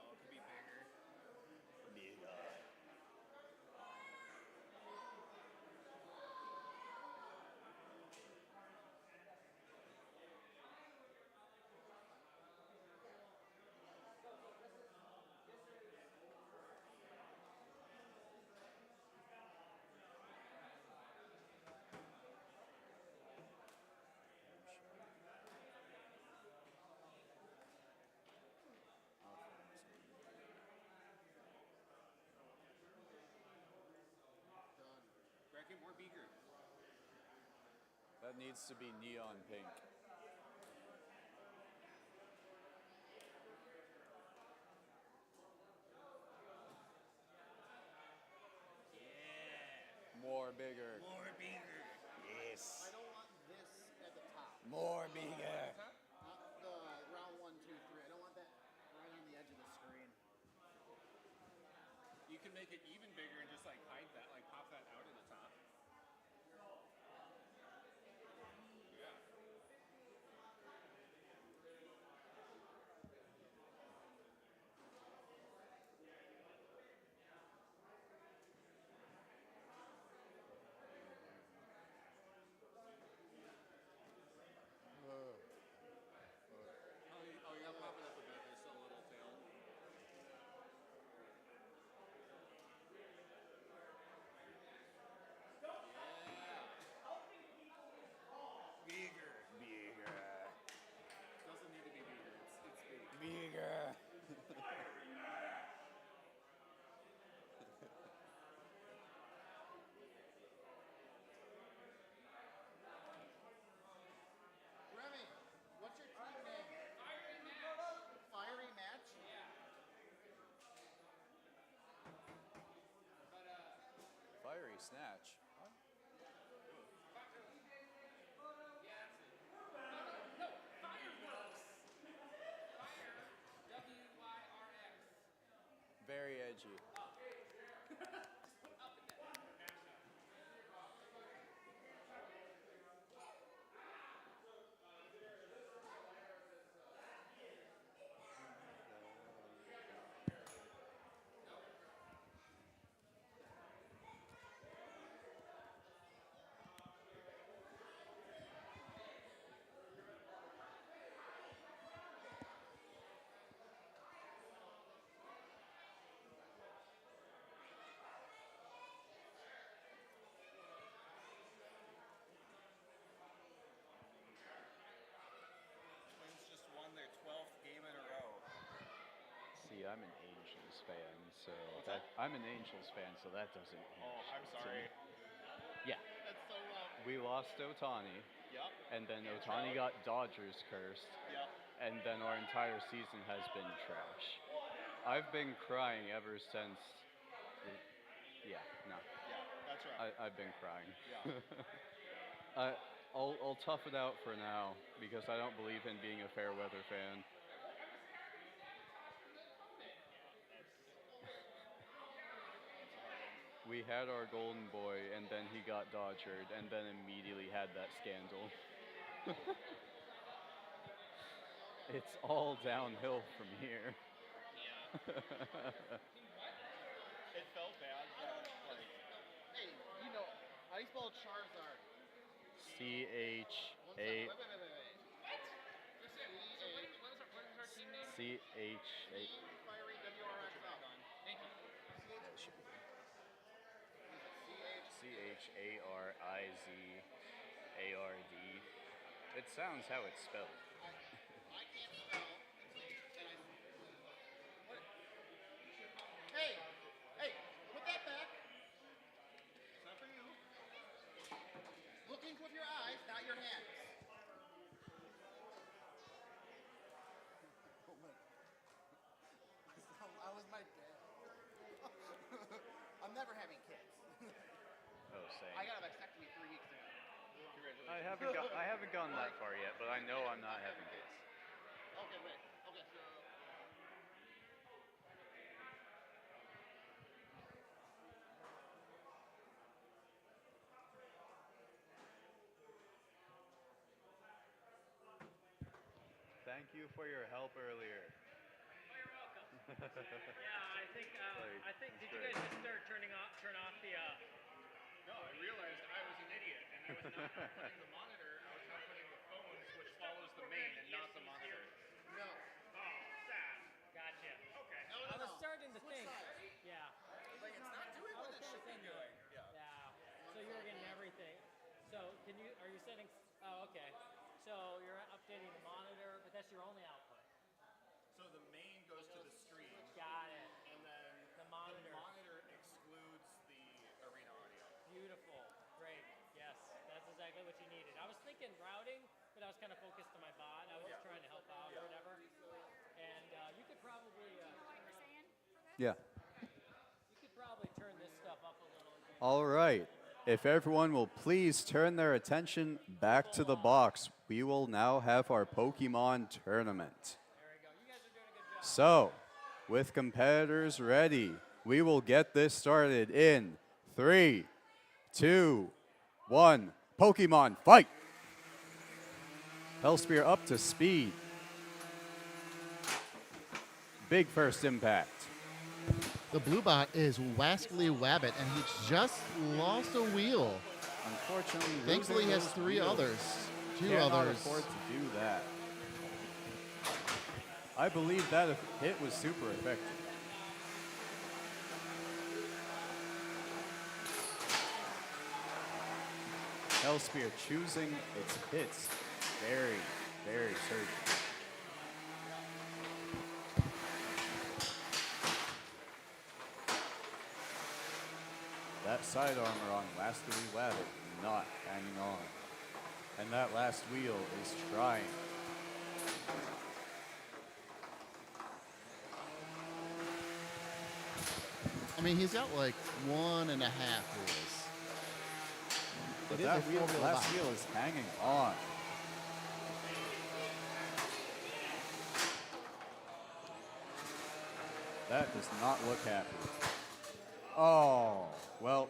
S6: Oh, it could be bigger.
S4: That needs to be neon pink. More bigger.
S3: More bigger.
S4: Yes.
S3: I don't want this at the top.
S4: More bigger.
S3: Not the round 1, 2, 3. I don't want that right on the edge of the screen.
S6: You can make it even bigger and just like hide that, like pop that out at the top. Yeah. Oh, yeah, pop it up a bit. There's still a little tail.
S3: Bigger.
S4: Bigger.
S6: Doesn't need to be bigger. It's big.
S4: Bigger.
S3: Remy, what's your team name? Fiery Match. Fiery Match? Yeah.
S4: Fiery snatch.
S8: No, fireworks. Fire. W-Y-R-X.
S4: Very edgy.
S6: Twins just won their 12th game in a row.
S4: See, I'm an Angels fan, so I'm an Angels fan, so that doesn't.
S6: Oh, I'm sorry.
S4: Yeah,
S3: That's so wrong.
S4: we lost Otani,
S6: Yep.
S4: and then
S6: And
S4: Otani
S6: Trout.
S4: got Dodgers cursed,
S6: Yep.
S4: and then our entire season has been trash. I've been crying ever since. Yeah, no,
S6: Yeah, that's right.
S4: I've been crying.
S6: Yeah.
S4: I'll tough it out for now because I don't believe in being a fair weather fan. We had our golden boy, and then he got Dodgered, and then immediately had that scandal. It's all downhill from here.
S6: It felt bad, but like,
S3: Hey, you know, how do you spell Charizard?
S4: C-H-A...
S3: Wait.
S8: What is our team name?
S4: C-H-A...
S3: Fiery W-R-X-L.
S8: Thank you.
S4: C-H-A-R-I-Z-A-R-D. It sounds how it's spelled.
S3: I can't spell. Hey, put that back. It's not for you. Looking with your eyes, not your hands. Oh my. I was my dad. I'm never having kids.
S4: Oh, same.
S3: I got a vasectomy 3 weeks ago.
S4: I haven't gone that far yet, but I know I'm not having kids.
S3: Okay, wait. Okay, so.
S4: Thank you for your help earlier.
S5: Oh, you're welcome. Yeah, I think. Did you guys just turn off the?
S6: no, I realized I was an idiot, and I was not outputting the monitor. I was outputting the phones, which follows the main and not the monitor.
S3: No.
S5: Oh, sad. Gotcha. Okay.
S3: No.
S5: I was starting to
S3: Switch
S5: think.
S3: sides.
S5: Yeah.
S6: Like, it's not doing what it should be doing. Yeah.
S5: Yeah. So you're getting everything. So are you setting? Oh, okay. So you're updating the monitor, but that's your only output.
S6: So the main goes to the stream,
S5: Got it.
S6: and then
S5: The monitor.
S6: excludes the arena audio.
S5: Beautiful. Great. Yes. That's exactly what what you needed. I was thinking routing, but I was kind of focused on my bot. I was just trying to help out or whatever. And you could probably
S4: Yeah.
S5: you could probably turn this stuff up a little.
S4: All right. If everyone will please turn their attention back to the box, we will now have our Pokemon tournament. So, with competitors ready, we will get this started in 3, 2, 1. Pokemon fight! Hellspear up to speed. Big first impact.
S3: The blue bot is Wascally Wabbit, and he just lost a wheel.
S4: Unfortunately,
S3: Thankfully, he has
S4: losing those
S3: three
S4: wheels.
S3: others. Two
S4: Cannot
S3: others.
S4: afford to do that. I believe that hit was super effective. Hellspear choosing its hits very, very surgical. That side armor on Wascally Wabbit not hanging on. And that last wheel is trying.
S3: I mean, he's got like 1.5 wheels.
S4: But
S3: It is
S4: that
S3: a four-wheel
S4: last
S3: bot.
S4: wheel is hanging on. That does not look happy. Oh, well,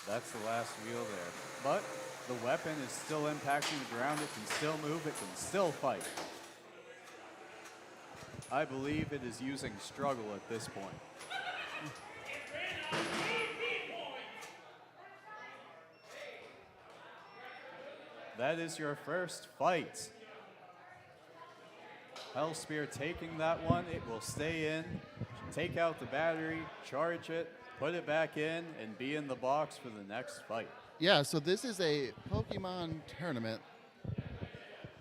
S4: that's the last wheel there. But the weapon is still impacting the ground. It can still move. It can still fight. I believe it is using struggle at this point. That is your first fight. Hellspear taking that one. It will stay in. Take out the battery, charge it, put it back in, and be in the box for the next fight.
S3: Yeah, so this is a Pokemon tournament.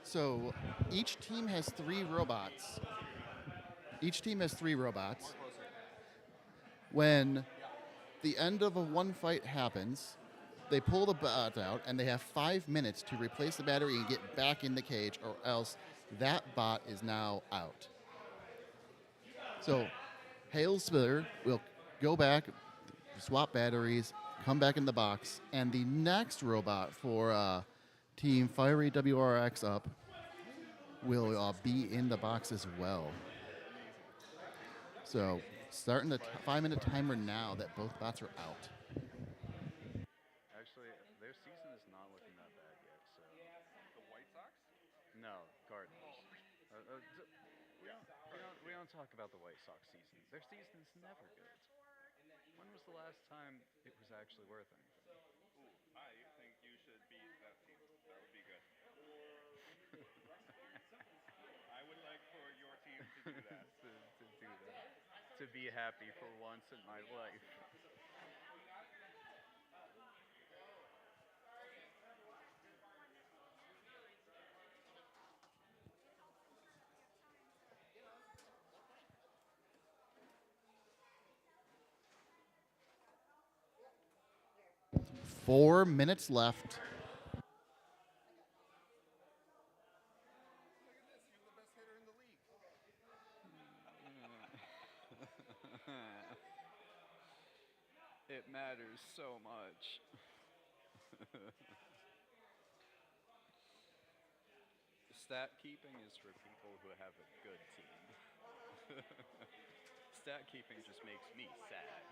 S3: So each team has 3 robots. Each team has 3 robots. When the end of one fight happens, they pull the bot out, and they have 5 minutes to replace the battery and get back in the cage, or else that bot is now out. So Hellspear will go back, swap batteries, come back in the box, and the next robot for Team Fiery WRX up will be in the box as well. So starting the 5-minute timer now that both bots are out.
S4: Actually, their season is not looking that bad yet. So
S9: The White Sox?
S4: no, Cardinals. We don't talk about the White Sox season. Their season is never good. When was the last time it was actually worth anything?
S9: Ooh, I think you should beat that team. That would be good. I would like for your team to do that.
S4: to do that. To be happy for once in my life.
S3: Four minutes left.
S4: It matters so much. Stat keeping is for people who have a good team. Stat keeping just makes me sad.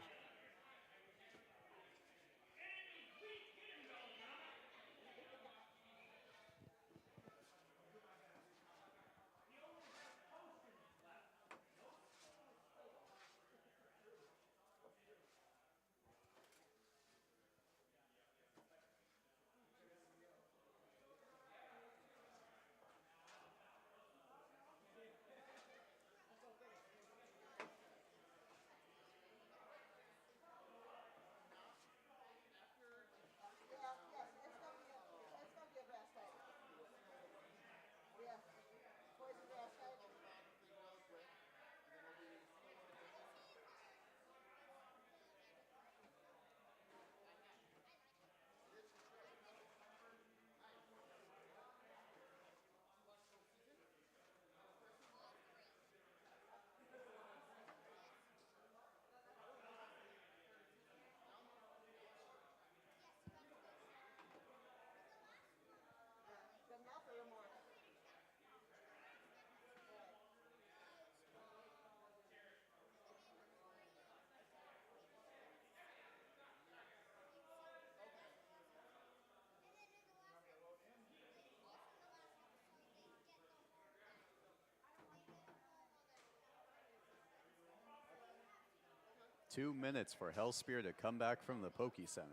S4: 2 minutes for Hellspear to come back from the Poke Center.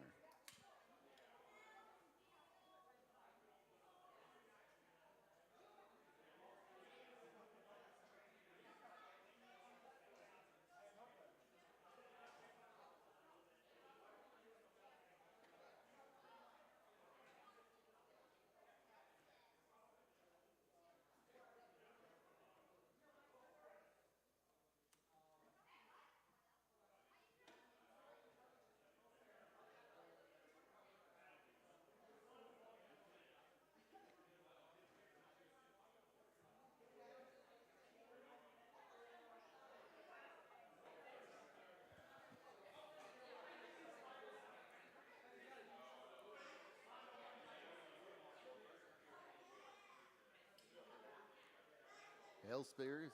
S3: Hellspear is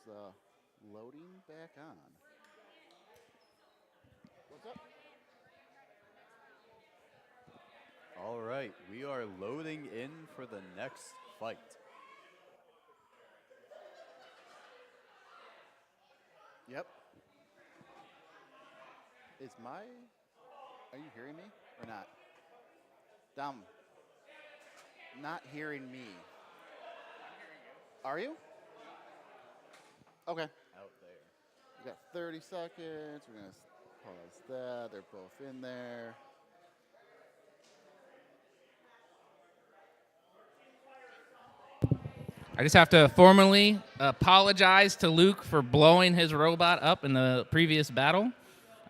S3: loading back on. What's up?
S4: All right, we are loading in for the next fight.
S3: Yep. Are you hearing me or not? Dumb. Not hearing me. Are you? Okay.
S4: Out there.
S3: We got 30 seconds. We're going to pause that. They're both in there.
S8: I just have to formally apologize to Luke for blowing his robot up in the previous battle.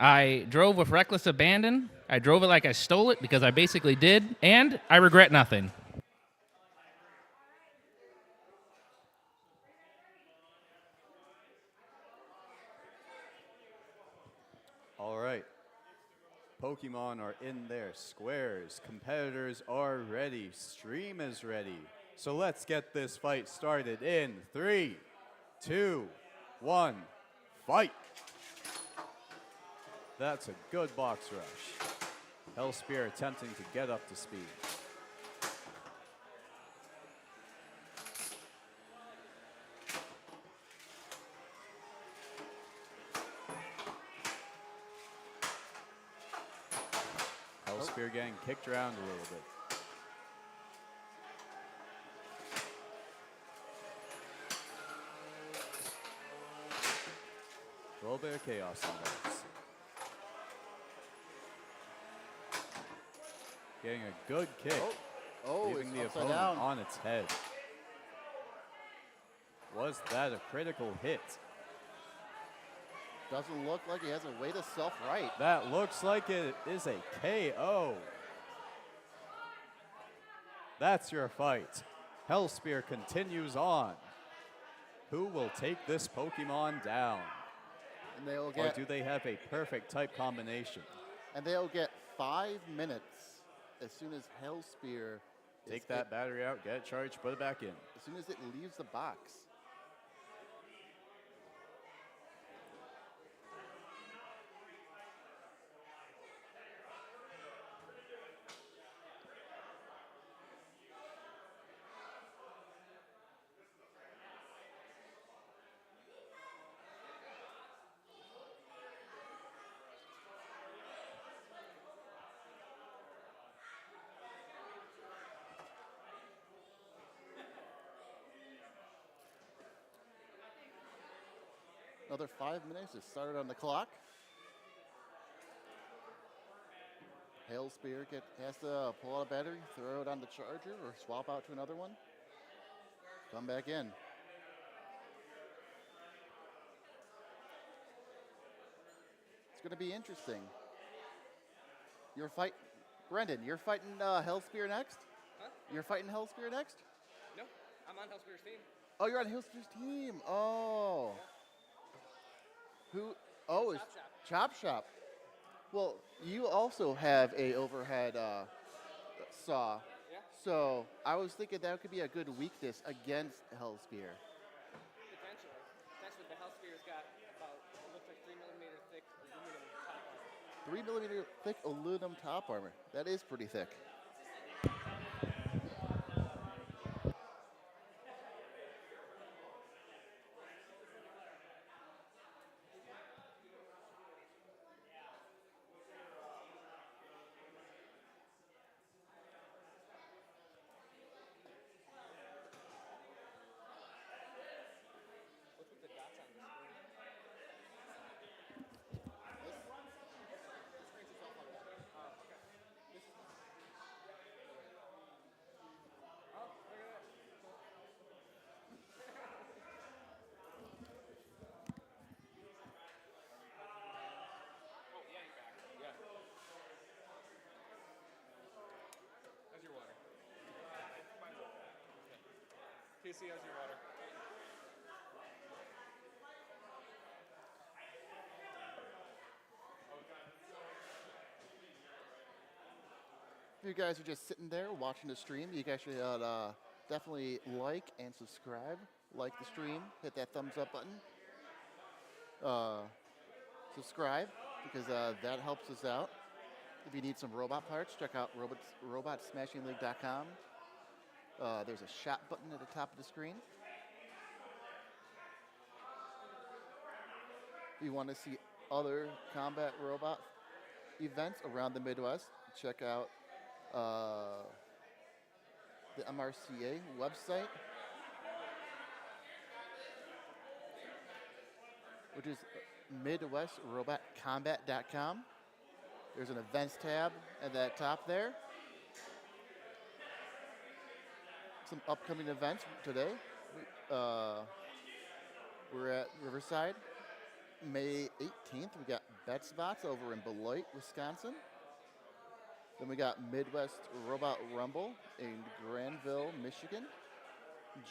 S8: I drove with reckless abandon. I drove it like I stole it because I basically did, and I regret nothing.
S4: All right. Pokemon are in their squares. Competitors are ready. Stream is ready. So let's get this fight started in 3, 2, 1, fight. That's a good box rush. Hellspear attempting to get up to speed. Hellspear getting kicked around a little bit. A little bit of chaos in this. Getting a good kick. Leaving the opponent on its head. Was that a critical hit?
S3: Doesn't look like he has a way to self-right.
S4: That looks like it is a KO. That's your fight. Hellspear continues on. Who will take this Pokemon down?
S3: And they'll
S4: or do they have a perfect type combination?
S3: And they'll get 5 minutes as soon as Hellspear
S4: Take that battery out, get it charged, put it back in.
S3: As soon as it leaves the box. Another 5 minutes is started on the clock. Hellspear has to pull out a battery, throw it on the charger, or swap out to another one. Come back in. It's going to be interesting. Brendan, you're fighting Hellspear next?
S12: Huh?
S3: You're fighting Hellspear next?
S12: No, I'm on Hellspear's team.
S3: Oh, you're on Hellspear's team. Oh.
S12: Yeah.
S3: Who? Oh, it's CHOPSHOP. Well, you also have a overhead saw.
S12: Yeah.
S3: So I was thinking that could be a good weakness against Hellspear.
S12: Potentially. Potentially, the Hellspear's got about, it looks like 3mm thick aluminum top armor.
S3: 3mm thick aluminum top armor. That is pretty thick.
S9: Casey, how's your water?
S3: If you guys are just sitting there watching the stream, you guys should definitely like and subscribe. Like the stream, hit that thumbs up button. Subscribe, because that helps us out. If you need some robot parts, check out robotsmashingleague.com. There's a shop button at the top of the screen. If you want to see other combat robot events around the Midwest, check out the MRCA website, which is MidwestRobotCombat.com. There's an events tab at that top there. Some upcoming events today. We're at Riverside. May 18th, we got Bet Spots over in Beloit, Wisconsin. Then we got Midwest Robot Rumble in Granville, Michigan,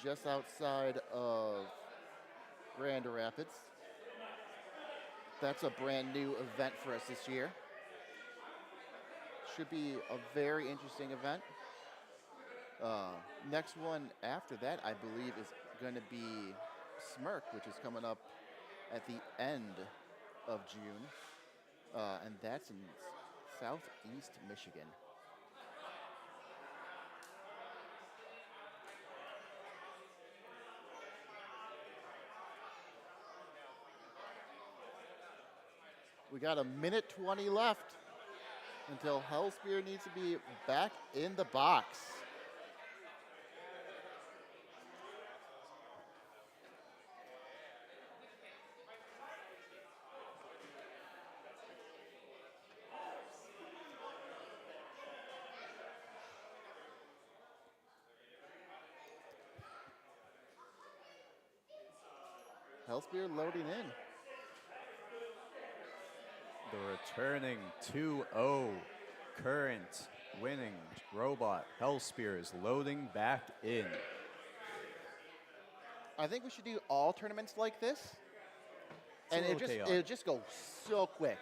S3: just outside of Grand Rapids. That's a brand new event for us this year. Should be a very interesting event. Next one after that, I believe, is going to be Smirk, which is coming up at the end of June, and that's in southeast Michigan. We got a minute 20 left until Hellspear needs to be back in the box. Hellspear loading in.
S4: The returning 2-0 current winning robot Hellspear is loading back in.
S3: I think we should do all tournaments like this. And it'll just go so quick.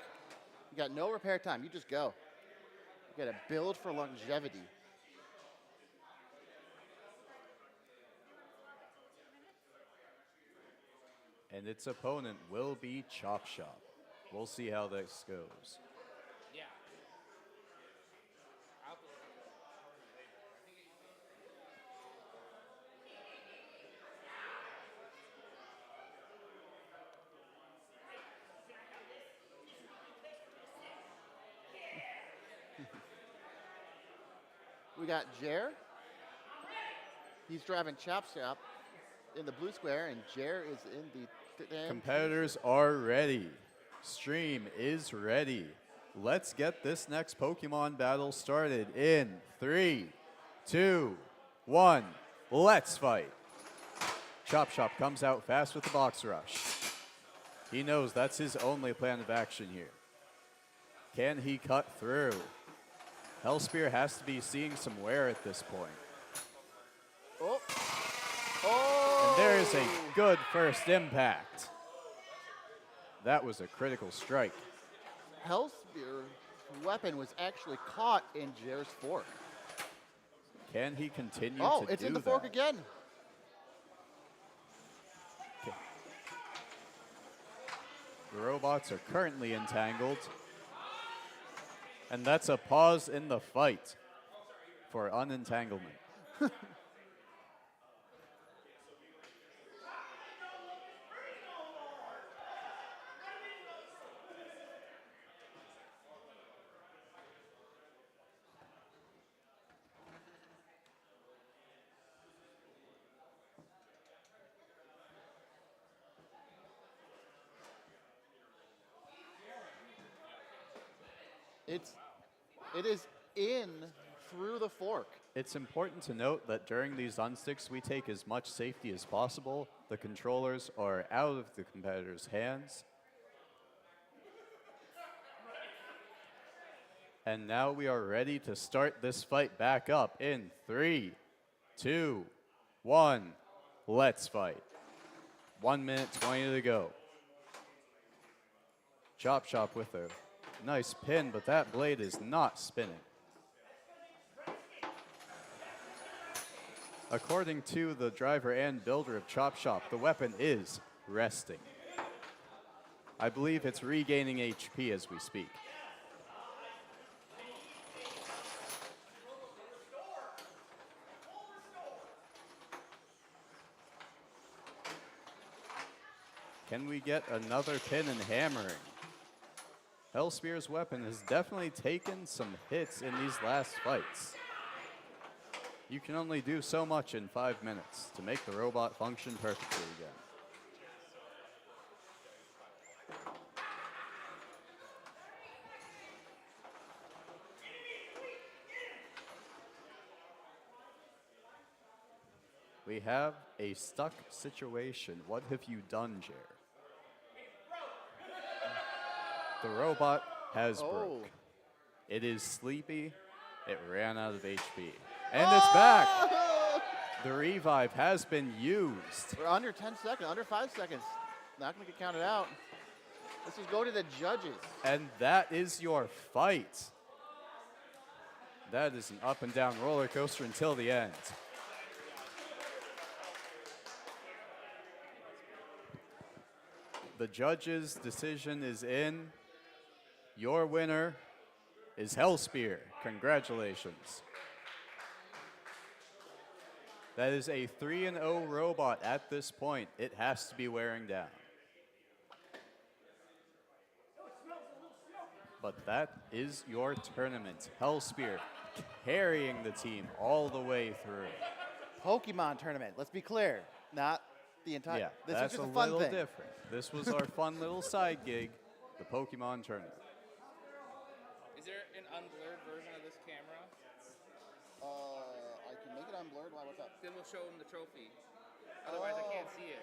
S3: You got no repair time. You just go. You got to build for longevity.
S4: And its opponent will be CHOPSHOP. We'll see how this goes.
S8: Yeah.
S3: We got Jer. He's driving CHOPSHOP in the blue square, and Jer is in the...
S4: Competitors are ready. Stream is ready. Let's get this next Pokemon battle started in 3, 2, 1. Let's fight. CHOPSHOP comes out fast with the box rush. He knows that's his only plan of action here. Can he cut through? Hellspear has to be seeing some wear at this point.
S3: Oh.
S4: And there's a good first impact. That was a critical strike.
S3: Hellspear's weapon was actually caught in Jer's fork.
S4: Can he continue to do that?
S3: Oh, it's in the fork again.
S4: Okay. The robots are currently entangled. And that's a pause in the fight for unentanglement.
S3: It is in through the fork.
S4: It's important to note that during these unsticks, we take as much safety as possible. The controllers are out of the competitor's hands. And now we are ready to start this fight back up in 3, 2, 1. Let's fight. 1 minute 20 to go. CHOPSHOP with a nice pin, but that blade is not spinning. According to the driver and builder of CHOPSHOP, the weapon is resting. I believe it's regaining HP as we speak. Can we get another pin and hammering? Hellspear's weapon has definitely taken some hits in these last fights. You can only do so much in 5 minutes to make the robot function perfectly again. We have a stuck situation. What have you done, Jer? The robot has broke. It is sleepy. It ran out of HP. And it's back. The revive has been used.
S3: We're under 10 seconds, under 5 seconds. Not going to get counted out. Let's just go to the judges.
S4: And that is your fight. That is an up and down roller coaster until the end. The judge's decision is in. Your winner is Hellspear. Congratulations. That is a 3-0 robot at this point. It has to be wearing down. But that is your tournament. Hellspear carrying the team all the way through.
S3: Pokemon tournament. Let's be clear. Not the entire.
S4: Yeah,
S3: this
S4: that's
S3: is just
S4: a
S3: a fun
S4: little
S3: thing.
S4: different. This was our fun little side gig, the Pokemon tournament.
S8: Is there an unblurred version of this camera?
S3: I can make it unblurred. Why? What's up?
S8: Then we'll show them the trophy. Otherwise, I can't see it.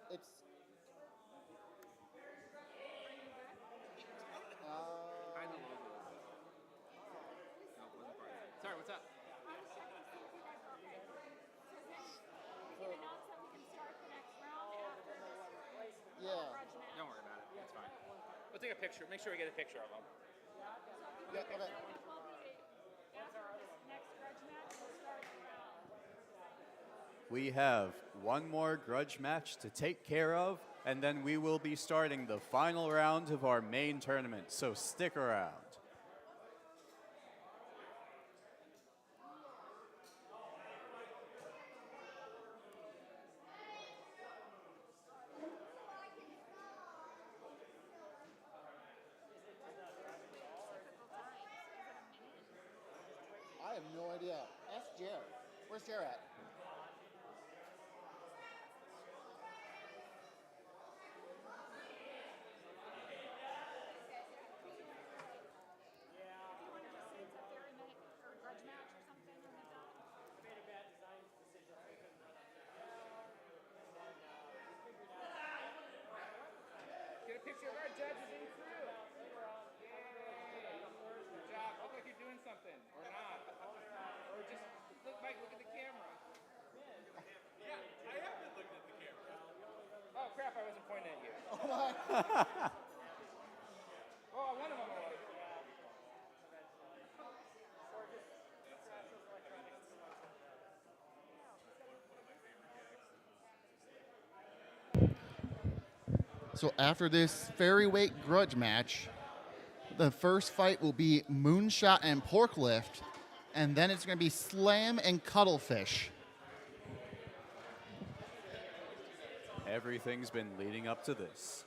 S3: It's.
S8: Hide the logo. No, it wasn't part of it. Sorry, what's up?
S3: Yeah.
S8: Don't worry about it. It's fine. We'll take a picture. Make sure we get a picture of them.
S3: Yeah, okay.
S4: We have one more grudge match to take care of, and then we will be starting the final round of our main tournament, so stick around.
S3: I have no idea. Ask Jer. Where's Jer at?
S8: Get a picture of our judges and crew. Yay. Good job. Look like you're doing something. Or not. Or just, look, Mike, look at the camera.
S6: Yeah, I have been looking at the camera.
S8: Oh, crap, I wasn't pointing at you.
S3: Oh my.
S8: Oh, one of them was.
S3: So after this Fairyweight grudge match, the first fight will be MoonShot and Porklift, and then it's going to be Slam and Cuttlefish.
S4: Everything's been leading up to this.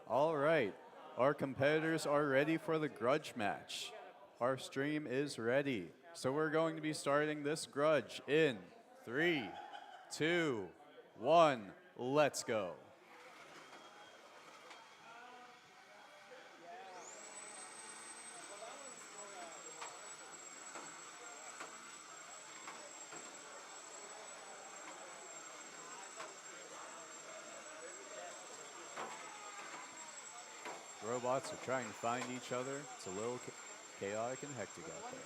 S4: All right, our competitors are ready for the grudge match. Our stream is ready. So we're going to be starting this grudge in 3, 2, 1, let's go. Robots are trying to find each other. It's a little chaotic and hectic out there.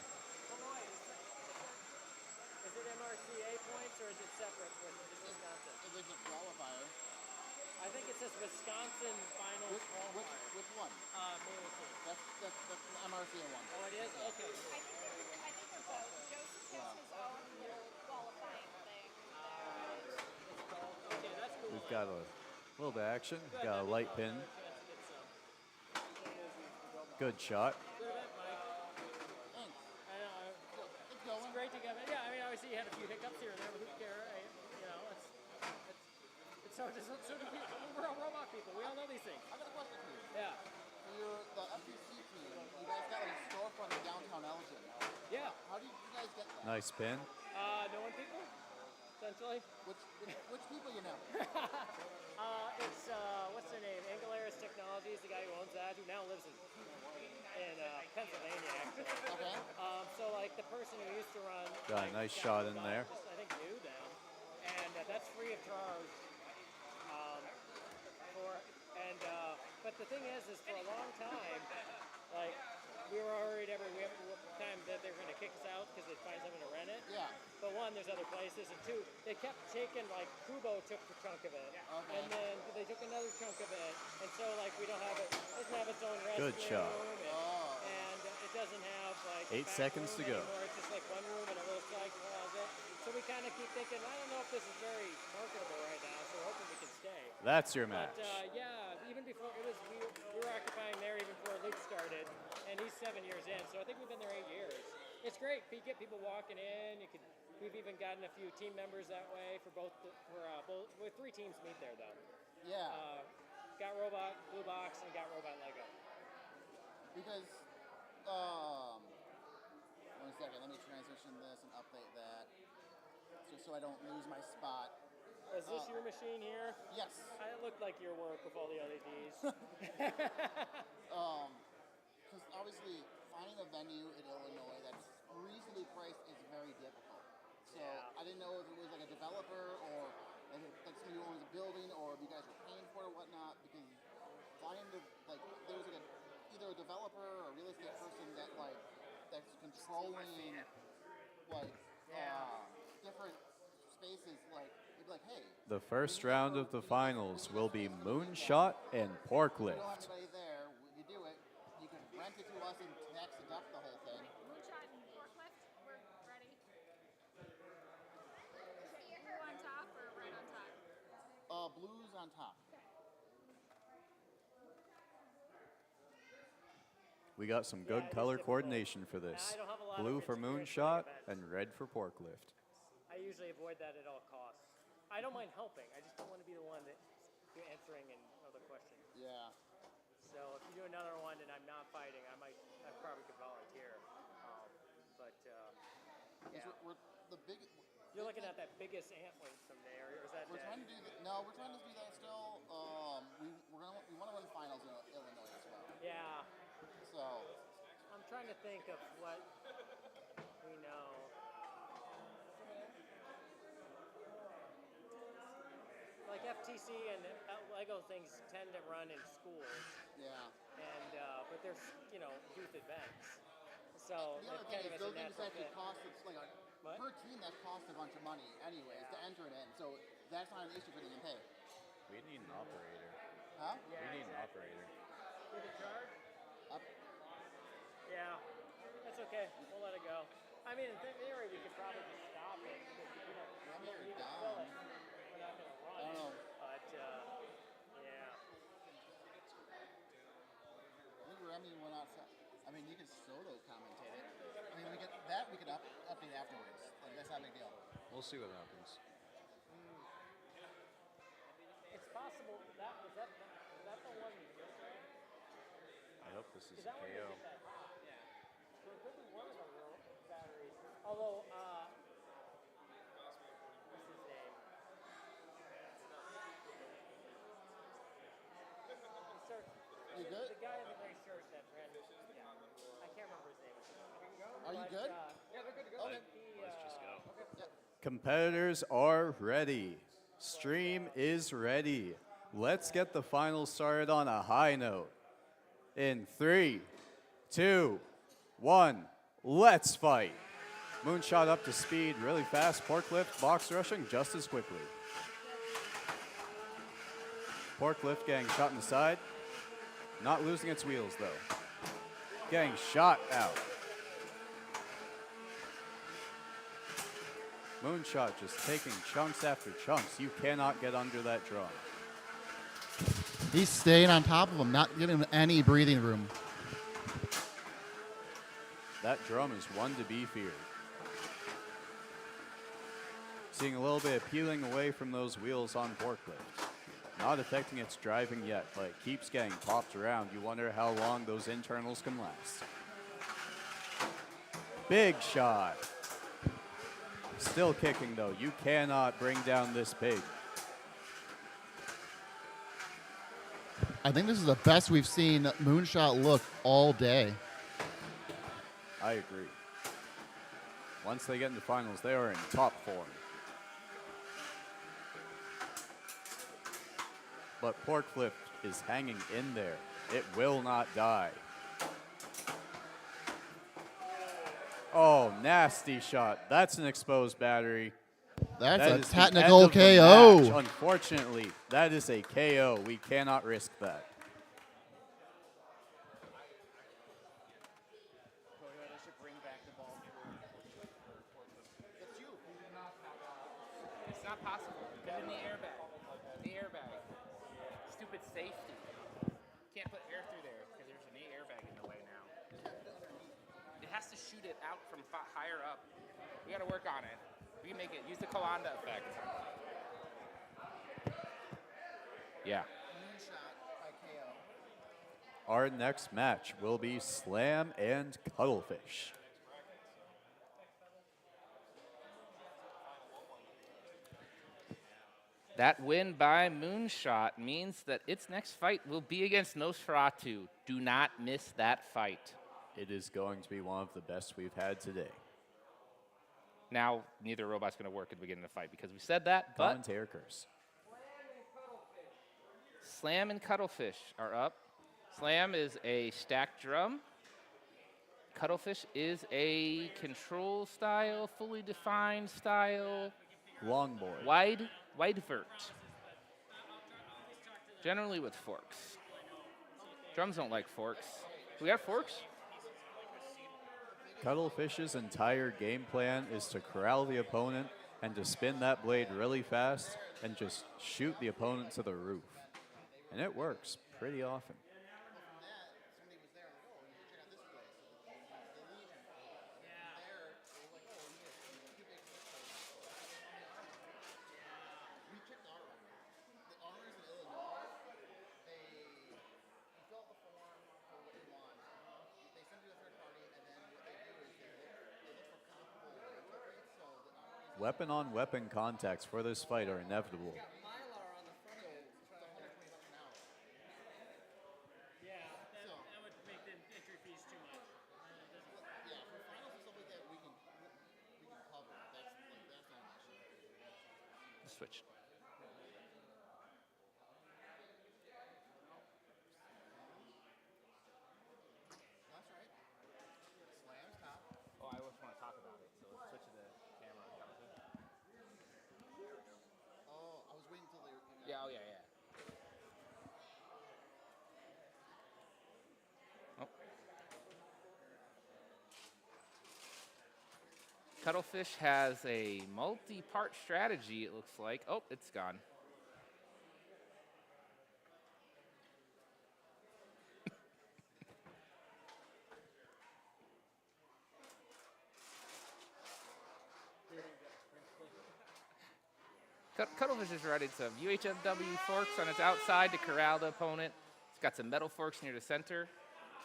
S5: Is it MRCA points or is it separate with Wisconsin?
S3: It was a qualifier.
S5: I think it says Wisconsin finals qualifier.
S3: Which one?
S5: Military.
S3: That's the MRCA one.
S5: Oh, it is? Okay.
S11: I think they're both. Joseph has his own little qualifying thing.
S5: Okay, that's cool.
S4: We've got a little bit of action. We've got a light pin. Good shot.
S5: Good event, Mike.
S3: Thanks.
S5: I know.
S3: It's going.
S5: It's great to get it. Yeah, I mean, obviously you had a few hiccups here and there, but who cares? You know, it's so do people. We're all robot people. We all know these things.
S3: I got a question for you.
S5: Yeah.
S3: The FTC team, you guys got like a storefront in downtown Elgin.
S5: Yeah.
S3: How do you guys get that?
S4: Nice pin.
S5: Knowing people, essentially.
S3: Which people you know?
S5: It's what's their name? Angularis Technologies, the guy who owns that, who now lives in Pennsylvania, actually.
S3: Okay.
S5: So like the person who used to run.
S4: Got a nice shot in there.
S5: Just, I think knew them, and that's free of charge. But the thing is for a long time, like we were worried every time that they were going to kick us out because they'd find someone to rent it.
S3: Yeah.
S5: But one, there's other places, and two, they kept taking, like, Kubo took the chunk of it, and then they took another chunk of it, and so, like, we don't have it, doesn't have its own restroom.
S4: Good shot.
S5: And it doesn't have, like,
S4: 8 seconds to go.
S5: anymore. It's just, like, one room and a little side closet. So we kind of keep thinking, I don't know if this is very marketable right now, so we're hoping we can stay.
S4: That's your match.
S5: But, yeah, even before, we were occupying there even before Luke started, and he's 7 years in, so I think we've been there 8 years. It's great. You get people walking in. We've even gotten a few team members that way for both. With 3 teams meet there though.
S3: Yeah.
S5: Got Robot Blue Box and got Robot Lego.
S3: Because, 1 second, let me transition this and update that, just so I don't lose my spot.
S5: Is this your machine here?
S3: Yes.
S5: It looked like your work with all the LEDs.
S3: Because obviously finding a venue in Illinois that's reasonably priced is very difficult. So I didn't know if it was like a developer or like somebody who owns a building or if you guys were paying for it or whatnot. Because finding there was like either a developer or a real estate person that's controlling different spaces it'd be like, hey.
S4: The first round of the finals will be MoonShot and
S3: If
S4: Porklift.
S3: you don't have anybody there, you do it. You can rent it to us and tax deduct the whole thing.
S11: Moonshot and forklift, we're ready. Blue on top or red on top?
S3: Blues on top.
S4: We got some good color coordination for this.
S5: I don't have a lot of
S4: Blue for
S5: experience
S4: MoonShot
S5: with
S4: and red for Porklift.
S5: I usually avoid that at all costs. I don't mind helping. I just don't want to be the one that's answering and other questions.
S3: Yeah.
S5: So if you do another one and I'm not fighting, I probably could volunteer. Yeah.
S3: The big.
S5: You're looking at that biggest antweight someday, or is that?
S3: We're trying to do that. No, we're trying to do that still. We want to run finals in Illinois as well.
S5: Yeah.
S3: So.
S5: I'm trying to think of what we know. Like FTC and Lego things tend to run in schools.
S3: Yeah.
S5: And but there's youth events. So
S3: the other
S5: it
S3: thing
S5: kind
S3: is
S5: of
S3: those
S5: is a
S3: things
S5: natural
S3: actually
S5: fit.
S3: cost per team that costs a bunch of money anyways to enter it in. So that's not an issue for them to pay.
S4: We need an operator.
S3: Huh?
S4: We need an operator.
S5: With a charge?
S3: Up.
S5: Yeah. That's okay. We'll let it go. I mean, in theory, we could probably just stop it because we don't need to fill it. We're not going to run
S3: I don't know.
S5: But, yeah.
S3: I think Remy went outside. I mean, you could Soto commentate it. I mean, we could update afterwards. Like, that's not a big deal.
S4: We'll see what happens.
S5: It's possible that was that the one we built
S4: Nope, this is
S5: Because that one
S4: KO.
S5: didn't get that hot. Yeah. So it could be one of our batteries. Although, what's his name?
S3: You good?
S5: The guy in the gray shirt that ran. Yeah. I can't remember his name.
S3: Are you good?
S5: Yeah, they're good to go.
S3: Okay.
S5: Let's just go. Okay.
S4: Competitors are ready. Stream is ready. Let's get the finals started on a high note. In 3, 2, 1, let's fight. MoonShot up to speed really fast. Forklift box rushing just as quickly. Forklift getting shot in the side. Not losing its wheels though. Getting shot out. MoonShot just taking chunks after chunks. You cannot get under that drum.
S3: He's staying on top of him, not giving him any breathing room.
S4: That drum is one to be feared. Seeing a little bit of peeling away from those wheels on forklift. Not affecting its driving yet, but it keeps getting popped around. You wonder how long those internals can last. Big shot. Still kicking though. You cannot bring down this pig.
S3: I think this is the best we've seen MoonShot look all day.
S4: I agree. Once they get into finals, they are in top form. But Forklift is hanging in there. It will not die. Oh, nasty shot. That's an exposed battery.
S3: That's
S4: That
S3: a
S4: is the
S3: technical
S4: end of the
S3: KO.
S4: match. Unfortunately, that is a KO. We cannot risk that.
S8: It's not possible. Because in the airbag. The airbag. Stupid safety. Can't put air through there because there's an airbag in the way now. It has to shoot it out from higher up. We got to work on it. We can make it. Use the Colanda effect. Yeah.
S4: Our next match will be Slam and Cuttlefish.
S8: That win by MoonShot means that its next fight will be against Nosferatu. Do not miss that fight.
S4: It is going to be one of the best we've had today.
S8: Now, neither robot's going to work at the beginning of the fight because we said that, but
S4: Commentator curse.
S8: Slam and Cuttlefish are up. Slam is a stacked drum. Cuttlefish is a control style, fully defined style.
S4: Longboard.
S8: Wide vert. Generally with forks. Drums don't like forks. We got forks?
S4: Cuttlefish's entire game plan is to corral the opponent and to spin that blade really fast and just shoot the opponent to the roof. And it works pretty often. Weapon-on-weapon contacts for this fight are inevitable.
S5: Yeah, that would make the entry fees too much.
S8: Switch. Oh, I just want to talk about it, so let's switch to the camera.
S3: Oh, I was waiting until they were.
S8: Yeah, oh yeah. Oh. Cuttlefish has a multi-part strategy, it looks like. Oh, it's gone. Cuttlefish is ready to UHFW forks on its outside to corral the opponent. It's got some metal forks near the center.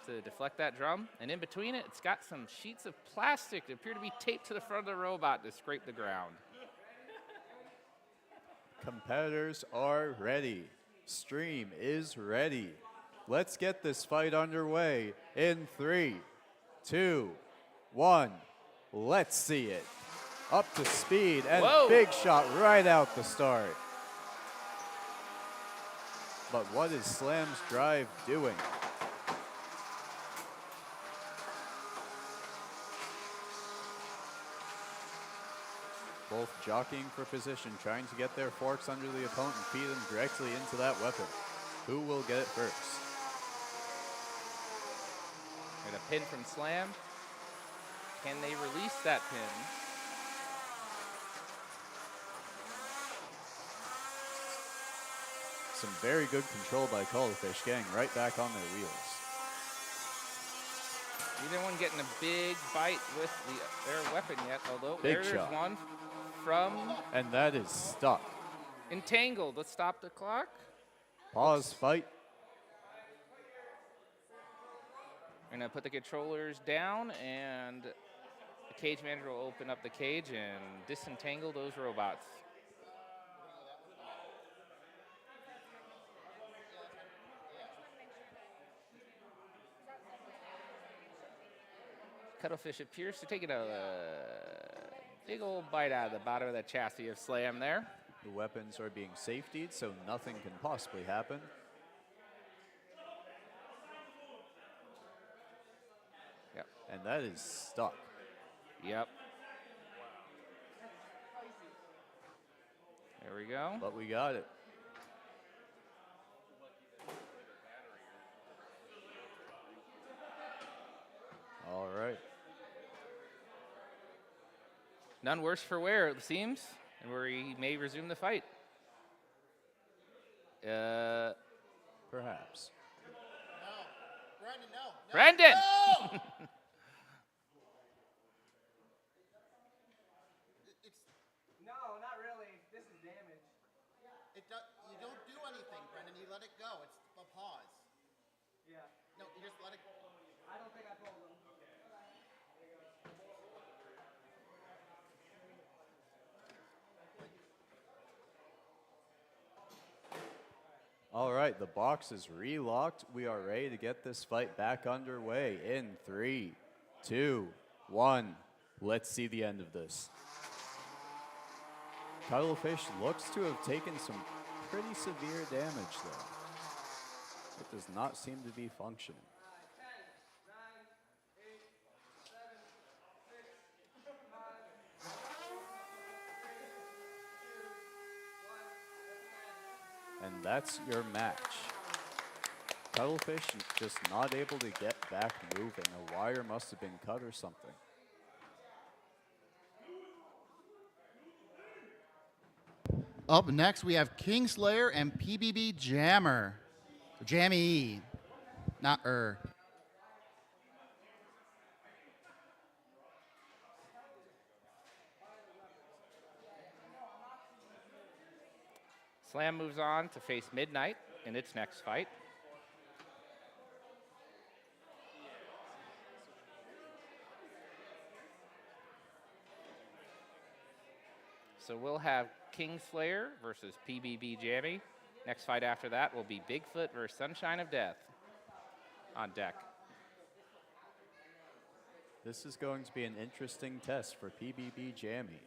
S8: to deflect that drum. And in between it, it's got some sheets of plastic that appear to be taped to the front of the robot to scrape the ground.
S4: Competitors are ready. Stream is ready. Let's get this fight underway in 3, 2, 1. Let's see it. Up to speed and
S8: Whoa.
S4: big shot right out the start. But what is Slam's drive doing? Both jockeying for position, trying to get their forks under the opponent and feed them directly into that weapon. Who will get it first?
S8: And a pin from Slam. Can they release that pin?
S4: Some very good control by Cuttlefish, getting right back on their wheels.
S8: Neither one getting a big bite with their weapon yet, although
S4: Big
S8: there's
S4: shot.
S8: one from
S4: And that is stuck.
S8: Entangled. Let's stop the clock.
S4: Pause fight.
S8: We're gonna put the controllers down, and the cage manager will open up the cage and disentangle those robots. Cuttlefish appears to take a big old bite out of the bottom of the chassis of Slam there.
S4: The weapons are being safetied, so nothing can possibly happen.
S8: Yep.
S4: And that is stuck.
S8: Yep. There we go.
S4: But we got it. All right.
S8: None worse for wear, it seems, and where he may resume the fight.
S4: Perhaps.
S3: No. Brendan, no. No.
S8: Brendan!
S3: No!
S12: No, not really. This is damage.
S3: You don't do anything, Brendan. You let it go. It's a pause.
S12: Yeah.
S3: No, you just let it go.
S12: I don't think I pulled him.
S4: All right, the box is relocked. We are ready to get this fight back underway in 3, 2, 1. Let's see the end of this. Cuttlefish looks to have taken some pretty severe damage though. It does not seem to be functioning.
S12: 10, 9, 8, 7, 6, 5, 4, 3, 2, 1.
S4: And that's your match. Cuttlefish just not able to get back moving. A wire must have been cut or something.
S3: Up next, we have Kingslayer and PBB Jammy. Not
S8: Slam moves on to face Midnight in its next fight. So we'll have Kingslayer versus PBB Jammy. Next fight after that will be Bigfoot versus Sunshine of Death on deck.
S4: This is going to be an interesting test for PBB Jammy.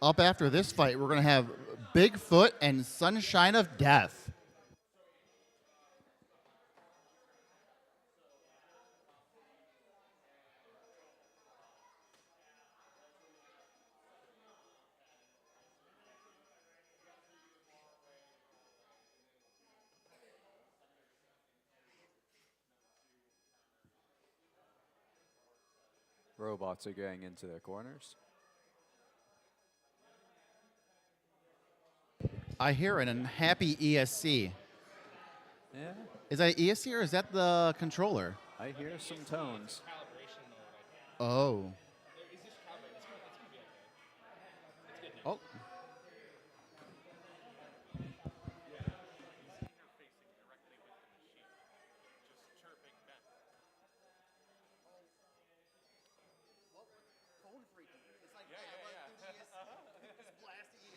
S13: up after this fight, we're going to have Bigfoot and Sunshine of Death.
S4: Robots are getting into their corners.
S13: I hear an unhappy ESC.
S4: Yeah,
S13: Is that ESC or is that the controller?
S4: I hear some tones.
S13: Oh. Oh.
S3: Code freaking. It's like, yeah, like just blasting you.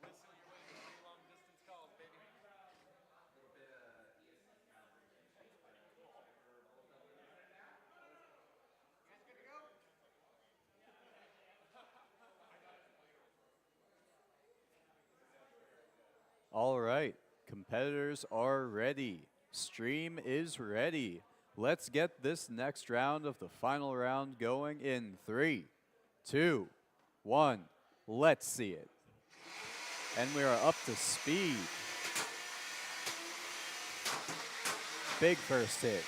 S9: Listen, you're waiting for the long distance calls, baby.
S4: All right, competitors are ready. Stream is ready. Let's get this next round of the final round going in 3, 2, 1. Let's see it. And we are up to speed. Big first hit.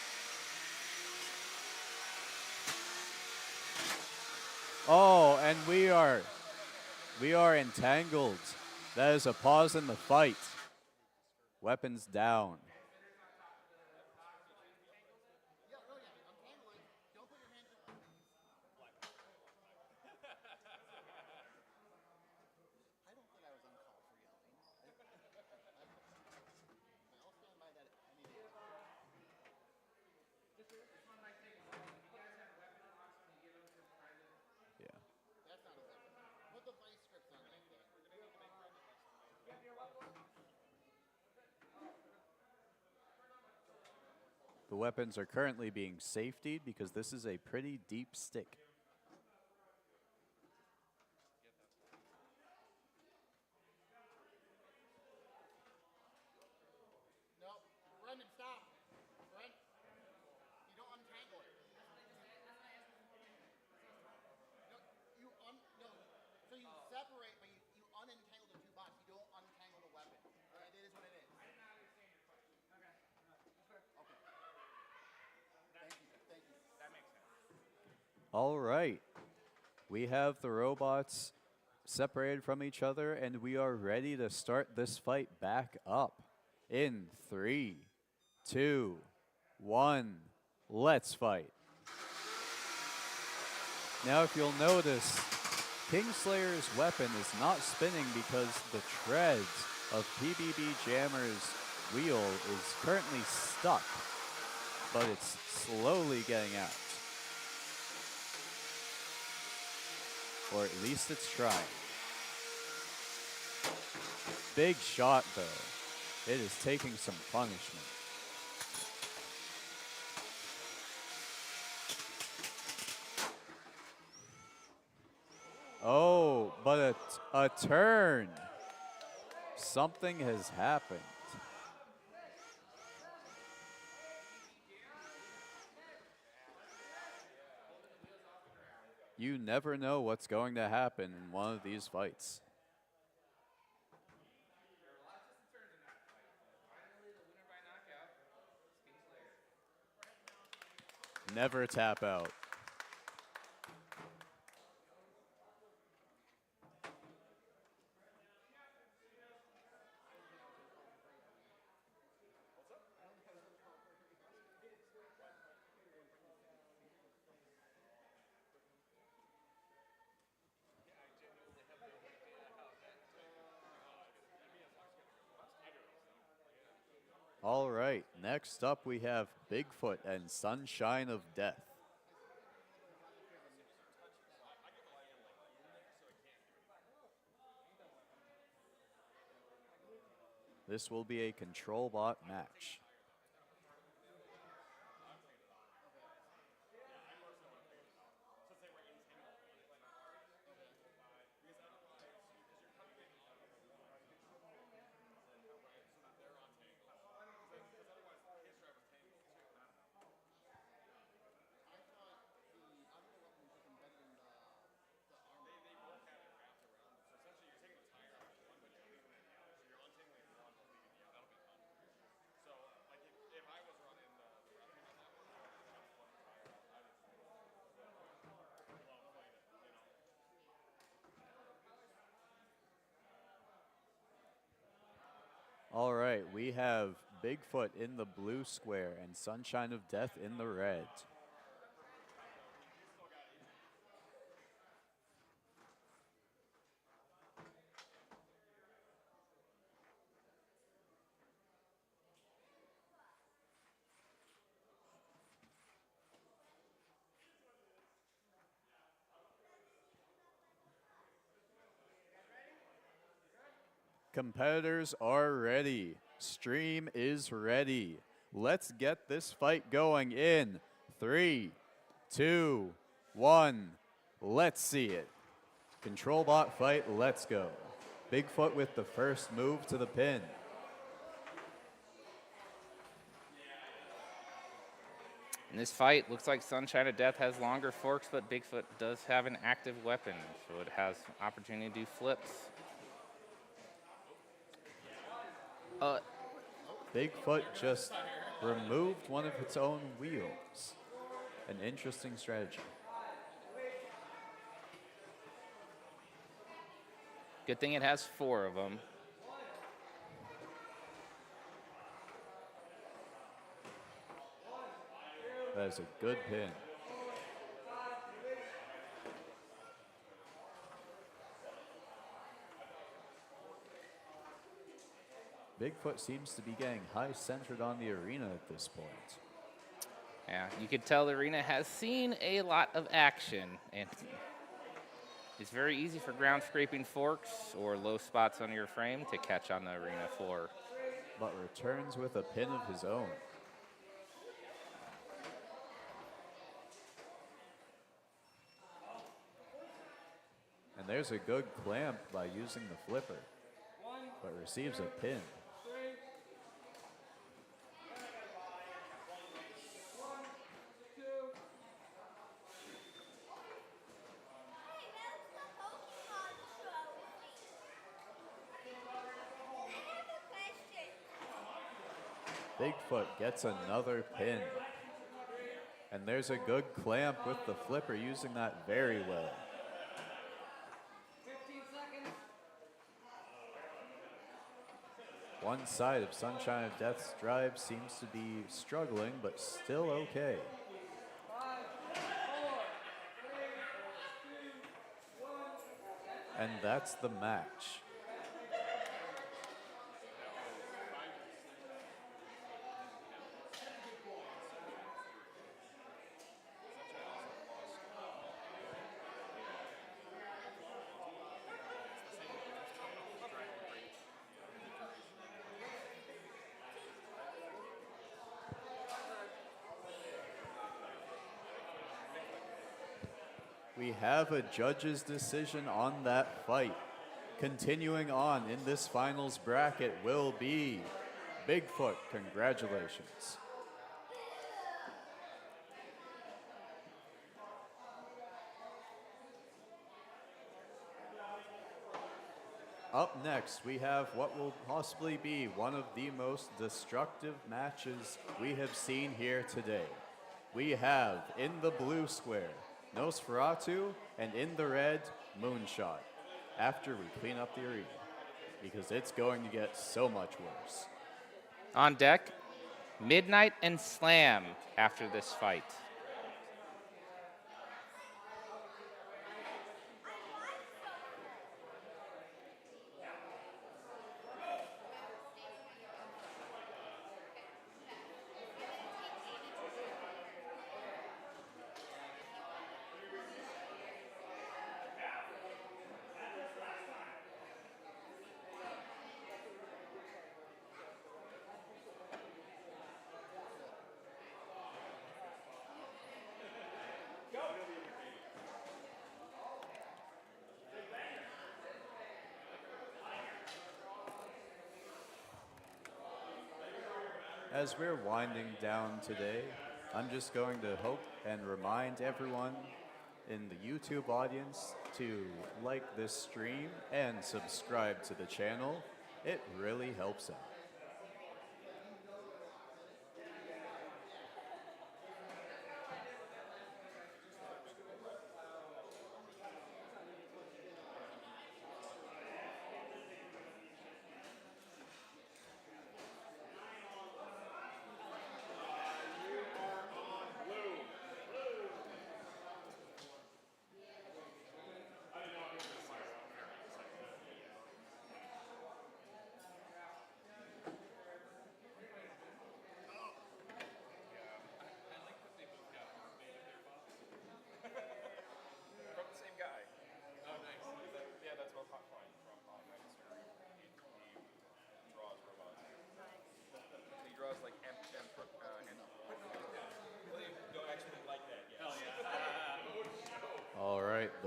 S4: Oh, and we are entangled. That is a pause in the fight. Weapons down. The weapons are currently being safetied because this is a pretty deep stick.
S3: No, Brendan, stop. Brent, you don't untangle it. No, so you separate, but you unentangle the two bots. You don't untangle the weapon. It is what it is. I did not understand your question. Okay. Okay. Thank you.
S2: That makes sense.
S4: All right. We have the robots separated from each other, and we are ready to start this fight back up. In 3, 2, 1, let's fight. Now, if you'll notice, Kingslayer's weapon is not spinning because the treads of PBB Jammer's wheel is currently stuck, but it's slowly getting out. Or at least it's trying. Big shot, though. It is taking some punishment. Oh, but a turn. Something has happened. You never know what's going to happen in one of these fights. Never tap out. All right, next up we have Bigfoot and Sunshine of Death. This will be a control bot match. All right, we have Bigfoot in the blue square and Sunshine of Death in the red. Competitors are ready. Stream is ready. Let's get this fight going in 3, 2, 1. Let's see it. Control bot fight, let's go. Bigfoot with the first move to the pin.
S8: In this fight, looks like Sunshine of Death has longer forks, but Bigfoot does have an active weapon, so it has opportunity to do flips.
S4: Bigfoot just removed one of its own wheels. An interesting strategy.
S8: Good thing it has 4 of them.
S4: That is a good pin. Bigfoot seems to be getting high-centered on the arena at this point.
S8: Yeah, you could tell the arena has seen a lot of action, and it's very easy for ground scraping forks or low spots on your frame to catch on the arena floor.
S4: But returns with a pin of his own. And there's a good clamp by using the flipper, but receives a pin. Bigfoot gets another pin. And there's a good clamp with the flipper, using that very well.
S12: 15 seconds.
S4: One side of Sunshine of Death's drive seems to be struggling, but still okay.
S12: 5, 4, 3, 2, 1.
S4: And that's the match. We have a judge's decision on that fight. Continuing on in this finals bracket will be Bigfoot. Congratulations. Up next, we have what will possibly be one of the most destructive matches we have seen here today. We have in the blue square, Nosferatu, and in the red, MoonShot, after we clean up the arena, because it's going to get so much worse.
S8: On deck, Midnight and Slam after this fight.
S4: As we're winding down today, I'm just going to hope and remind everyone in the YouTube audience to like this stream and subscribe to the channel. It really helps out.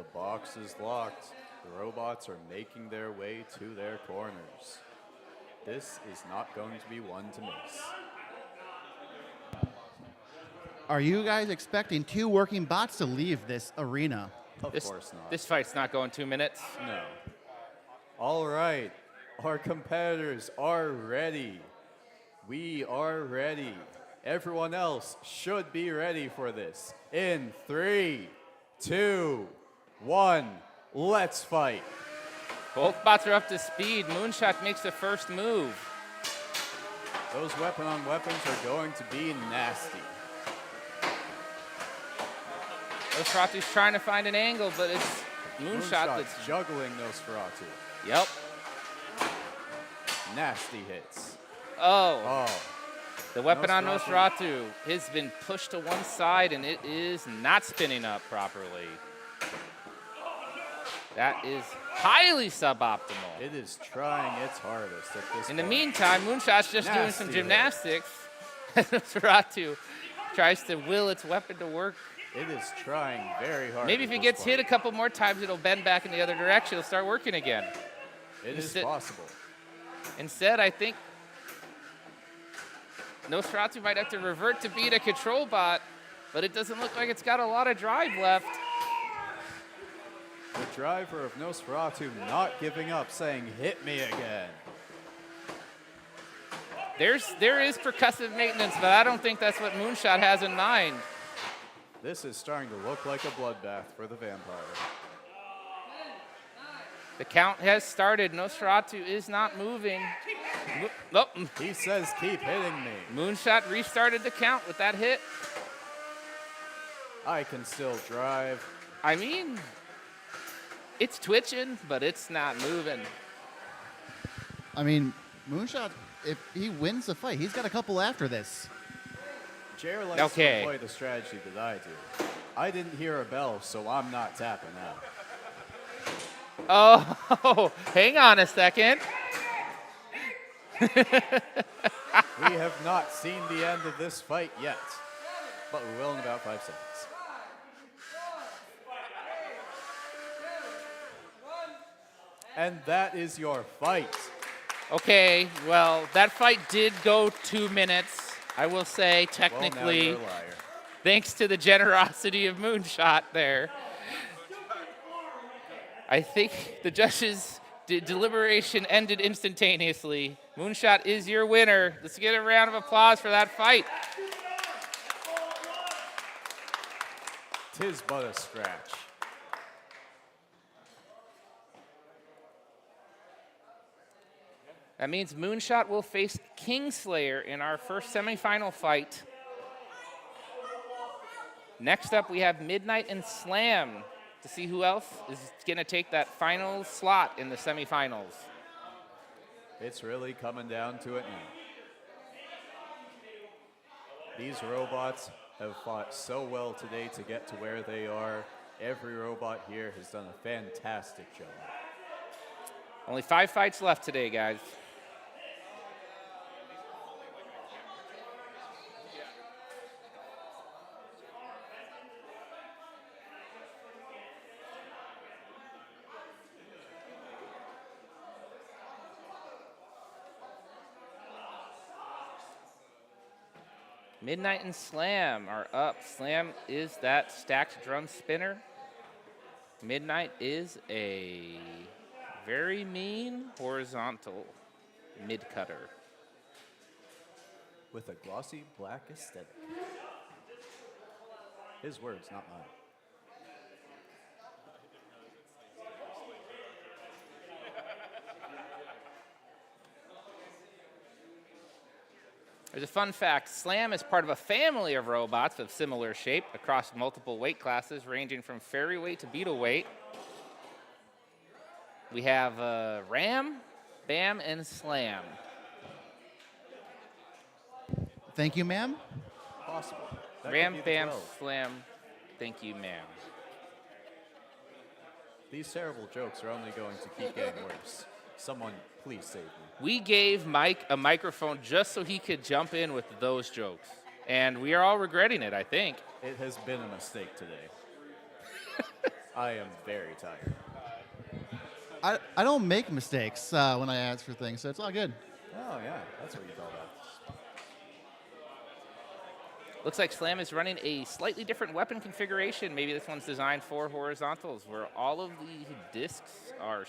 S4: The box is locked. The robots are making their way to their corners. This is not going to be one to miss.
S13: Are you guys expecting 2 working bots to leave this arena?
S4: Of course not.
S8: This fight's not going 2 minutes.
S4: No. All right. Our competitors are ready. We are ready. Everyone else should be ready for this. In 3, 2, 1, let's fight.
S8: Both bots are up to speed. MoonShot makes the first move.
S4: Those weapon-on-weapons are going to be nasty.
S8: Nosferatu's trying to find an angle, but it's MoonShot that's
S4: juggling Nosferatu.
S8: Yep.
S4: Nasty hits.
S8: Oh. The weapon on
S4: Nosferatu.
S8: Nosferatu has been pushed to one side, and it is not spinning up properly. That is highly suboptimal.
S4: It is trying its hardest at this
S8: In the
S4: point.
S8: meantime, MoonShot's just doing some gymnastics. Nosferatu tries to will its weapon to work.
S4: It is trying very hard.
S8: Maybe if it gets hit a couple more times, it'll bend back in the other direction. It'll start working again.
S4: It is possible.
S8: Instead, I think Nosferatu might have to revert to being a control bot, but it doesn't look like it's got a lot of drive left.
S4: The driver of Nosferatu not giving up, saying, hit me again.
S8: There is percussive maintenance, but I don't think that's what MoonShot has in mind.
S4: This is starting to look like a bloodbath for the vampire.
S8: The count has started. Nosferatu is not moving. Nope.
S4: He says, keep hitting me.
S8: MoonShot restarted the count with that hit.
S4: I can still drive.
S8: I mean, it's twitching, but it's not moving.
S13: I mean, MoonShot, if he wins the fight, he's got a couple after this.
S4: Jer likes to play the strategy that I do. I didn't hear a bell, so I'm not tapping out.
S8: Oh, hang on a second.
S4: We have not seen the end of this fight yet, but we will in about 5 seconds. And that is your fight.
S8: Okay, well, that fight did go 2 minutes. I will say, technically,
S4: well, now you're a liar.
S8: Thanks to the generosity of MoonShot there. I think the judges' deliberation ended instantaneously. MoonShot is your winner. Let's get a round of applause for that fight.
S4: 'Tis but a scratch.
S8: That means MoonShot will face Kingslayer in our first semifinal fight. Next up, we have Midnight and Slam to see who else is going to take that final slot in the semifinals.
S4: It's really coming down to it now. These robots have fought so well today to get to where they are. Every robot here has done a fantastic job.
S8: Only 5 fights left today, guys. Midnight and Slam are up. Slam is that stacked drum spinner. Midnight is a very mean horizontal mid-cutter.
S4: With a glossy black aesthetic. His words, not mine.
S8: There's a fun fact. Slam is part of a family of robots of similar shape across multiple weight classes, ranging from Fairyweight to Beetleweight. We have Ram, Bam, and Slam.
S13: Thank you, ma'am.
S4: Possible. That
S8: Ram,
S4: could be the
S8: Bam,
S4: 12.
S8: Slam. Thank you, ma'am.
S4: These terrible jokes are only going to keep getting worse. Someone, please save me.
S8: We gave Mike a microphone just so he could jump in with those jokes. And we are all regretting it, I think.
S4: It has been a mistake today. I am very tired.
S13: I don't make mistakes when I ask for things, so it's all good.
S4: Oh, yeah. That's what you call that.
S8: Looks like Slam is running a slightly different weapon configuration. Maybe this one's designed for horizontals, where all of the discs are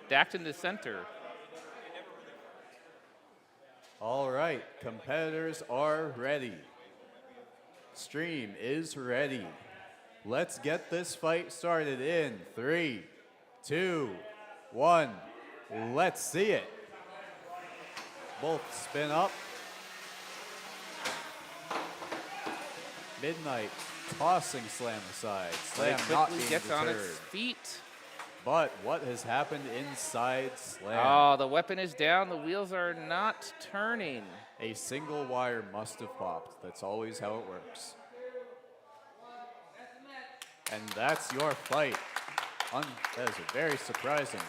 S8: stacked in the center.
S4: All right. Competitors are ready. Stream is ready. Let's get this fight started in 3, 2, 1. Let's see it. Both spin up. Midnight tossing Slam aside. Slam not being
S8: gets on its
S4: deterred.
S8: feet.
S4: But what has happened inside Slam?
S8: Oh, the weapon is down. The wheels are not turning.
S4: A single wire must have popped. That's always how it works. And that's your fight. That is a very surprising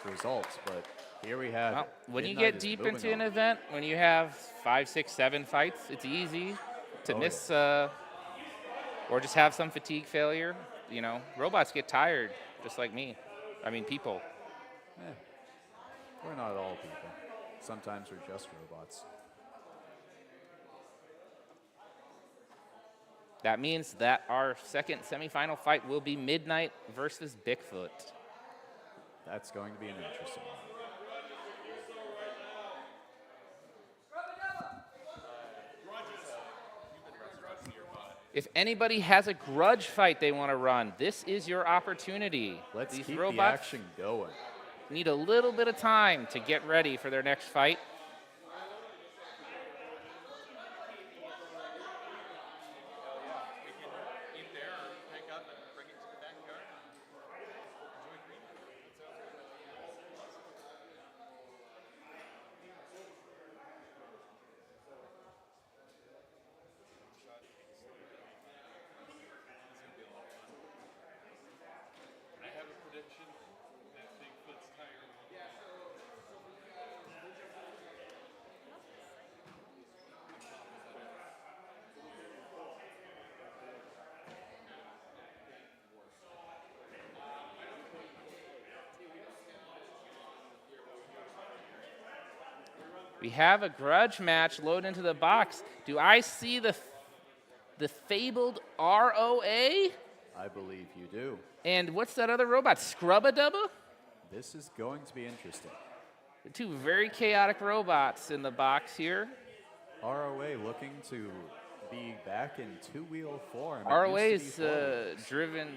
S4: result, but here we have it.
S8: When you
S4: Midnight
S8: get
S4: is
S8: deep
S4: moving
S8: into an
S4: on.
S8: event, when you have 5, 6, 7 fights, it's easy to miss or just have some fatigue failure. You know, robots get tired, just like me. I mean, people.
S4: We're not all people. Sometimes we're just robots.
S8: That means that our second semifinal fight will be Midnight versus Bigfoot.
S4: That's going to be an interesting one.
S8: If anybody has a grudge fight they want to run, this is your opportunity.
S4: Let's
S8: These
S4: keep the
S8: robots
S4: action going.
S8: need a little bit of time to get ready for their next fight.
S6: I have a prediction that Bigfoot's tired.
S8: We have a grudge match load into the box. Do I see the fabled ROA?
S4: I believe you do.
S8: And what's that other robot? Scrubba Dubba?
S4: This is going to be interesting.
S8: Two very chaotic robots in the box here.
S4: ROA looking to be back in two-wheel form. It
S8: ROA
S4: used to be
S8: is driven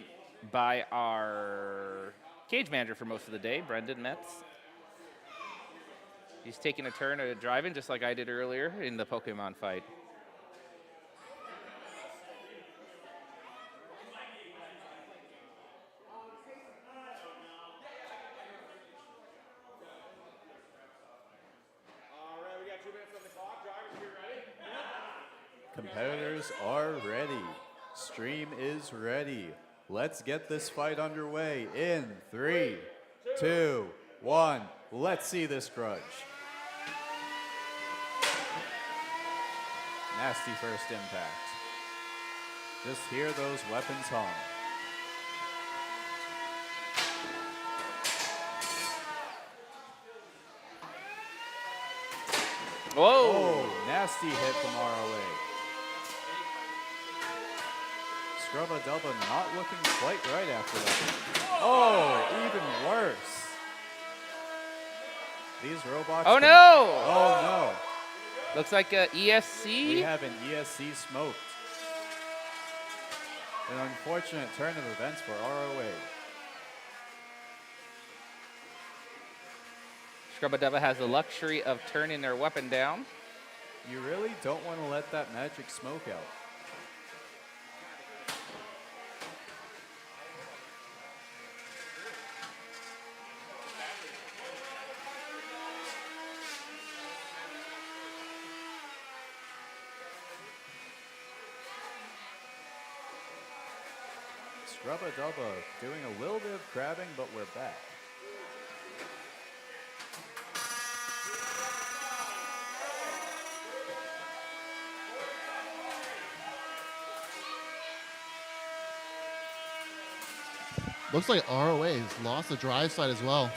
S8: by our cage manager for most of the day, Brendan Metz. He's taking a turn at driving just like I did earlier in the Pokemon fight.
S4: Competitors are ready. Stream is ready. Let's get this fight underway in 3, 2, 1. Let's see this grudge. Nasty first impact. Just hear those weapons hum.
S8: Whoa!
S4: Oh, nasty hit from ROA. Scrubba Dubba not looking quite right after that. Oh, even worse. These robots.
S8: Oh no!
S4: Oh no.
S8: Looks like a ESC.
S4: We have an ESC smoked. An unfortunate turn of events for ROA.
S8: Scrubba Dubba has the luxury of turning their weapon down.
S4: You really don't want to let that magic smoke out. Scrubba Dubba doing a little bit of grabbing, but we're back.
S13: Looks like ROA's lost the drive side as well.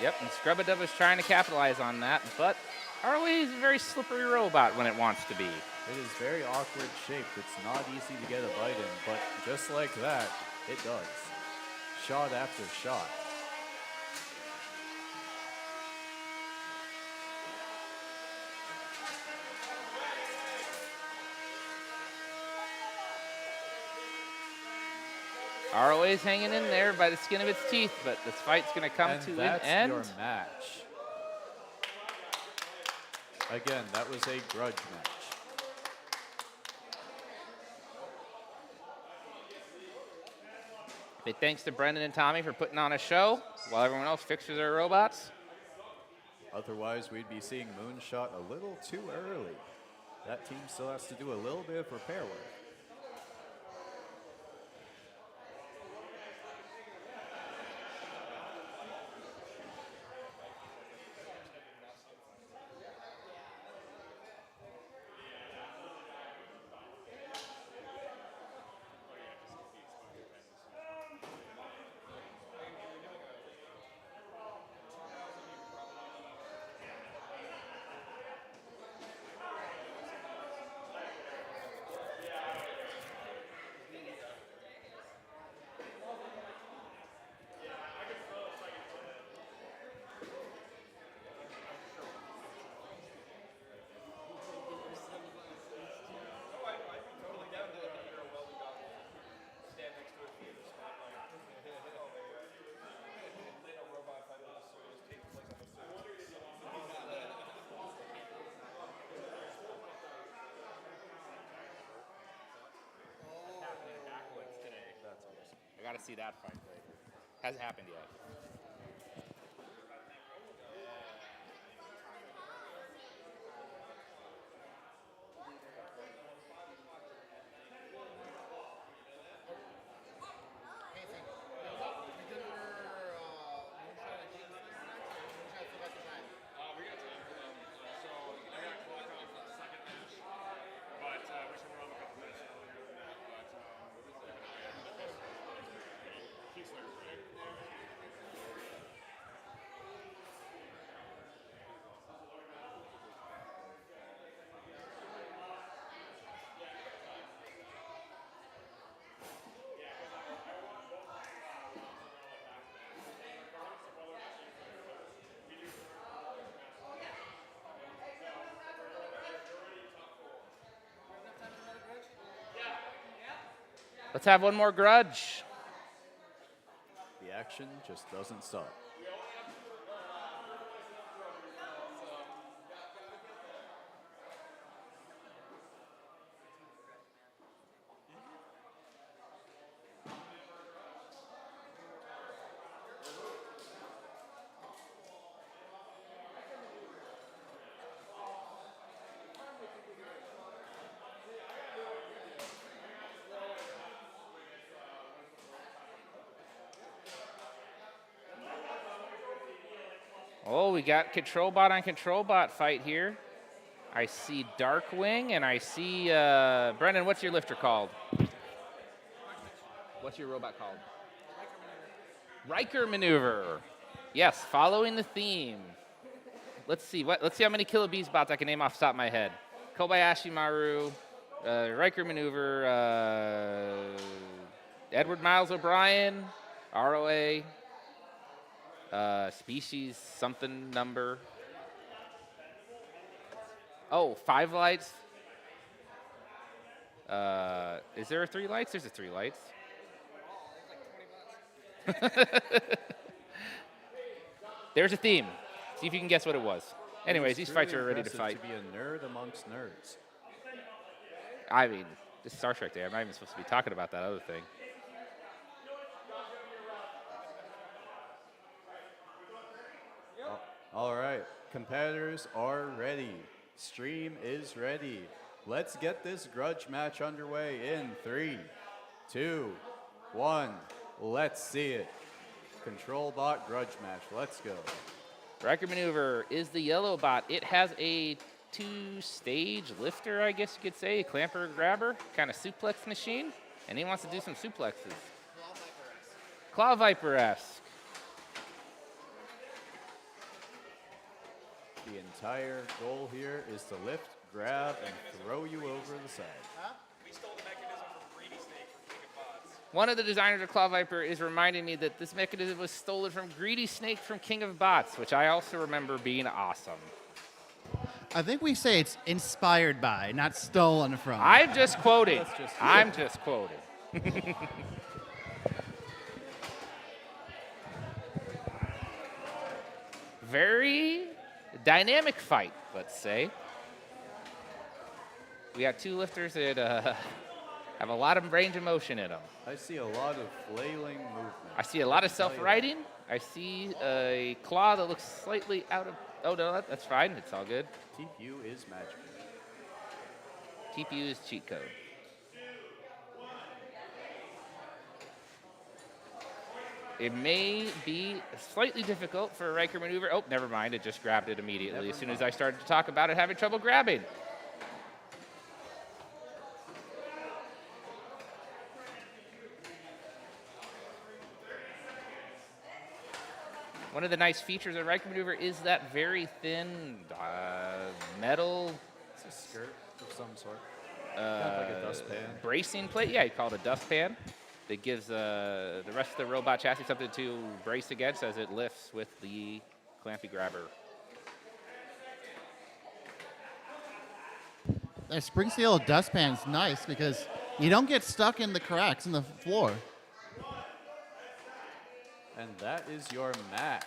S8: Yep, and Scrubba Dubba's trying to capitalize on that, but ROA is a very slippery robot when it wants to be.
S4: It is very awkward shaped. It's not easy to get a bite in, but just like that, it does. Shot after shot.
S8: ROA's hanging in there by the skin of its teeth, but this fight's going to come to an end.
S4: That's your match. Again, that was a grudge match.
S8: Big thanks to Brendan and Tommy for putting on a show while everyone else fixes their robots.
S4: Otherwise, we'd be seeing MoonShot a little too early. That team still has to do a little bit of repair work.
S8: I gotta see that fight later. Hasn't happened yet. Let's have one more grudge.
S4: The action just doesn't stop.
S8: Oh, we got control bot on control bot fight here. I see Darkwing and I see Brendan. What's your lifter called? What's your robot called? Riker maneuver. Yes, following the theme. Let's see how many Killer Bees bots I can name off the top of my head. Kobayashi Maru, Riker maneuver, Edward Miles O'Brien, ROA. Species something number. Oh, 5 lights. Is there a 3 lights? There's a 3 lights. There's a theme. See if you can guess what it was. Anyways, these fights are ready to fight.
S4: To be a nerd amongst nerds.
S8: I mean, this is Star Trek Day. I'm not even supposed to be talking about that other thing.
S4: All right, competitors are ready. Stream is ready. Let's get this grudge match underway in 3, 2, 1. Let's see it. Control bot grudge match. Let's go.
S8: Riker maneuver is the yellow bot. It has a 2-stage lifter, I guess you could say, a clamper grabber, kind of suplex machine. And he wants to do some suplexes. Claw Viper-esque.
S4: The entire goal here is to lift, grab, and throw you over the side.
S9: We stole the mechanism from Greedy Snake from King of Bots.
S8: One of the designers of Claw Viper is reminding me that this mechanism was stolen from Greedy Snake from King of Bots, which I also remember being awesome.
S13: I think we say it's inspired by, not stolen from.
S8: I'm just quoting. I'm just quoting. Very dynamic fight, let's say. We got two lifters that have a lot of range of motion in them.
S4: I see a lot of flailing movement.
S8: I see a lot of self-righting. I see a claw that looks slightly out of... Oh, no, that's fine. It's all good.
S4: TPU is magic.
S8: TPU is cheat code. It may be slightly difficult for a Riker maneuver. Oh, never mind. It just grabbed it immediately as soon as I started to talk about it having trouble grabbing. One of the nice features of Riker maneuver is that very thin metal.
S4: It's a skirt of some sort. Kind of like a dustpan.
S8: Bracing plate. Yeah, you call it a dustpan. That gives the rest of the robot chassis something to brace against as it lifts with the clampy grabber.
S13: That spring steel dustpan is nice because you don't get stuck in the cracks in the floor.
S4: And that is your match.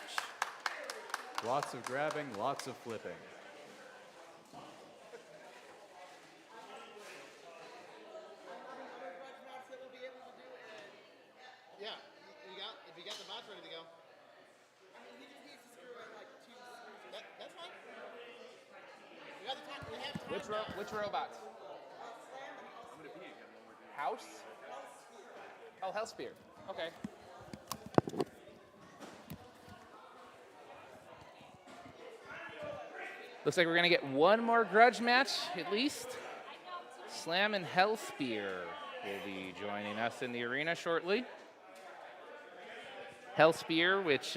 S4: Lots of grabbing, lots of flipping.
S3: Yeah, if you got the mods ready to go. I mean, he just needs to screw in like 2 screws. That's fine. We got the time. We have time.
S8: Which robots?
S9: I'm gonna pee again when we're doing
S8: House? Oh, Hellspear. Okay. Looks like we're gonna get one more grudge match at least. Slam and Hellspear will be joining us in the arena shortly. Hellspear, which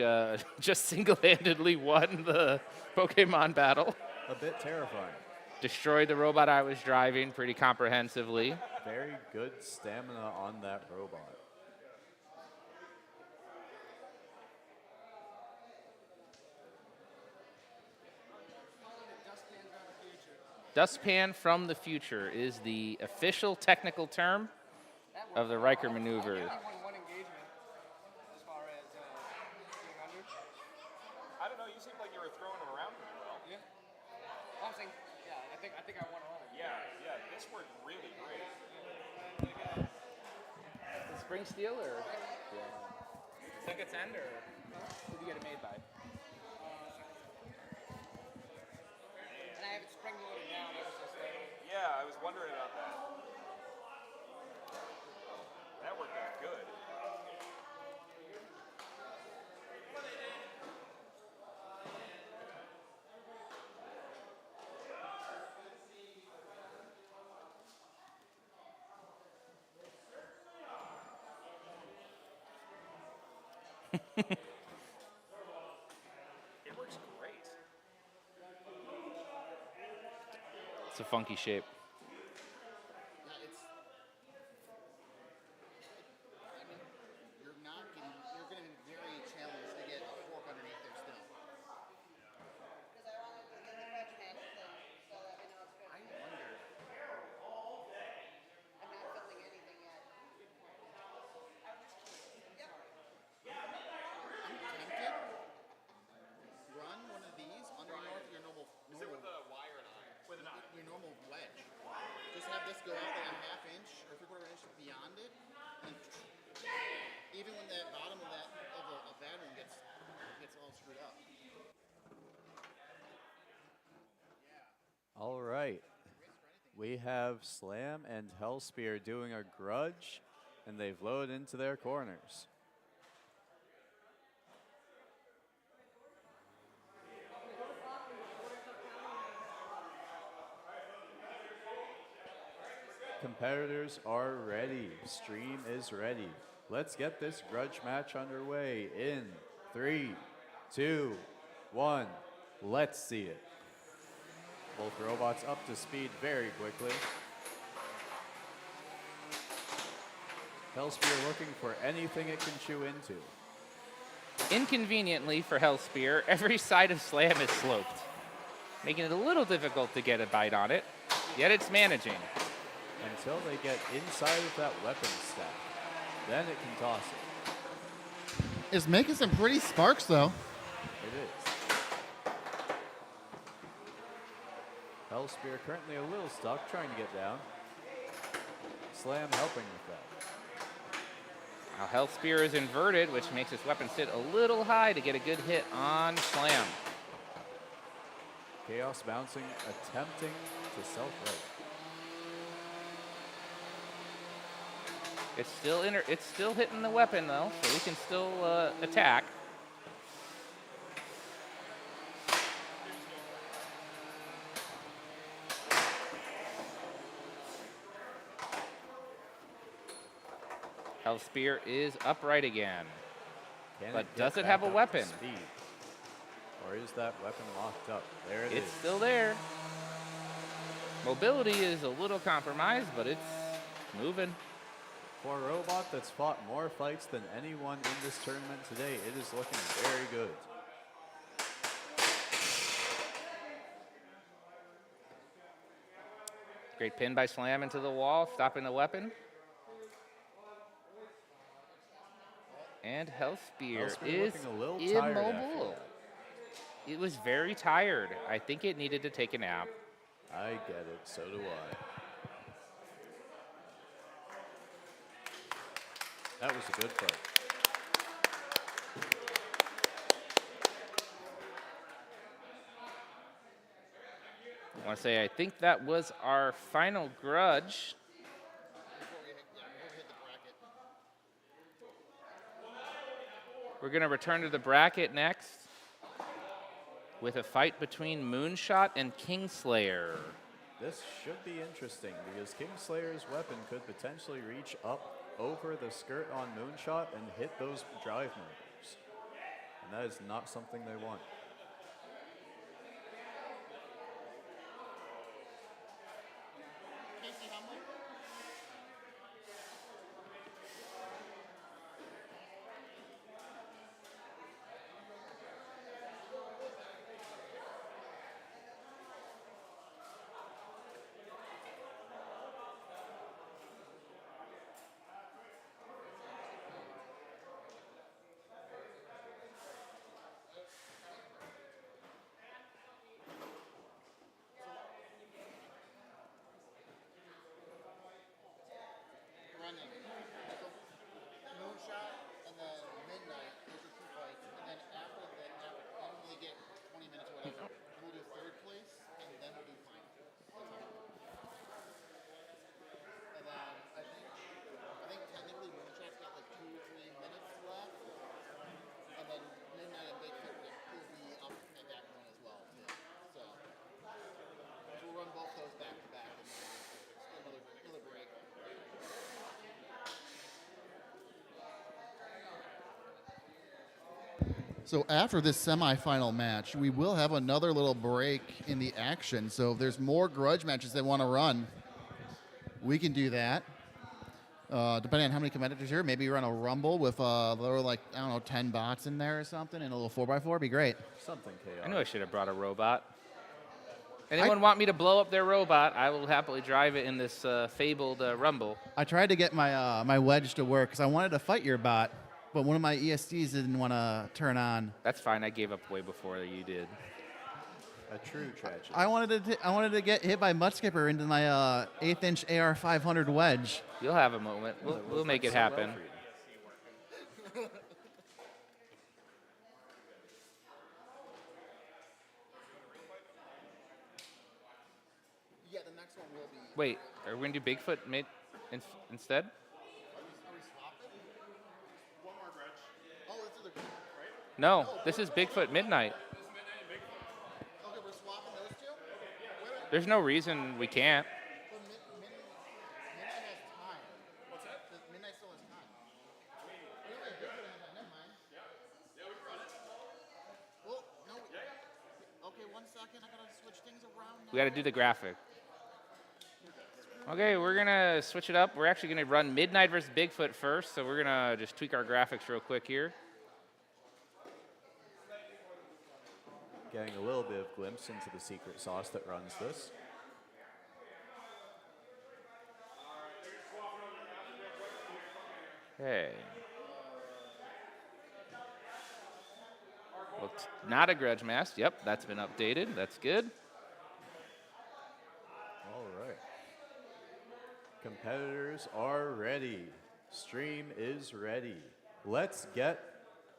S8: just single-handedly won the Pokemon battle.
S4: A bit terrifying.
S8: Destroyed the robot I was driving pretty comprehensively.
S4: Very good stamina on that robot.
S8: Dustpan from the future is the official technical term of the Riker maneuver.
S12: One engagement as far as being under.
S9: I don't know, you seemed like you were throwing them around pretty well.
S12: Yeah. Well, I'm saying, yeah, I think I won all of them.
S9: Yeah, this worked really great.
S8: The spring steel or? Yeah. Second end or who did you get it made by?
S12: And I have it spring loaded down ever so slightly.
S9: Yeah, I was wondering about that. That worked out good. It works great.
S8: It's a funky shape.
S3: You're going to be very challenged to get a fork underneath there still. I wonder.
S10: I'm not filming anything yet.
S3: I'm tempted. Run one of these underneath your normal.
S9: Is it with a wire and eye? With an eye.
S3: Your normal wedge. Just have this go out like a ½ inch or 3/4 inch beyond it, and even when that bottom of that one gets all screwed up.
S4: All right. We have Slam and Hellspear doing a grudge, and they've loaded into their corners. competitors are ready. Stream is ready. Let's get this grudge match underway in 3, 2, 1. Let's see it. Both robots up to speed very quickly. Hellspear looking for anything it can chew into.
S8: Inconveniently for Hellspear, every side of Slam is sloped, making it a little difficult to get a bite on it, yet it's managing.
S4: Until they get inside of that weapon stack. Then it can toss it.
S13: It's making some pretty sparks, though.
S4: It is. Hellspear currently a little stuck, trying to get down. Slam helping with that.
S8: Now Hellspear is inverted, which makes his weapon sit a little high to get a good hit on Slam.
S4: Chaos bouncing, attempting to self-right.
S8: It's still hitting the weapon though, so we can still attack. Hellspear is upright again, but does it have a weapon?
S4: Speed? Or is that weapon locked up? There it is.
S8: It's still there. Mobility is a little compromised, but it's moving.
S4: For a robot that's fought more fights than anyone in this tournament today, it is looking very good.
S8: Great pin by Slam into the wall, stopping the weapon. And Hellspear is
S4: looking a little tired after
S8: immobile. It was very tired. I think it needed to take a nap.
S4: I get it, so do I. That was a good fight.
S8: I want to say I think that was our final grudge. We're going to return to the bracket next with a fight between MoonShot and Kingslayer.
S4: This should be interesting because Kingslayer's weapon could potentially reach up over the skirt on MoonShot and hit those drive movers. And that is not something they want.
S3: MoonShot and then Midnight, those are 2 fights, and then after they get 20 minutes or whatever, we'll do 3rd place, and then we'll do final. And then I think technically MoonShot's got like 2 or 3 minutes left, and then Midnight and Bigfoot will be up at that point as well too. So we'll run both those back to back, and then another break.
S13: So after this semifinal match, we will have another little break in the action. So if there's more grudge matches they want to run, we can do that. Depending on how many competitors here, maybe run a rumble with like, I don't know, 10 bots in there or something, and a little 4x4. Be great.
S4: Something chaotic.
S8: I knew I should have brought a robot. Anyone want me to blow up their robot? I will happily drive it in this fabled rumble.
S13: I tried to get my my wedge to work because I wanted to fight your bot, but one of my ESDs didn't want to turn on.
S8: That's fine. I gave up way before you did.
S4: A true tragedy.
S13: I wanted to get hit by Mudskipper into my 1/8-inch AR 500 wedge.
S8: You'll have a moment. We'll make it happen.
S3: Yeah, the next one will be.
S8: Wait, are we going to do Bigfoot instead?
S3: Are we swapping? One more grudge. Oh, this is the right?
S8: No, this is Bigfoot Midnight.
S3: Okay, we're swapping those two?
S8: There's no reason we can't.
S13: second. I gotta switch things around now.
S8: We got to do the graphic. Okay, we're going to switch it up. We're actually going to run Midnight versus Bigfoot first, so we're going to just tweak our graphics real quick here.
S4: Getting a little bit of glimpse into the secret sauce that runs this.
S8: Okay. Looks not a grudge match. Yep, that's been updated. That's good.
S4: All right. Competitors are ready. Stream is ready. Let's get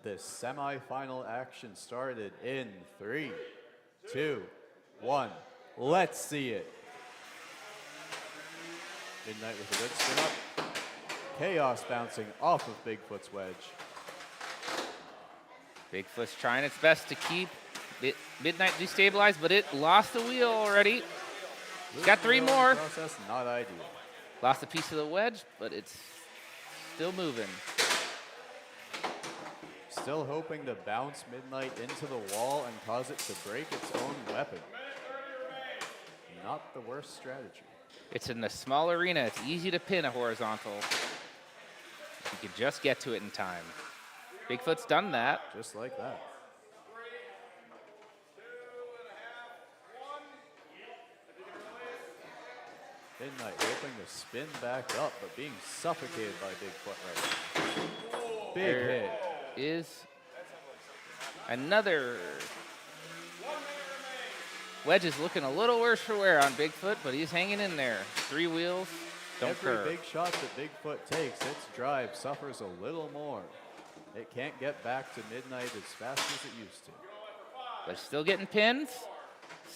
S4: this semifinal action started in 3, 2, 1. Let's see it. Midnight with a good spin up. Chaos bouncing off of Bigfoot's wedge.
S8: Bigfoot's trying its best to keep Midnight destabilized, but it lost the wheel already. It's got 3 more.
S4: Process not ideal.
S8: Lost a piece of the wedge, but it's still moving.
S4: Still hoping to bounce Midnight into the wall and cause it to break its own weapon. Not the worst strategy.
S8: It's in the small arena. It's easy to pin a horizontal. You can just get to it in time. Bigfoot's done that.
S4: Just like that. Midnight hoping to spin back up, but being suffocated by Bigfoot right now. Big
S8: There
S4: hit.
S8: is another. Wedge is looking a little worse for wear on Bigfoot, but he's hanging in there. 3 wheels, don't
S4: Every
S8: curve.
S4: big shot that Bigfoot takes, its drive suffers a little more. It can't get back to Midnight as fast as it used to.
S8: But still getting pins.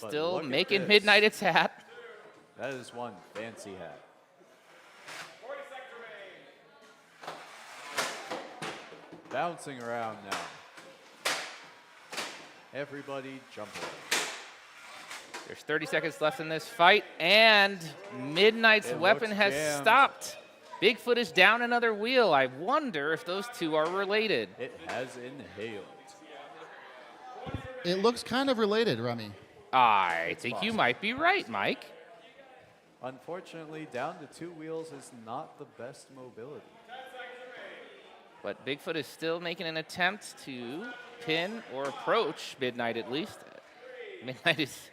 S4: But
S8: Still
S4: look at
S8: making
S4: this.
S8: Midnight its hat.
S4: That is one fancy hat. Bouncing around now. Everybody jump away.
S8: There's 30 seconds left in this fight, and Midnight's
S4: It
S8: weapon
S4: looks
S8: has
S4: jammed.
S8: stopped. Bigfoot is down another wheel. I wonder if those two are related.
S4: It has inhaled.
S13: It looks kind of related, Remy.
S8: I think you might be right, Mike.
S4: Unfortunately, down to 2 wheels is not the best mobility.
S8: But Bigfoot is still making an attempt to pin or approach Midnight at least. Midnight is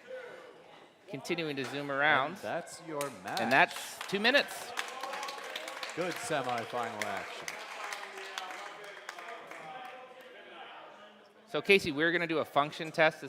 S8: continuing to zoom around.
S4: And that's your match.
S8: And that's 2 minutes.
S4: Good semifinal action.
S8: So Casey, we're going to do a function test.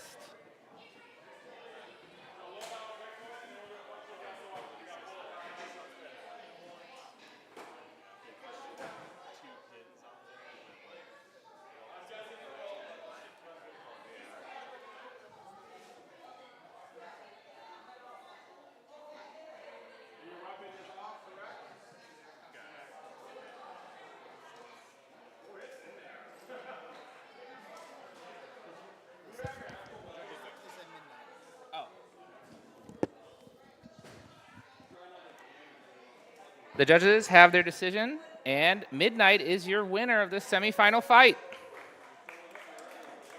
S8: The judges have their decision, and Midnight is your winner of this semifinal fight.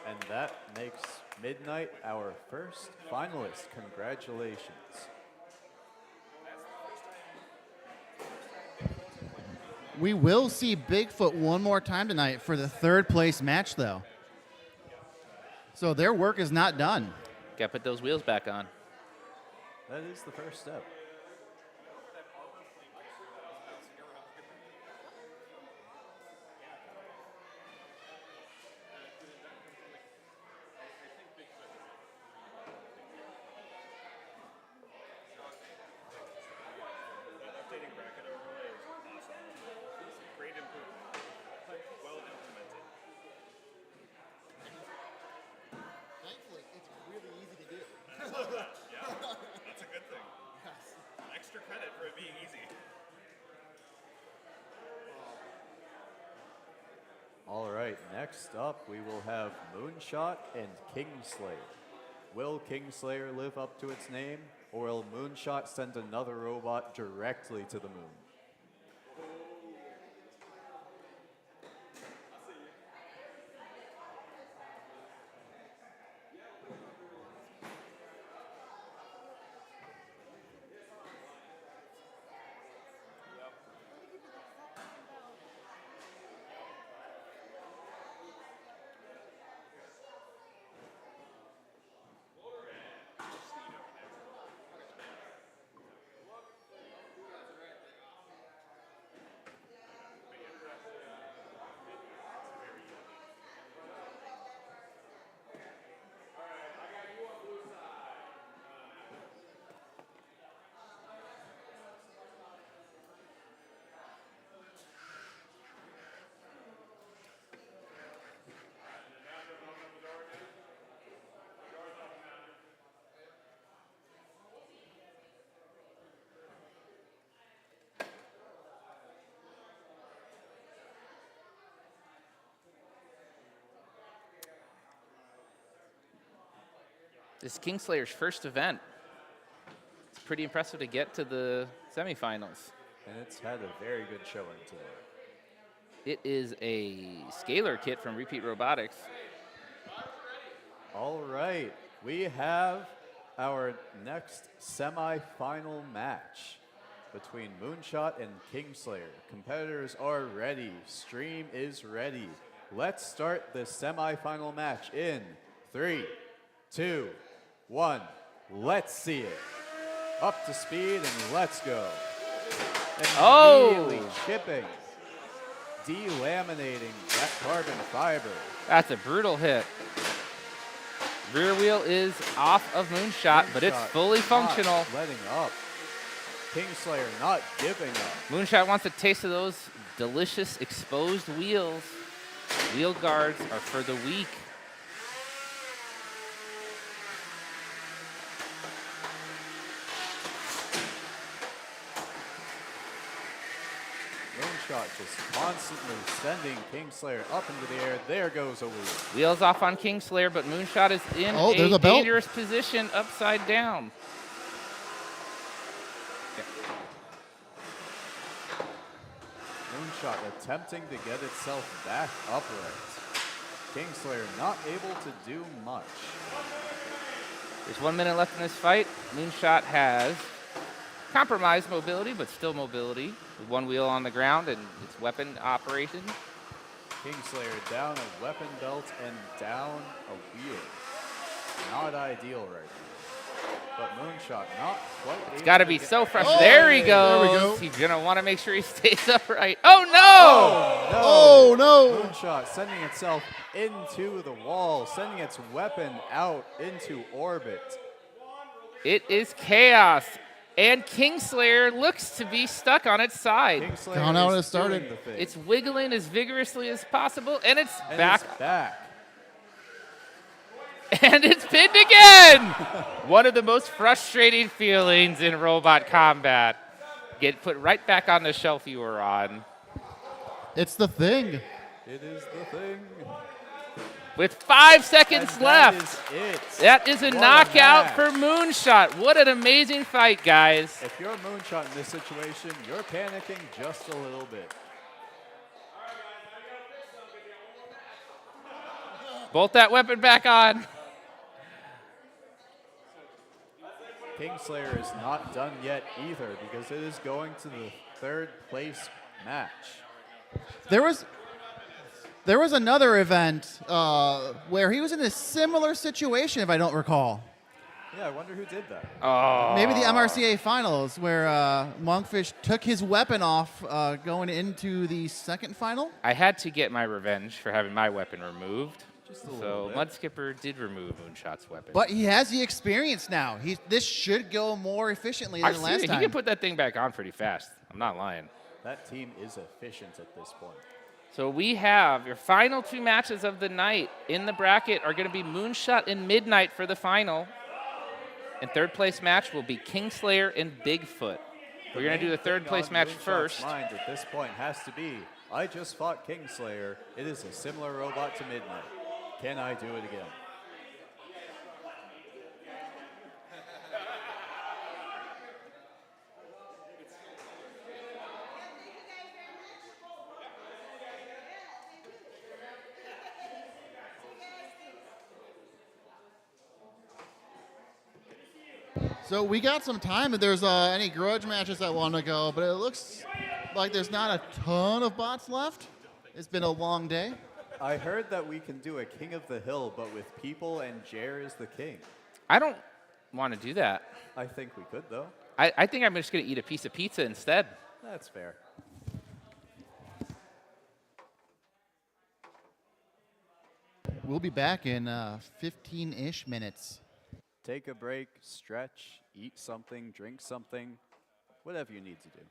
S4: And that makes Midnight our first finalist. Congratulations.
S13: We will see Bigfoot one more time tonight for the 3rd place match, though. So their work is not done.
S8: Got to put those wheels back on.
S4: That is the first step.
S3: Thankfully, it's really easy to do.
S1: Yeah, that's a good thing. Extra credit for it being easy.
S4: All right, next up we will have MoonShot and Kingslayer. Will Kingslayer live up to its name, or will MoonShot send another robot directly to the moon?
S8: This is Kingslayer's first event. It's pretty impressive to get to the semifinals.
S4: And it's had a very good showing today.
S8: It is a scalar kit from Repeat Robotics.
S4: All right, we have our next semi-final match between MoonShot and Kingslayer. Competitors are ready. Stream is ready. Let's start the semi-final match in 3, 2, 1. Let's see it. Up to speed and let's go. Immediately chipping, delaminating that carbon fiber.
S8: That's a brutal hit. Rear wheel is off of MoonShot, but it's fully functional.
S4: Not letting up. Kingslayer not giving up.
S8: MoonShot wants a taste of those delicious exposed wheels. Wheel guards are for the weak.
S4: MoonShot just constantly sending Kingslayer up into the air. There goes a wheel.
S8: Wheels off on Kingslayer, but MoonShot is in
S13: there's
S8: a
S13: a belt.
S8: dangerous position upside down.
S4: MoonShot attempting to get itself back upright. Kingslayer not able to do much.
S8: There's 1 minute left in this fight. MoonShot has compromised mobility, but still mobility. With one wheel on the ground and its weapon operation.
S4: Kingslayer down a weapon belt and down a wheel. Not ideal right now. But MoonShot not quite able.
S8: It's got to be
S4: get
S8: so fresh.
S13: Oh,
S8: there he goes.
S13: there we go.
S8: He's going to want to make sure he stays upright. Oh, no!
S13: Oh, no.
S4: MoonShot sending itself into the wall, sending its weapon out into orbit.
S8: It is chaos. And Kingslayer looks to be stuck on its side.
S4: Kingslayer
S13: Gone out
S4: is
S13: as started.
S4: doing the thing.
S8: It's wiggling as vigorously as possible, and it's
S4: And
S8: back.
S4: it's back.
S8: And it's pinned again! One of the most frustrating feelings in robot combat. Get put right back on the shelf you were on.
S13: It's the thing.
S4: It is the thing.
S8: With 5 seconds
S4: And
S8: left.
S4: That is it.
S8: That is a
S4: What a
S8: knockout
S4: match.
S8: for MoonShot. What an amazing fight, guys.
S4: If you're MoonShot in this situation, you're panicking just a little bit.
S8: Bolt that weapon back on.
S4: Kingslayer is not done yet either because it is going to the third place match.
S13: There was another event where he was in a similar situation, if I don't recall.
S4: Yeah, I wonder who did that.
S8: Oh.
S13: Maybe the MRCA finals, where Monkfish took his weapon off going into the second final.
S8: I had to get my revenge for having my weapon removed.
S4: Just a little
S8: So
S4: bit.
S8: Mudskipper did remove MoonShot's weapon.
S13: But he has the experience now. This should go more efficiently
S8: I
S13: than
S8: see
S13: last
S8: it.
S13: time.
S8: He can put that thing back on pretty fast. I'm not lying.
S4: That team is efficient at this point.
S8: So we have your final two matches of the night in the bracket are going to be MoonShot and Midnight for the final. And third place match will be Kingslayer and Bigfoot. We're going to do the third place match first.
S4: Mind at this point has to be, I just fought Kingslayer. It is a similar robot to Midnight. Can I do it again?
S13: So we got some time if there's any grudge matches that want to go, but it looks like there's not a ton of bots left. It's been a long day.
S4: I heard that we can do a King of the Hill, but with people and Jer is the king.
S8: I don't want to do that.
S4: I think we could, though.
S8: I think I'm just going to eat a piece of pizza instead.
S4: That's fair.
S13: We'll be back in 15-ish minutes.
S4: Take a break, stretch, eat something, drink something, whatever you need to do.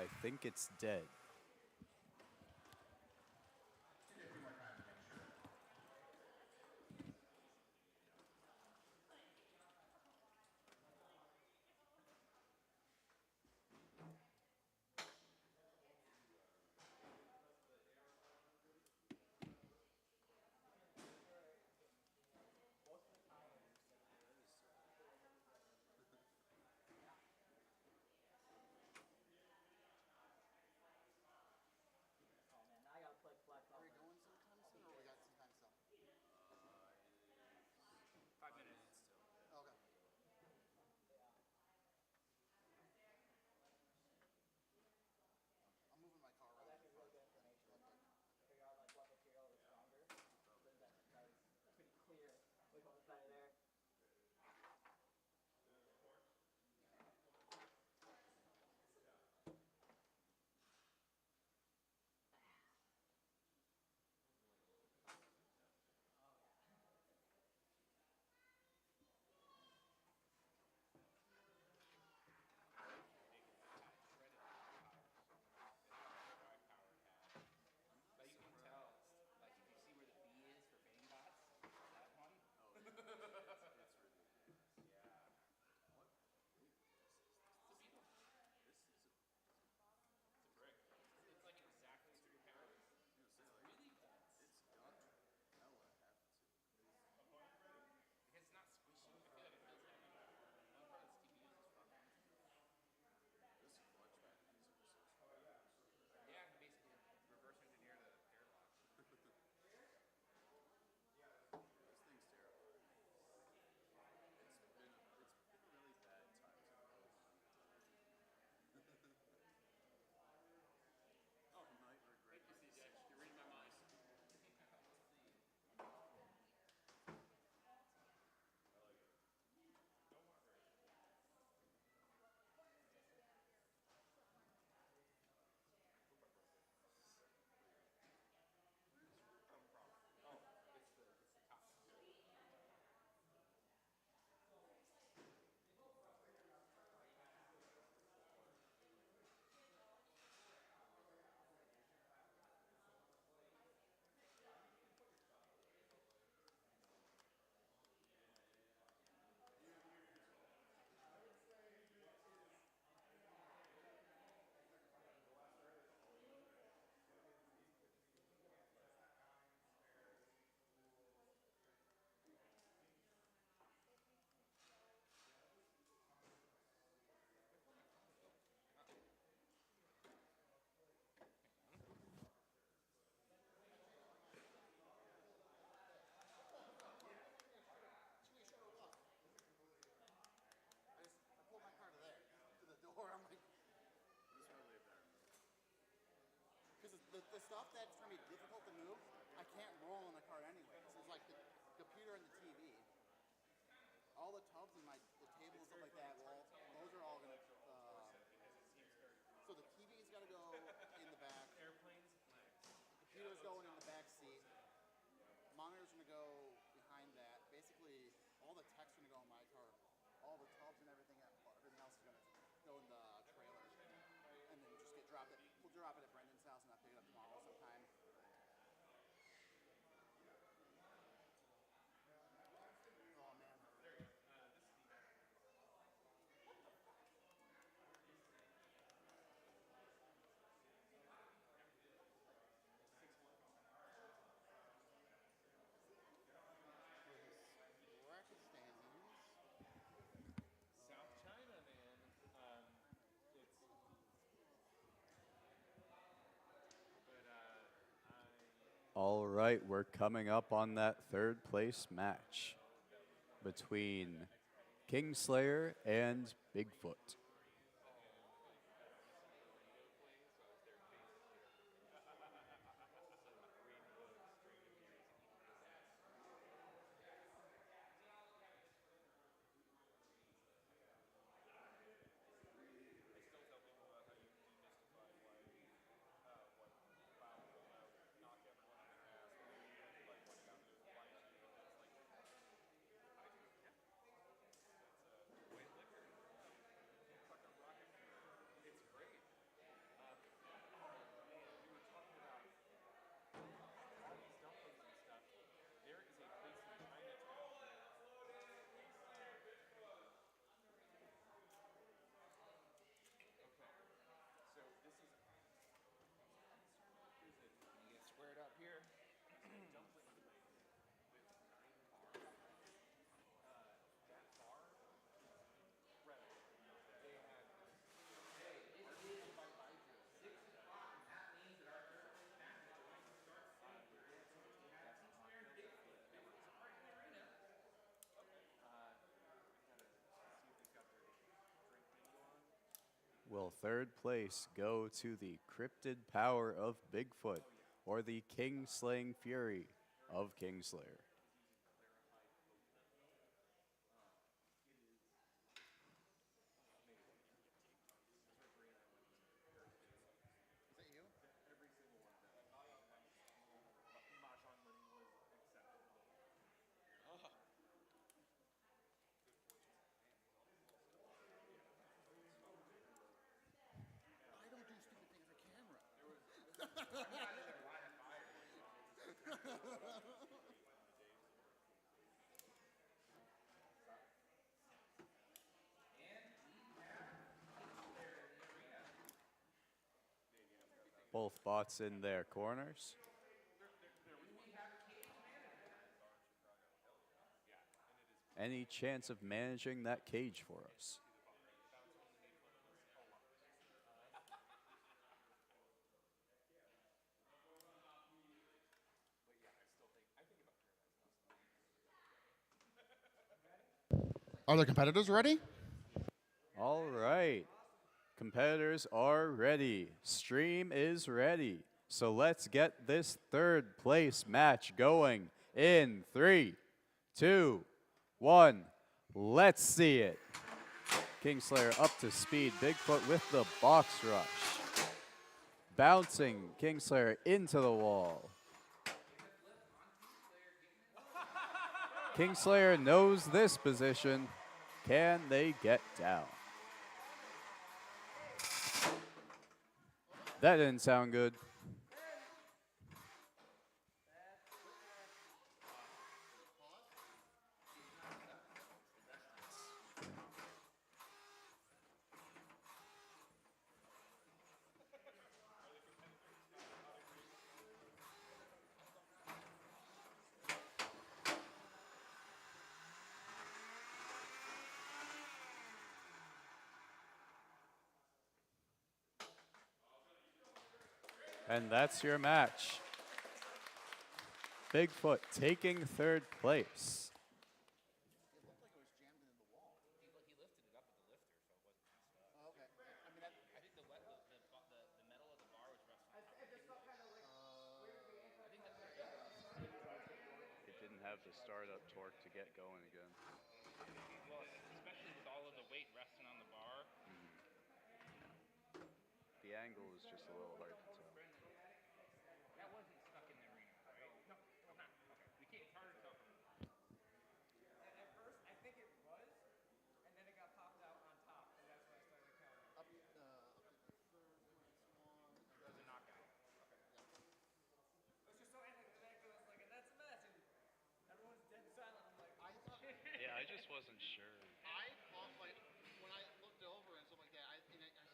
S4: I think it's dead.
S3: I gotta play flag. Are we going sometime soon, or we got some time still?
S2: 5 minutes.
S3: Okay. I'm moving my car around. That's really good information. Figure out like what material is stronger. That's pretty clear. Like what was better there.
S2: But you can tell, like if you see where the B is for bang bots, that one. Oh,
S4: It's ridiculous.
S2: yeah.
S4: What?
S2: It's a beetle.
S4: This is
S2: It's a brick. It's like exactly 3 pounds. It's really dense.
S4: it's gonna hella have to.
S2: Because it's not squishy. I feel like it feels heavy. One part of the TPUs is fucking.
S4: This clutch mechanism is so strong.
S2: Yeah, he basically reverse engineered a airlock.
S4: This thing's terrible. It's been a really bad time to go on. Oh, you might regret my decision.
S2: You're reading my mind. Oh, it's the top.
S3: I pulled my car to there, to the door. I'm like,
S4: This is probably a better move.
S3: because the stuff that's gonna be difficult to move, I can't roll in the car anyway. So it's like the computer and the TV. All the tubs and the table and stuff like that, those are all gonna. So the TV's gotta go in the back.
S2: Airplanes,
S3: Computer's going in the back seat. Monitor's gonna go behind that. Basically, all the tech's gonna go in my car. All the tubs and everything else is gonna go in the trailer, and then just get dropped. We'll drop it at Brendan's house, and I'll pick it up tomorrow sometime. Oh man. Bracket standings.
S6: South China, man. It's. But
S4: All right, we're coming up on that third place match between Kingslayer and Bigfoot. Will third place go to the cryptid power of Bigfoot or the king-slaying fury of Kingslayer?
S13: I don't do stupid things for camera.
S4: Both bots in their corners. Any chance of managing that cage for us?
S13: Are the competitors ready?
S4: All right. Competitors are ready. Stream is ready. So let's get this third place match going in 3, 2, 1. Let's see it. Kingslayer up to speed. Bigfoot with the box rush. Bouncing Kingslayer into the wall. Kingslayer knows this position. Can they get down? That didn't sound good. And that's your match. Bigfoot taking third place. It didn't have the startup torque to get going again.
S2: Well, especially with all of the weight resting on the bar.
S4: The angle is just a little hard to tell.
S2: That wasn't stuck in the arena, right? No, well, not. Okay. We can't. It's hard to tell from the bar.
S12: At first, I think it was, and then it got popped out on top, and that's when I started counting.
S13: Up to the third one.
S2: It was a knockout. Okay.
S12: It was just so anticlimactic. I was like, and that's a match, and everyone's dead silent. I'm like,
S13: I thought
S4: Yeah, I just wasn't sure.
S13: I thought like when I looked over and stuff like that, I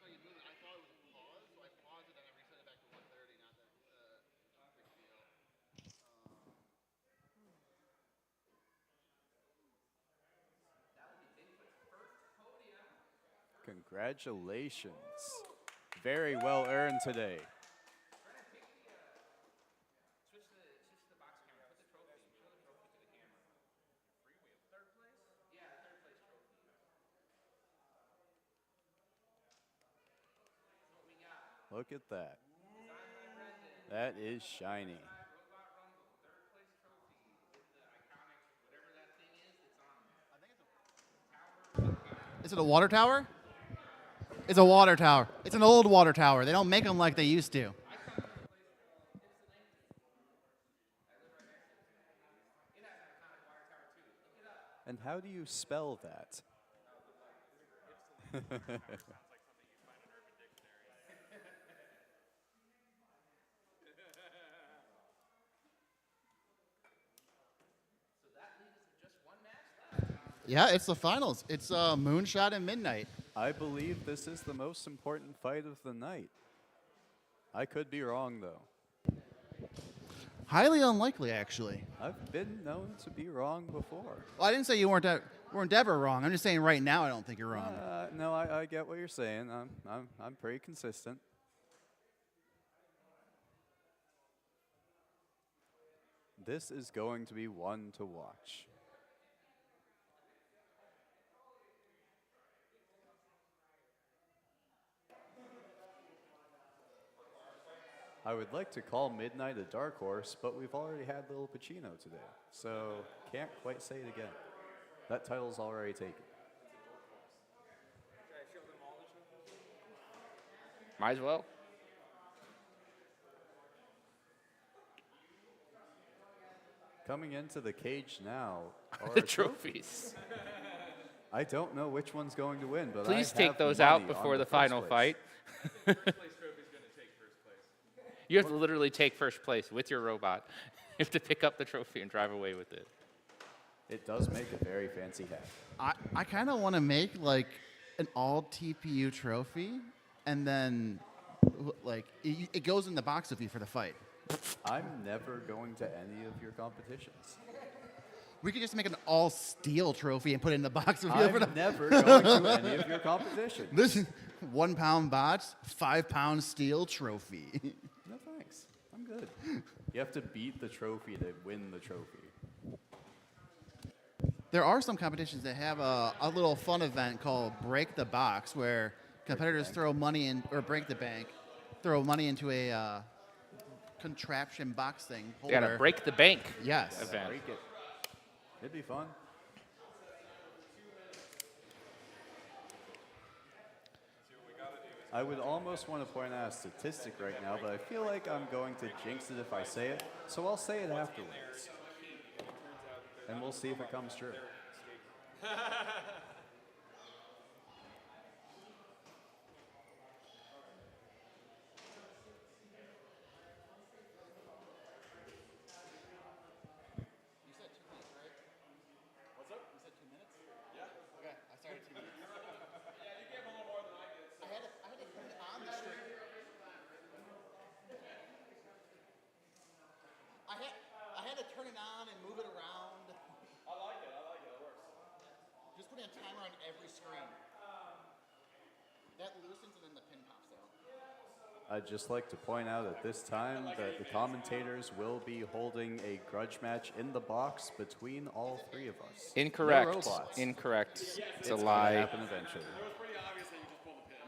S13: saw you moving. I thought it was a pause, so I paused it and I reset it back to 130. Not that big deal.
S4: Congratulations. Very well earned today.
S2: Switch the box camera. Put the trophy. Show the trophy to the camera. Freewheel. Third place? Yeah, third place trophy. What we got?
S4: Look at that.
S2: Designed by Brendan.
S4: That is shiny.
S2: Robot Rumble. Third place trophy with the iconic whatever that thing is that's on. I think it's a
S13: Is it a water tower? It's a water tower. It's an old water tower. They don't make them like they used to.
S4: And how do you spell that?
S13: Yeah, it's the finals. It's MoonShot and Midnight.
S4: I believe this is the most important fight of the night. I could be wrong, though.
S13: Highly unlikely, actually.
S4: I've been known to be wrong before.
S13: Well, I didn't say you weren't ever wrong. I'm just saying right now I don't think you're wrong.
S4: No, I get what you're saying. I'm pretty consistent. This is going to be one to watch. I would like to call Midnight a dark horse, but we've already had Lil Pacino today, so can't quite say it again. That title's already taken.
S8: Might as well.
S4: Coming into the cage now are
S8: The trophies.
S4: I don't know which one's going to win, but
S8: Please
S4: I
S8: take
S4: have
S8: those
S4: money
S8: out
S4: on
S8: before the
S4: first
S8: final
S4: place.
S8: fight. You have to literally take first place with your robot. You have to pick up the trophy and drive away with it.
S4: It does make a very fancy hat.
S13: I kind of want to make like an all TPU trophy, and then like it goes in the box with you for the fight.
S4: I'm never going to any of your competitions.
S13: We could just make an all steel trophy and put it in the box with you.
S4: I'm never going to any of your competitions.
S13: This is 1 pound bots, 5 pound steel trophy.
S4: No thanks. I'm good. You have to beat the trophy to win the trophy.
S13: There are some competitions that have a little fun event called Break the Box, where competitors throw money in, or break the bank, throw money into a contraption box thing.
S8: You gotta break the bank.
S13: Yes.
S8: Event.
S4: Break it. It'd be fun. I would almost want to point out a statistic right now, but I feel like I'm going to jinx it if I say it, so I'll say it afterwards. And we'll see if it comes true.
S3: I had to turn it on and move it around.
S9: I like it. It works.
S3: Just putting a timer on every screen. That loosens and then the pin pops out.
S4: I'd just like to point out at this time that the commentators will be holding a grudge match in the box between all three of us.
S8: Incorrect.
S4: No robots.
S8: Incorrect. It's a
S4: gonna
S8: lie.
S4: happen eventually.
S9: It was pretty obvious that you just pulled the pin.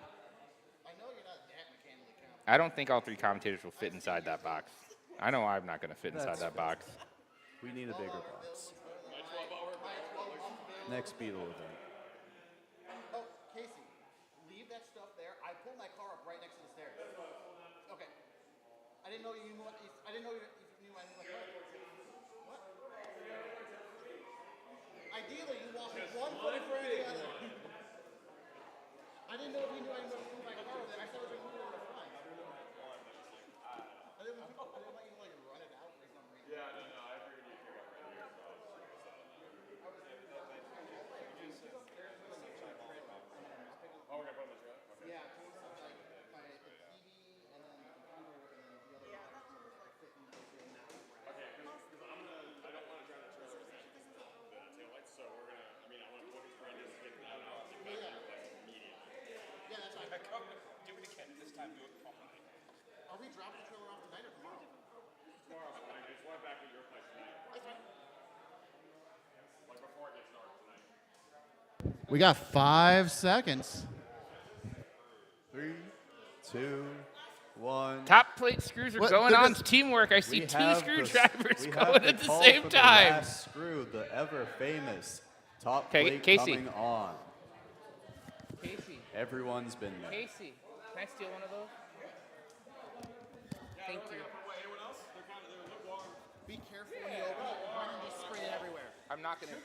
S3: I know you're not that mechanically competent.
S8: I don't think all three commentators will fit inside that box. I know I'm not going to fit inside that box.
S4: We need a bigger box. Next Beetle event.
S3: Oh, Casey, leave that stuff there. I pulled my car up right next to the stairs. Okay. I didn't know you knew. I didn't know you knew I knew my car. What? Ideally, you walk one foot in front of the other. I didn't know if you knew I moved my car over there. I thought it was going to move over fine. I didn't want you to like run it out for some reason.
S9: Yeah, no, I figured you figured out right here. Oh, we're going to put them in the truck? Okay.
S3: Yeah, like my TV and then the computer and then the other customers like fit in the
S9: Okay, because I don't want to drive the trailer with the tail lights, so we're going to, I want to look at Brandon to get that out and get back to your place immediately.
S3: Yeah, that's fine.
S9: Come, do it again. This time, do it properly.
S3: Are we dropping the trailer off tonight or tomorrow?
S9: Tomorrow's fine. I just want it back at your place tonight.
S3: That's fine.
S9: Like before it gets dark tonight.
S13: We got 5 seconds.
S4: 3, 2, 1.
S8: Top plate screws are
S13: What?
S8: going
S13: Look
S8: on.
S13: at-
S8: Teamwork. I see
S4: We
S8: two
S4: have
S8: screwdrivers
S4: we
S8: going
S4: have
S8: at the
S4: call
S8: same
S4: for
S8: time.
S4: The last screw, the ever famous top
S8: Okay,
S4: plate
S8: Casey.
S4: coming on.
S8: Casey.
S4: Everyone's been there.
S8: Casey, can I steal one of those? Thank you.
S3: Be careful when you open it. Brendan just sprayed it everywhere.
S8: I'm not going to. Be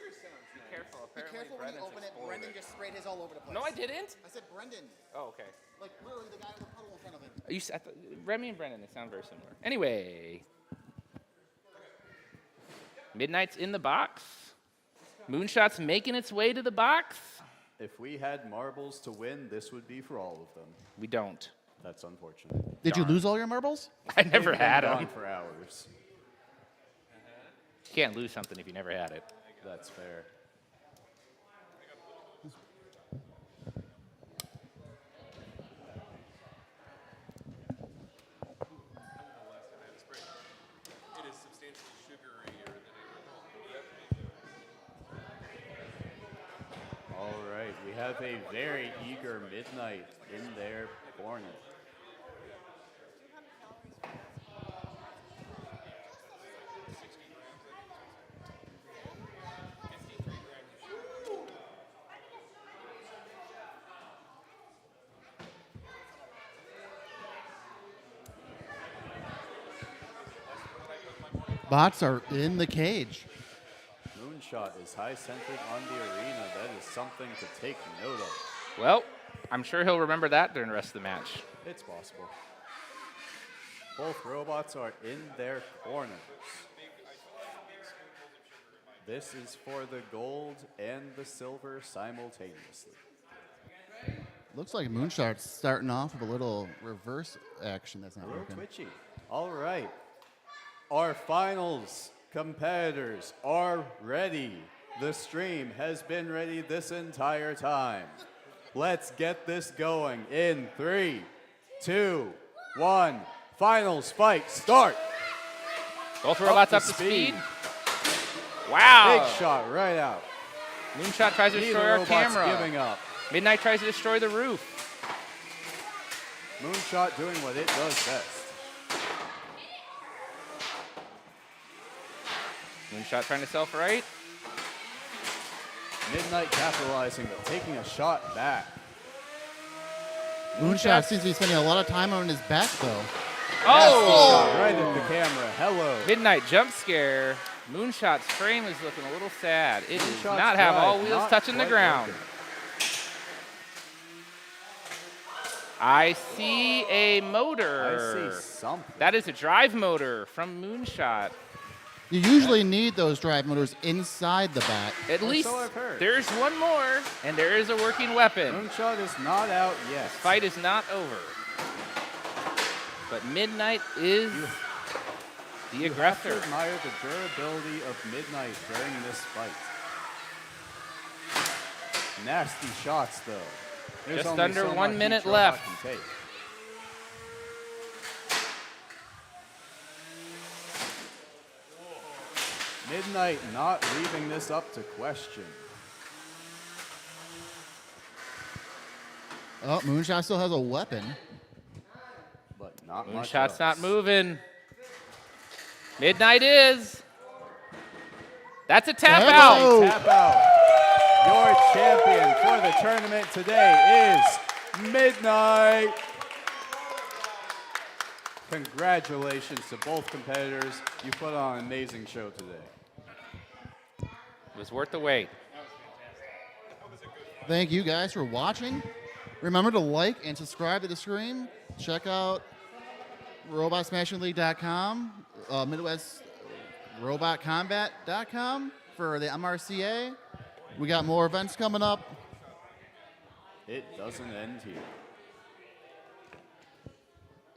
S8: careful.
S3: Be
S8: Apparently,
S3: careful when you
S8: Brendan's
S3: open it.
S8: exploded.
S3: Brendan just sprayed his all over the place.
S8: No, I didn't.
S3: I said Brendan.
S8: Oh, okay.
S3: Like literally the guy with the puddle in front of him.
S8: Remy and Brendan, they sound very similar. Anyway. Midnight's in the box. Moonshot's making its way to the box.
S4: If we had marbles to win, this would be for all of them.
S8: We don't.
S4: That's unfortunate.
S13: Did you lose all your marbles?
S8: I never
S4: They've been
S8: had
S4: gone
S8: them.
S4: for hours.
S8: You can't lose something if you never had it.
S4: That's fair.
S9: It is substantially sugarier than I recall.
S4: All right, we have a very eager Midnight in their corner.
S13: Bots are in the cage.
S4: MoonShot is high-centered on the arena. That is something to take note of.
S8: Well, I'm sure he'll remember that during the rest of the match.
S4: It's possible. Both robots are in their corners. This is for the gold and the silver simultaneously.
S13: Looks like MoonShot's starting off with a little reverse action that's not
S4: A little
S13: working.
S4: twitchy. All right. Our finals competitors are ready. The stream has been ready this entire time. Let's get this going in 3, 2, 1. Finals fight start.
S8: Both robots up to speed. Wow.
S4: Big shot right out.
S8: MoonShot tries to
S4: Neither
S8: destroy our
S4: robot's
S8: camera.
S4: giving up.
S8: Midnight tries to destroy the roof.
S4: MoonShot doing what it does best.
S8: MoonShot trying to self-right.
S4: Midnight capitalizing, but taking a shot back.
S13: MoonShot seems to be spending a lot of time on his back, though.
S8: Oh!
S4: Shot right at the camera. Hello.
S8: Midnight jump scare. MoonShot's frame is looking a little sad. It does
S4: MoonShot's
S8: not have all
S4: drive
S8: wheels
S4: not
S8: touching the
S4: quite
S8: ground.
S4: working.
S8: I see a motor.
S4: I see something.
S8: That is a drive motor from MoonShot.
S13: You usually need those drive motors inside the bat.
S8: At least
S4: so I've heard.
S8: there's one more, and there is a working weapon.
S4: MoonShot is not out yet.
S8: This fight is not over. But Midnight is the
S4: You have to
S8: aggressor.
S4: admire the durability of Midnight during this fight. Nasty shots, though. There's
S8: Just
S4: only
S8: under
S4: so
S8: 1
S4: much
S8: minute
S4: each robot
S8: left.
S4: can take. Midnight not leaving this up to question.
S13: Oh, MoonShot still has a weapon.
S4: But not much
S8: MoonShot's
S4: else.
S8: not moving. Midnight is. That's a tap
S13: Tap
S8: out.
S13: out.
S4: Tap out. Your champion for the tournament today is Midnight. Congratulations to both competitors. You put on an amazing show today.
S8: It was worth the wait.
S13: Thank you guys for watching. Remember to like and subscribe to the stream. Check out robotsmashingleague.com, midwestrobotcombat.com for the MRCA. We got more events coming up.
S4: It doesn't end here.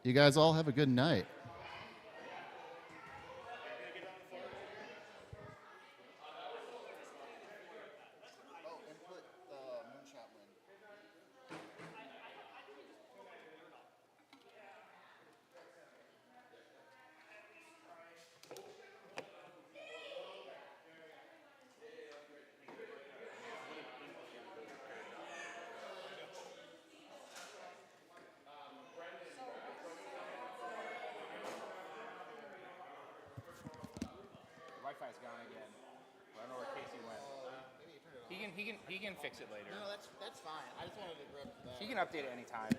S13: You guys all have a good night.
S8: Wi-Fi's gone again. I don't know where Casey went. He can fix it later.
S13: No, that's fine. I just wanted to grab that.
S8: He can update it anytime.